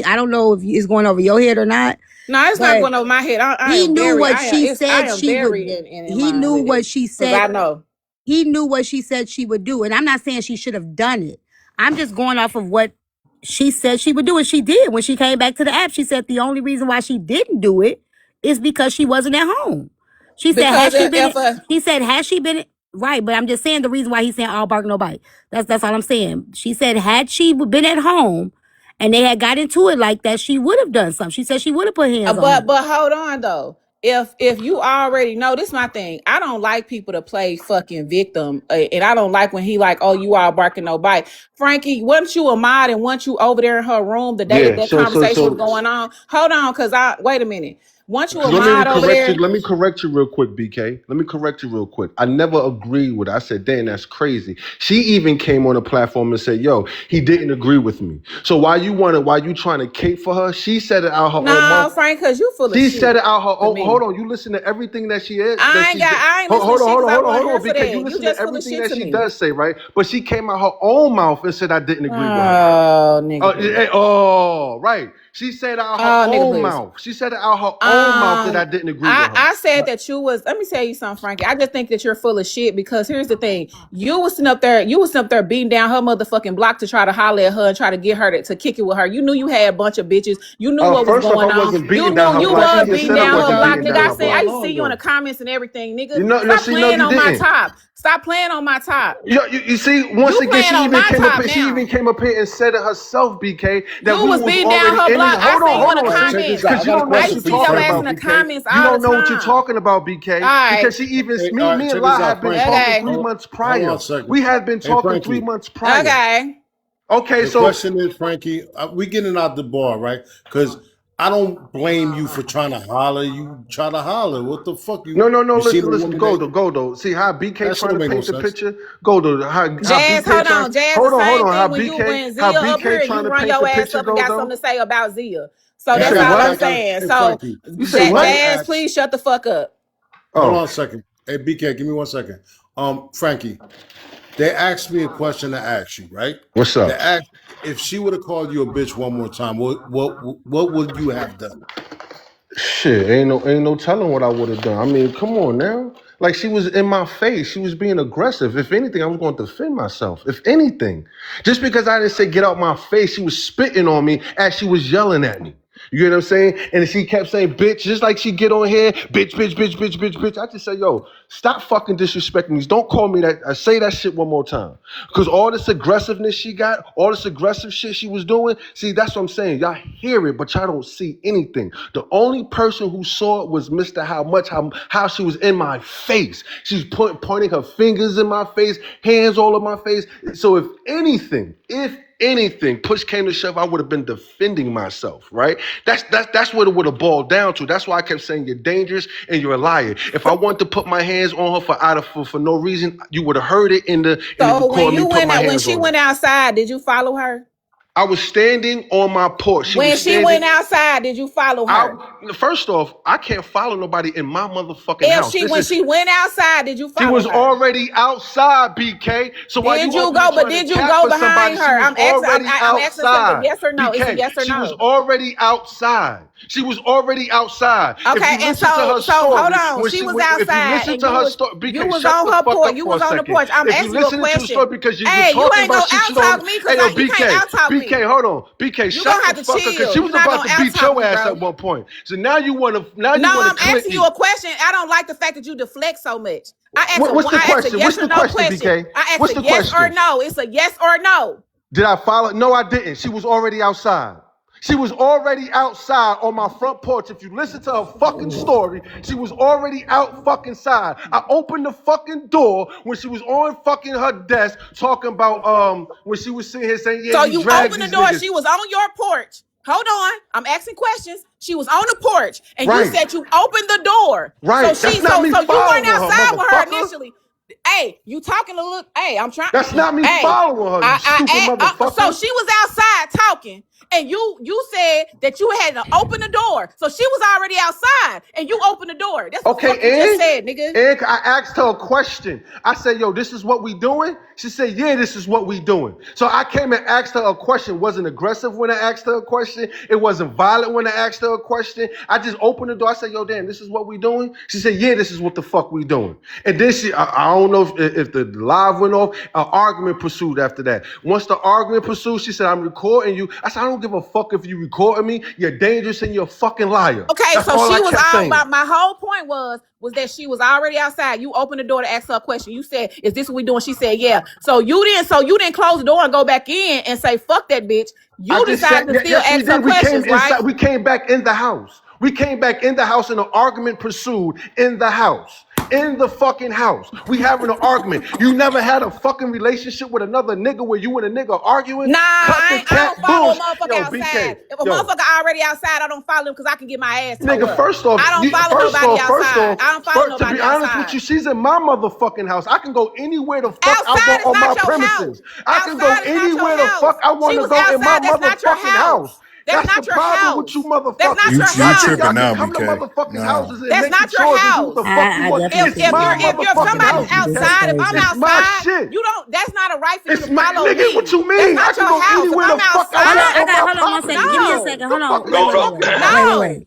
S7: I don't know if it's going over your head or not,
S10: No, it's not
S7: but
S10: going over my head. I
S7: he
S10: am
S7: knew
S10: very
S7: what
S10: I am
S7: she
S10: it's I
S7: said
S10: am
S7: she
S10: very
S7: would.
S10: in
S7: He
S10: line
S7: knew
S10: with
S7: what
S10: it.
S7: she
S10: Because
S7: said.
S10: I know.
S7: He knew what she said she would do, and I'm not saying she should have done it. I'm just going off of what She said she would do it. She did. When she came back to the app, she said the only reason why she didn't do it is because she wasn't at home. She said,
S10: Because
S7: had she been,
S10: if a
S7: she said, had she been, right, but I'm just saying the reason why he's saying all bark, no bite. That's all I'm saying. She said, had she been at home and they had got into it like that, she would have done something. She said she would have put hands on him.
S10: but hold on though. If you already know, this is my thing. I don't like people to play fucking victim, and I don't like when he like, oh, you all barking no bite. Frankie, wasn't you a mod and weren't you over there in her room the day that
S18: Yeah.
S10: that
S18: So
S10: conversation was
S18: so
S10: going on? Hold on, cause wait a minute. Weren't you a
S18: let me
S10: mod over
S18: correct you.
S10: there?
S18: Let me correct you real quick, BK. Let me correct you real quick. I never agreed with it. I said, "Damn, that's crazy." She even came on the platform and said, "Yo, he didn't agree with me." So why you trying to cape for her? She said it out her own
S10: No,
S18: mouth.
S10: Frank, cause you full of
S18: She
S10: shit
S18: said it out her
S10: to
S18: own. Hold
S10: me.
S18: on, you listen to everything that she is. That she
S10: I ain't listening
S18: hold
S10: to
S18: on,
S10: shit
S18: hold
S10: because
S18: on,
S10: I
S18: hold on,
S10: wasn't
S18: hold
S10: here
S18: on,
S10: for
S18: BK. You
S10: that. You
S18: listen to
S10: just full of
S18: everything
S10: shit
S18: that
S10: to
S18: she
S10: me.
S18: does say, right? But she came out her own mouth and said I didn't agree with her.
S10: Oh, nigga, please.
S18: Right. She said out her
S10: Oh, nigga,
S18: own
S10: please.
S18: mouth. She said it out her own mouth that I didn't agree with her.
S10: I said that you was. Let me tell you something, Frankie. I just think that you're full of shit because here's the thing: you was sitting up there, beating down her motherfucking block to try to holler at her and try to get her to kick it with her. You knew you had a bunch of bitches. You knew what was
S18: First off, I
S10: going on.
S18: wasn't
S10: You
S18: beating down
S10: knew
S18: her
S10: you
S18: block. She
S10: was
S18: even
S10: beating
S18: said I
S10: down her
S18: wasn't
S10: block,
S18: beating
S10: nigga.
S18: down
S10: I
S18: her
S10: said I
S18: block.
S10: used to see you in the comments and everything, nigga.
S18: No,
S10: Stop
S18: see, no,
S10: playing
S18: you
S10: on my
S18: didn't.
S10: top. Stop playing on my top.
S18: You see, once
S10: You
S18: again,
S10: playing on my top
S18: she
S10: now.
S18: even came up here and said it herself, BK, that
S10: You
S18: we
S10: was
S18: was
S10: beating down
S18: already
S10: her
S18: in it.
S10: block. I seen you in the
S1: All right, check this
S10: comments.
S1: out. I
S18: Because you
S1: got a
S18: don't know
S10: I
S18: what
S10: used
S1: question
S10: to
S18: you're
S1: for
S10: see
S1: you,
S10: your
S18: talking
S10: ass
S1: Frankie.
S10: in
S18: about,
S10: the
S18: BK.
S10: comments
S18: You
S10: all the
S18: don't know what you're
S10: time.
S18: talking about,
S10: All
S18: BK.
S10: right.
S18: Because she even,
S1: Hey,
S18: me,
S1: all right,
S18: me and
S1: check this
S18: La
S1: out,
S18: have been
S1: Frankie.
S18: talking
S10: Okay.
S18: 3 months
S1: Hold on
S18: prior.
S1: a second.
S18: We have been
S1: Hey,
S18: talking three
S1: Frankie.
S18: months prior.
S10: Okay.
S18: Okay,
S1: The
S18: so
S1: question is, Frankie, we getting out the bar, right? Because I don't blame you for trying to holler. You try to holler. What the fuck?
S18: no.
S1: You seen
S18: Listen,
S1: a woman that
S18: Goldo. See how BK
S1: that shit
S18: trying
S1: don't
S18: to
S1: make no
S18: paint the
S1: sense.
S18: picture. Goldo, how
S10: Jazz,
S18: BK
S10: hold
S18: trying.
S10: on. Jazz, the
S18: Hold
S10: same
S18: on.
S10: thing when
S18: How
S10: Zia up
S18: BK
S10: here,
S18: trying
S10: you
S18: to
S10: run
S18: paint the
S10: your ass
S18: picture,
S10: up and got something
S18: Goldo.
S10: to say about Zia. So
S18: You
S10: that's
S18: say
S1: Matter of
S10: all I'm
S18: what?
S1: fact,
S10: saying.
S1: hey
S10: So
S1: Frankie,
S18: You say what?
S1: somebody
S10: Jazz,
S1: asked.
S10: please shut the fuck up.
S1: Hold on
S18: Oh,
S1: a second. Hey BK, give me 1 second. Frankie, they asked me a question to ask you, right?
S18: what's
S1: They
S18: up?
S1: asked if she would have called you a bitch one more time. What would you have done?
S18: Shit, ain't no telling what I would have done. I mean, come on now. Like she was in my face. She was being aggressive. If anything, I was going to defend myself. If anything. Just because I didn't say get out my face, she was spitting on me as she was yelling at me. You get what I'm saying? And she kept saying, bitch, just like she get on here, bitch. I just say, yo, stop fucking disrespecting me. Don't call me that. I say that shit one more time. Because all this aggressiveness she got, all this aggressive shit she was doing, see, that's what I'm saying. Y'all hear it, but y'all don't see anything. The only person who saw it was Mr. How she was in my face. She's pointing her fingers in my face, hands all in my face. So if anything, push came to shove, I would have been defending myself, right? That's what it would have boiled down to. That's why I kept saying you're dangerous and you're a liar. If I wanted to put my hands on her for no reason, you would have heard it in the
S10: So
S18: recording me put my
S10: when
S18: hands
S10: she
S18: on her.
S10: went outside, did you follow her?
S18: I was standing on my porch. She was
S10: When she went
S18: standing.
S10: outside, did you follow her?
S18: First off, I can't follow nobody in my motherfucking
S10: If
S18: house.
S10: she when she went outside, did you
S18: She
S10: follow
S18: was
S10: her?
S18: already outside, BK. So while
S10: Did
S18: you
S10: you
S18: over here
S10: go? But
S18: trying to
S10: did you
S18: cap
S10: go
S18: for somebody,
S10: behind
S18: she
S10: her?
S18: was already
S10: I'm asking a simple
S18: outside.
S10: yes or no. It's a
S18: BK,
S10: yes or
S18: she was
S10: no.
S18: already outside. She was already outside. If
S10: Okay,
S18: you
S10: and
S18: listen to her
S10: so hold
S18: story,
S10: on. She was
S18: if you
S10: outside,
S18: listen
S10: and
S18: to her story,
S10: you
S18: BK,
S10: was
S18: shut
S10: on
S18: the
S10: her
S18: fuck
S10: porch.
S18: up
S10: You
S18: for
S10: was
S18: a
S10: on the
S18: second.
S10: porch. I'm
S18: If you
S10: asking you a
S18: listening to the
S10: question.
S18: story because you
S10: Hey, you
S18: talking
S10: ain't
S18: about
S10: gonna
S18: shit you
S10: out
S18: don't,
S10: talk me
S18: hey
S10: because
S18: yo,
S10: you can't out talk me.
S18: BK, hold on, BK,
S10: You
S18: shut
S10: gonna
S18: the
S10: have to
S18: fuck up because she
S10: chill.
S18: was
S10: You're not
S18: about
S10: gonna
S18: to
S10: out
S18: beat
S10: talk
S18: your
S10: me,
S18: ass
S10: bro.
S18: at one point. So now you
S10: No,
S18: wanna
S10: I'm
S18: clip
S10: asking you
S18: me.
S10: a question. I don't like the fact that you deflect so much.
S18: What's the
S10: I asked a
S18: question?
S10: yes
S18: What's
S10: or
S18: the
S10: no
S18: question,
S10: question.
S18: BK?
S10: I asked
S18: What's
S10: a
S18: the
S10: yes or
S18: question?
S10: no. It's a yes or no.
S18: Did I follow? No, I didn't. She was already outside. She was already outside on my front porch. If you listen to her fucking story, she was already out fucking side. I opened the fucking door when she was on fucking her desk talking about when she was sitting here saying, yeah,
S10: So
S18: you
S10: you
S18: drag
S10: open the
S18: these
S10: door.
S18: niggas.
S10: She was on your porch. Hold on. I'm asking questions. She was on the porch, and you
S18: Right,
S10: said you opened the door.
S18: right. That's not me
S10: So you weren't
S18: following her,
S10: outside with her
S18: motherfucker.
S10: initially. Hey, you talking a little? Hey, I'm trying.
S18: That's not me
S10: Hey,
S18: following her, you stupid
S10: so
S18: motherfucker.
S10: she was outside talking. And you said that you had to open the door. So she was already outside and you opened the door. That's what the fuck you just said, nigga.
S18: And I asked her a question. I said, yo, this is what we doing? She said, yeah, this is what we doing. So I came and asked her a question. Wasn't aggressive when I asked her a question. It wasn't violent when I asked her a question. I just opened the door. I said, yo, damn, this is what we doing? She said, yeah, this is what the fuck we doing. And then I don't know if the live went off, an argument pursued after that. Once the argument pursued, she said, I'm recording you. I said, I don't give a fuck if you recording me. You're dangerous and you're a fucking liar.
S10: Okay,
S18: That's
S10: so
S18: all
S10: she
S18: I
S10: was
S18: kept saying.
S10: my whole point was that she was already outside. You opened the door to ask her a question. You said, "Is this what we doing?" She said, "Yeah." So you didn't close the door and go back in and say, "Fuck that bitch." You decided to still ask her questions, right?
S18: We came back in the house. We came back in the house and an argument pursued in the house. In the fucking house. We having an argument. You never had a fucking relationship with another nigga where you and a nigga arguing?
S10: Nah, I don't follow a motherfucker
S18: Yo,
S10: outside.
S18: BK,
S10: If a motherfucker already outside, I don't follow him because I can get my ass towed
S18: nigga,
S10: up.
S18: first off,
S10: I don't follow nobody outside. I don't follow nobody outside.
S18: To be honest with you, she's in my motherfucking house. I can go anywhere the fuck
S10: outside
S18: I want on my
S10: House.
S18: premises. I can go
S10: Outside
S18: anywhere the fuck I want to go in my motherfucking house.
S10: That's not
S18: the
S10: your
S18: problem
S10: house.
S18: with you motherfuckers.
S10: That's not your
S20: You
S10: house.
S20: tripping now,
S18: Come to
S20: BK.
S18: motherfucking
S20: Nah.
S18: houses and
S10: That's
S18: make
S10: not your
S18: choices and
S10: house.
S18: do the fuck you want.
S10: If somebody's outside, if I'm
S18: It's my
S10: outside,
S18: shit.
S10: you don't. That's not a right for you
S18: It's
S10: to
S18: my
S10: follow
S18: nigga.
S10: me.
S18: What you mean?
S10: That's
S18: I
S10: not your
S18: can go
S10: house.
S18: anywhere
S10: If
S18: the
S10: I'm
S18: fuck I
S10: outside,
S18: want.
S15: Hold on 1 second. Give me a second. Hold on.
S4: Go, go.
S10: No.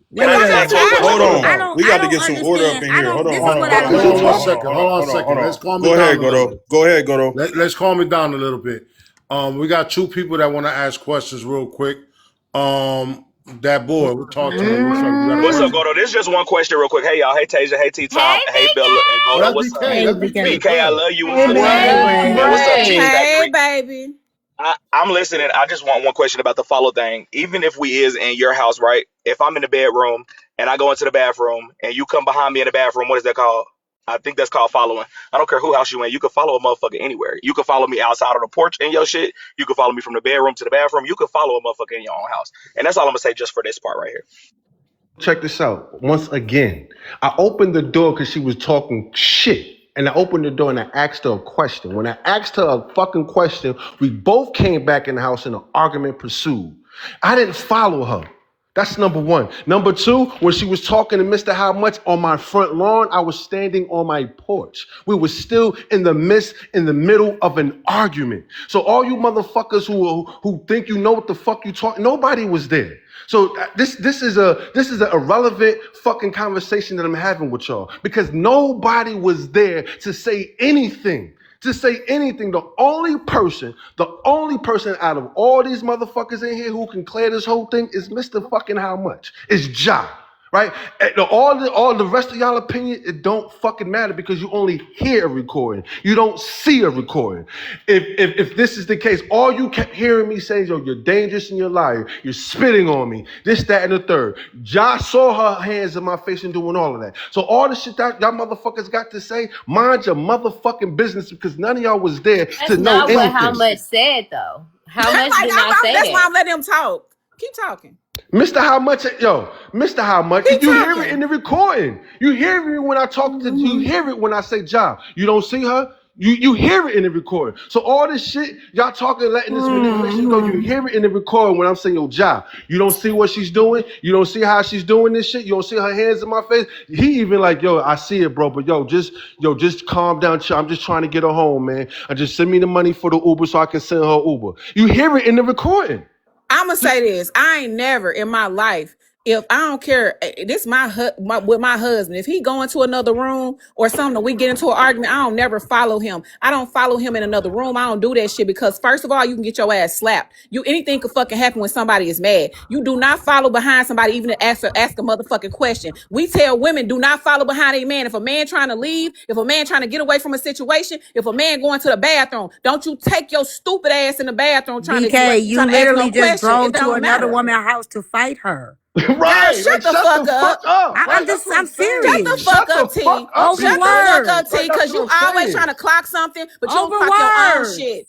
S20: We got to get
S15: I
S20: some order up
S15: understand.
S20: in here. Hold
S15: This
S20: on.
S15: is what I don't
S1: Hold on one
S15: understand.
S1: second. Hold on a second. Let's calm
S20: Go
S1: it
S20: ahead,
S1: down a little
S20: Guado.
S1: bit.
S20: Go ahead, Guado.
S1: Let's calm it down a little bit. We got two people that want to ask questions real quick. That boy, we'll talk to him.
S14: What's up, Godo? This is just one question real quick. Hey, y'all. Hey, Tasia. Hey, T-Tom. Hey, Bella. And Godo, what's up?
S1: Hey,
S14: BK, I love you. What's up,
S10: Hey,
S14: and what's up, Cheese Factory?
S10: baby.
S14: I'm listening. I just want one question about the follow thing. Even if we is in your house, right? If I'm in the bedroom and I go into the bathroom and you come behind me in the bathroom, what is that called? I think that's called following. I don't care who house you in. You can follow a motherfucker anywhere. You can follow me outside on the porch in your shit. You can follow me from the bedroom to the bathroom. You can follow a motherfucker in your own house. And that's all I'm going to say just for this part right here.
S18: Check this out. Once again, I opened the door because she was talking shit. And I opened the door and I asked her a question. When I asked her a fucking question, we both came back in the house and an argument pursued. I didn't follow her. That's number one. Number two, when she was talking to Mr. How Much on my front lawn, I was standing on my porch. We were still in the middle of an argument. So all you motherfuckers who think you know what the fuck you talking, nobody was there. So this is a irrelevant fucking conversation that I'm having with y'all because nobody was there to say anything. The only person out of all these motherfuckers in here who can clear this whole thing is Mr. fucking How Much. It's Ja. Right? And all the rest of y'all opinion, it don't fucking matter because you only hear a recording. You don't see a recording. If this is the case, all you kept hearing me saying, yo, you're dangerous and you're lying. You're spitting on me. This, that, and the third. Ja saw her hands in my face and doing all of that. So all the shit that y'all motherfuckers got to say, mind your motherfucking business because none of y'all was there to know anything.
S5: That's not what How Much said, though. How Much did not say that.
S10: That's why I'm letting him talk. Keep talking.
S18: Mr. How Much, Mr. How Much, you hear it in the recording. You hear it when I talk to you, hear it when I say job. You don't see her, you hear it in the recording. So all this shit, y'all talking, letting this manipulation go, you hear it in the recording when I'm saying, yo, job. You don't see what she's doing, you don't see how she's doing this shit, you don't see her hands in my face. He even like, yo, I see it, bro, but just calm down, chill. I'm just trying to get her home, man. And just send me the money for the Uber so I can send her Uber. You hear it in the recording.
S10: I'm gonna say this. I ain't never in my life, if I don't care, this with my husband, if he go into another room or something, we get into an argument, I don't never follow him. I don't follow him in another room. I don't do that shit because first of all, you can get your ass slapped. Anything could fucking happen when somebody is mad. You do not follow behind somebody even to ask a motherfucking question. We tell women, do not follow behind a man. If a man trying to leave, if a man trying to get away from a situation, if a man going to the bathroom, don't you take your stupid ass in the bathroom trying
S7: BK, you literally just
S10: drove
S7: to another woman's house to fight her.
S18: Right.
S10: Shut the fuck up.
S7: I'm serious.
S10: Shut the fuck up, T. Shut the fuck up, T, because you always trying to clock something, but you don't clock your own shit.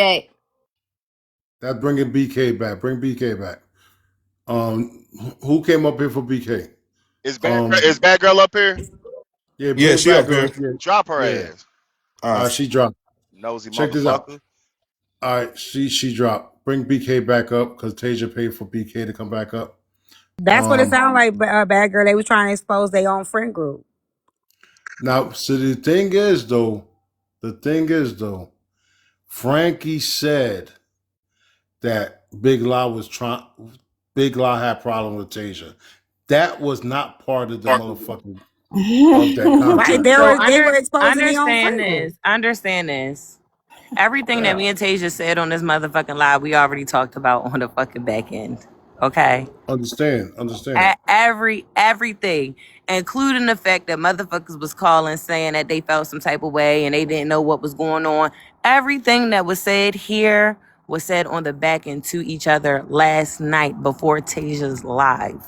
S5: back.
S1: That's bringing BK back. Bring BK back. Who came up here for BK?
S4: Is bad girl up here?
S1: Yeah,
S20: Yeah,
S1: bring
S20: she
S1: back
S20: up
S1: girl.
S20: here.
S1: Yeah,
S4: Drop her
S1: yeah.
S4: ass.
S1: She dropped.
S4: Nosy
S1: Check this out.
S4: motherfucker.
S1: All right, she dropped. Bring BK back up because Tasia paid for BK to come back up.
S7: That's what it sounded like, bad girl. They was trying to expose their own friend group.
S1: Now, so the thing is though, Frankie said that Big Law had problem with Tasia. That was not part of the motherfucking of that
S7: Right?
S1: contract.
S7: They were exposing their own
S8: Understand
S7: friend group.
S8: this. Understand this. Everything that
S1: Yeah,
S8: me and Tasia said on this motherfucking live, we already talked about on the fucking back end. Okay?
S1: understand.
S8: Everything, including the fact that motherfuckers was calling saying that they felt some type of way and they didn't know what was going on. Everything that was said here was said on the back end to each other last night before Tasia's live.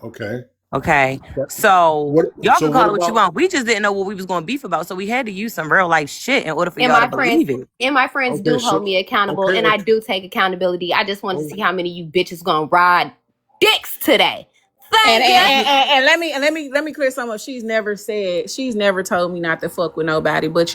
S1: Okay.
S8: Okay,
S1: But
S8: so
S1: what?
S8: y'all
S1: So
S8: can call
S1: what
S8: it what you
S1: about?
S8: want. We just didn't know what we was going to beef about, so we had to use some real life shit in order for
S5: And
S8: y'all to
S5: my friends
S8: believe it.
S5: and my friends
S1: Okay,
S5: do hold
S1: so
S5: me accountable,
S1: okay,
S5: and I do take accountability. I just want to
S1: oh,
S5: see how many of you bitches gonna ride dicks today.
S10: And
S5: Thank
S10: and,
S5: you.
S10: and, and let me clear something up. She's never told me not to fuck with nobody. But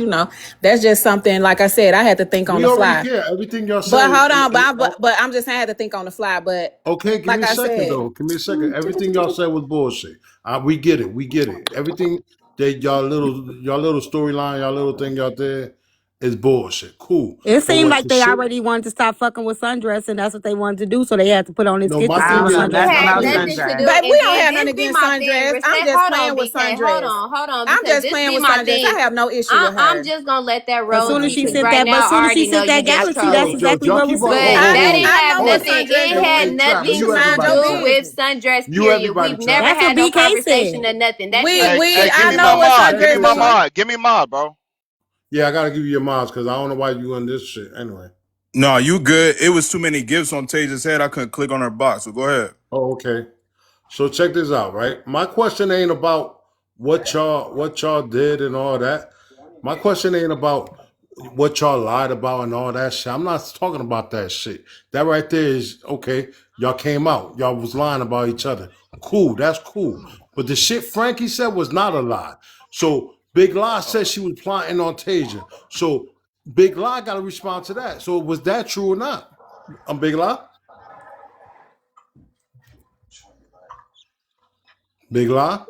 S10: that's just something. Like I said, I had to think on
S1: we
S10: the
S1: already
S10: fly.
S1: care. Everything y'all
S10: But
S1: said.
S10: hold on, but I'm just saying I had to think on the fly. But
S1: Okay, give me
S10: like
S1: a
S10: I
S1: second
S10: said,
S1: though. Give me a second. Everything y'all said was bullshit. We get it. We get it. Everything that y'all little storyline, y'all little thing out there is bullshit. Cool.
S7: It
S1: But
S7: seemed
S1: what
S7: like
S1: the
S7: they
S1: shit?
S7: already wanted to stop fucking with Sundress, and that's what they wanted to do. So they had to put on this
S1: No,
S7: skit
S1: my
S7: to see
S1: thing
S7: what
S1: is
S5: It
S7: Sundress
S8: Nothing
S7: was
S5: had
S7: gonna
S8: about
S7: do.
S5: nothing to do,
S8: sundress.
S10: babe, we
S5: and
S10: don't
S5: then
S10: have nothing
S5: this be
S10: against
S5: my thing.
S10: sundress. I'm just
S5: Hold on,
S10: playing with
S5: Big K. Hold
S10: sundress.
S5: on,
S10: I'm
S5: because
S10: just
S5: this
S10: playing
S5: be
S10: with
S5: my
S10: sundress. I
S5: thing.
S10: have no issue with
S5: I'm
S10: her.
S5: just gonna let that
S7: As
S5: roll
S7: soon
S5: on
S7: as
S5: you
S7: she
S5: because
S7: sent
S5: right
S7: that, but
S5: now
S7: as soon
S5: I
S7: as she
S5: already know
S7: sent
S5: you
S7: that
S5: just
S7: galaxy, that's
S5: trolling.
S7: exactly
S1: y'all
S7: what
S1: keep
S7: was
S1: on.
S5: But
S7: said.
S1: Oh,
S5: that ain't
S10: I
S5: have
S10: know what
S5: nothing.
S1: hey,
S5: It
S10: sundress
S5: ain't had
S1: hey,
S10: do.
S1: trap.
S10: You
S5: nothing
S10: can
S1: Mute
S5: to
S10: mind your
S1: everybody,
S5: do
S1: trap.
S5: with
S10: business.
S5: Sundress.
S1: Mute
S5: Period.
S1: everybody,
S5: We've never
S1: trap.
S7: That's what
S5: had no
S7: BK
S5: conversation
S7: said.
S5: or nothing. That
S10: We
S5: shit was
S10: we
S4: Hey,
S5: just
S4: give
S10: I
S4: me my
S10: know
S5: trolling.
S10: what
S4: mod. Give me
S10: sundress
S4: my
S10: do.
S4: mod. Give me mod, bro.
S1: Yeah, I gotta give you your mods because I don't know why you on this shit. Anyway.
S20: No, you good. It was too many gifts on Taja's head. I couldn't click on her box. So go ahead.
S1: Oh, okay. So check this out, right? My question ain't about what y'all did and all that. My question ain't about what y'all lied about and all that shit. I'm not talking about that shit. That right there is okay. Y'all came out. Y'all was lying about each other. Cool. That's cool. But the shit Frankie said was not a lie. So Big Lie said she was plotting on Tasia. So Big Lie got to respond to that. So was that true or not? I'm Big Lie. Big Lie.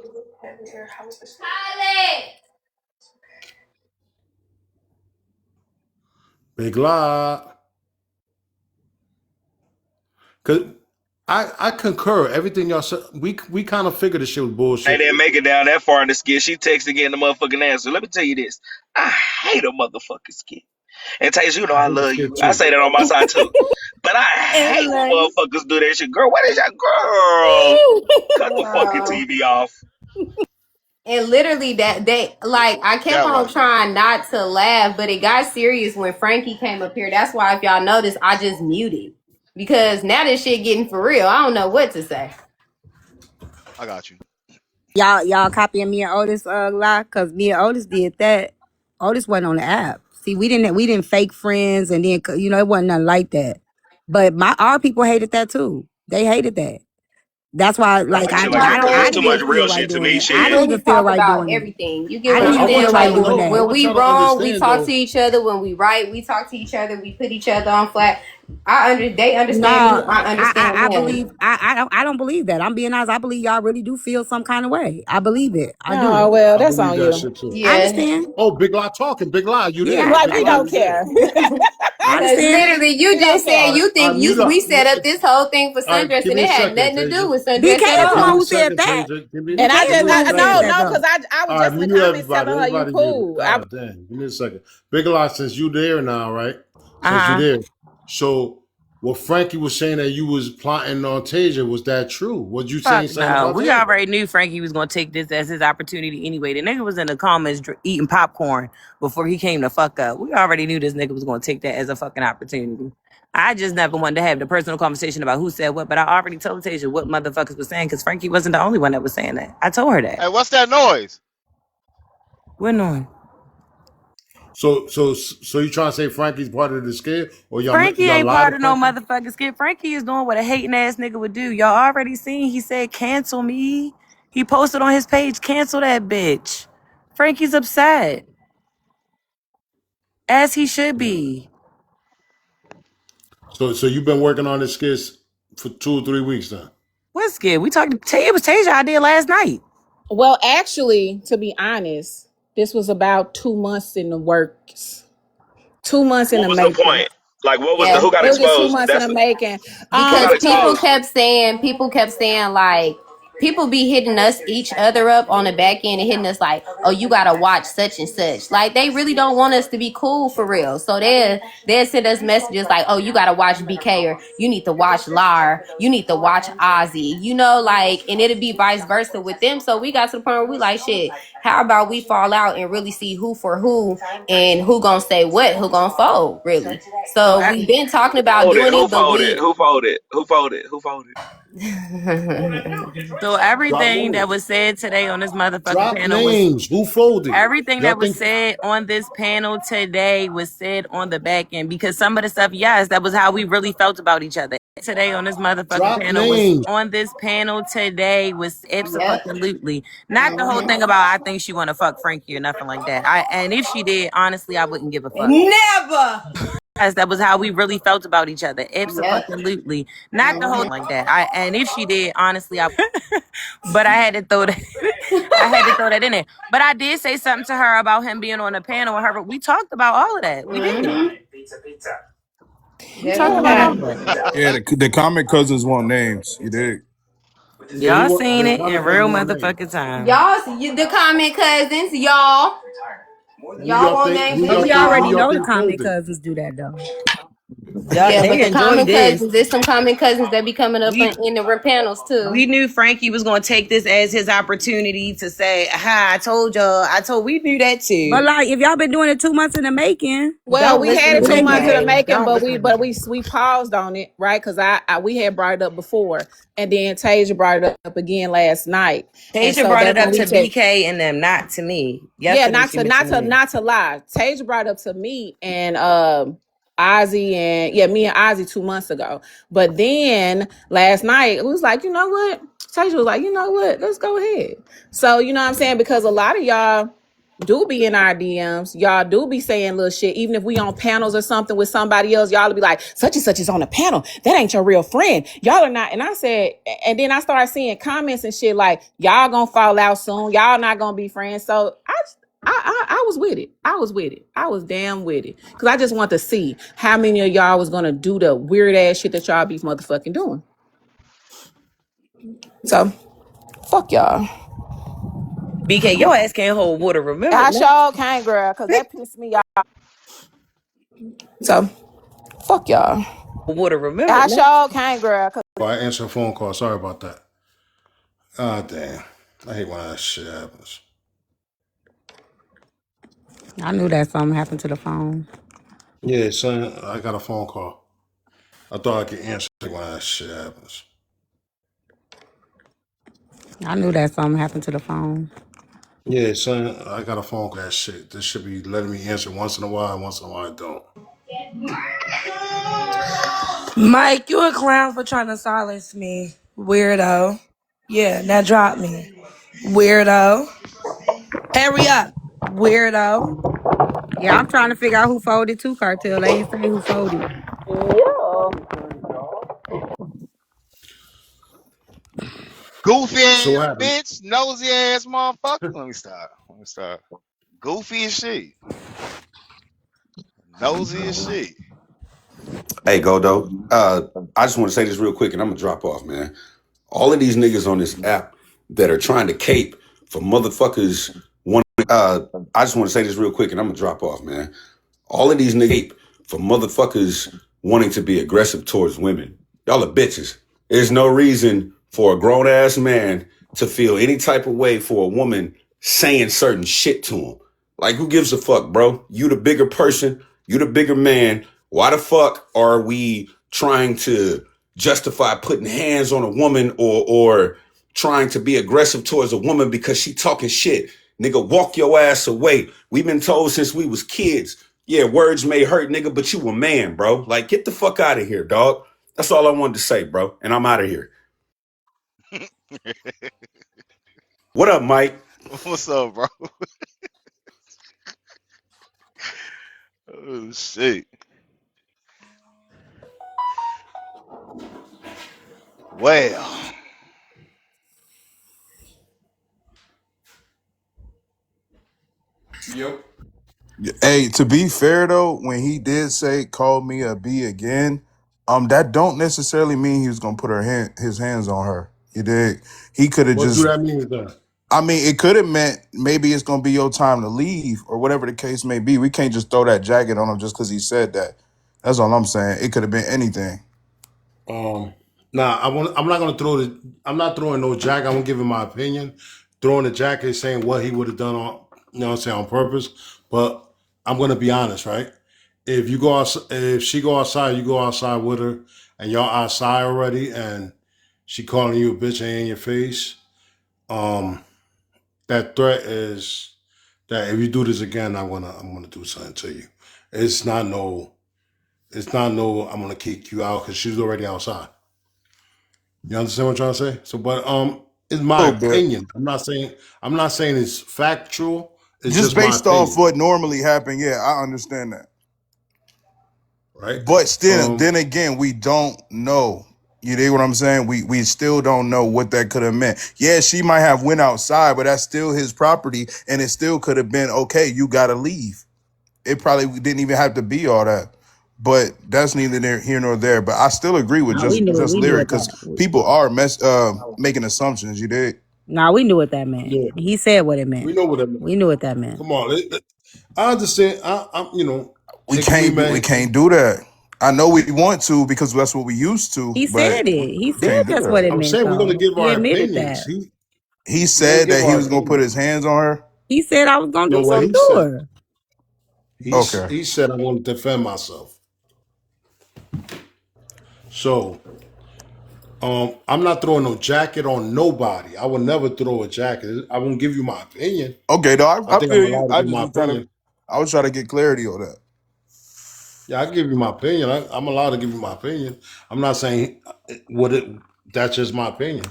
S1: Big Lie. Cause I concur everything y'all said. We kind of figured this shit was
S14: I
S1: bullshit.
S14: didn't make it down that far in the skit. She texted again the motherfucking answer. Let me tell you this. I hate a motherfucking skit. And Tays, you know
S1: I
S14: I
S1: hate the
S14: love
S1: skit
S14: you. I
S1: too.
S14: say that on my side too. But I hate when motherfuckers do that shit. Girl, what is your girl? Cut the fucking
S5: Wow.
S14: TV off.
S5: And literally that they like I kept
S4: That
S5: on
S4: wasn't it.
S5: trying not to laugh, but it got serious when Frankie came up here. That's why if y'all notice, I just muted. Because now this shit getting for real. I don't know what to say.
S4: I got you.
S7: Y'all copying me and Otis lie, cause me and Otis did that. Otis wasn't on the app. See, we didn't fake friends, and then it wasn't nothing like that. But our people hated that too. They hated that. That's why,
S14: I
S7: like,
S14: like
S7: I
S14: shit like
S5: My
S14: that.
S7: don't
S14: It's
S7: I
S5: thing
S14: too
S7: didn't
S14: much
S5: is
S7: even feel
S14: real
S7: right
S14: shit to
S7: doing
S14: me.
S7: it. I didn't
S14: Shit.
S5: really
S7: even feel
S5: talk
S7: right
S5: about
S7: doing it.
S5: everything. You get
S7: I
S5: what
S7: didn't
S5: I'm
S1: I
S7: even
S1: want
S7: feel
S5: saying?
S1: y'all
S7: right
S5: Like
S1: to
S7: doing
S1: know. I
S7: that.
S5: when
S1: want
S5: we
S1: y'all to
S5: wrong, we
S1: understand
S5: talk to
S1: though.
S5: each other. When we right, we talk to each other. We put each other on flat. They
S7: No,
S5: understand me. I understand
S7: I
S5: them.
S7: believe I don't believe that. I'm being honest. I believe y'all really do feel some kind of way. I believe it. I do.
S10: Oh well,
S1: I
S10: that's
S1: believe
S10: on
S1: that
S10: you.
S1: shit too.
S7: I
S5: Yeah.
S7: understand.
S1: Oh, Big Lie talking. Big Lie, you
S7: Yeah,
S1: there?
S10: Like
S1: Big
S10: we
S7: I
S1: Lie,
S10: don't
S1: you
S7: do.
S1: there?
S10: care.
S7: I
S5: Cause
S7: understand.
S5: literally, you
S10: We don't
S5: just said
S10: care.
S5: you
S1: All
S5: think
S1: right, mute
S5: we
S1: up.
S5: set up this whole thing for
S1: All right,
S5: Sundress,
S1: give
S5: and
S1: me
S5: it
S1: a
S5: had
S1: second,
S5: nothing to do
S1: Tasia.
S5: with
S7: BK
S5: Sundress at
S7: is
S1: All right,
S7: the
S1: give
S7: one
S1: me a
S7: who
S5: all.
S7: said
S1: second,
S7: that.
S1: Tasia.
S7: BK
S10: And I
S7: is
S1: Give
S7: the
S10: just
S1: me a
S7: one who
S10: no
S7: said
S1: second.
S7: that
S10: no
S7: though.
S10: because I was
S1: All right,
S10: just
S1: mute
S10: I'm
S1: everybody.
S10: telling her you
S1: Everybody mute it.
S10: cool.
S1: God damn. Give me a second. Big Lie, since you there now, right? Since you
S8: Uh-huh.
S1: there. So what Frankie was saying that you was plotting on Tasia, was that true? What you saying
S8: Fuck
S1: saying
S8: no.
S1: about
S8: We
S1: Tasia?
S8: already knew Frankie was gonna take this as his opportunity anyway. The nigga was in the comments eating popcorn before he came to fuck up. We already knew this nigga was gonna take that as a fucking opportunity. I just never wanted to have the personal conversation about who said what, but I already told Tasia what motherfuckers was saying because Frankie wasn't the only one that was saying that. I told her that.
S4: Hey, what's that noise?
S8: We're knowing.
S1: So you trying to say Frankie's part of the scare, or
S8: Frankie
S1: y'all
S8: ain't
S1: lied
S8: part
S1: to
S8: of no
S1: Frankie?
S8: motherfucking skit. Frankie is doing what a hating ass nigga would do. Y'all already seen he said cancel me. He posted on his page, cancel that bitch. Frankie's upset. As he should be.
S1: So you've been working on this skit for 2 or 3 weeks now.
S8: What's good? We talked. It was Tasia I did last night.
S10: Well, actually, to be honest, this was about 2 months in the works. 2 months in
S14: What
S10: the
S14: was the
S10: making.
S14: point? Like, what was the
S5: Yeah.
S14: who got
S10: It was just two
S14: exposed?
S10: months in
S14: That's
S10: the making.
S14: who
S5: Because
S14: got
S5: people
S14: exposed.
S5: kept saying like people be hitting us each other up on the back end and hitting us like, oh, you gotta watch such and such. Like they really don't want us to be cool for real. So they'll send us messages like, oh, you gotta watch BK, or you need to watch Lar, you need to watch Ozzy, like, and it'll be vice versa with them. So we got to the point where we like, shit, how about we fall out and really see who for who and who gonna say what, who gonna fold, really.
S8: So
S5: So we've been talking about
S14: Folded.
S5: doing
S14: Who
S5: it, but
S14: folded?
S5: we
S14: Who folded? Who folded? Who folded?
S8: So
S1: Drop
S8: everything that
S1: names.
S8: was said today on this motherfucking
S1: Drop
S8: panel was
S1: names. Who folded?
S8: everything
S1: Y'all
S8: that was
S1: think
S8: said on this panel today was said on the back end because some of the stuff, yes, that was how we really felt about each other. Today on this motherfucking
S1: drop
S8: panel was
S1: names?
S8: on this panel today was
S5: yep.
S8: absolutely not the whole thing about I think she want to fuck Frankie or nothing like that. And if she did, honestly, I wouldn't give a fuck.
S5: Never.
S8: Yes, that was how we really felt about each other.
S5: Yep.
S8: Absolutely not the whole like that. And if she did, honestly, I. But I had to throw that. I had to throw that in there. But I did say something to her about him being on the panel with her. We talked about all of that. We did. We
S5: Yes,
S8: talked
S5: we
S8: about all
S5: have.
S8: of that.
S20: Yeah, the comic cousins want names. You dig?
S1: Yeah,
S8: Y'all seen
S1: the
S8: it in
S1: comic
S8: real
S1: cousin want names.
S8: motherfucking time.
S5: The comment cousins, y'all.
S1: Who
S5: Y'all
S1: y'all
S5: want
S1: think?
S5: names
S1: Who
S5: for
S1: y'all
S5: the
S15: We
S1: think? Who
S15: already
S5: y'all?
S1: y'all
S15: know the
S1: think
S15: common
S1: folded?
S15: cousins do that though.
S5: Yeah, but
S8: They
S5: the
S8: enjoyed
S5: common
S8: this.
S5: cousins, there's some common cousins that be coming up
S8: We
S5: in the panels too.
S8: we knew Frankie was gonna take this as his opportunity to say, "Aha! I told y'all. I told." We knew that
S15: But
S8: too.
S15: like, if y'all been doing it 2 months in the making,
S10: Well,
S8: Don't
S10: we
S8: listen
S10: had
S8: to
S10: it
S15: it
S10: two
S15: ain't
S10: months in the
S15: bad.
S8: BK.
S10: making,
S8: Don't
S10: but
S8: listen
S10: we
S8: to
S10: but
S8: BK.
S10: we paused on it, right? Because I we had brought it up before, and then Tasia brought it up again last night, and
S8: Tasia
S10: so
S8: brought
S10: that's
S8: it
S10: when
S8: up
S10: we
S8: to
S10: said,
S8: BK and them, not to me.
S10: yeah,
S8: Yesterday she mentioned me.
S10: not to lie. Tasia brought it up to me and Ozzy, and yeah, me and Ozzy 2 months ago. But then last night it was like, you know what? Tasia was like, you know what? Let's go ahead. So you know what I'm saying? Because a lot of y'all do be in our DMs. Y'all do be saying little shit. Even if we on panels or something with somebody else, y'all will be like, such and such is on a panel. That ain't your real friend. Y'all are not. And I said, and then I started seeing comments and shit like, y'all gonna fall out soon. Y'all not gonna be friends. So I was with it. I was with it. I was damn with it. Cause I just want to see how many of y'all was gonna do the weird ass shit that y'all be motherfucking doing. So fuck y'all.
S8: BK, your ass can't hold water. Remember
S10: I
S8: that?
S10: sure can't, girl, cause that pissed me off. So fuck y'all.
S8: Water. Remember
S10: I
S8: that?
S10: sure can't, girl.
S1: Oh, I answered a phone call. Sorry about that. Ah, damn. I hate when that shit happens.
S15: I knew that something happened to the phone.
S1: Yeah, son, I got a phone call. I thought I could answer when that shit happens.
S15: I knew that something happened to the phone.
S1: Yeah, son, I got a phone call. That shit. This should be letting me answer once in a while. Once in a while, I don't.
S9: Mike, you a clown for trying to silence me. Weirdo. Yeah, now drop me. Weirdo. Hurry up. Weirdo.
S15: Yeah, I'm trying to figure out who folded too, Cartel. They ain't say who folded.
S10: Yeah.
S4: Goofy
S1: So what
S4: ass
S1: happened?
S4: bitch, nosy ass motherfucker. Let me stop. Let me stop. Goofy as shit. Nosy as shit.
S13: Hey, Godo. I just want to say this real quick, and I'm gonna drop off, man. All of these niggas on this app that are trying to cape for motherfuckers. I just want to say this real quick, and I'm gonna drop off, man. All of these niggas for motherfuckers wanting to be aggressive towards women. Y'all are bitches. There's no reason for a grown ass man to feel any type of way for a woman saying certain shit to him. Like, who gives a fuck, bro? You the bigger person, you the bigger man. Why the fuck are we trying to justify putting hands on a woman or trying to be aggressive towards a woman because she talking shit? Nigga, walk your ass away. We've been told since we was kids, yeah, words may hurt, nigga, but you a man, bro. Like, get the fuck out of here, dog. That's all I wanted to say, bro. And I'm out of here. What up, Mike?
S4: What's up, bro? Oh shit. Well.
S1: Yep.
S20: Hey, to be fair though, when he did say call me a B again, that don't necessarily mean he was gonna put his hands on her. You dig? He could have
S1: What do
S20: just
S1: that mean then?
S20: I mean, it could have meant maybe it's gonna be your time to leave or whatever the case may be. We can't just throw that jacket on him just because he said that. That's all I'm saying. It could have been anything.
S1: Nah, I'm not gonna throw the. I'm not throwing no jacket. I'm gonna give him my opinion. Throwing the jacket, is saying what he would have done on, you know, what I'm saying, on purpose. But I'm gonna be honest, right? If you go out, if she go outside, you go outside with her, and y'all outside already, and she calling you a bitch and in your face. Um, that threat is that if you do this again, I'm gonna do something to you. It's not no. It's not no. I'm gonna kick you out because she's already outside. You understand what I'm trying to say? So, but it's
S20: A
S1: my
S20: little bit.
S1: opinion. I'm not saying it's factual. It's
S20: Just
S1: just my
S20: based off
S1: opinion,
S20: what normally happened, yeah, I understand that.
S1: right?
S20: But still,
S1: Um,
S20: then again, we don't know. You dig what I'm saying? We still don't know what that could have meant. Yeah, she might have went outside, but that's still his property, and it still could have been okay. You got to leave. It probably didn't even have to be all that. But that's neither here nor there. But I still agree with
S7: No, we knew it.
S20: just
S7: We knew
S20: lyric
S7: what
S20: because
S7: that.
S20: people are making assumptions. You dig?
S7: No, we knew what that meant.
S1: yeah,
S7: He said what it
S1: we
S7: meant.
S1: know what it meant.
S7: We knew what that meant.
S1: Come on, I understand.
S20: We
S1: it could be
S20: can't we
S1: made.
S20: can't do that. I know we want to because that's what we used to,
S7: He
S20: but
S7: said it. He
S20: we
S7: said
S20: can't do
S7: that's what
S20: that.
S7: it
S1: I'm
S7: meant,
S1: saying we're gonna
S7: though.
S1: give
S7: He
S1: our
S7: admitted
S1: opinions.
S7: that.
S20: He
S1: We're gonna
S20: said
S1: give
S20: that he
S1: our
S20: was gonna put
S1: opinions.
S20: his hands on her.
S7: He said I was gonna
S1: No,
S7: do
S1: what
S7: something
S1: he
S7: to
S1: said.
S7: her.
S20: Okay.
S1: He said I want to defend myself. So I'm not throwing no jacket on nobody. I would never throw a jacket. I won't give you my opinion.
S20: Okay, though,
S1: I
S20: I
S1: think I'm
S20: feel you.
S1: allowed to
S20: I
S1: give
S20: just
S1: my
S20: was trying to
S1: opinion.
S20: I was trying to get clarity on that.
S1: Yeah, I give you my opinion. I'm allowed to give you my opinion. I'm not saying would it. That's just my opinion.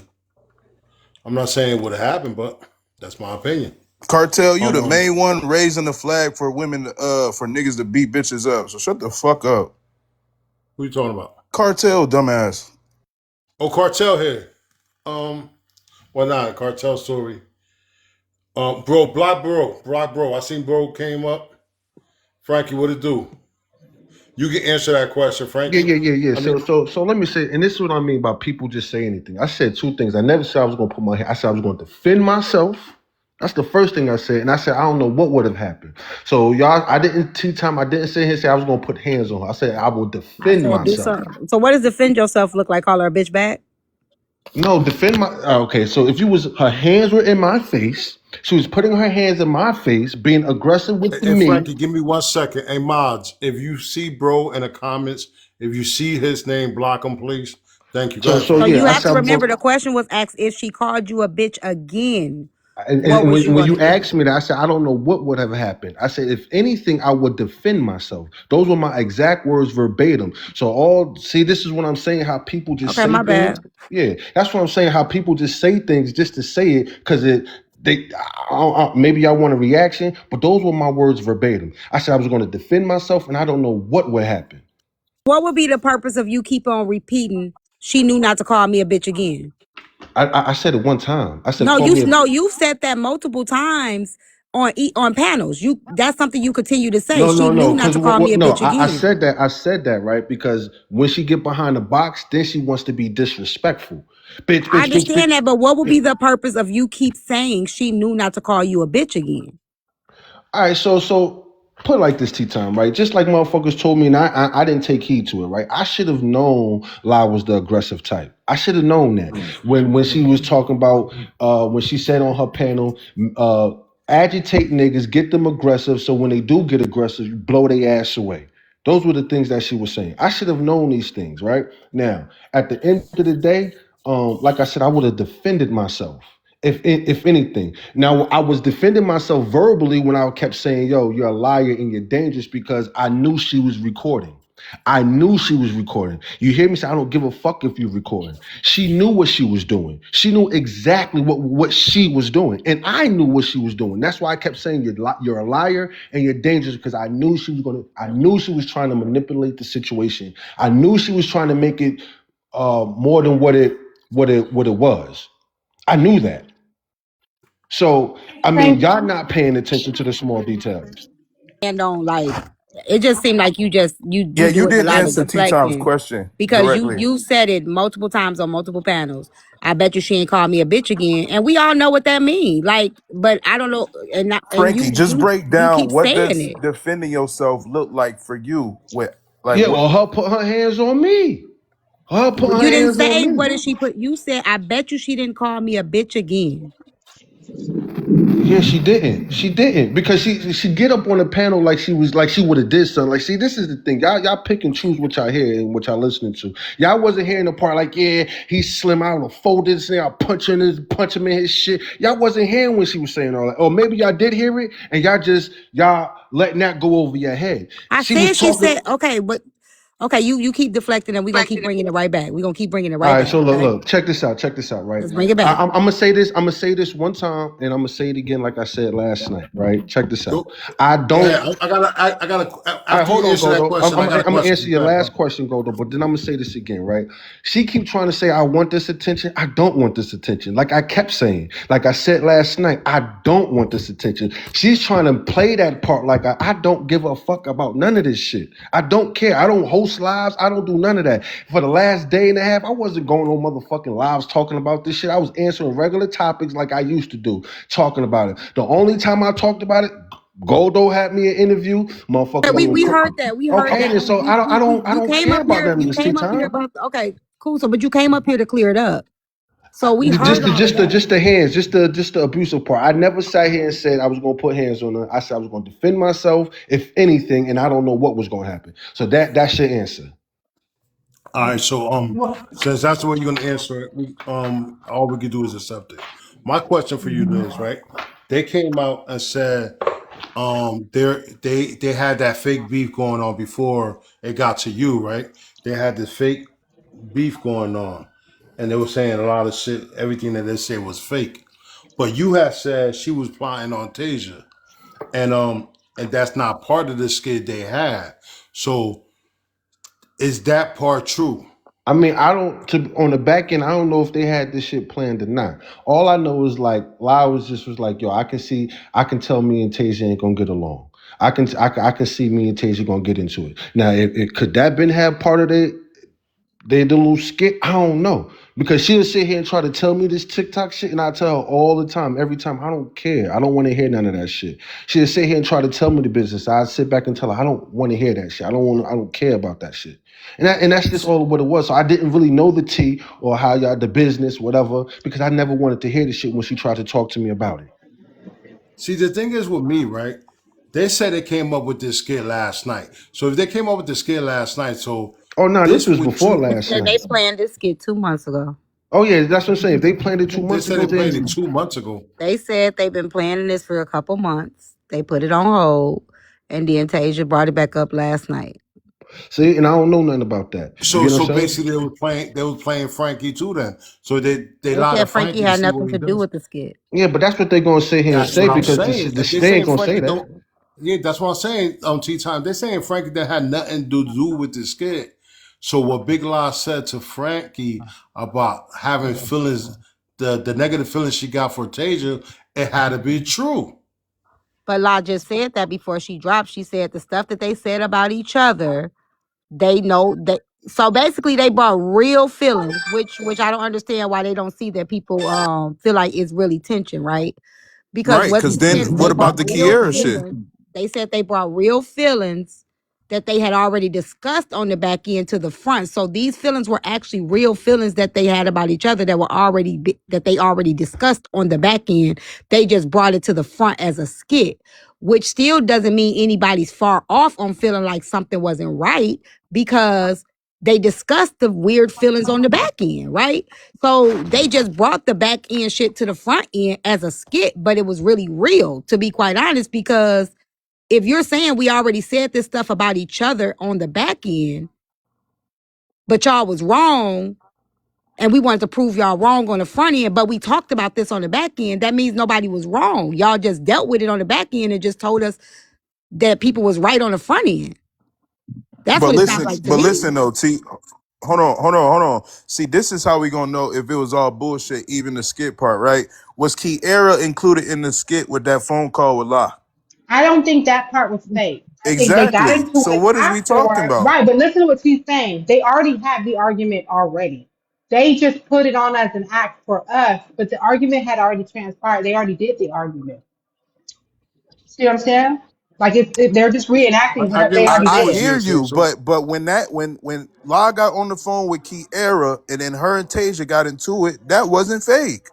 S1: I'm not saying it would have happened, but that's my opinion.
S20: Cartel, you the
S1: Um,
S20: main one raising the flag for women for niggas to beat bitches up. So shut the fuck up.
S1: who you talking about?
S20: Cartel, dumbass.
S1: Oh, cartel here. Um, well, not cartel story. Block bro. I seen bro came up. Frankie, what it do? You can answer that question,
S18: Yeah,
S1: Frankie.
S18: yeah, yeah, yeah.
S1: I
S18: So,
S1: mean,
S18: so let me say, and this is what I mean by people just say anything. I said two things. I never said I was going to put my. I said I was going to defend myself. That's the first thing I said, and I said I don't know what would have happened. So y'all, I didn't tea time. I didn't sit here and say I was going to put hands on her. I said I will
S7: I
S18: defend
S7: said do
S18: myself.
S7: something. So what does defend yourself look like? Call her a bitch back?
S18: No, defend my. Okay, so if you was her hands were in my face, she was putting her hands in my face, being aggressive with
S1: hey,
S18: me.
S1: Frankie, give me 1 second. Hey, mods, if you see bro in the comments, if you see his name, block him, please. Thank you. Go ahead,
S18: So
S7: So
S1: Frankie.
S7: you
S18: yeah, I
S7: have
S18: said
S7: to
S18: I was
S7: remember
S18: going.
S7: the question was asked if she called you a bitch again.
S18: And
S7: What was you
S18: when
S7: gonna
S18: you
S7: do?
S18: asked me that, I said, I don't know what would have happened. I said, if anything, I would defend myself. Those were my exact words verbatim. So see, this is what I'm saying, how people just
S7: Okay,
S18: say
S7: my
S18: things.
S7: bad.
S18: Yeah, that's what I'm saying, how people just say things just to say it because maybe y'all want a reaction, but those were my words verbatim. I said I was going to defend myself, and I don't know what would happen.
S7: What would be the purpose of you keep on repeating? She knew not to call me a bitch again.
S18: I said it one time. I said,
S7: No,
S18: call me a.
S7: you've said that multiple times on panels. That's something you continue to say.
S18: No,
S7: She
S18: no,
S7: knew
S18: no.
S7: not
S18: Because
S7: to call me a
S18: no,
S7: bitch
S18: I
S7: again.
S18: said that. I said that right because when she get behind the box, then she wants to be disrespectful. Bitch,
S7: I
S18: bitch, bitch,
S7: understand
S18: bitch.
S7: that, but what would be the purpose of you keep saying she knew not to call you a bitch again?
S18: All right, so put it like this, T time, right? Just like motherfuckers told me, and I didn't take heed to it, right? I should have known La was the aggressive type. I should have known that when she was talking about when she said on her panel, agitate niggas, get them aggressive, so when they do get aggressive, you blow their ass away. Those were the things that she was saying. I should have known these things, right? Now, at the end of the day, like I said, I would have defended myself. If anything. Now I was defending myself verbally when I kept saying, yo, you're a liar and you're dangerous because I knew she was recording. I knew she was recording. You hear me say, I don't give a fuck if you're recording. She knew what she was doing. She knew exactly what she was doing. And I knew what she was doing. That's why I kept saying you're a liar and you're dangerous because I knew I knew she was trying to manipulate the situation. I knew she was trying to make it more than what it was. I knew that. So I mean,
S15: Thank
S18: y'all not paying attention to the small details.
S7: And on like it just seemed like
S20: Yeah,
S7: you
S20: you
S7: doing a
S20: didn't
S7: lot of
S20: answer T Time's
S7: deflecting
S20: question
S7: because
S20: directly.
S7: you said it multiple times on multiple panels. I bet you she ain't called me a bitch again, and we all know what that means. Like, but I don't know, and
S20: Frankie, just break
S7: you
S20: down
S7: keep
S20: what
S7: saying
S20: does
S7: it.
S20: defending yourself look like for you? With like
S18: Yeah,
S20: what?
S18: or her put her hands on me. Her put
S7: But
S18: her
S7: you didn't
S18: hands on
S7: say what
S18: me.
S7: did she put. You said I bet you she didn't call me a bitch again.
S18: Yeah, she didn't. She didn't because she get up on the panel like she was like she would have did something. Like, see, this is the thing. Y'all pick and choose what y'all hear and what y'all listening to. Y'all wasn't hearing the part like, yeah, he's slim. I would fold this thing. I'll punch him in his shit. Y'all wasn't hearing when she was saying all that. Or maybe y'all did hear it and y'all letting that go over your head.
S7: I
S18: She was
S7: said she
S18: talking.
S7: said okay, but okay, you keep deflecting and we're gonna keep bringing it right back. We're gonna keep bringing it
S18: All
S7: right
S18: right,
S7: back.
S18: so
S7: Okay,
S18: look, check this out. Check this out, right?
S7: let's bring it back.
S18: I'm gonna say this. I'm gonna say this one time, and I'm gonna say it again, like I said last night, right? Check this out.
S1: Go,
S18: I
S1: go
S18: don't.
S1: ahead. I gotta.
S18: All right,
S1: After you
S18: hold on,
S1: answer that
S18: Godo.
S1: question, I got a
S18: I'm gonna
S1: question
S18: answer
S1: for
S18: your
S1: Fat
S18: last
S1: Bro.
S18: question, Godo, but then I'm gonna say this again, right? She keep trying to say I want this attention. I don't want this attention. Like I kept saying, like I said last night, I don't want this attention. She's trying to play that part like I don't give a fuck about none of this shit. I don't care. I don't host lives. I don't do none of that. For the last day and a half, I wasn't going on motherfucking lives talking about this shit. I was answering regular topics like I used to do, talking about it. The only time I talked about it, Goldo had me an interview,
S7: Okay,
S18: motherfucking
S7: we heard that. We heard
S18: Okay,
S7: that.
S18: then
S7: But
S18: so I
S7: you
S18: don't
S7: came
S18: care
S7: up
S18: about
S7: here.
S18: none of
S7: You
S18: this tea
S7: came up here
S18: time.
S7: about okay, cool. So, but you came up here to clear it up. So we heard all of that.
S18: Just the hands, just the abusive part. I never sat here and said I was gonna put hands on her. I said I was gonna defend myself, if anything, and I don't know what was gonna happen. So that's your answer.
S1: All right. So since that's the way you're gonna answer it, all we can do is accept it. My question for you is right. They came out and said they had that fake beef going on before it got to you, right? They had this fake beef going on, and they were saying a lot of shit. Everything that they said was fake, but you had said she was plotting on Tasia, and that's not part of the skit they had. So is that part true?
S18: I mean, I don't on the back end. I don't know if they had this shit planned or not. All I know is like Lau was like, yo, I can tell me and Tasia ain't gonna get along. I can see me and Tasia gonna get into it. Now, could that been have part of it? They did a little skit. I don't know because she'll sit here and try to tell me this TikTok shit, and I tell her all the time, every time, I don't care. I don't want to hear none of that shit. She'll sit here and try to tell me the business. I sit back and tell her I don't want to hear that shit. I don't care about that shit. And that's just all what it was. So I didn't really know the tea or how y'all the business, whatever, because I never wanted to hear the shit when she tried to talk to me about it.
S1: See, the thing is with me, right? They said they came up with this skit last night. So if they came up with the skit last night, so
S18: Oh no, this
S1: this
S18: was
S1: with
S18: before
S1: two
S7: They
S18: last
S7: said
S18: night.
S7: they planned this skit 2 months ago.
S18: Oh yeah, that's what I'm saying. If they planned it two
S1: they
S18: months
S1: said
S18: ago,
S1: they played
S18: then
S1: it 2 months ago.
S7: They said they've been planning this for a couple months. They put it on hold, and then Tasia brought it back up last night.
S18: see, and I don't know nothing about that. You
S1: So
S18: get what
S1: so
S18: I'm saying?
S1: basically they were playing Frankie too then. So they
S7: They
S1: lied to
S7: said Frankie
S1: Frankie to
S7: had
S1: see what
S7: nothing
S1: he
S7: to do
S1: does.
S7: with the skit.
S18: Yeah, but that's what they're gonna sit here and
S1: That's
S18: say
S1: what I'm
S18: because
S1: saying. If they
S18: they ain't
S1: saying
S18: gonna say
S1: Frankie
S18: that.
S1: don't, yeah, that's what I'm saying. T time they're saying Frankie that had nothing to do with the skit. So what Big Law said to Frankie about having feelings, the negative feelings she got for Tasia, it had to be true.
S7: But La just said that before she dropped. She said the stuff that they said about each other, they know that. So basically, they brought real feelings, which I don't understand why they don't see that people feel like it's really tension, right? Because
S20: Right,
S7: what
S20: because
S7: they
S20: then
S7: did is they
S20: what about
S7: brought
S20: the
S7: real
S20: Kiera shit?
S7: feelings. They said they brought real feelings that they had already discussed on the back end to the front. So these feelings were actually real feelings that they had about each other that were that they already discussed on the back end. They just brought it to the front as a skit, which still doesn't mean anybody's far off on feeling like something wasn't right because they discussed the weird feelings on the back end, right? So they just brought the back end shit to the front end as a skit, but it was really real, to be quite honest, because if you're saying we already said this stuff about each other on the back end, but y'all was wrong, and we wanted to prove y'all wrong on the front end, but we talked about this on the back end, that means nobody was wrong. Y'all just dealt with it on the back end and just told us that people was right on the front end. That's what it sounds like to
S20: But
S7: me.
S20: listen though, T. hold on. See, this is how we gonna know if it was all bullshit, even the skit part, right? Was Kiera included in the skit with that phone call with La?
S15: I don't think that part was fake. I think they got
S20: Exactly.
S15: into
S20: So
S15: it
S20: what is we talking
S15: afterward.
S20: about?
S15: Right, but listen to what she's saying. They already had the argument already. They just put it on as an act for us, but the argument had already transpired. They already did the argument. See what I'm saying? Like they're just reenacting
S1: I
S15: what
S1: get
S15: they
S1: what
S20: I,
S15: already
S1: I get
S20: I
S1: what
S15: did.
S20: hear
S1: Gia said.
S20: you,
S1: So
S20: but when La got on the phone with Kiera and then her and Tasia got into it, that wasn't fake.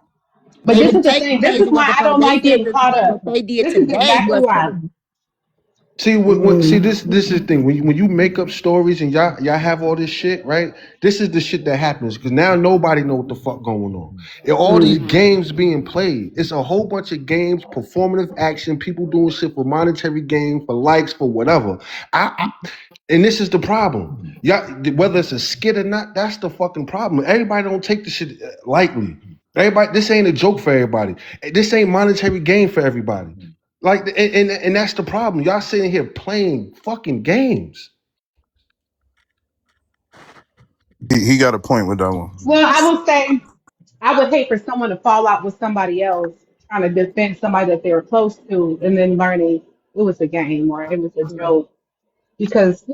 S15: But
S5: They
S15: this
S5: didn't
S15: is the
S5: say
S15: thing. This is
S5: Tasia
S15: why
S5: wasn't
S15: I
S5: fake.
S15: don't
S5: They
S15: like
S5: said
S15: getting
S5: that
S15: caught
S5: what
S15: up.
S5: they did
S15: This is
S5: today
S15: exactly
S5: was
S15: why.
S5: fake.
S20: See, see this is the thing. When you make up stories and y'all have all this shit, right? This is the shit that happens because now nobody know what the fuck going on. And all these games being played. It's a whole bunch of games, performative action, people doing shit for monetary gain, for likes, for whatever. And this is the problem. Yeah, whether it's a skit or not, that's the fucking problem. Everybody don't take the shit lightly. Everybody, this ain't a joke for everybody. This ain't monetary gain for everybody. Like, and that's the problem. Y'all sitting here playing fucking games. He got a point with that one.
S15: Well, I will say I would hate for someone to fall out with somebody else trying to defend somebody that they were close to and then learning it was a game or it was a joke because,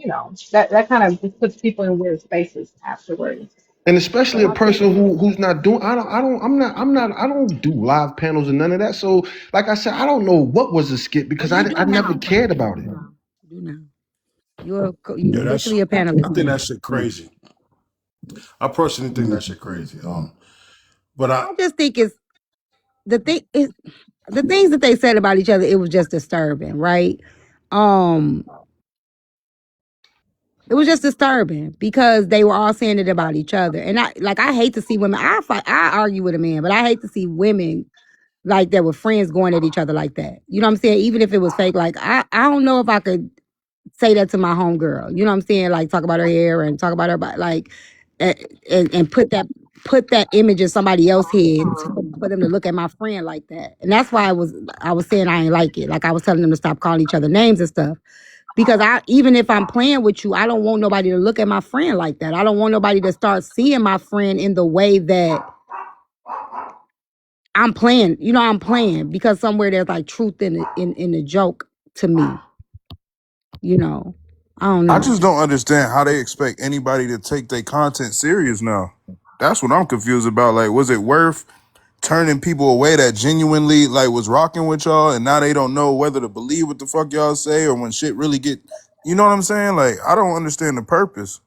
S15: that kind of just puts people in weird spaces afterwards.
S20: And
S15: So
S20: especially a
S15: I think
S20: person who's not doing. I don't do live panels and none of that. So, like I said, I don't know what was a skit
S5: But
S20: because
S5: you
S20: I
S5: do
S20: never
S5: now.
S20: cared about it.
S5: You do now. You
S1: yeah,
S5: officially a
S1: I
S5: panelist
S1: think
S5: now.
S1: that shit crazy. I personally think that shit crazy. But
S5: I just think it's the thing is the things that they said about each other, it was just disturbing, right? Um, it was just disturbing because they were all saying it about each other. And I hate to see women, I argue with a man, but I hate to see women like that with friends going at each other like that. You know what I'm saying? Even if it was fake, like I don't know if I could say that to my homegirl. You know what I'm saying? Like talk about her hair and talk about her body, like and put that image in somebody else's head for them to look at my friend like that. And that's why I was saying I ain't like it. Like I was telling them to stop calling each other names and stuff. Because even if I'm playing with you, I don't want nobody to look at my friend like that. I don't want nobody to start seeing my friend in the way that I'm playing. You know, I'm playing because somewhere there's like truth in the joke to me. You know, I don't
S20: I
S5: know.
S20: just don't understand how they expect anybody to take their content serious now. That's what I'm confused about. Like, was it worth turning people away that genuinely like was rocking with y'all, and now they don't know whether to believe what the fuck y'all say or when shit really get, you know what I'm saying? Like, I don't understand the purpose.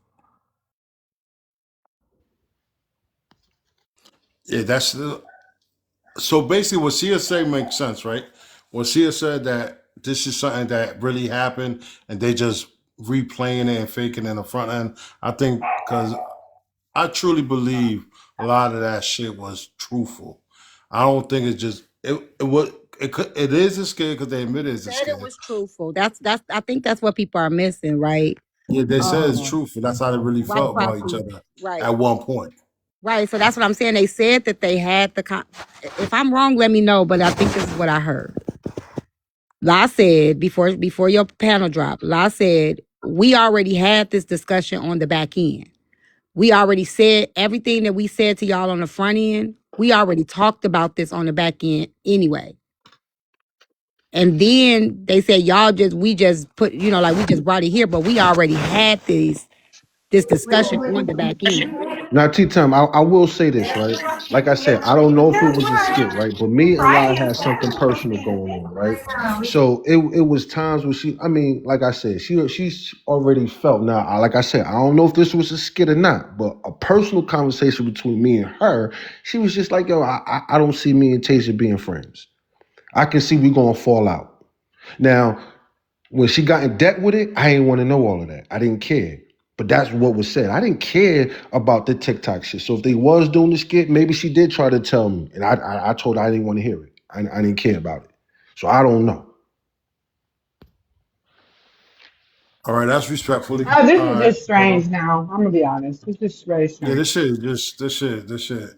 S1: yeah, so basically what Sia said makes sense, right? When Sia said that this is something that really happened and they just replaying it and faking it in the front end, I think because I truly believe a lot of that shit was truthful. I don't think it's just it is a scare because they admit it's a
S5: Said it
S1: scare.
S5: was truthful. That's I think that's what people are missing, right?
S1: Yeah, they said it's
S5: Um,
S1: truthful. That's how they really
S5: right,
S1: felt about each
S5: Poppy.
S1: other
S5: Right,
S1: at one point.
S5: right. So that's what I'm saying. They said that they had if I'm wrong, let me know. But I think this is what I heard. La said before your panel dropped. La said we already had this discussion on the back end. We already said everything that we said to y'all on the front end. We already talked about this on the back end anyway. And then they said we just put, like we just brought it here, but we already had this discussion on the back end.
S20: Now, T Time, I will say this, right? Like I said, I don't know if it was a skit, right? But me and Lai had something personal going on, right? So it was times where like I said, she's already felt. Now, like I said, I don't know if this was a skit or not, but a personal conversation between me and her, she was just like, yo, I don't see me and Tasia being friends. I can see we gonna fall out. Now, when she got in debt with it, I didn't want to know all of that. I didn't care. But that's what was said. I didn't care about the TikTok shit. So if they was doing the skit, maybe she did try to tell me. And I told her I didn't want to hear it. I didn't care about it. So I don't know.
S1: All right, that's respectfully.
S15: Oh, this
S1: All
S15: is
S1: right,
S15: just strange now. I'm gonna be honest. This is very
S1: yeah,
S15: strange.
S1: this shit.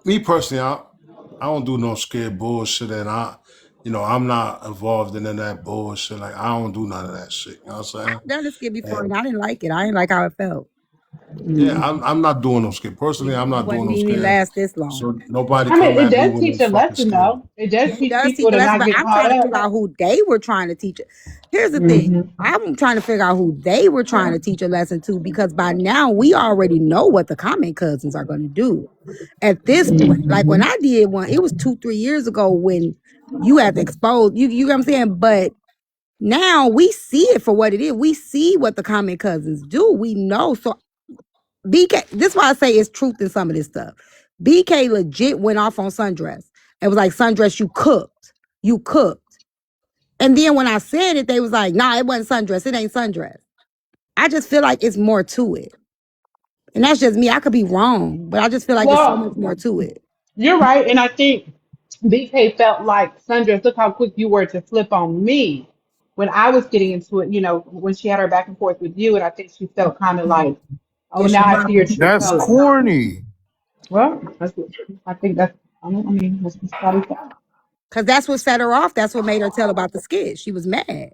S1: Me personally, I don't do no scared bullshit, and I'm not involved in any of that bullshit. Like I don't do none of that shit. You know what I'm saying?
S5: I've done this skit before
S1: And
S5: and I didn't like it. I didn't like how it felt.
S1: Yeah, I'm not doing no skit. Personally, I'm
S7: It
S1: not doing
S7: wasn't
S1: no
S7: even
S1: skit.
S7: last this long.
S1: So nobody
S15: I mean,
S1: come
S15: it
S1: at me
S15: does
S1: with no
S15: teach a
S1: fucking
S15: lesson,
S1: skit.
S15: though. It does
S7: Yeah, it
S15: teach
S7: does teach
S15: people
S7: a
S15: to
S7: lesson,
S15: not
S7: but
S15: get
S7: I'm
S15: caught
S7: trying to
S15: up.
S7: figure out who they were trying to teach it. Here's the thing.
S15: Hmm.
S7: I'm trying to figure out who they were trying to teach a lesson to because by now we already know what the comment cousins are going to do. At this point, like when
S15: Hmm.
S7: I did one, it was 2-3 years ago when you had to expose you know what I'm saying? But now we see it for what it is. We see what the comment cousins do. We know. So BK, this is why I say it's truth in some of this stuff. BK legit went off on Sundress and was like, Sundress, you cooked. You cooked. And then when I said it, they was like, nah, it wasn't Sundress. It ain't Sundress. I just feel like it's more to it. And that's just me. I could be wrong, but I just feel like it's so much
S15: Well,
S7: more to it.
S15: you're right, and I think BK felt like Sundress. Look how quick you were to flip on me when I was getting into it. You know, when she had her back and forth with you, and I think she felt kind of like, oh,
S7: Yeah, she
S15: now I
S7: went
S15: see
S7: off
S15: your
S7: on
S15: true
S7: BK
S3: That's
S7: real
S15: colors.
S7: bad.
S3: corny.
S15: Well, I think that's. I mean, that's what Scotty said.
S7: Because that's what set her off. That's what made her tell about the skit. She was mad.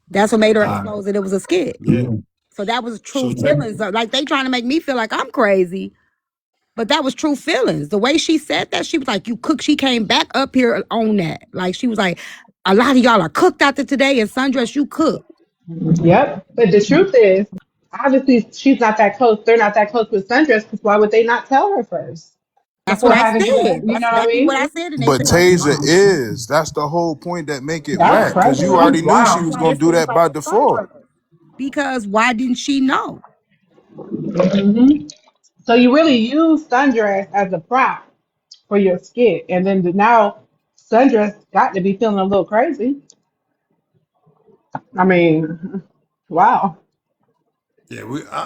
S7: That's what made her
S1: Uh,
S7: expose that it was a skit.
S1: yeah.
S7: So that was
S1: So
S7: true
S1: you,
S7: feelings. Like they trying to make me feel like I'm crazy, but that was true feelings. The way she said that, she was like, "You cook." She came back up here on that. Like she was like, "A lot of y'all are cooked after today, and Sundress, you cook."
S15: Yep. But the truth is, obviously, she's not that close. They're not that close with Sundress because why would they not tell her first
S7: That's what
S15: before
S7: I
S15: having to?
S7: said.
S15: You
S7: That's
S15: know what I
S7: exactly what
S15: mean?
S7: I said, and they
S3: But
S7: said I was
S3: Tasia
S7: wrong.
S3: is. That's the whole point that make it
S15: That's
S3: whack. Cause
S15: crazy.
S3: you
S15: That's
S3: already knew she
S7: That's
S15: wild.
S3: was
S7: why
S3: gonna
S7: it
S3: do
S7: seems
S3: that
S7: like
S3: by
S7: it's
S3: default.
S7: Sundress. Because why didn't she know?
S15: Hmm. So you really use Sundress as a prop for your skit, and then now Sundress got to be feeling a little crazy. I mean, wow.
S1: yeah,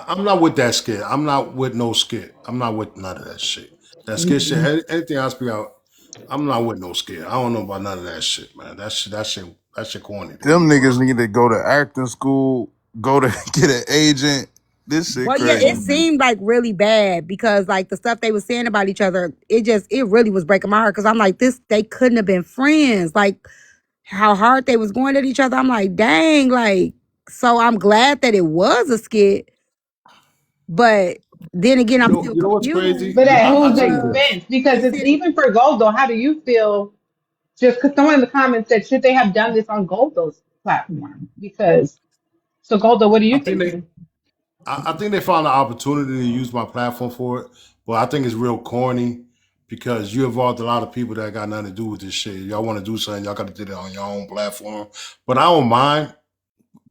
S1: I'm not with that skit. I'm not with no skit. I'm not with none of that shit. That skit shit.
S15: Mhm.
S1: Anything I speak out, I'm not with no skit. I don't know about none of that shit, man. That shit corny to me,
S3: Them
S1: bro.
S3: niggas need to go to acting school, go to get an agent. This shit
S7: Well, yeah, it
S3: crazy.
S7: seemed like really bad because like the stuff they was saying about each other, it really was breaking my heart because I'm like, they couldn't have been friends. Like how hard they was going at each other. I'm like, dang, like, so I'm glad that it was a skit, but then again, I'm still
S1: You know what's
S7: confused
S1: crazy?
S15: But at
S1: I'll
S15: whose
S1: tell you this.
S15: expense? Because
S7: they
S15: it's
S7: said,
S15: even for Goldo. How do you feel? Just because someone in the comments said, should they have done this on Goldo's platform? Because so Goldo, what are
S1: I
S15: you
S1: think they
S15: thinking?
S1: I think they found an opportunity to use my platform for it, but I think it's real corny because you involved a lot of people that got nothing to do with this shit. Y'all want to do something, y'all got to do it on your own platform. But I don't mind.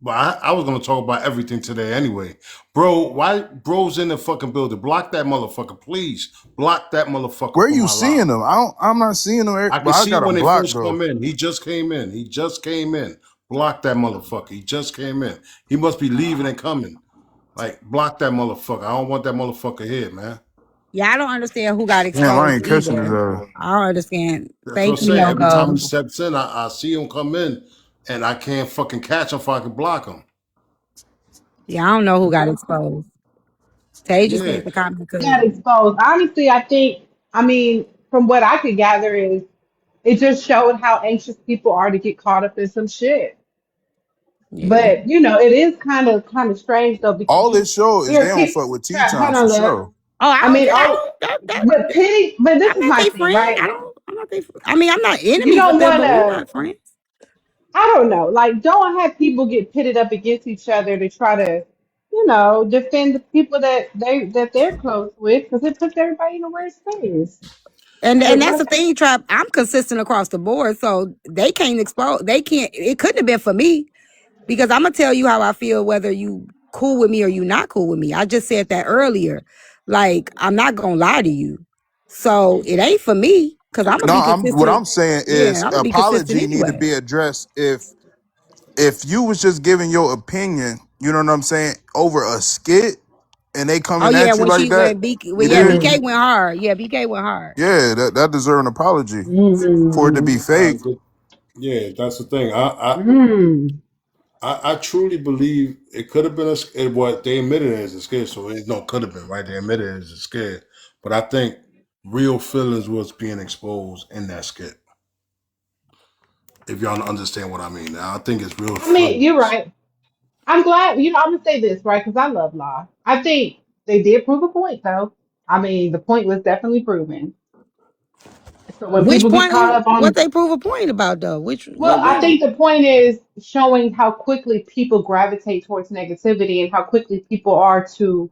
S1: But I was gonna talk about everything today anyway, bro. Why bro's in the fucking building? Block that motherfucker, please. Block that motherfucker
S3: Where
S1: from
S3: you
S1: my live.
S3: seeing them? I'm not seeing them.
S1: I can
S3: Well, I
S1: see
S3: got
S1: it
S3: a
S1: when they
S3: block
S1: first
S3: though.
S1: come in. He just came in. He just came in. Block that motherfucker. He just came in. He must be leaving and coming. Like, block that motherfucker. I don't want that motherfucker here, man.
S7: yeah, I don't understand who got
S3: Damn, I
S7: exposed
S3: ain't catching his
S7: either.
S3: ass.
S7: I don't understand.
S1: That's what I'm
S7: Thank you,
S1: saying.
S7: no
S1: Every time he
S7: go.
S1: steps in, I see him come in, and I can't fucking catch him if I can block him.
S7: Yeah, I don't know who got exposed. Tasia
S1: Yeah.
S7: said the comment
S15: Got
S7: cousin.
S15: exposed. Honestly, I think. I mean, from what I could gather is it just showed how anxious people are to get caught up in some shit.
S7: Yeah.
S15: But you know, it is kind of strange though because
S3: All
S15: you
S3: this show is they
S15: hear
S3: don't
S15: people.
S3: fuck with Tea
S15: Hold
S3: Time
S15: on,
S3: for
S15: look.
S3: sure.
S7: Oh,
S15: I mean,
S7: I
S15: oh,
S7: don't that
S15: but pity. But this
S7: I'm
S15: is
S7: not
S15: my
S7: their
S15: thing,
S7: friend.
S15: right?
S7: I'm not their I mean, I'm not
S15: You
S7: enemies with
S15: don't
S7: them,
S15: want
S7: but we're
S15: to.
S7: not friends.
S15: I don't know. Like, don't have people get pitted up against each other to try to, defend the people that they're close with, because it puts everybody in a weird space.
S7: And
S15: Like,
S7: that's the
S15: what?
S7: thing, Trap. I'm consistent across the board, so they can't expose. They can't. It couldn't have been for me because I'm gonna tell you how I feel whether you cool with me or you not cool with me. I just said that earlier. Like I'm not gonna lie to you, so it ain't for me because I'm gonna
S3: No,
S7: be
S3: what
S7: consistent.
S3: I'm saying
S7: Yeah,
S3: is
S7: I'm gonna be consistent
S3: apology need to
S7: anyway.
S3: be addressed if you was just giving your opinion, you know what I'm saying, over a skit and they
S7: Oh
S3: coming
S7: yeah,
S3: at you
S7: when
S3: like
S7: she
S3: that,
S7: went BK, well
S3: you
S7: yeah,
S3: did,
S7: BK
S15: Mm,
S7: went hard. Yeah, BK went hard.
S3: yeah, that deserve an apology for it to be
S15: mm,
S3: fake.
S1: Yeah, that's the thing.
S15: mm.
S1: I truly believe it could have been what they admitted it as a skit. So it no could have been right. They admitted it as a skit, but I think real feelings was being exposed in that skit. If y'all understand what I mean, now I think it's real
S15: I mean, you're
S1: feelings.
S15: right. I'm glad, I'm gonna say this, right? Because I love Law. I think they did prove a point, though. I mean, the point was definitely proven. So when
S7: Which
S15: people get
S7: point?
S15: caught up
S7: What
S15: on,
S7: they prove a point about though? Which
S15: well,
S7: what
S15: I
S7: was?
S15: think the point is showing how quickly people gravitate towards negativity and how quickly people are to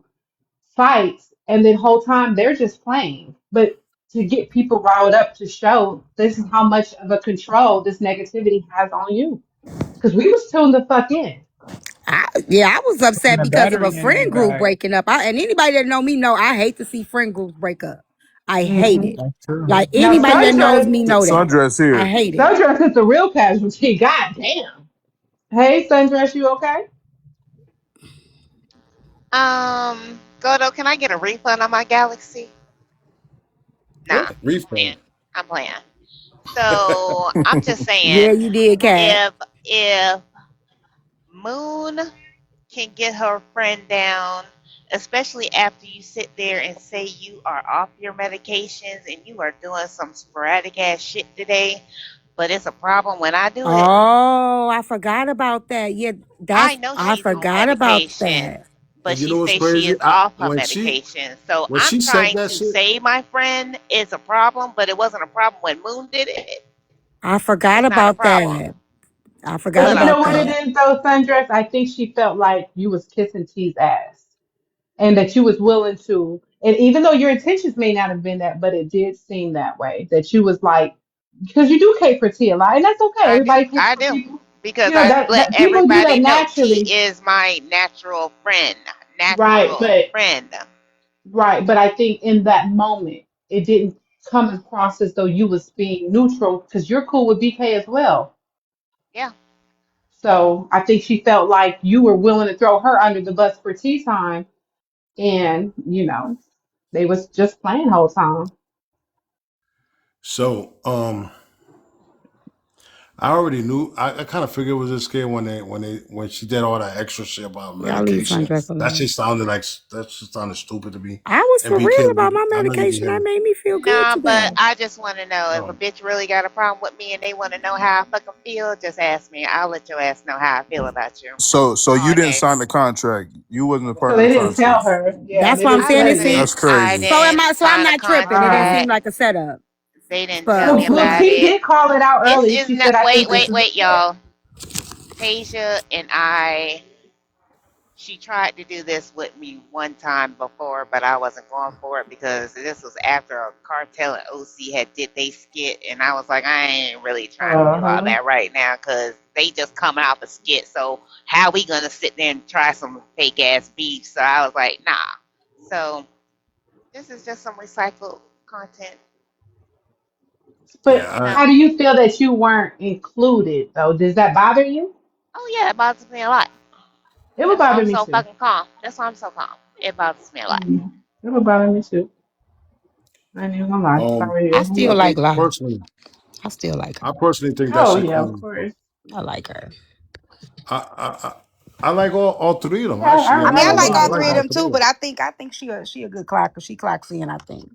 S15: fights, and then whole time they're just playing. But to get people riled up to show this is how much of a control this negativity has on you. Because we was tuned the fuck in.
S7: I was
S12: And
S7: upset
S12: the
S7: because of a
S12: battery in their
S7: friend group
S12: back.
S7: breaking up. And anybody that know me know I hate to see friend groups break up. I hate
S15: Hmm.
S7: it.
S12: That's true.
S7: Like
S15: Now
S7: anybody that knows me know that.
S3: Sundress
S7: I
S3: here.
S7: hate it.
S15: Sundress is the real casualty. God damn. Hey, Sundress, you okay?
S11: Godo, can I get a refund on my Galaxy? Nah,
S1: What
S11: I'm playing.
S1: refund?
S11: I'm playing. So I'm just
S7: Yeah,
S11: saying,
S7: you did, Cat.
S11: if Moon can get her friend down, especially after you sit there and say you are off your medications and you are doing some sporadic ass shit today, but it's a problem when I do it.
S7: Oh, I forgot about that. Yeah,
S11: I
S7: that's
S11: know
S7: I
S11: she's on
S7: forgot about
S11: medication,
S7: that.
S11: but
S1: And you
S11: she
S1: know what's
S11: says she
S1: crazy?
S11: is off her
S1: When she
S11: medication. So
S1: when
S11: I'm
S1: she said
S11: trying
S1: that
S11: to
S1: shit,
S11: save my friend. It's a problem, but it wasn't a problem when Moon did it.
S7: I forgot
S11: It's not a
S7: about
S11: problem.
S7: that. I forgot
S15: But you
S11: So
S15: know
S7: about
S15: what it
S7: that.
S15: is though, Sundress? I think she felt like you was kissing T's ass. And that you was willing to, and even though your intentions may not have been that, but it did seem that way. That you was like, because you do cape for T a lot, and that's okay.
S11: I do.
S15: Everybody capes
S11: I
S15: for
S11: do.
S15: people.
S11: Because
S15: You know
S11: I
S15: that
S11: let
S15: that people do that
S11: everybody know T
S15: naturally,
S11: is my natural friend.
S15: right?
S11: Natural
S15: But
S11: friend.
S15: right, but I think in that moment it didn't come across as though you was being neutral because you're cool with BK as well.
S11: Yeah.
S15: So I think she felt like you were willing to throw her under the bus for tea time, and they was just playing whole time.
S1: so I already knew. I kind of figured it was this kid when she did all that extra shit about
S7: Y'all leave
S1: medication.
S7: Sundress
S1: That
S7: alone.
S1: shit sounded like that shit sounded stupid to me.
S7: I was
S1: And
S7: for real
S1: BK,
S7: about my
S1: I know you can
S7: medication.
S1: hear
S7: That
S1: me.
S7: made me feel good
S11: Nah, but
S7: today.
S11: I just want to know if a
S1: Um,
S11: bitch really got a problem with me and they want to know how I fucking feel, just ask me. I'll let your ass know how I feel about you.
S3: So you
S11: All
S3: didn't sign the
S11: next.
S3: contract. You wasn't a
S15: So
S3: part of
S15: they
S3: the
S15: didn't tell
S3: contract.
S15: her. Yeah,
S7: That's
S15: they
S7: what I'm
S15: didn't
S11: I
S7: saying.
S15: tell
S7: It
S15: you.
S11: wasn't.
S3: That's
S7: seemed
S11: I
S3: crazy.
S7: so am
S11: didn't
S7: I. So I'm
S11: sign a
S7: not tripping. It didn't seem
S11: contract.
S7: like a setup
S11: They didn't
S7: for
S11: tell me
S15: Well,
S11: about
S7: BK.
S15: T
S11: it.
S15: did call it out
S11: This
S15: early.
S11: is
S15: She
S11: not.
S15: said, "I think this
S11: Wait,
S15: is a
S11: wait,
S15: fit."
S11: y'all. Tasia and I, she tried to do this with me one time before, but I wasn't going for it because this was after a Cartel and OC had did they skit, and I was like, I ain't really trying to do all
S15: Uh-huh.
S11: that right now because they just coming off a skit. So how we gonna sit there and try some fake ass beef? So I was like, nah. So this is just some recycled content,
S15: But
S11: you
S1: yeah,
S11: know.
S15: how do you feel that you weren't included, though? Does that bother you?
S11: Oh yeah, it bothers me a lot.
S15: It would
S11: That's why
S15: bother
S11: I'm
S15: me
S11: so
S15: too.
S11: fucking calm. That's why I'm so calm. It bothers me a lot.
S15: Mm. It would bother me too. I ain't even gonna lie. If I were
S7: I
S15: you.
S7: still
S1: I
S7: like
S1: think
S7: La.
S1: personally,
S7: I still like
S1: I
S7: her.
S1: personally think that
S15: Oh
S1: shit
S15: yeah, of
S1: cool.
S15: course.
S7: I like her.
S1: I like all three of them
S15: Yeah,
S1: actually.
S7: I
S1: I
S7: mean,
S1: ain't
S7: I
S1: gonna
S7: like
S1: lie, I
S7: all
S1: like
S7: three of
S1: all
S7: them
S1: three
S7: too,
S1: of them.
S7: but I think she a good clocker. She clocks in, I think.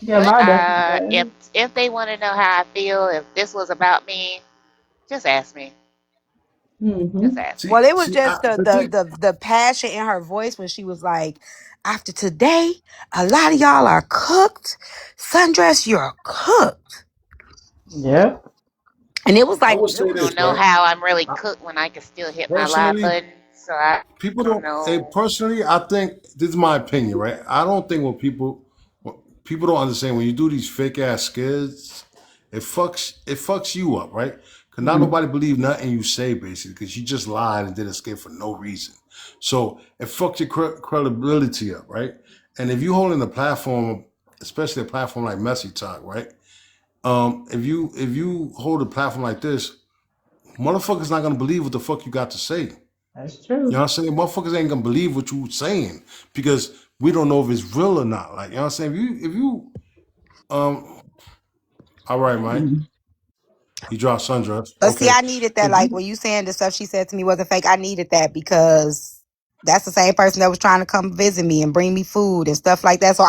S15: yeah, La definitely
S11: If
S15: does.
S11: they want to know how I feel, if this was about me, just ask me. Just
S15: Mm-hmm.
S11: ask me.
S7: Well, it was
S1: See,
S7: just the
S1: the
S7: the
S1: thing,
S7: the the passion in her voice when she was like, "After today, a lot of y'all are cooked. Sundress, you're cooked."
S15: Yep.
S7: And it was
S1: I
S7: like,
S1: would
S11: I
S1: say this,
S11: don't know
S1: right?
S11: how I'm really
S1: I,
S11: cooked when I can still hit my live
S1: personally,
S11: button. So I
S1: people
S11: don't
S1: don't.
S11: know.
S1: Personally, I think this is my opinion, right? I don't think when people don't understand when you do these fake ass skits, it fucks you up, right? Because not
S15: Mm.
S1: nobody believe nothing you say basically because you just lied and did a skit for no reason. So it fucks your credibility up, right? And if you holding a platform, especially a platform like Messy Talk, right? If you hold a platform like this, motherfuckers not gonna believe what the fuck you got to say.
S15: That's
S1: You know
S15: true.
S1: what I'm saying? Motherfuckers ain't gonna believe what you saying because we don't know if it's real or not. Like, you know what I'm saying? If you um all right, Mike.
S15: Mm.
S1: He dropped sundress.
S7: but see,
S1: Okay.
S7: I needed that.
S1: If
S7: Like
S1: you
S7: when you saying the stuff she said to me wasn't fake, I needed that because that's the same person that was trying to come visit me and bring me food and stuff like that. So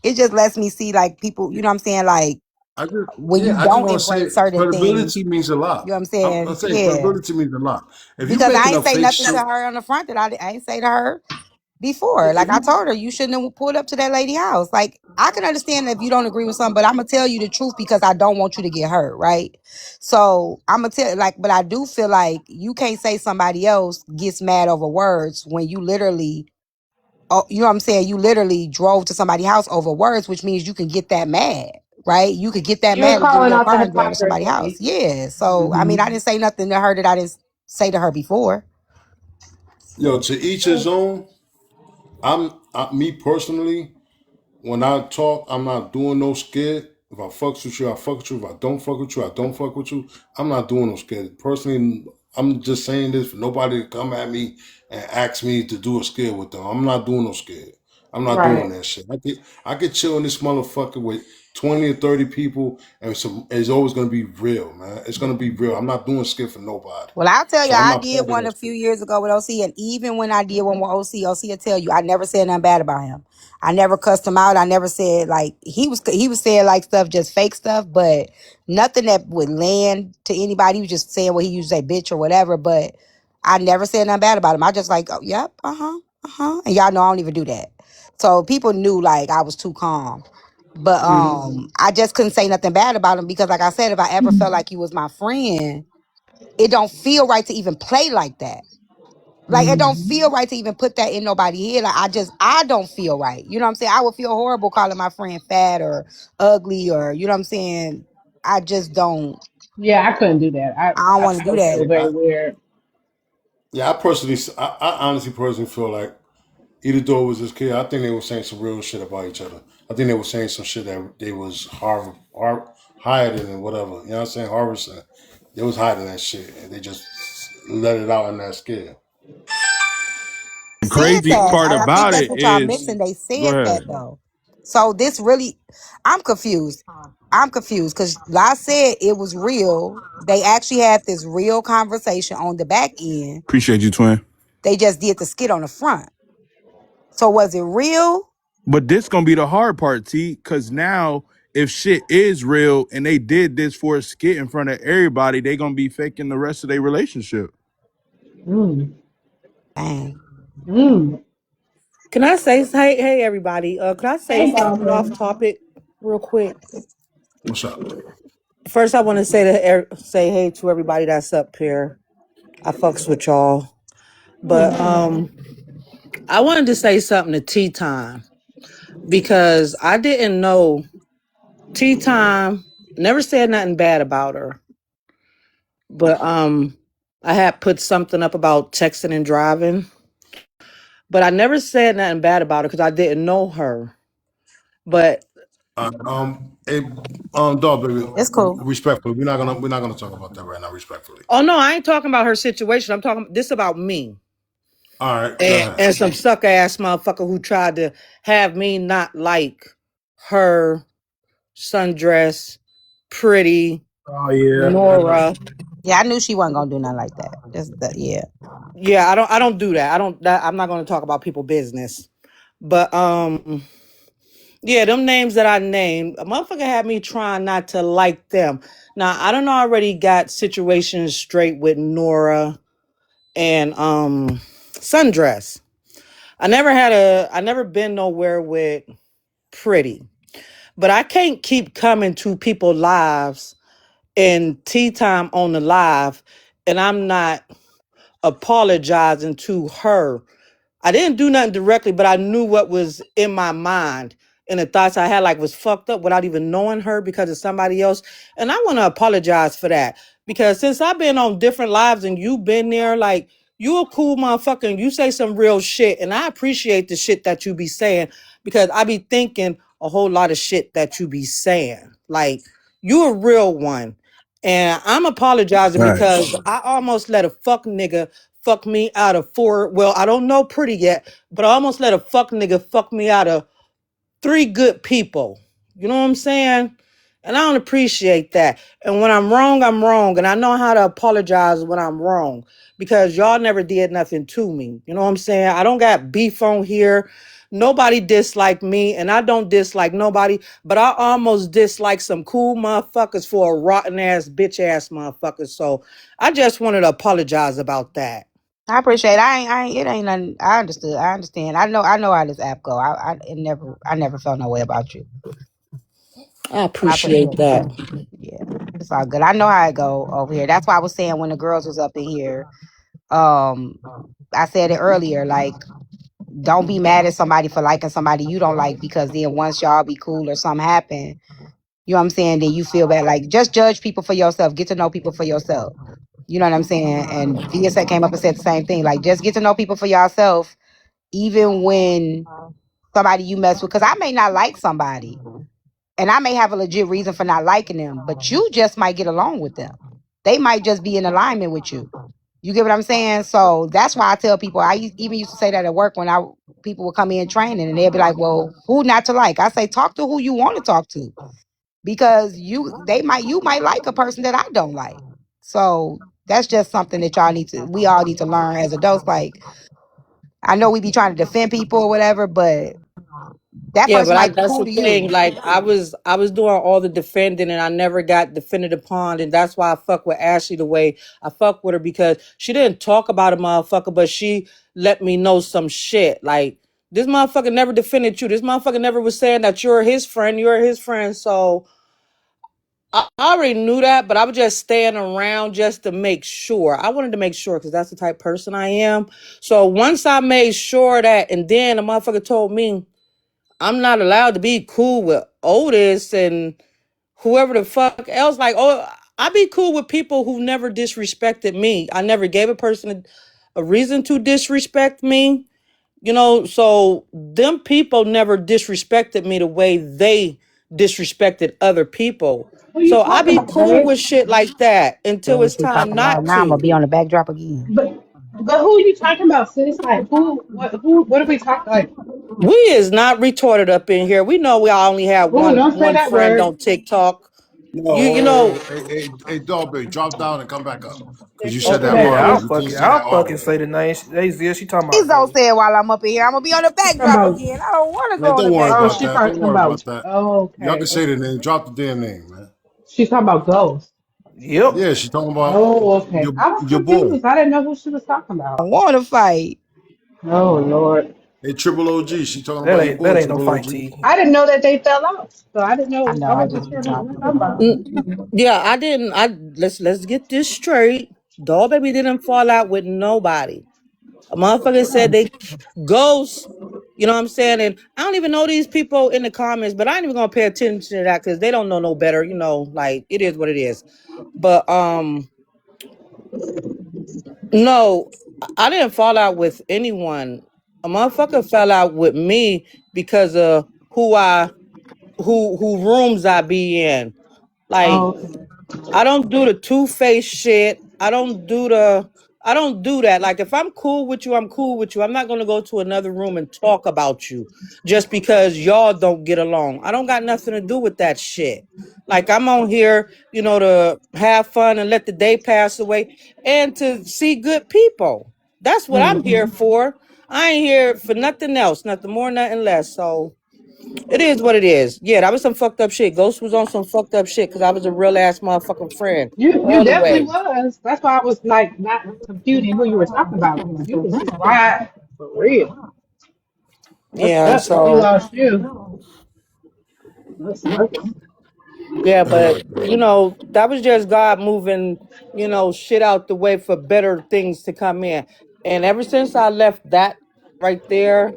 S7: it just lets me see like people. You know what I'm saying? Like
S1: I just,
S7: when you
S1: yeah, I just
S7: don't
S1: want to say
S7: embrace certain things.
S1: credibility means a
S7: You know
S1: lot.
S7: what I'm
S1: I'm
S7: saying?
S1: saying
S7: Yeah.
S1: credibility means a lot. If you
S7: Because I
S1: making
S7: ain't
S1: up
S7: say
S1: fake
S7: nothing to
S1: shit,
S7: her on the front that I ain't say to her
S1: yeah,
S7: before. Like
S1: if
S7: I
S1: you,
S7: told her, you shouldn't have pulled up to that lady house. Like I can understand if you don't agree with something, but I'm gonna tell you the truth because I don't want you to get hurt, right? So I'm gonna tell like, but I do feel like you can't say somebody else gets mad over words when you literally, oh, you know what I'm saying? You literally drove to somebody's house over words, which means you can get that mad. Right, you could get that
S15: You're
S7: mad and get in
S15: calling
S7: your
S15: out the
S7: car and drive to somebody's house.
S15: hypocrisy.
S7: Yeah. So I mean,
S15: Hmm.
S7: I didn't say nothing to her that I didn't say to her before.
S1: to each his own. Me personally. When I talk, I'm not doing no skit. If I fucks with you, I fuck with you. If I don't fuck with you, I don't fuck with you. I'm not doing no skit. Personally, I'm just saying this for nobody to come at me and ask me to do a skit with them. I'm not doing no skit. I'm not doing
S15: Right.
S1: that shit. I could chill in this motherfucker with 20 or 30 people, and it's always gonna be real, man. It's gonna be real. I'm not doing skit for nobody.
S7: Well, I'll tell you,
S1: So I'm
S7: I
S1: not
S7: did
S1: part of
S7: one
S1: that
S7: a few
S1: shit.
S7: years ago with OC, and even when I did one with OC will tell you, I never said nothing bad about him. I never cussed him out. I never said like he was saying like stuff, just fake stuff, but nothing that would land to anybody. He was just saying what he used to say, bitch or whatever. But I never said nothing bad about him. I just like, oh, yep, and y'all know I don't even do that. So people knew like I was too calm. But I just couldn't say nothing bad about him because, like I said, if I ever felt like he was my friend, it don't feel right to even play like that. Like it don't feel right to even put that in nobody's head. Like I don't feel right. You know what I'm saying? I would feel horrible calling my friend fat or ugly or you know what I'm saying. I just don't.
S15: Yeah, I couldn't do that.
S7: I don't want to
S15: I
S7: do
S15: would
S7: that.
S15: feel very weird.
S1: Yeah, I honestly personally feel like either though it was this kid, I think they were saying some real shit about each other. I think they were saying some shit that they was hiding and whatever. You know what I'm saying? Harvesting. They was hiding that shit and they just let it out in that skit.
S18: The
S7: Said
S18: crazy
S7: that.
S18: part
S7: I think
S18: about
S7: that's
S18: it
S7: what y'all
S18: is,
S7: mixing. They
S18: go
S7: said that
S18: ahead.
S7: though. So this really, I'm confused. I'm confused because I said it was real. They actually had this real conversation on the back end.
S20: Appreciate you, twin.
S7: They just did the skit on the front. So was it real?
S20: But this gonna be the hard part, T, because now if shit is real and they did this for a skit in front of everybody, they gonna be faking the rest of their relationship.
S15: Mm.
S7: Dang.
S15: Mm.
S16: Can I say hey everybody? Can I say
S15: Hey,
S16: something off
S15: Dolphin.
S16: topic real quick?
S1: What's up?
S16: First, I want to say hey to everybody that's up here. I fucks with y'all, but I wanted to say something to Tea Time because I didn't know Tea Time never said nothing bad about her, but I had put something up about texting and driving, but I never said nothing bad about her because I didn't know her. But
S1: Hey, dog, baby,
S7: It's cool.
S1: respectfully, we're not gonna talk about that right now. Respectfully.
S16: oh no, I ain't talking about her situation. I'm talking this about me.
S1: All right, go ahead.
S16: And some suck ass motherfucker who tried to have me not like her sundress, pretty
S14: Oh yeah.
S16: Nora.
S7: Yeah, I knew she wasn't gonna do nothing like that. Just that, yeah.
S16: Yeah, I don't do that. I'm not going to talk about people business. But yeah, them names that I named, a motherfucker had me trying not to like them. Now, I don't already got situations straight with Nora and sundress. I never been nowhere with pretty. But I can't keep coming to people lives and tea time on the live and I'm not apologizing to her. I didn't do nothing directly, but I knew what was in my mind and the thoughts I had like was fucked up without even knowing her because of somebody else. And I want to apologize for that because since I've been on different lives and you've been there, like you a cool motherfucker and you say some real shit. And I appreciate the shit that you be saying because I be thinking a whole lot of shit that you be saying. Like you a real one. And I'm apologizing because
S20: Thanks.
S16: I almost let a fuck nigga fuck me out of four. Well, I don't know pretty yet, but I almost let a fuck nigga fuck me out of three good people. You know what I'm saying? And I don't appreciate that. And when I'm wrong, I'm wrong. And I know how to apologize when I'm wrong because y'all never did nothing to me. You know what I'm saying? I don't got beef on here. Nobody dislike me, and I don't dislike nobody, but I almost dislike some cool motherfuckers for a rotten ass, bitch ass motherfuckers. So I just wanted to apologize about that.
S7: I appreciate it. I ain't it ain't nothing. I understood. I understand. I know how this app go. I never felt no way about you.
S16: I
S7: I
S16: appreciate
S7: appreciate
S16: that.
S7: that. Yeah. It's all good. I know how it go over here. That's why I was saying when the girls was up in here, um, I said it earlier, like, don't be mad at somebody for liking somebody you don't like, because then once y'all be cool or something happen, you know what I'm saying, then you feel bad. Like, just judge people for yourself. Get to know people for yourself. You know what I'm saying? And VSA came up and said the same thing. Like, just get to know people for yourself, even when somebody you mess with. Because I may not like somebody, and I may have a legit reason for not liking them, but you just might get along with them. They might just be in alignment with you. You get what I'm saying? So that's why I tell people. Even used to say that at work when people would come in training, and they'd be like, "Well, who not to like?" I say, "Talk to who you want to talk to, because you might like a person that I don't like." So that's just something that we all need to learn as adults. Like, I know we be trying to defend people or whatever, but that
S16: Yeah,
S7: person
S16: but
S7: might be
S16: that's
S7: cool
S16: the
S7: to
S16: thing.
S7: you.
S16: Like I was doing all the defending, and I never got defended upon, and that's why I fuck with Ashley the way I fuck with her, because she didn't talk about a motherfucker, but she let me know some shit. Like, this motherfucker never defended you. This motherfucker never was saying that you're his friend. You're his friend. So I already knew that, but I was just staying around just to make sure. I wanted to make sure because that's the type of person I am. So once I made sure that, and then the motherfucker told me I'm not allowed to be cool with Otis and whoever the fuck else. Like, oh, I be cool with people who never disrespected me. I never gave a person a reason to disrespect me. So them people never disrespected me the way they disrespected other people.
S15: Who you
S16: So I
S15: talking
S16: be
S15: about,
S16: cool
S15: babe?
S16: with shit like that until
S7: So
S16: it's
S7: she's
S16: time
S7: talking about
S16: not
S7: now. I'm gonna
S16: to.
S7: be on the backdrop again.
S15: But who are you talking about, sis? Like what are we talking like?
S16: We is not retorted up in here. We know we all only have
S15: Ooh,
S16: one
S15: don't say
S16: one
S15: that
S16: friend
S15: word.
S16: on TikTok.
S1: No,
S16: You know.
S1: hey, Dog, drop down and come back up. Because you
S15: Don't
S1: said
S15: say
S1: that
S12: Okay,
S15: that,
S12: yeah,
S1: earlier.
S12: I'll
S15: sis.
S1: You can't
S12: fucking,
S1: say
S12: I'll
S1: that
S12: fucking
S1: often.
S12: say the name. Hey, Zia, she talking
S7: He's
S12: about
S7: so
S12: me.
S7: sad while I'm up in here. I'm gonna be on the
S15: She's talking
S7: backdrop
S15: about,
S7: again. I don't want to
S1: Man,
S7: go on the
S1: don't worry
S15: oh,
S1: about
S15: she's
S7: backdrop.
S1: that. Don't
S15: talking
S1: worry
S15: about,
S1: about that.
S15: oh,
S1: Y'all
S15: okay,
S1: can say the
S15: okay.
S1: name. Drop the damn name, man.
S15: She's talking about ghosts.
S12: Yep.
S1: Yeah, she talking about
S15: Oh, okay. I was
S1: your boy.
S15: confused. I didn't know who she was talking
S7: I
S15: about.
S7: want to fight.
S15: Oh, Lord.
S1: Hey, Triple OG. She talking
S12: That
S1: about your
S12: ain't
S1: boy,
S12: that ain't no
S1: Triple
S12: fight,
S1: OG.
S12: T.
S15: I didn't know that they fell out. So I didn't
S7: I
S15: know.
S7: know.
S15: I
S7: I
S15: wasn't
S7: just
S15: sure
S7: be
S15: who you were
S7: talking
S15: talking
S7: shit.
S15: about.
S16: Yeah, I didn't. Let's get this straight. Doll baby didn't fall out with nobody. A motherfucker said they ghosts. You know what I'm saying? And I don't even know these people in the comments, but I ain't even gonna pay attention to that because they don't know no better. Like, it is what it is. But no, I didn't fall out with anyone. A motherfucker fell out with me because of who rooms I be in. Like,
S15: Oh, okay.
S16: I don't do the two-faced shit. I don't do that. Like, if I'm cool with you, I'm cool with you. I'm not gonna go to another room and talk about you just because y'all don't get along. I don't got nothing to do with that shit. Like, I'm on here, to have fun and let the day pass away and to see good people. That's what I'm here
S15: Mm-hmm.
S16: for. I ain't here for nothing else, nothing more, nothing less. So it is what it is. Yeah, that was some fucked up shit. Ghost was on some fucked up shit because I was a real ass motherfucking friend
S15: You
S16: all the
S15: definitely
S16: way.
S15: was. That's why I was like not computing who you were talking about because you was quiet for real. That
S16: Yeah,
S15: sucks that we
S16: so
S15: lost you. That sucks.
S16: yeah, but that was just God moving, shit out the way for better things to come in. And ever since I left that right there,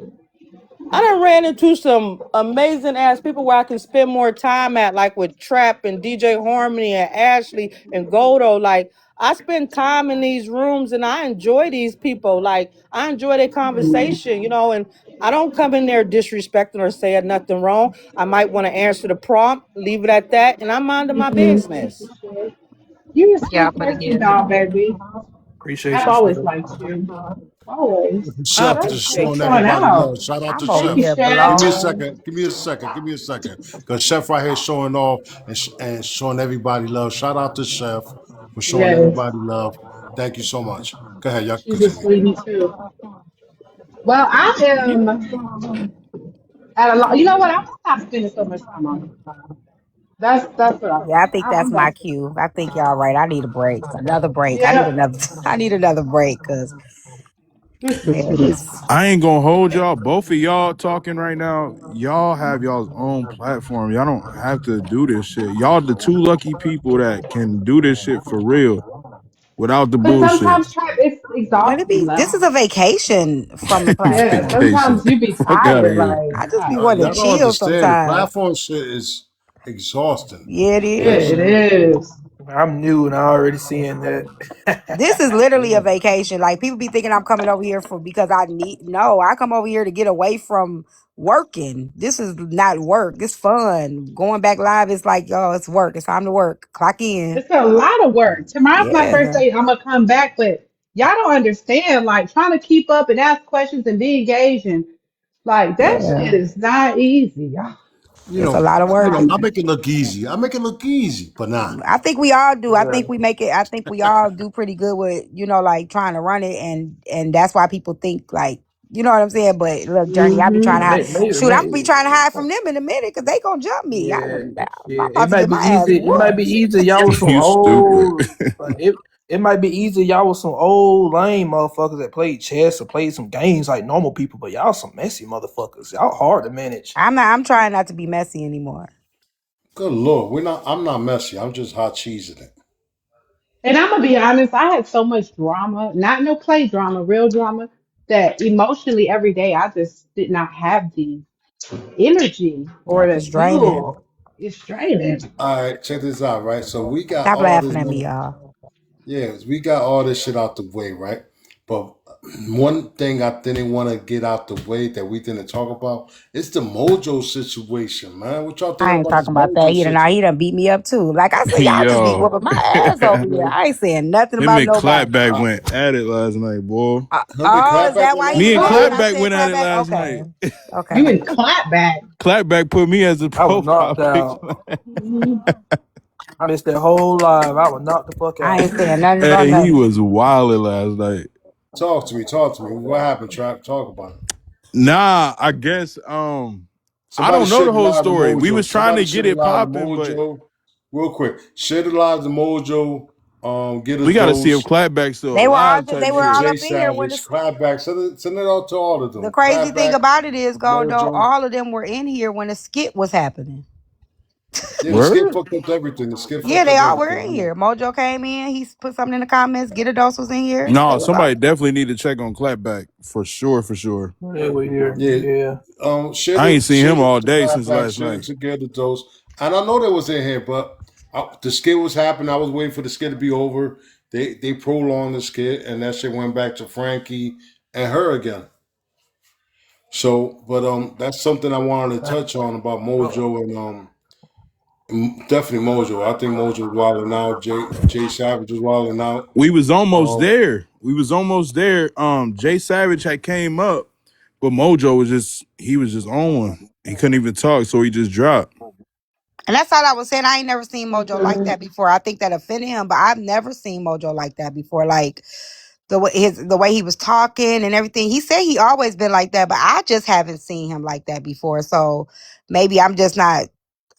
S16: I done ran into some amazing ass people where I can spend more time at, like with Trap and DJ Harmony and Ashley and Goldo. Like, I spend time in these rooms and I enjoy these people. Like, I enjoy their conversation, and I don't come in there disrespecting or saying nothing wrong. I might want to answer the prompt, leave it at that, and I'm minding my business.
S15: You a
S7: Yeah,
S15: sweet
S7: but
S15: person,
S7: again,
S15: dog, baby.
S12: Appreciate
S15: I've
S12: you,
S15: always
S12: Slim.
S15: liked you. Always.
S16: I
S1: Chef just
S15: What's
S16: appreciate
S1: showing
S15: going
S16: that.
S1: everybody
S15: on?
S1: love. Shout out to
S7: I'm over
S15: Thank you,
S1: Chef.
S7: here
S1: Give
S15: Chef.
S1: me a
S7: blown.
S1: second. Give me a second. Give me a second. Because Chef right here showing off and showing everybody love. Shout out to Chef for showing
S15: Yes.
S1: everybody love. Thank you so much. Go ahead, y'all can
S15: She's a
S1: continue.
S15: sweetie too. Well, I am. At a lot, you know what? I'm gonna stop spending so much time on it. That's what I'm
S7: Yeah, I
S15: doing.
S7: think
S15: I'm
S7: that's my
S15: about to.
S7: cue. I think y'all right. I need a break. Another break. I need
S15: Yeah.
S7: another I need another break because
S15: This is
S7: yeah,
S15: too much.
S7: this
S3: I ain't gonna hold y'all. Both of y'all talking right now. Y'all have y'all's own platform. Y'all don't have to do this shit. Y'all the two lucky people that can do this shit for real without the
S15: But
S3: bullshit.
S15: sometimes it's
S7: but it
S15: exhausting,
S7: be this
S15: though.
S7: is a vacation from the
S15: Yeah.
S7: platform.
S3: Vacation.
S15: Sometimes you be
S3: Fuck out of
S15: tired.
S3: here.
S15: Like,
S7: I just be
S15: God,
S7: wanting to
S1: Y'all don't
S7: chill
S1: understand. The
S7: sometimes.
S1: platform shit is exhausting.
S7: Yeah, it
S15: yeah,
S7: is.
S15: it is.
S12: I'm new and I already seeing that.
S7: This is literally a vacation. Like people be thinking I'm coming over here for because I need no, I come over here to get away from working. This is not work. It's fun. Going back live is like, oh, it's work. It's time to work. Clock in.
S15: It's a lot of work. Tomorrow's my first
S7: Yeah.
S15: day. I'm gonna come back, but y'all don't understand. Like trying to keep up and ask questions and be engaged, and like that
S7: Yeah.
S15: shit is not easy.
S7: It's a lot of work.
S1: I make it look easy. I make it look easy, but nah.
S7: I think we all do. I
S12: Yeah.
S7: think we make it. I think we all do pretty good with like trying to run it, and that's why people think like what I'm saying. But look, Journey, I be trying to hide. Shoot, I'm gonna be trying to hide from them in a minute because they gonna jump me.
S12: Yeah,
S7: I'm
S12: yeah. It
S7: about to
S12: might
S7: get
S12: be
S7: my ass
S12: easy. It might be
S7: whooped.
S12: easy. Y'all with some
S3: You stupid.
S12: old. It might be easy. Y'all with some old lame motherfuckers that played chess or played some games like normal people. But y'all some messy motherfuckers. Y'all hard to manage.
S7: I'm not. I'm trying not to be messy anymore.
S1: Good lord, we're not. I'm not messy. I'm just hot cheesing it.
S15: And I'm gonna be honest, I had so much drama, not no play drama, real drama, that emotionally every day I just did not have the energy or
S7: Yep,
S15: the
S7: it's draining.
S15: fuel. It's draining.
S1: All right, check this out. Right, so we got
S7: Stop
S1: all this.
S7: laughing at me, y'all.
S1: Yeah, we got all this shit out the way, right? But one thing I didn't want to get out the way that we didn't talk about is the Mojo situation, man. What y'all
S7: I
S1: thinking
S7: ain't
S1: about this
S7: talking about that.
S1: Mojo
S7: He
S1: situation?
S7: done beat me up too. Like I said, y'all just be
S3: Yo.
S7: whooping my ass over here. I ain't saying nothing
S3: Him
S7: about
S3: and
S7: nobody.
S3: Clapback
S1: Uh,
S3: went at it last night, boy.
S1: Him and
S7: Oh, is
S1: Clapback
S7: that
S1: went
S7: why
S1: at
S7: he
S1: it
S3: Me
S7: was
S3: and
S7: mad
S1: last
S7: when
S1: night.
S7: I
S3: Clapback
S7: said
S3: went at it
S7: clap back?
S3: last
S7: Okay.
S3: night.
S15: You
S7: Okay.
S15: in clap back.
S3: Clapback put me as a
S12: I was
S3: profile
S12: knocked
S3: picture.
S12: out. I missed that whole live. I was knocked the fuck
S7: I
S12: out.
S7: ain't saying nothing about
S3: Hey, he
S7: nothing.
S3: was wilding last night.
S1: Talk to me. Talk to me. What happened, Trap? Talk about it.
S3: Nah, I guess I
S1: Somebody
S3: don't know
S1: share
S3: the
S1: the
S3: whole
S1: live to
S3: story. We
S1: Mojo.
S3: was trying
S1: Somebody
S3: to
S1: share
S3: get
S1: the
S3: it
S1: live to
S3: popping, but
S1: Mojo. Real quick. Share the live to Mojo. Get a
S3: we gotta see if
S1: dose.
S3: Clapback's still
S7: They were all
S3: alive
S7: they
S3: type
S7: were
S1: Get
S7: all
S3: shit.
S1: Jay
S7: up in here when
S1: Savage. Clapback. Send it out to all of
S7: the
S1: them.
S7: crazy thing
S1: Clapback.
S7: about it is, Goldo,
S1: Mojo.
S7: all of them were in here when the skit was happening.
S1: Yeah, the skit
S3: Word?
S1: fucked up everything. The skit
S7: Yeah,
S1: fucked
S7: they
S1: up
S7: all were in
S1: everything.
S7: here. Mojo came in. He put something in the comments. Get a dose was in here.
S3: No,
S7: They was all.
S3: somebody definitely need to check on Clapback for sure, for sure.
S12: Yeah, we here.
S1: Yeah.
S12: Yeah.
S3: I ain't seen
S1: Share
S3: him
S1: the
S3: all day since
S1: Clapback.
S3: last
S1: Share
S3: night.
S1: it together, those. And I know they was in here, but the skit was happening. I was waiting for the skit to be over. They prolonged the skit, and that shit went back to Frankie and her again. So, but that's something I wanted to touch on about Mojo and definitely Mojo. I think Mojo was wilding out. Jay Savage was wilding out.
S3: We was almost
S1: Um,
S3: there. We was almost there. Jay Savage had came up, but Mojo was just on one. He couldn't even talk, so he just dropped.
S7: And that's all I was saying. I ain't never seen Mojo like that before. I think that offended him, but I've never seen Mojo like that before. Like the way he was talking and everything. He said he always been like that, but I just haven't seen him like that before. So maybe I'm just not.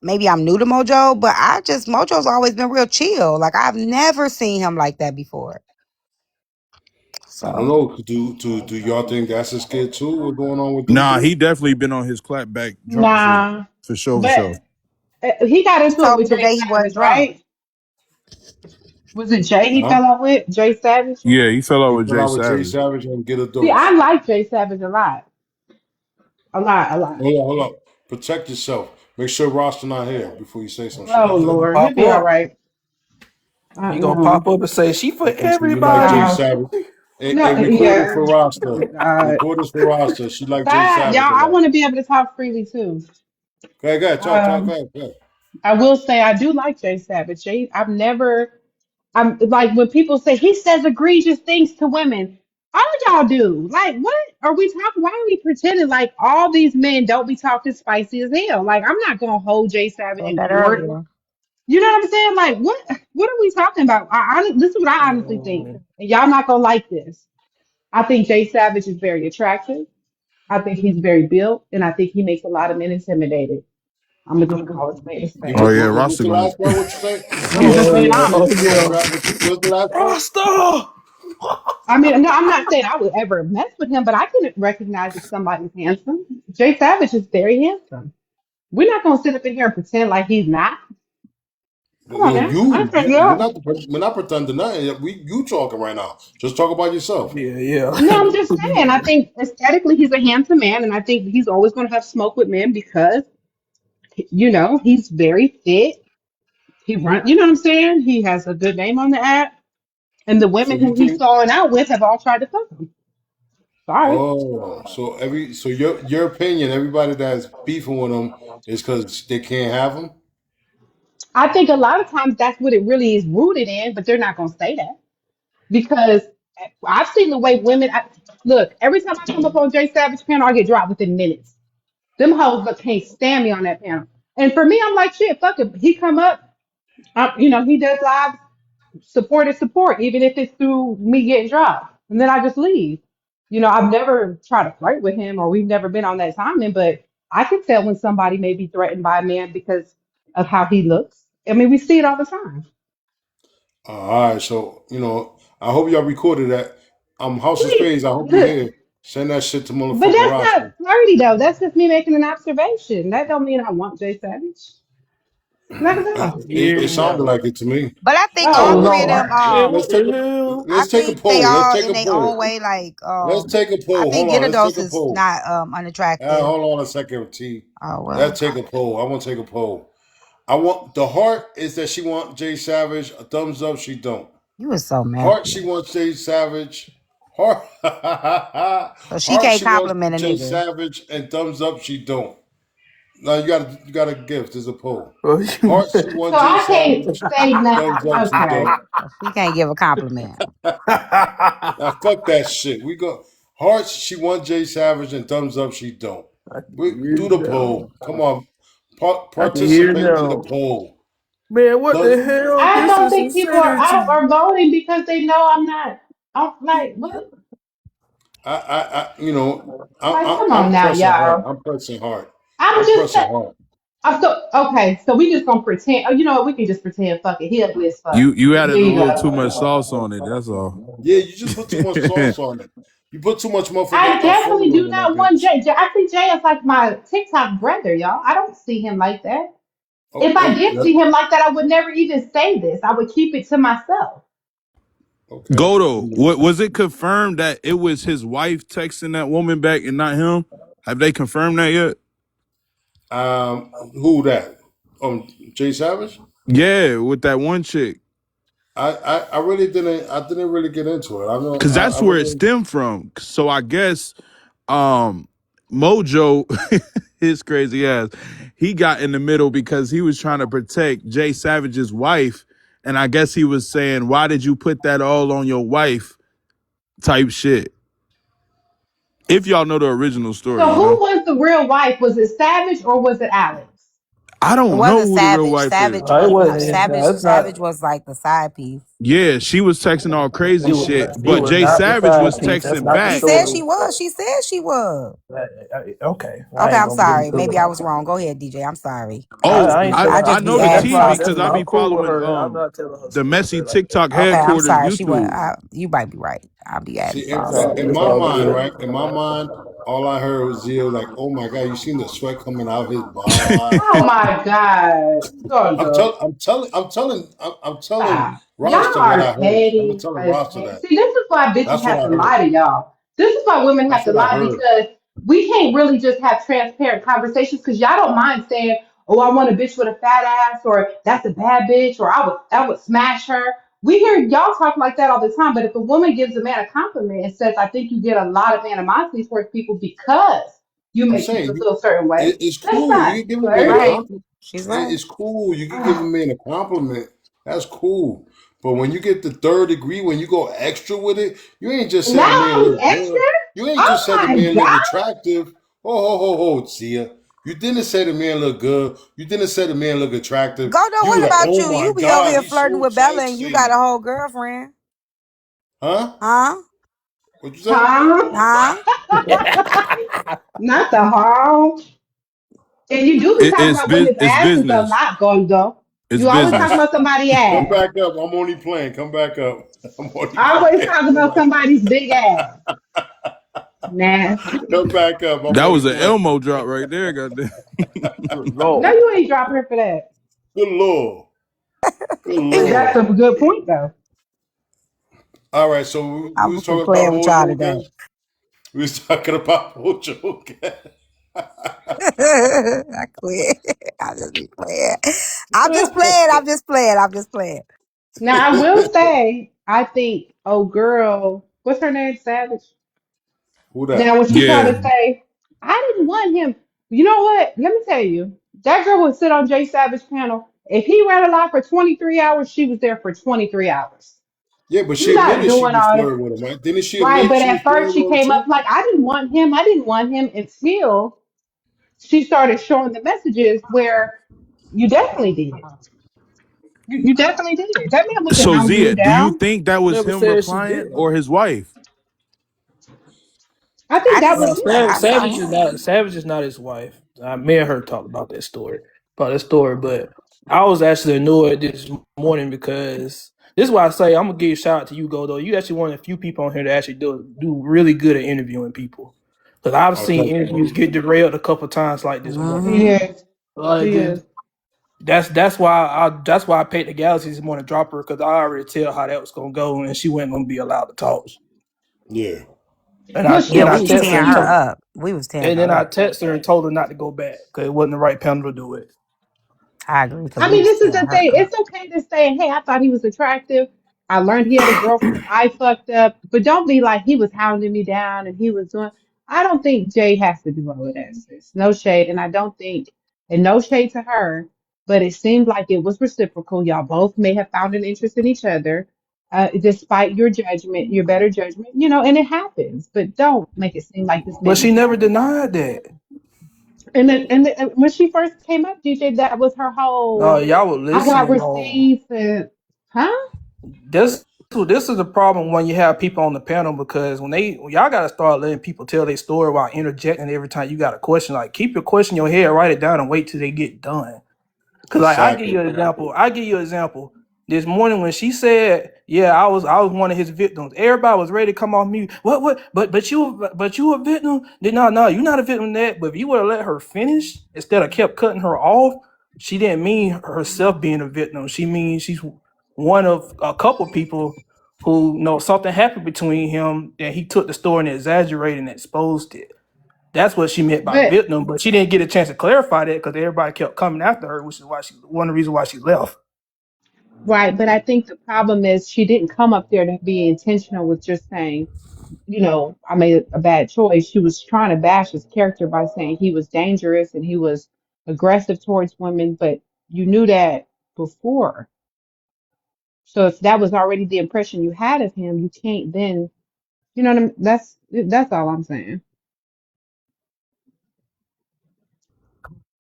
S7: Maybe I'm new to Mojo, but Mojo's always been real chill. Like I've never seen him like that before.
S1: I don't
S7: So
S1: know. Do y'all think that's his kid too? What's going on with
S3: Nah,
S1: Dudu?
S3: he definitely been on his Clapback drunk shit
S15: Nah,
S3: for sure, for sure.
S15: but he got
S7: he
S15: into it
S7: told me
S15: with Jay
S7: today he wasn't
S15: Savage,
S7: drunk.
S15: right? Was it Jay he
S3: Huh?
S15: fell out with? Jay Savage?
S3: Yeah, he fell out
S1: He
S3: with
S1: fell
S3: Jay
S1: out with Jay
S3: Savage.
S1: Savage and get a
S15: See, I
S1: dose.
S15: like Jay Savage a lot. A lot, a lot.
S1: Hold on. Protect yourself. Make sure Roster not here before you say some shit
S15: Oh
S1: like
S12: He
S1: that.
S12: gonna
S15: Lord, he'll
S12: pop
S15: be all
S12: up.
S15: right.
S12: He gonna
S15: No,
S12: pop up and say she for
S1: Okay, so you like Jay
S12: everybody.
S15: no,
S1: Savage. Hey,
S15: no,
S1: record it
S15: yeah.
S1: for Roster.
S15: Oh God.
S1: Record this for Roster. She like Jay
S15: Bye, y'all.
S1: Savage a
S15: I
S1: lot.
S15: want to be able to talk freely too.
S1: Go ahead. Talk. Go
S15: Um,
S1: ahead. Go ahead.
S15: I will say I do like Jay Savage. I've never. I'm like when people say he says egregious things to women. All y'all do. Like, what are we talking? Why are we pretending like all these men don't be talking spicy as hell? Like, I'm not gonna hold Jay Savage
S7: Said
S15: in
S7: that
S15: court.
S7: earlier.
S15: You know what I'm saying? Like, what are we talking about? This is what I honestly think, and y'all not gonna like this. I think Jay Savage is very attractive. I think he's very built, and I think he makes a lot of men intimidated. I'm gonna just call it spade a
S17: Oh
S15: spade.
S17: yeah,
S1: What's
S17: Rasta
S1: the
S17: gonna.
S1: last part? What you say?
S15: I'm
S1: Hold
S15: just
S1: on,
S15: being
S12: Yeah,
S15: honest.
S12: oh
S1: I'm
S12: yeah.
S1: driving with you. What's the last part?
S12: Rasta!
S15: I mean, no, I'm not saying I would ever mess with him, but I can recognize if somebody's handsome. Jay Savage is very handsome. We're not gonna sit up in here and pretend like he's not. Come on
S1: No,
S15: now. I ain't saying
S1: we're
S15: yeah.
S1: not, we're not pretending nothing. You talking right now. Just talk about yourself.
S12: Yeah, yeah.
S15: No, I'm just saying. I think aesthetically he's a handsome man, and I think he's always going to have smoke with men because, he's very fit. He run, you know what I'm saying? He has a good name on the app, and the
S1: So
S15: women
S1: you
S15: who he's
S1: think?
S15: falling out with have all tried to fuck him. Sorry.
S1: Oh, so your opinion, everybody that's beefing with him is because they can't have him.
S15: I think a lot of times that's what it really is rooted in, but they're not going to say that because I've seen the way women look. Every time I come up on Jay Savage panel, I get dropped within minutes. Them hoes can't stand me on that panel. And for me, I'm like, shit, fuck it. He come up. He does live support, even if it's through me getting dropped. And then I just leave. I've never tried to flirt with him or we've never been on that timing, but I can tell when somebody may be threatened by a man because of how he looks. I mean, we see it all the time.
S1: All right, so I hope y'all recorded that. House of
S15: Wait,
S1: Spades. I hope you
S15: look,
S1: hear. Send that shit to
S15: but
S1: motherfucking
S15: that's not
S1: Roscoe.
S15: flirty though. That's just me making an observation. That don't mean I want Jay Savage. Not at
S12: I
S15: all.
S12: can
S1: It
S12: hear it
S1: sounded
S12: now.
S1: like it to me.
S7: But I think
S15: Oh
S7: all three of them,
S15: Lord.
S12: Man,
S1: Let's
S12: what
S1: take
S12: the
S1: a
S12: hell?
S7: I
S1: let's take a
S7: think they
S1: poll. Let's
S7: all
S1: take
S7: in
S1: a
S7: their own
S1: poll.
S7: way, like,
S1: Let's take a
S7: I
S1: poll.
S7: think
S1: Hold on. Let's take
S7: Ghettos
S1: a
S7: is
S1: poll.
S7: not unattractive.
S1: Hold on a second, T.
S7: Oh well.
S1: Let's take a poll. I want to take a poll. I want the heart is that she want Jay Savage. A thumbs up. She don't.
S7: You was so
S1: Heart.
S7: messy.
S1: She wants Jay Savage. Heart.
S7: So she
S1: Heart.
S7: can't
S1: She wants
S7: compliment a
S1: Jay
S7: nigga.
S1: Savage. And thumbs up. She don't. Now you got a gift. There's a poll.
S12: Bro, you
S1: Heart. She
S15: So
S1: wants Jay
S15: I can't
S1: Savage.
S15: say
S1: Thumbs
S15: nothing.
S1: up. She
S15: Okay.
S1: don't.
S7: She can't give a compliment.
S1: Now fuck that shit. We go hearts. She want Jay Savage and thumbs up. She don't.
S12: I can
S1: We
S12: hear
S1: do
S12: it
S1: the
S12: now.
S1: poll. Come on,
S12: I can hear it
S1: participate in the
S12: now.
S1: poll.
S12: Man, what the
S1: The
S12: hell?
S15: I
S12: This
S15: don't
S12: is
S15: think people are out
S12: insanity.
S15: or voting because they know I'm not. I'm like, what? Like, come on
S1: I'm
S15: now,
S1: pressing hard.
S15: y'all.
S1: I'm pressing hard.
S15: I'm
S1: I'm
S15: just
S1: pressing
S15: saying.
S1: hard.
S15: I'm so okay. So we just gonna pretend. Oh, you know what? We can just pretend. Fuck it. He ugly as fuck.
S17: You
S15: There
S17: added a
S15: you
S17: little too
S15: go.
S17: much sauce on it. That's all.
S1: Yeah, you just put too much sauce on it. You put too much
S15: I
S1: motherfucking
S15: definitely
S1: Alfredo
S15: do
S1: on that
S15: not want
S1: bitch.
S15: Jay. I see Jay as like my TikTok brother, y'all. I don't see him like that.
S1: Oh,
S15: If I
S1: oh,
S15: did see him like that, I would never even say this. I would keep it to myself.
S1: okay.
S17: Godo, what was it confirmed that it was his wife texting that woman back and not him? Have they confirmed that yet?
S1: Who that? Jay Savage.
S17: Yeah, with that one chick.
S1: I really didn't. I didn't really get into it. I know.
S17: Cause
S1: I
S17: that's where it
S1: really.
S17: stemmed from. So I guess Mojo, his crazy ass, he got in the middle because he was trying to protect Jay Savage's wife. And I guess he was saying, why did you put that all on your wife? Type shit. If y'all know the original story,
S15: So
S17: you
S15: who
S17: know?
S15: was the real wife? Was it Savage or was it Alex?
S17: I
S7: It
S17: don't know
S7: wasn't
S17: who the real
S7: Savage.
S17: wife is.
S7: Savage
S12: It
S7: was no
S12: wasn't.
S7: Savage.
S12: No, it's not.
S7: Savage was like the side piece.
S17: Yeah, she was texting all crazy shit,
S12: It
S17: but
S12: was
S17: Jay
S12: not the
S17: Savage
S12: side
S17: was
S12: piece. That's
S17: texting
S12: not the
S7: She
S17: back.
S7: said
S12: story.
S7: she was. She said she was.
S12: Okay, I
S7: Okay,
S12: ain't
S7: I'm
S12: gonna get
S7: sorry.
S12: into
S7: Maybe
S12: it.
S7: I was wrong. Go ahead, DJ. I'm sorry.
S17: Oh,
S12: I ain't
S17: I
S12: saying.
S7: I
S17: I
S7: just be
S17: know the
S12: That's
S7: adding
S17: tea
S12: fine.
S7: stuff to
S17: because
S12: That's
S17: I
S7: it.
S12: I'm
S17: be
S12: cool with
S17: following
S12: her. I'm not telling her
S17: the
S12: story.
S17: messy
S12: But hey,
S17: TikTok
S7: Okay, I'm
S17: headquarters
S7: sorry. She went.
S17: YouTube.
S7: You might be right. I'll be adding
S1: See,
S7: stuff
S1: in,
S12: it's
S7: to
S1: in,
S7: it.
S12: all.
S1: in
S12: It's
S1: my
S12: all
S1: mind,
S12: good.
S1: right? In my mind, all I heard was Zio like, "Oh my god, you seen the sweat coming out his bod."
S15: Oh my God. Jojo.
S1: I'm telling
S15: Stop. Y'all
S1: Rasta what I
S15: are
S1: heard. I'm
S15: petty
S1: telling
S15: as
S1: Rasta
S15: heck.
S1: that.
S15: See, this is why bitches
S1: That's what
S15: have
S1: I
S15: to
S1: heard.
S15: lie to y'all. This is why women have
S1: That's
S15: to
S1: what I
S15: lie
S1: heard.
S15: because we can't really just have transparent conversations because y'all don't mind saying, oh, I want a bitch with a fat ass or that's a bad bitch or I would smash her. We hear y'all talk like that all the time, but if a woman gives a man a compliment and says, I think you get a lot of animosity towards people because you
S1: I'm
S15: make people
S1: saying
S15: feel a certain way,
S1: it's
S15: that's
S1: cool.
S15: not
S1: You can give a
S7: She's
S1: man a
S15: flirty.
S7: right.
S1: compliment.
S7: She's right.
S1: It's cool. You can give a man a compliment. That's cool. But when you get the third degree, when you go extra with it, you ain't just said the
S15: Now
S1: man
S15: he's
S1: look
S15: extra?
S1: good. You ain't
S15: Oh
S1: just said the
S15: my
S1: man look
S15: God.
S1: attractive. Oh, Tia. You didn't say the man look good. You didn't say the man look attractive.
S7: Godo,
S1: You
S7: what
S1: was like,
S7: about
S1: oh
S7: you?
S1: my
S7: You be over
S1: God,
S7: here
S1: he's
S7: flirting
S1: so
S7: with Bella and you got a
S1: sexy.
S7: whole girlfriend.
S1: Huh?
S7: Huh?
S1: What you say?
S7: Huh?
S8: Huh?
S7: Not the harm. And you do be talking about women's
S17: It's
S7: asses a
S17: business.
S7: lot, Gondo.
S17: It's
S7: You always talking
S17: business.
S7: about somebody's
S1: Come
S7: ass.
S1: back up. I'm only playing. Come back up. I'm only
S7: Always
S1: playing.
S7: talking about somebody's big ass. Nasty.
S1: Come back up. I'm
S17: That
S1: only
S17: was an
S1: playing.
S17: Elmo drop right there, goddamn.
S12: Good
S7: No,
S12: lord.
S7: you ain't dropping her for that.
S1: Good lord. Good
S7: That's
S1: lord.
S7: a good point, though.
S1: All right. So we
S8: I'm
S1: was
S8: gonna quit
S1: talking about
S8: playing with y'all
S1: Mojo
S8: today.
S1: again. We was talking about Mojo again.
S8: I quit. I just be playing. I'm just playing. I'm just playing. I'm just playing.
S7: Now, I will say, I think, oh, girl, what's her name? Savage?
S1: Who
S7: Now,
S1: that?
S7: when she tried
S17: Yeah.
S7: to say, I didn't want him, you know what? Let me tell you, that girl would sit on Jay Savage panel. If he ran a lie for 23 hours, she was there for 23 hours.
S1: Yeah, but she
S7: You're not
S1: admitted she
S7: doing
S1: was
S7: all that.
S1: flirting with him, right? Didn't she
S7: Right,
S1: admit
S7: but
S1: she was
S7: at first
S1: flirting
S7: she
S1: with him
S7: came up
S1: too?
S7: like, I didn't want him. I didn't want him until she started showing the messages where you definitely did. You definitely did. That man wasn't
S17: So
S7: hounding you
S17: Zia, do you
S7: down.
S17: think that was
S12: Never
S17: him
S12: said she
S17: replying
S12: didn't.
S17: or his wife?
S7: I think
S8: I
S7: that
S8: just
S7: was
S12: No,
S8: see. I
S7: him.
S8: saw
S12: Savage is
S8: him.
S12: not Savage is not his wife. Me and her talked about that story. But I was actually annoyed this morning because this is why I say I'm gonna give a shout out to you, Go though. You actually one of the few people on here that actually do really good at interviewing people. Because I've
S1: Oh,
S12: seen
S1: thank you.
S12: interviews get derailed a couple times like this morning.
S7: He
S8: Mm-hmm.
S7: is.
S12: Like
S7: He
S12: this.
S7: is.
S12: That's why I paid the Galaxy this morning to drop her because I already tell how that was gonna go and she wasn't gonna be allowed to talk.
S1: Yeah.
S12: And I
S7: Well,
S8: Yeah,
S12: then
S7: she
S12: I
S8: we was
S12: text her
S8: tearing
S12: and
S7: she
S8: her
S12: told
S8: up. We was tearing
S12: and then
S8: her
S12: I
S8: up.
S12: texted her and told her not to go back because it wasn't the right panel to do it.
S8: I agree because
S7: I
S8: we
S7: mean,
S8: was
S7: this is
S8: tearing
S7: the
S8: her
S7: thing.
S8: up.
S7: It's okay to say, hey, I thought he was attractive. I learned he had a girlfriend. I fucked up. But don't be like he was hounding me down and he was doing. I don't think Jay has to do all of that, sis. No shade. And I don't think, and no shade to her, but it seemed like it was reciprocal. Y'all both may have found an interest in each other, despite your judgment, your better judgment, and it happens. But don't make it seem like this
S12: But
S7: man
S12: she
S7: was
S12: never
S7: hounding you.
S12: denied that.
S7: And when she first came up, DJ, that was her
S12: No,
S7: whole.
S12: y'all were
S7: I got
S12: listening wrong.
S7: receipts and huh?
S12: This is the problem when you have people on the panel because when y'all gotta start letting people tell their story while interjecting every time you got a question. Like keep your question in your head, write it down, and wait till they get done. Cause like I give
S1: Exactly.
S12: you an example. I give you an example. This morning when she said, "Yeah, I was one of his victims," everybody was ready to come off mute. What? But you a victim? No, you're not a victim of that. But if you would have let her finish instead of kept cutting her off, she didn't mean herself being a victim. She means she's one of a couple people who know something happened between him and he took the story and exaggerated and exposed it. That's what she meant by
S7: But
S12: victim, but she didn't get a chance to clarify that because everybody kept coming after her, which is why she one of the reasons why she left.
S7: right, but I think the problem is she didn't come up there to be intentional with just saying, I made a bad choice. She was trying to bash his character by saying he was dangerous and he was aggressive towards women, but you knew that before. So if that was already the impression you had of him, you can't then, you know what I mean? That's all I'm saying.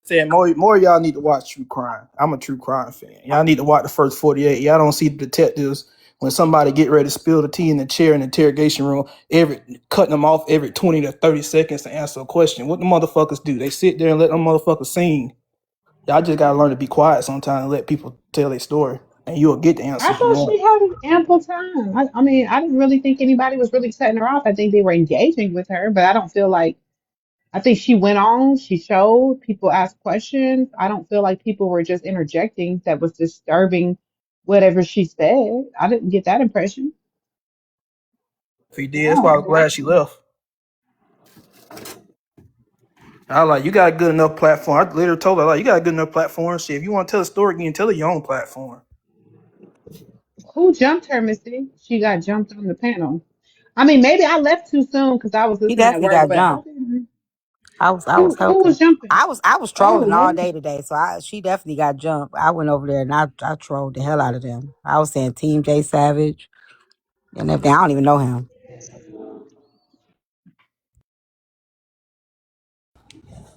S12: Saying more of y'all need to watch true crime. I'm a true crime fan. Y'all need to watch the first 48. Y'all don't see the detectives when somebody get ready to spill the tea in the chair in the interrogation room, every cutting them off every 20 to 30 seconds to answer a question. What the motherfuckers do? They sit there and let them motherfuckers sing. Y'all just gotta learn to be quiet sometimes and let people tell their story. And you'll get the
S7: I
S12: answers you
S7: thought
S12: want.
S7: she had ample time. I mean, I didn't really think anybody was really setting her off. I think they were engaging with her, but I don't feel like, I think she went on, she showed, people asked questions. I don't feel like people were just interjecting that was disturbing whatever she said. I didn't get that impression.
S12: If he did, that's why I
S7: No.
S12: was glad she left. I like you got a good enough platform. I literally told her like you got a good enough platform. Shit, if you want to tell a story, you can tell it your own platform.
S7: Who jumped her, Missy? She got jumped on the panel. I mean, maybe I left too soon because I was
S8: He
S7: listening at
S8: definitely
S7: work,
S8: got
S7: but
S8: jumped. I was
S7: who
S8: helping.
S7: was jumping?
S8: I was
S7: Oh,
S8: trolling all
S7: Lord.
S8: day today, so she definitely got jumped. I went over there and I trolled the hell out of them. I was saying Team J Savage and everything. I don't even know him.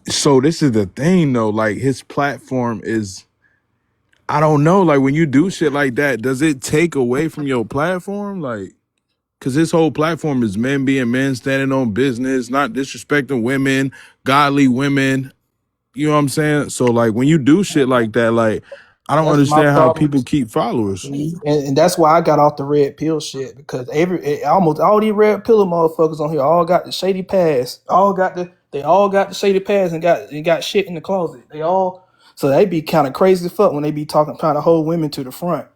S17: So this is the thing though, like his platform is I don't know, like when you do shit like that, does it take away from your platform? Like Cause his whole platform is men being men, standing on business, not disrespecting women, godly women. You know what I'm saying? So like when you do shit like that, like I don't
S12: That's my
S17: understand how
S12: problem.
S17: people keep followers.
S12: See, and that's why I got off the red pill shit because almost all these red pill motherfuckers on here all got the shady past. They all got the shady past and got shit in the closet. So they be kind of crazy as fuck when they be talking trying to hold women to the front.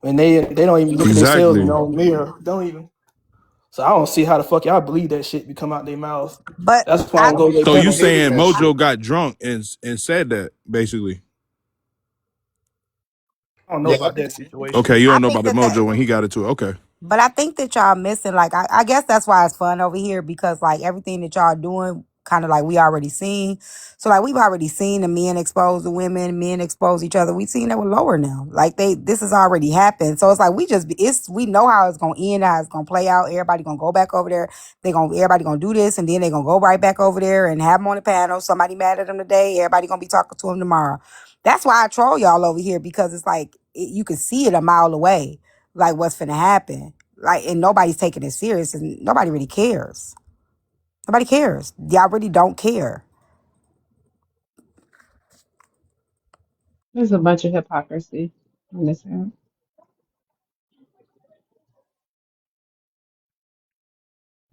S12: And they don't even look at themselves in
S17: Exactly.
S12: their own mirror. Don't even. So I don't see how the fuck y'all believe that shit be come out their mouths.
S7: But
S12: That's why I
S7: I
S12: don't go to their
S17: So you
S12: panel hearing
S17: saying
S12: that shit.
S17: Mojo got drunk and said that basically?
S12: I don't know
S7: yeah,
S12: about that situation.
S17: Okay, you
S7: I
S17: don't know
S7: think
S17: about the
S7: that.
S17: Mojo when he got into it. Okay.
S7: But I think that y'all missing, like, I guess that's why it's fun over here because, like, everything that y'all doing, kind of like we already seen. So, like, we've already seen the men expose the women, men expose each other. We've seen that with Lower now. Like, this has already happened. So it's like we know how it's gonna end, how it's gonna play out. Everybody gonna go back over there. Everybody gonna do this, and then they gonna go right back over there and have them on the panel. Somebody mad at them today. Everybody gonna be talking to them tomorrow. That's why I troll y'all over here because it's like you can see it a mile away like what's finna happen. Like, and nobody's taking it serious and nobody really cares. Nobody cares. Y'all really don't care.
S15: There's a bunch of hypocrisy on this app.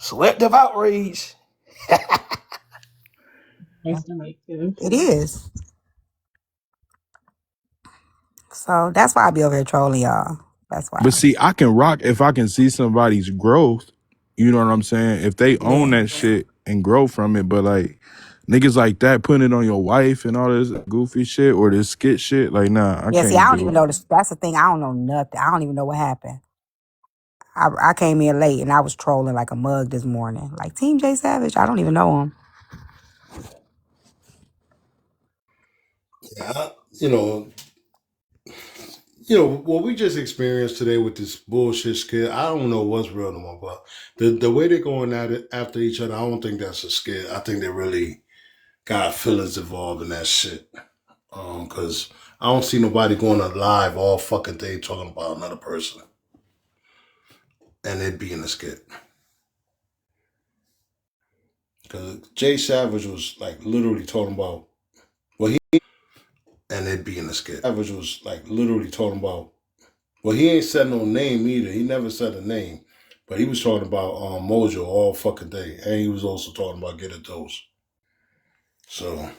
S12: Selective outrage.
S15: That's selective.
S7: It is. So that's why I be over here trolling y'all. That's
S17: But
S7: why.
S17: see, I can rock if I can see somebody's growth. You know what I'm saying? If they own
S7: Yeah.
S17: that shit and grow from it, but like niggas like that putting it on your wife and all this goofy shit or this skit shit, like nah, I
S7: Yeah, see, I
S17: can't
S7: don't
S17: do
S7: even
S17: it.
S7: know this. That's the thing. I don't know nothing. I don't even know what happened. I came in late and I was trolling like a mug this morning. Like Team J Savage. I don't even know him.
S1: Yeah, what we just experienced today with this bullshit skit. I don't know what's real no more, but the way they're going at it after each other, I don't think that's a skit. I think they really got feelings involved in that shit. Because I don't see nobody going to live all fucking day talking about another person and it being a skit. Because Jay Savage was like literally talking about well he and it being a skit. Savage was like literally talking about well he ain't said no name either. He never said a name, but he was talking about Mojo all fucking day, and he was also talking about Get a Dose. So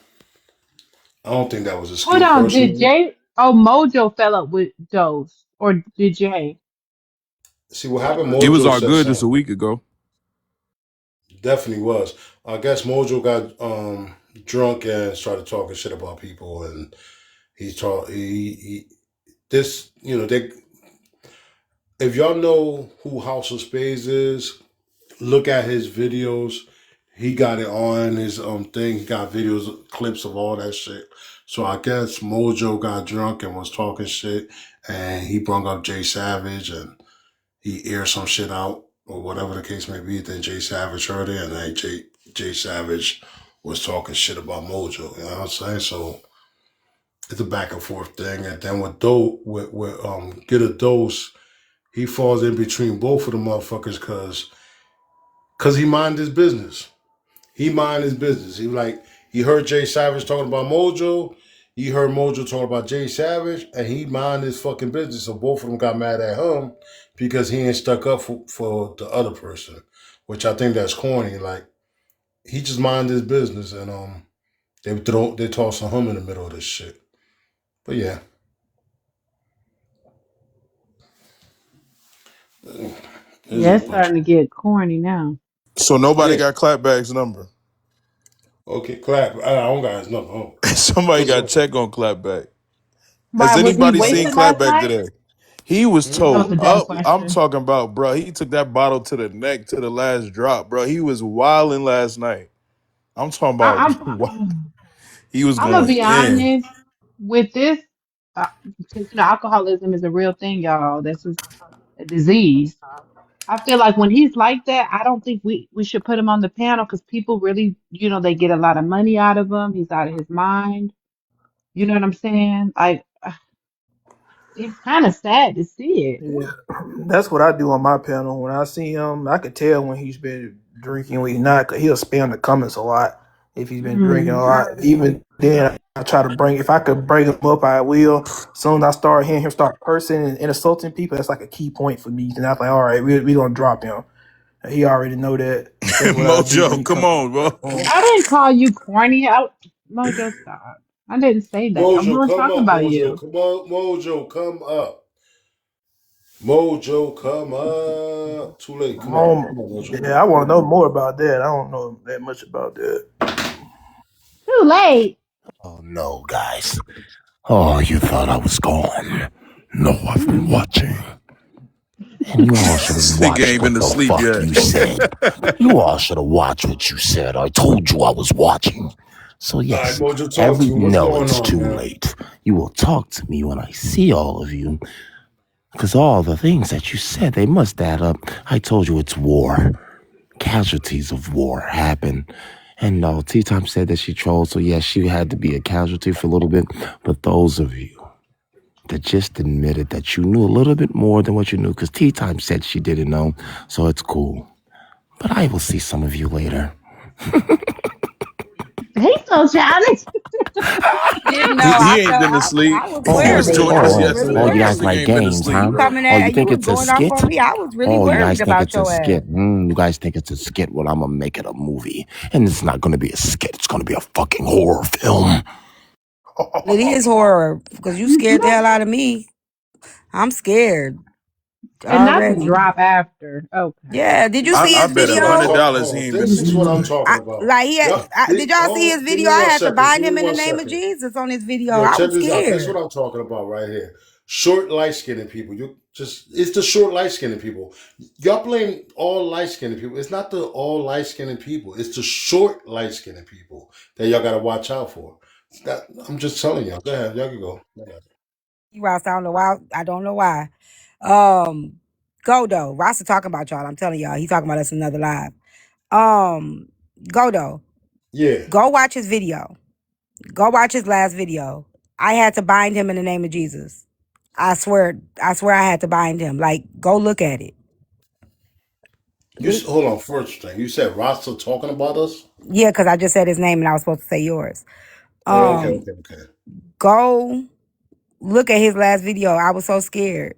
S1: I don't think that was a
S15: Hold
S1: skit
S15: on, did
S1: personally.
S15: Jay? Oh, Mojo fell up with Dose, or did Jay?
S1: See what happened.
S17: He was
S1: Mojo
S17: all
S1: said
S17: good just a
S1: something.
S17: week ago.
S1: Definitely was. I guess Mojo got drunk and started talking shit about people, and he this they if y'all know who House of Spades is, look at his videos. He got it on his thing. He got videos, clips of all that shit. So I guess Mojo got drunk and was talking shit, and he brought up Jay Savage, and he aired some shit out or whatever the case may be. Then Jay Savage heard it, and then Jay Savage was talking shit about Mojo. You know what I'm saying? So it's a back and forth thing. And then with Get a Dose, he falls in between both of the motherfuckers because he mind his business. He mind his business. He heard Jay Savage talking about Mojo. He heard Mojo talking about Jay Savage, and he mind his fucking business. So both of them got mad at him because he ain't stuck up for the other person, which I think that's corny. Like he just mind his business, and they tossing him in the middle of this shit. But yeah, there's
S15: Yeah,
S1: a
S15: it's
S1: bunch.
S15: starting to get corny now.
S17: So nobody
S1: Yeah.
S17: got Clapback's number.
S1: Okay, clap. I don't got his number. Oh.
S17: Somebody
S1: What's
S17: got
S1: up?
S17: to check on Clapback. Has
S15: Why was he
S17: anybody seen
S15: wasted last
S17: Clapback
S15: night?
S17: today? He was
S15: That
S1: Hmm?
S15: was
S17: told
S15: a dumb
S17: up. I'm
S15: question.
S17: talking about, bro. He took that bottle to the neck to the last drop, bro. He was wilding last night. I'm talking
S15: I,
S17: about what he was
S15: I'm gonna
S17: going
S15: be
S17: in.
S15: honest with this, because alcoholism is a real thing, y'all. This is a disease. I feel like when he's like that, I don't think we should put him on the panel because people really, they get a lot of money out of him. He's out of his mind. You know what I'm saying? Like, It's kind of sad to see it.
S12: Yeah, that's what I do on my panel. When I see him, I could tell when he's been drinking, when he's not. 'Cause he'll spam the comments a lot if he's been drinking a
S15: Mm.
S12: lot. Even then, I try to bring. If I could bring him up, I will. As soon as I start hearing him start cursing and insulting people, that's like a key point for me. And I'm like, all right, we gonna drop him. And he already know that. That's what I do when
S17: Mojo,
S12: he
S17: come
S12: comes.
S17: on, bro.
S15: I didn't call you corny. Mojo, stop. I didn't say that. I
S1: Mojo,
S15: wasn't
S1: come
S15: talking
S1: up,
S15: about
S1: Mojo.
S15: you.
S1: Come on, Mojo, come up. Mojo, come up. Too late. Come on. Come on, Mojo.
S12: Yeah, I want to know more about that. I don't know that much about that.
S15: Too late.
S6: Oh no, guys. Oh, you thought I was gone. No, I've been watching. And you all should have
S17: This nigga
S6: watched
S17: ain't been
S6: what
S17: to
S6: the
S17: sleep
S6: fuck
S17: yet.
S6: you said. You all should have watched what you said. I told you I was watching. So
S1: All right,
S6: yes,
S1: Mojo, talk to me. What's
S6: no,
S1: going
S6: it's
S1: on,
S6: too
S1: man?
S6: late. You will talk to me when I see all of you. Because all the things that you said, they must add up. I told you it's war. Casualties of war happen. And no, Tea Time said that she trolled, so yes, she had to be a casualty for a little bit. But those of you that just admitted that you knew a little bit more than what you knew, because Tea Time said she didn't know, so it's cool. But I will see some of you later.
S15: He's so childish.
S16: Didn't know.
S17: He
S16: I
S17: ain't
S16: felt
S17: been to sleep.
S16: I was
S17: He
S6: Oh,
S17: was
S16: worried.
S17: joining
S16: I
S17: us
S16: was
S6: oh,
S16: really
S6: oh,
S17: yesterday.
S6: you
S17: This
S6: guys
S16: worried.
S17: nigga
S6: like
S17: ain't been to
S6: games,
S17: sleep,
S6: huh?
S16: You
S17: bro.
S16: coming
S6: Oh, you
S16: at
S6: think
S16: you was
S6: it's a
S16: going off
S6: skit?
S16: on me. I was really
S6: Oh, you guys
S16: worried
S6: think
S16: about
S6: it's a
S16: your ass.
S6: skit? You guys think it's a skit? Well, I'm gonna make it a movie. And it's not gonna be a skit, it's gonna be a fucking horror film.
S16: It is horror because you scared the hell out of me. I'm scared
S15: And not the
S16: already.
S15: drop after. Okay.
S16: Yeah. Did you see
S17: I
S16: his
S1: This
S17: bet
S1: is
S17: a
S1: what I'm
S17: hundred
S16: video?
S1: talking.
S17: dollars he
S1: Oh,
S17: ain't been to
S1: this is
S17: sleep.
S1: what I'm talking about.
S16: Like
S1: Yup.
S16: did y'all see his
S1: Give
S16: video?
S1: me
S16: I
S1: one
S16: had to
S1: second.
S16: bind
S1: Give me
S16: him in the
S1: one
S16: name of
S1: second.
S16: Jesus on his video.
S1: Yo,
S16: I
S1: check
S16: was
S1: this out. This is what
S16: scared.
S1: I'm talking about right here. Short, light skinned people. You just it's the short, light skinned people. Y'all blame all light skinned people. It's not the all light skinned people. It's the short, light skinned people that y'all gotta watch out for. I'm just telling y'all. Go ahead, y'all can go. Go ahead.
S16: Ross, I don't know why. I don't know why. Um, Godo. Ross is talking about y'all. I'm telling y'all. He talking about us in another live. Godo.
S1: Yeah.
S16: Go watch his video. Go watch his last video. I had to bind him in the name of Jesus. I swear I had to bind him. Like, go look at it.
S1: Hold on. First thing you said, Rasta talking about us.
S16: Yeah, because I just said his name and I was supposed to say yours.
S1: Oh, okay,
S16: Um,
S1: okay, okay.
S16: go look at his last video. I was so scared.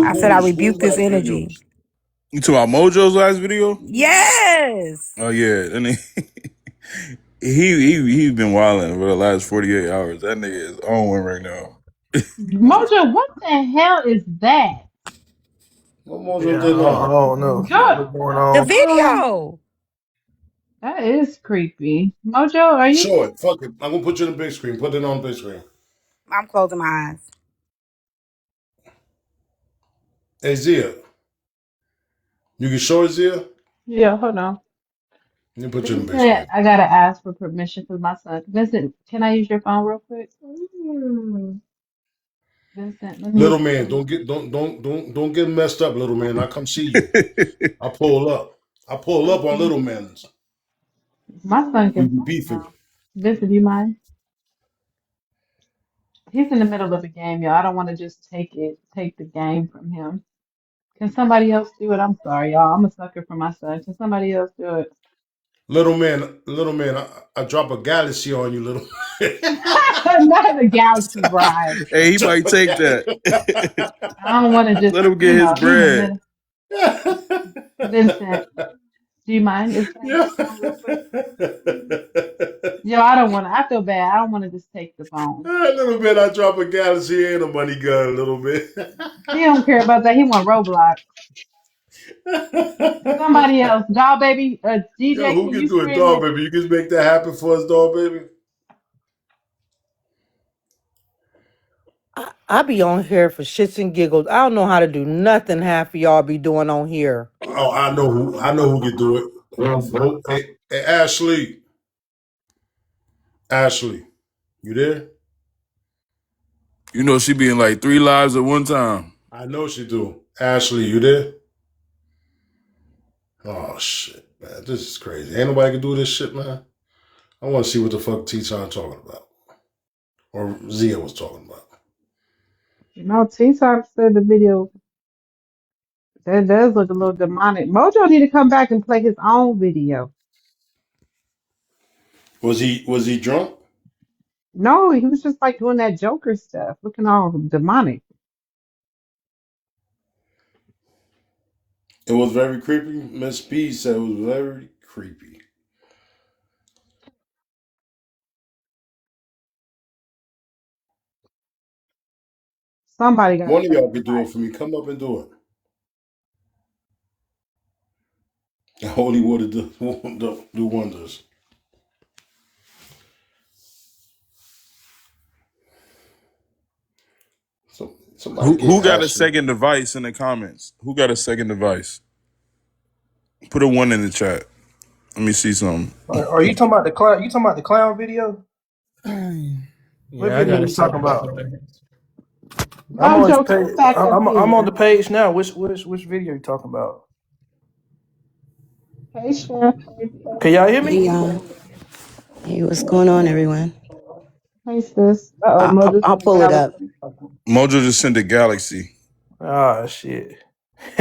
S16: I said I
S1: Who's
S16: rebuked this
S1: last video?
S16: energy.
S17: You talking about Mojo's last video?
S16: Yes.
S17: Oh yeah, and he been wilding for the last 48 hours. That nigga is on one right now.
S15: Mojo, what the hell is that?
S1: What
S12: Yeah,
S1: Mojo
S12: I
S1: did
S12: don't, I
S1: now?
S12: don't know
S15: Go.
S12: what's going
S16: The
S12: on.
S16: video.
S15: That is creepy. Mojo, are you?
S1: Show it. Fuck it. I'm gonna put you in the big screen. Put it on big screen.
S16: I'm closing my eyes.
S1: Hey Zia, you can show it, Zia?
S15: Yeah, hold on.
S1: Let me put you in the big
S15: Vincent,
S1: screen.
S15: I gotta ask for permission because my son. Vincent, can I use your phone real quick? Vincent, let me
S1: Little
S15: use your
S1: man,
S15: phone.
S1: don't get messed up, little man. I come see you. I pull up. I pull up on
S15: Okay.
S1: little man's.
S15: My son
S1: We
S15: can
S1: be
S15: talk
S1: beefing.
S15: now. Vincent, do you mind? He's in the middle of a game, y'all. I don't want to just take the game from him. Can somebody else do it? I'm sorry, y'all. I'm a sucker for my son. Can somebody else do it?
S1: Little man, I drop a galaxy on you, little
S15: Not the galaxy bride.
S17: Hey, he
S1: drop
S17: might
S1: a
S17: take that.
S15: I don't want to just,
S17: Let him get his
S15: he in the
S17: bread.
S15: middle. Vincent, do you mind? Can I use
S1: yeah.
S15: your phone real quick? Yo, I don't want to. I feel bad. I don't want to just take the phone.
S1: A little bit, I drop a galaxy and a money gun a little bit.
S15: He don't care about that. He want Roblox. Somebody else. Doll baby.
S1: Yo,
S15: DJ,
S1: who
S15: can
S1: can
S15: you
S1: do it,
S15: scream
S1: dog
S15: it?
S1: baby? You can make that happen for us, dog baby.
S16: I be on here for shits and giggles. I don't know how to do nothing half of y'all be doing on here.
S1: Oh, I know who. I know who can do it. Hey, Ashley. Ashley, you there?
S17: You know she be in like 3 lives at one time.
S1: I know she do. Ashley, you there? Oh shit, man, this is crazy. Ain't nobody can do this shit, man. I want to see what the fuck T-Time talking about. or Zia was talking about.
S15: No, T-Top said the video that does look a little demonic. Mojo need to come back and play his own video.
S1: Was he drunk?
S15: No, he was just like doing that Joker stuff, looking all demonic.
S1: It was very creepy. Miss B said it was very creepy.
S15: Somebody got to
S1: One of
S15: play
S1: y'all
S15: the
S1: could do it
S15: device.
S1: for me. Come up and do it. Holy water do wonders. So somebody
S17: Who
S1: get
S17: got a
S1: Ashley.
S17: second device in the comments? Who got a second device? Put a 1 in the chat. Let me see something.
S12: Are you talking about the clown? You talking about the clown video? What
S17: Yeah, I
S12: video
S17: got a
S12: you talking
S17: second
S12: about?
S17: device.
S12: I'm on his
S15: Mojo,
S12: page.
S15: come back up
S12: I'm on the
S15: here.
S12: page now. Which video you talking about?
S15: Hey, Chef.
S12: Can y'all hear
S8: Hey
S12: me?
S8: y'all. Hey, what's going on, everyone?
S15: Hey, sis. Uh-oh, Mojo
S8: I'll
S15: sent the
S8: pull it up.
S15: galaxy.
S17: Mojo just sent a galaxy.
S12: Ah, shit.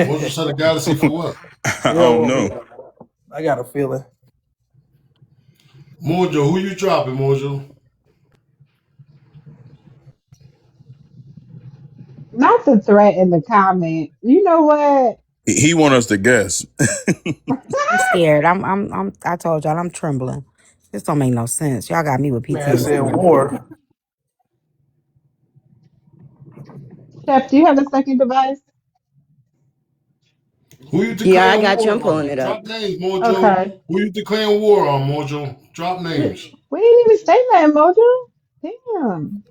S1: Mojo sent a galaxy for what?
S17: I
S12: You don't
S17: don't
S12: want me.
S17: know.
S12: I got a feeling.
S1: Mojo, who you dropping, Mojo?
S15: Not the threat in the comment. You know what?
S17: He want us to guess.
S7: I'm scared. I told y'all I'm trembling. This don't make no sense. Y'all got me with
S12: Man said
S7: PTSD.
S12: war.
S15: Chef, do you have a second device?
S1: Who you
S8: Yeah, I
S1: declaring
S8: got you.
S1: war
S8: I'm pulling
S1: on?
S8: it
S1: Drop
S8: up.
S1: names, Mojo.
S15: Okay.
S1: Who you declaring war on, Mojo? Drop
S15: We,
S1: names.
S15: we didn't even say that, Mojo. Damn.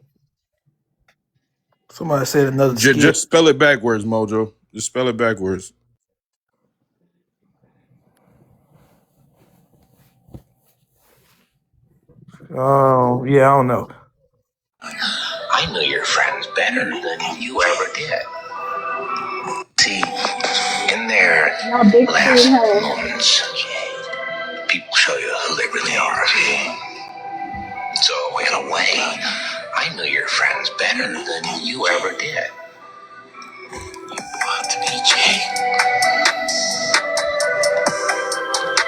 S12: Somebody said another skit.
S17: Just spell it backwards, Mojo. Just spell it backwards.
S12: Oh, yeah, I don't know.
S6: I know your friends better than you ever did. See, in their
S15: Y'all big screen
S6: last
S15: her.
S6: moments, people show you who they really are. So, in a way, I know your friends better than you ever did. Blocked me, Jay.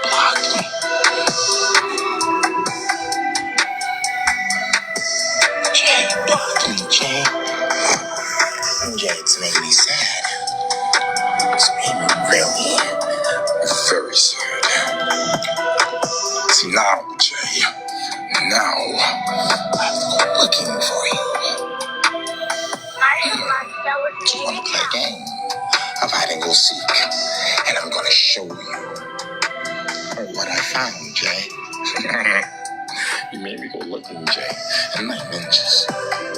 S6: Blocked me. Jay blocked me, Jay. And Jay, it's made me sad. It's made me very sad. See, now, Jay, now I'm looking for you. Do you want to play a game of hide and go seek? And I'm going to show you what I found, Jay. You made me go looking, Jay. And my ninjas,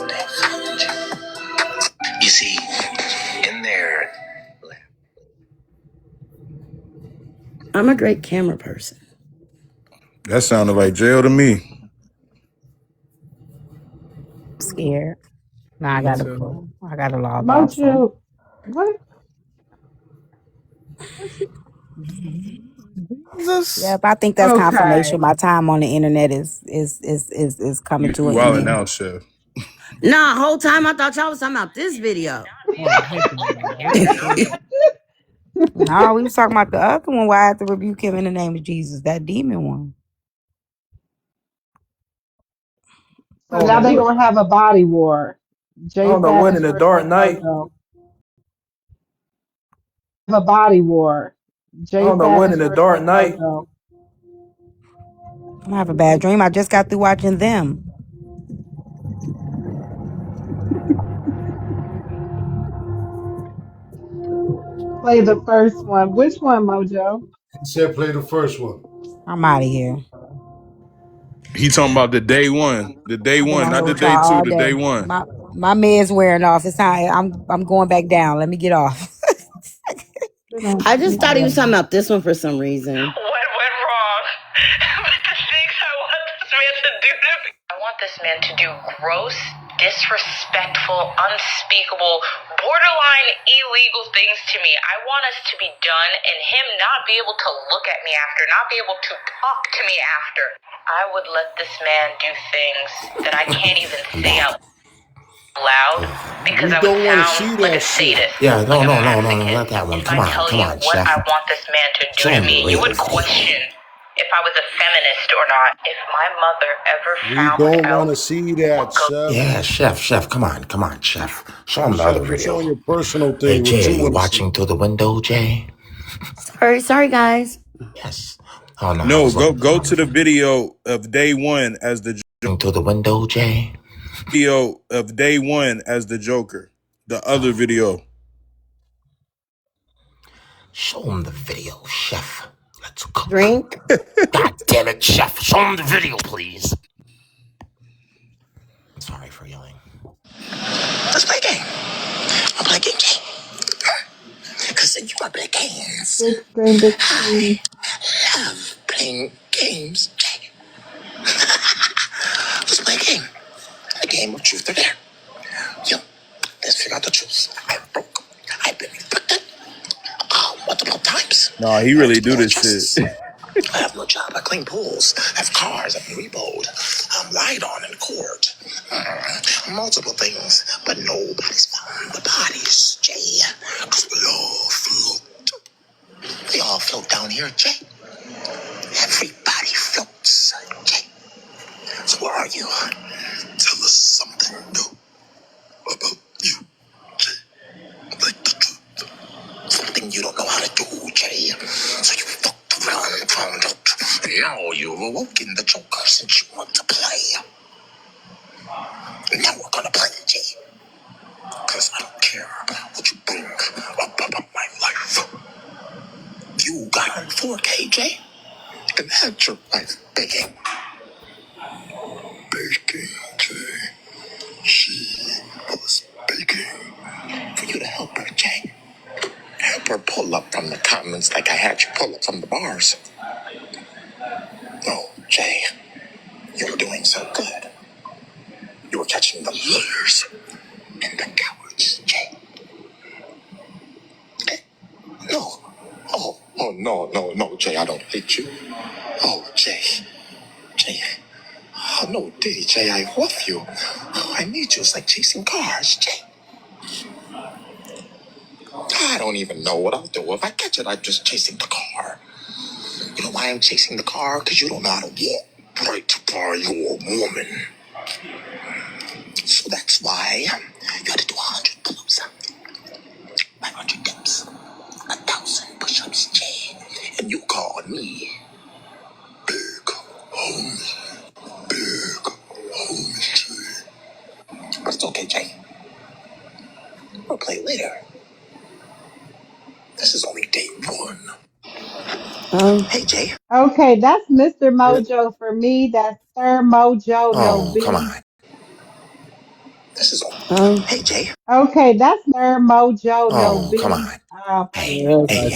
S6: they found you. You see, in there.
S8: I'm a great camera person.
S17: That sounded like jail to me.
S7: Scared. Now
S17: Me too.
S7: I gotta log off. So
S15: Mojo. What? What's he?
S17: Jesus.
S7: yep, I think that's
S15: Okay.
S7: confirmation. My time on the internet is coming to
S17: You
S7: an
S17: wilding
S7: end.
S17: out, Chef.
S8: Nah, whole time I thought y'all was talking about this video.
S7: Oh, heck no. We no, we was talking about the other one where I had to rebuke him in the name of Jesus, that demon one.
S15: So
S12: I don't
S15: now
S12: know
S15: they're
S12: what.
S15: going to have a body war.
S12: I
S15: Jay
S12: don't know what in
S15: Savage
S12: the Dark
S15: versus
S12: Knight.
S15: Mojo. Have a body war.
S12: I
S15: Jay
S12: don't know what in
S15: Savage
S12: the
S15: versus
S12: Dark Knight.
S15: Mojo.
S7: I have a bad dream. I just got through watching them.
S15: Play the first one. Which one, Mojo?
S1: He said play the first one.
S7: I'm out of here.
S17: He talking about the day one. The day
S7: I've been
S17: one,
S7: on here
S17: not the
S7: with
S17: day
S7: y'all
S17: two,
S7: all
S17: the day
S7: day.
S17: one.
S7: My med's wearing off. It's time. I'm going back down. Let me get off.
S15: Sit on
S8: I just thought he was talking
S15: replay.
S8: about this one for some reason.
S6: What went wrong? But the things I want this man to do to me. I want this man to do gross, disrespectful, unspeakable, borderline illegal things to me. I want us to be done and him not be able to look at me after, not be able to talk to me after.
S5: I would let this man do things that I can't even say out loud because
S1: We
S5: I would
S1: don't want to see
S5: sound like a
S1: that shit.
S5: sadist. Yeah, no, no, no, no, no, not that one. Come on, come on, Chef. If I tell you what I want this man to do to me, you would question if I was a feminist or not. If my mother ever
S1: We
S5: found
S1: don't want
S5: out
S1: to see that,
S5: what goes.
S1: Chef.
S6: Yeah, Chef, come on, Chef. Show him the other
S1: Chef, you're showing
S6: video.
S1: your personal
S6: Hey,
S1: thing. What
S6: Jay, are
S1: you
S6: you
S1: want to see?
S6: watching through the window, Jay?
S19: Sorry, guys.
S6: Yes. Oh, no, I
S17: No,
S6: was
S17: go
S6: looking for
S17: go
S6: one
S17: to
S6: of
S17: the
S6: you.
S17: video of day one as the
S6: Through the window, Jay?
S17: Joker. The other video.
S6: Show him the video, Chef. Let's cook.
S19: Drink.
S6: God damn it, Chef. Show him the video, please. Sorry for yelling. Let's play a game. I'll play a game, Jay. Because you got big hands.
S15: Big screen, big screen.
S6: I love playing games, Jay. Let's play a game. A game of truth or dare. Yo, let's figure out the truth. I broke. I've been evicted. Multiple times.
S17: Nah, he really do
S6: Multiple
S17: this shit.
S6: justice. I have no job. I clean pools. I have cars. I've been repoed. I'm lied on in court. Multiple things, but nobody's found the bodies, Jay. Because we all float. We all float down here, Jay. Everybody floats, Jay. So where are you? Tell us something new about you, Jay. Like the truth. Something you don't know how to do, Jay. So you fucked around and found out. And now you've awoken the Joker since you want to play. And now we're gonna play, Jay. Cause I don't care what you bring up about my life. You got on 4K, Jay. And had your wife begging. Begging, Jay. She was begging for you to help her, Jay. Help her pull up from the comments like I had you pull up from the bars. No, Jay. You were doing so good. You were catching the liars and the cowards, Jay. No. No, Jay, I don't hate you. Oh, Jay. Oh, no, Diddy, Jay, I love you. Oh, I need you. It's like chasing cars, Jay. I don't even know what I'll do. If I catch it, I'm just chasing the car. You know why I'm chasing the car? Because you don't know how to walk right by your woman. So that's why you had to do 100 pull-ups, 500 dips, 1,000 push-ups, Jay. And you called me big homie, big homie, Jay. But it's okay, Jay. We'll play later. This is only day one. Hey, Jay.
S15: Okay, that's Mr.
S1: Yeah.
S15: Mojo for me. That's Sir Mojo, no
S6: Oh, come
S15: beef.
S6: on. This is Hey, Jay.
S15: Okay, that's Sir Mojo, no
S6: Oh, come
S15: beef.
S6: on.
S17: Yeah,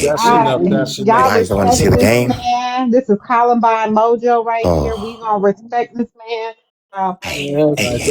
S1: That's
S6: Hey.
S1: enough. That's
S6: You
S15: Y'all
S1: enough.
S6: guys don't want to see
S15: respect
S6: the
S15: this
S6: game?
S15: man. This is Columbine Mojo right here. We
S6: Oh,
S15: gonna respect this man.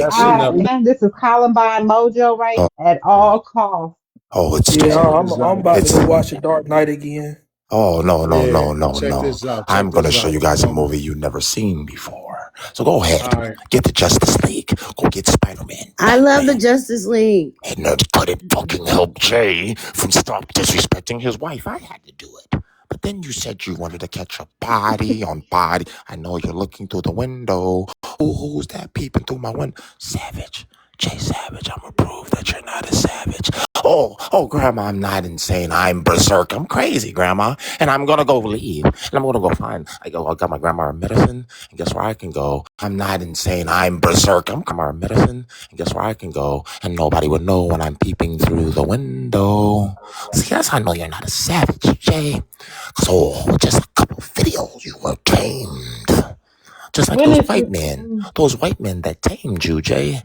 S1: That's enough.
S15: This is Columbine Mojo right
S6: oh,
S15: at all costs.
S6: oh, it's
S12: Yeah,
S1: Check
S6: too.
S1: this
S12: I'm
S1: out.
S12: about to
S6: It's.
S12: go watch The Dark Knight again.
S6: Oh, no, no,
S1: Yeah.
S6: no, no,
S1: Check
S6: no.
S1: this out.
S6: I'm
S1: Check
S6: going to
S1: this
S6: show
S1: out.
S6: you guys a movie you've never seen before. So go
S1: All
S6: ahead.
S1: right.
S6: Get the Justice League. Go get Spider-Man.
S19: I love the
S6: Batman.
S19: Justice League.
S6: And that couldn't fucking help Jay from stop disrespecting his wife. I had to do it. But then you said you wanted to catch a body on body. I know you're looking through the window. Who's that peeping through my window? Savage. Jay Savage, I'm gonna prove that you're not a savage. Oh, Grandma, I'm not insane. I'm berserk. I'm crazy, Grandma. And I'm gonna go leave. And I'm gonna go find. I got my grandma medicine. And guess where I can go? I'm not insane. I'm berserk. I'm grandma medicine. And guess where I can go? And nobody would know when I'm peeping through the window. See, that's how I know you're not a savage, Jay. So, just a couple videos, you were tamed. Just like
S15: When
S6: those
S15: is
S6: white men. Those white men that tamed you, Jay.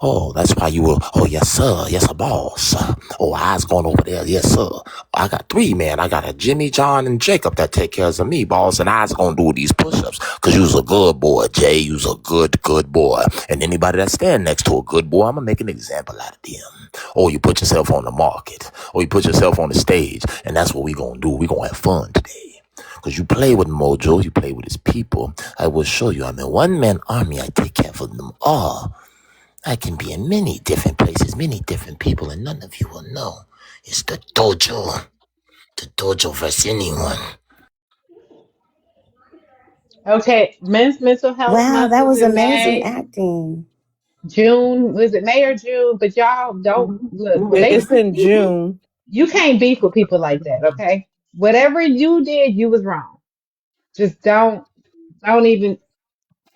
S6: Oh, that's why you were, oh, yes, sir. Yes, a boss. Oh, I was going over there. Yes, sir. I got three, man. I got a Jimmy, John, and Jacob that take care of me, boss. And I was going to do these push-ups because you was a good boy, Jay. You was a good boy. And anybody that stand next to a good boy, I'm going to make an example out of them. Oh, you put yourself on the market. Or you put yourself on the stage. And that's what we going to do. We going to have fun today. Because you play with Mojo, you play with his people. I will show you. I'm a one-man army. I take care of them all. I can be in many different places, many different people, and none of you will know. It's the dojo. The dojo versus anyone.
S15: Okay, Men's Mental Health
S19: Wow,
S15: Month
S19: that
S15: is
S19: was
S15: in
S19: amazing
S15: May.
S19: acting.
S15: June, was it May or June? But y'all don't look when they
S16: It's in June.
S15: you can't beef with people like that, okay? Whatever you did, you was wrong. Just don't even.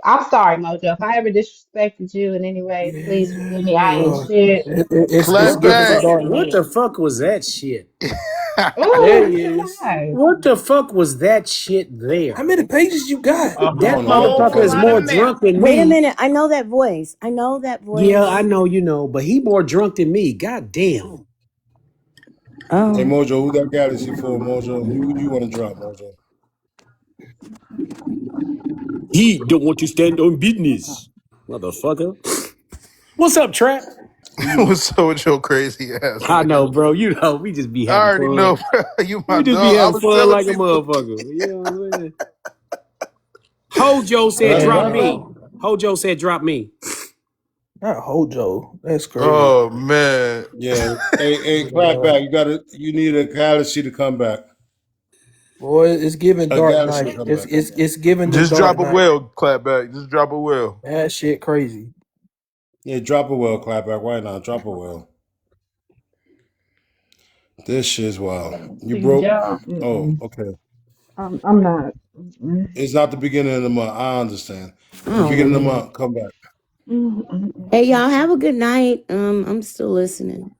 S15: I'm sorry, Mojo. If I ever disrespected you in any way, please forgive me. I ain't shit.
S12: It's
S18: Clap
S15: Don't
S12: given the
S18: back.
S15: disrespect
S12: Dark
S15: me.
S21: What
S12: Knight.
S21: the fuck was that shit?
S12: There
S15: Oh,
S12: he
S15: look at
S12: is.
S15: my eyes.
S21: What the fuck was that shit
S12: How
S21: there?
S12: many pages you got?
S1: I
S21: That
S1: don't know what the
S21: motherfucker
S1: fuck
S21: is
S1: was
S21: more
S1: that.
S21: drunk than
S19: Wait a
S21: me.
S19: minute. I know that voice. I know that
S21: Yeah, I
S19: voice.
S21: know you know, but he more drunk than me. God damn.
S1: Hey
S19: Oh.
S1: Mojo, who that galaxy for, Mojo? You want to drop, Mojo?
S21: He don't want to stand on business. Motherfucker. What's up, Trap?
S1: Who you?
S18: What's up with your crazy ass,
S21: I know,
S18: nigga?
S21: bro. You know, we just be
S18: I
S21: having
S18: already
S21: fun.
S18: know, bro. You my
S21: We just be
S18: dog. I
S21: having
S18: was
S21: fun
S18: telling
S21: like a
S18: people.
S21: motherfucker. You know what I'm saying? Hojo
S1: All
S21: said
S1: right,
S21: drop
S12: Man,
S1: y'all.
S21: me. Hojo said drop me.
S12: not Hojo. That's crazy.
S18: Oh man.
S1: Yeah. Hey, clap
S12: Yeah.
S1: back. You need a galaxy to come back.
S12: Boy, it's giving
S1: A
S12: Dark
S1: galaxy to
S12: Knight.
S1: come
S12: It's
S1: back.
S12: it's it's giving the
S18: Just
S12: Dark
S18: drop a
S12: Knight.
S18: whale, clap back. Just drop a whale.
S12: That shit crazy.
S1: Yeah, drop a well, clap back. Why not? Drop a well. This shit's wild. You
S15: See,
S1: broke?
S15: y'all.
S1: Oh,
S15: Mm-mm.
S1: okay.
S15: I'm not. Mm-mm.
S1: It's not the beginning of the month. I understand. The
S19: Oh
S1: beginning of the
S19: man.
S1: month, come back.
S19: Hey
S15: Mm-mm.
S19: y'all, have a good night. I'm still listening.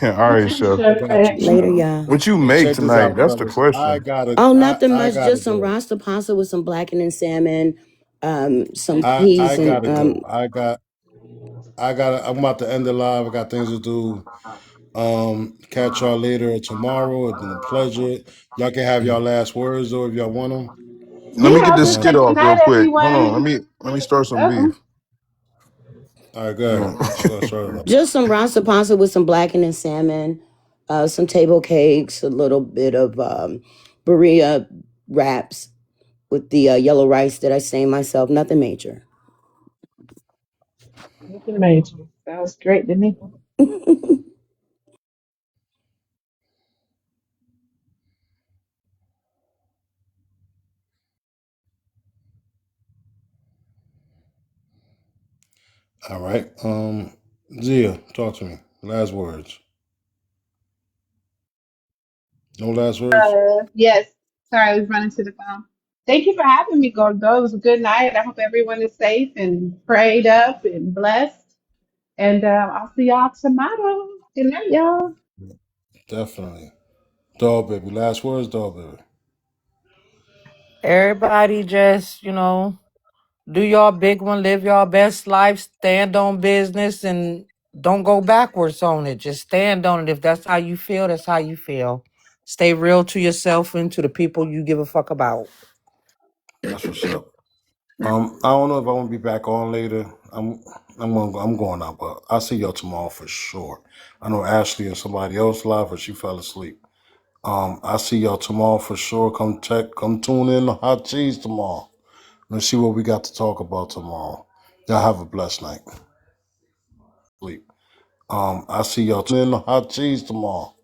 S18: Yeah, all
S15: You
S18: right,
S15: too,
S18: chef.
S1: I got you,
S15: Sharpay.
S19: Later,
S1: Chef.
S19: y'all.
S18: What you
S1: Hey,
S18: make
S1: check this
S18: tonight?
S1: out,
S18: That's the
S1: fellas.
S18: question.
S19: Oh, nothing
S1: I
S19: much.
S1: gotta
S19: Just some
S1: go.
S19: Rasta pasta with some blackened salmon, some
S1: I
S19: peas, and
S1: gotta go. I'm about to end the live. I got things to do. Catch y'all later or tomorrow. It's been a pleasure. Y'all can have y'all last words though if y'all want them.
S18: Let me
S15: Yeah,
S18: get
S15: I'll
S18: this
S15: just
S1: Um,
S18: skit
S15: say good
S18: off real
S15: night,
S18: quick. Hold on.
S15: everyone.
S18: Let me start some
S15: Uh-oh.
S18: beef.
S1: all right, go ahead. Start it up.
S19: just some Rasta pasta with some blackened salmon, some table cakes, a little bit of burrito wraps with the yellow rice that I stained myself. Nothing major.
S15: Nothing major. Sounds great to me.
S1: All right. Zia, talk to me. Last words. No last words?
S15: Yes. Sorry, I was running to the phone. Thank you for having me, Gordo. It was a good night. I hope everyone is safe and prayed up and blessed. And I'll see y'all tomorrow. Good night, y'all.
S1: Definitely. Dog baby. Last words, dog baby.
S16: Everybody just, do your big one, live your best life, stand on business, and don't go backwards on it. Just stand on it. If that's how you feel, that's how you feel. Stay real to yourself and to the people you give a fuck about.
S1: That's what's up. I don't know if I want to be back on later. I'm going out, but I'll see y'all tomorrow for sure. I know Ashley and somebody else live, but she fell asleep. I'll see y'all tomorrow for sure. Come tune in on Hot Cheese tomorrow. Let's see what we got to talk about tomorrow. Y'all have a blessed night. Sleep. I see y'all tune in on Hot Cheese tomorrow.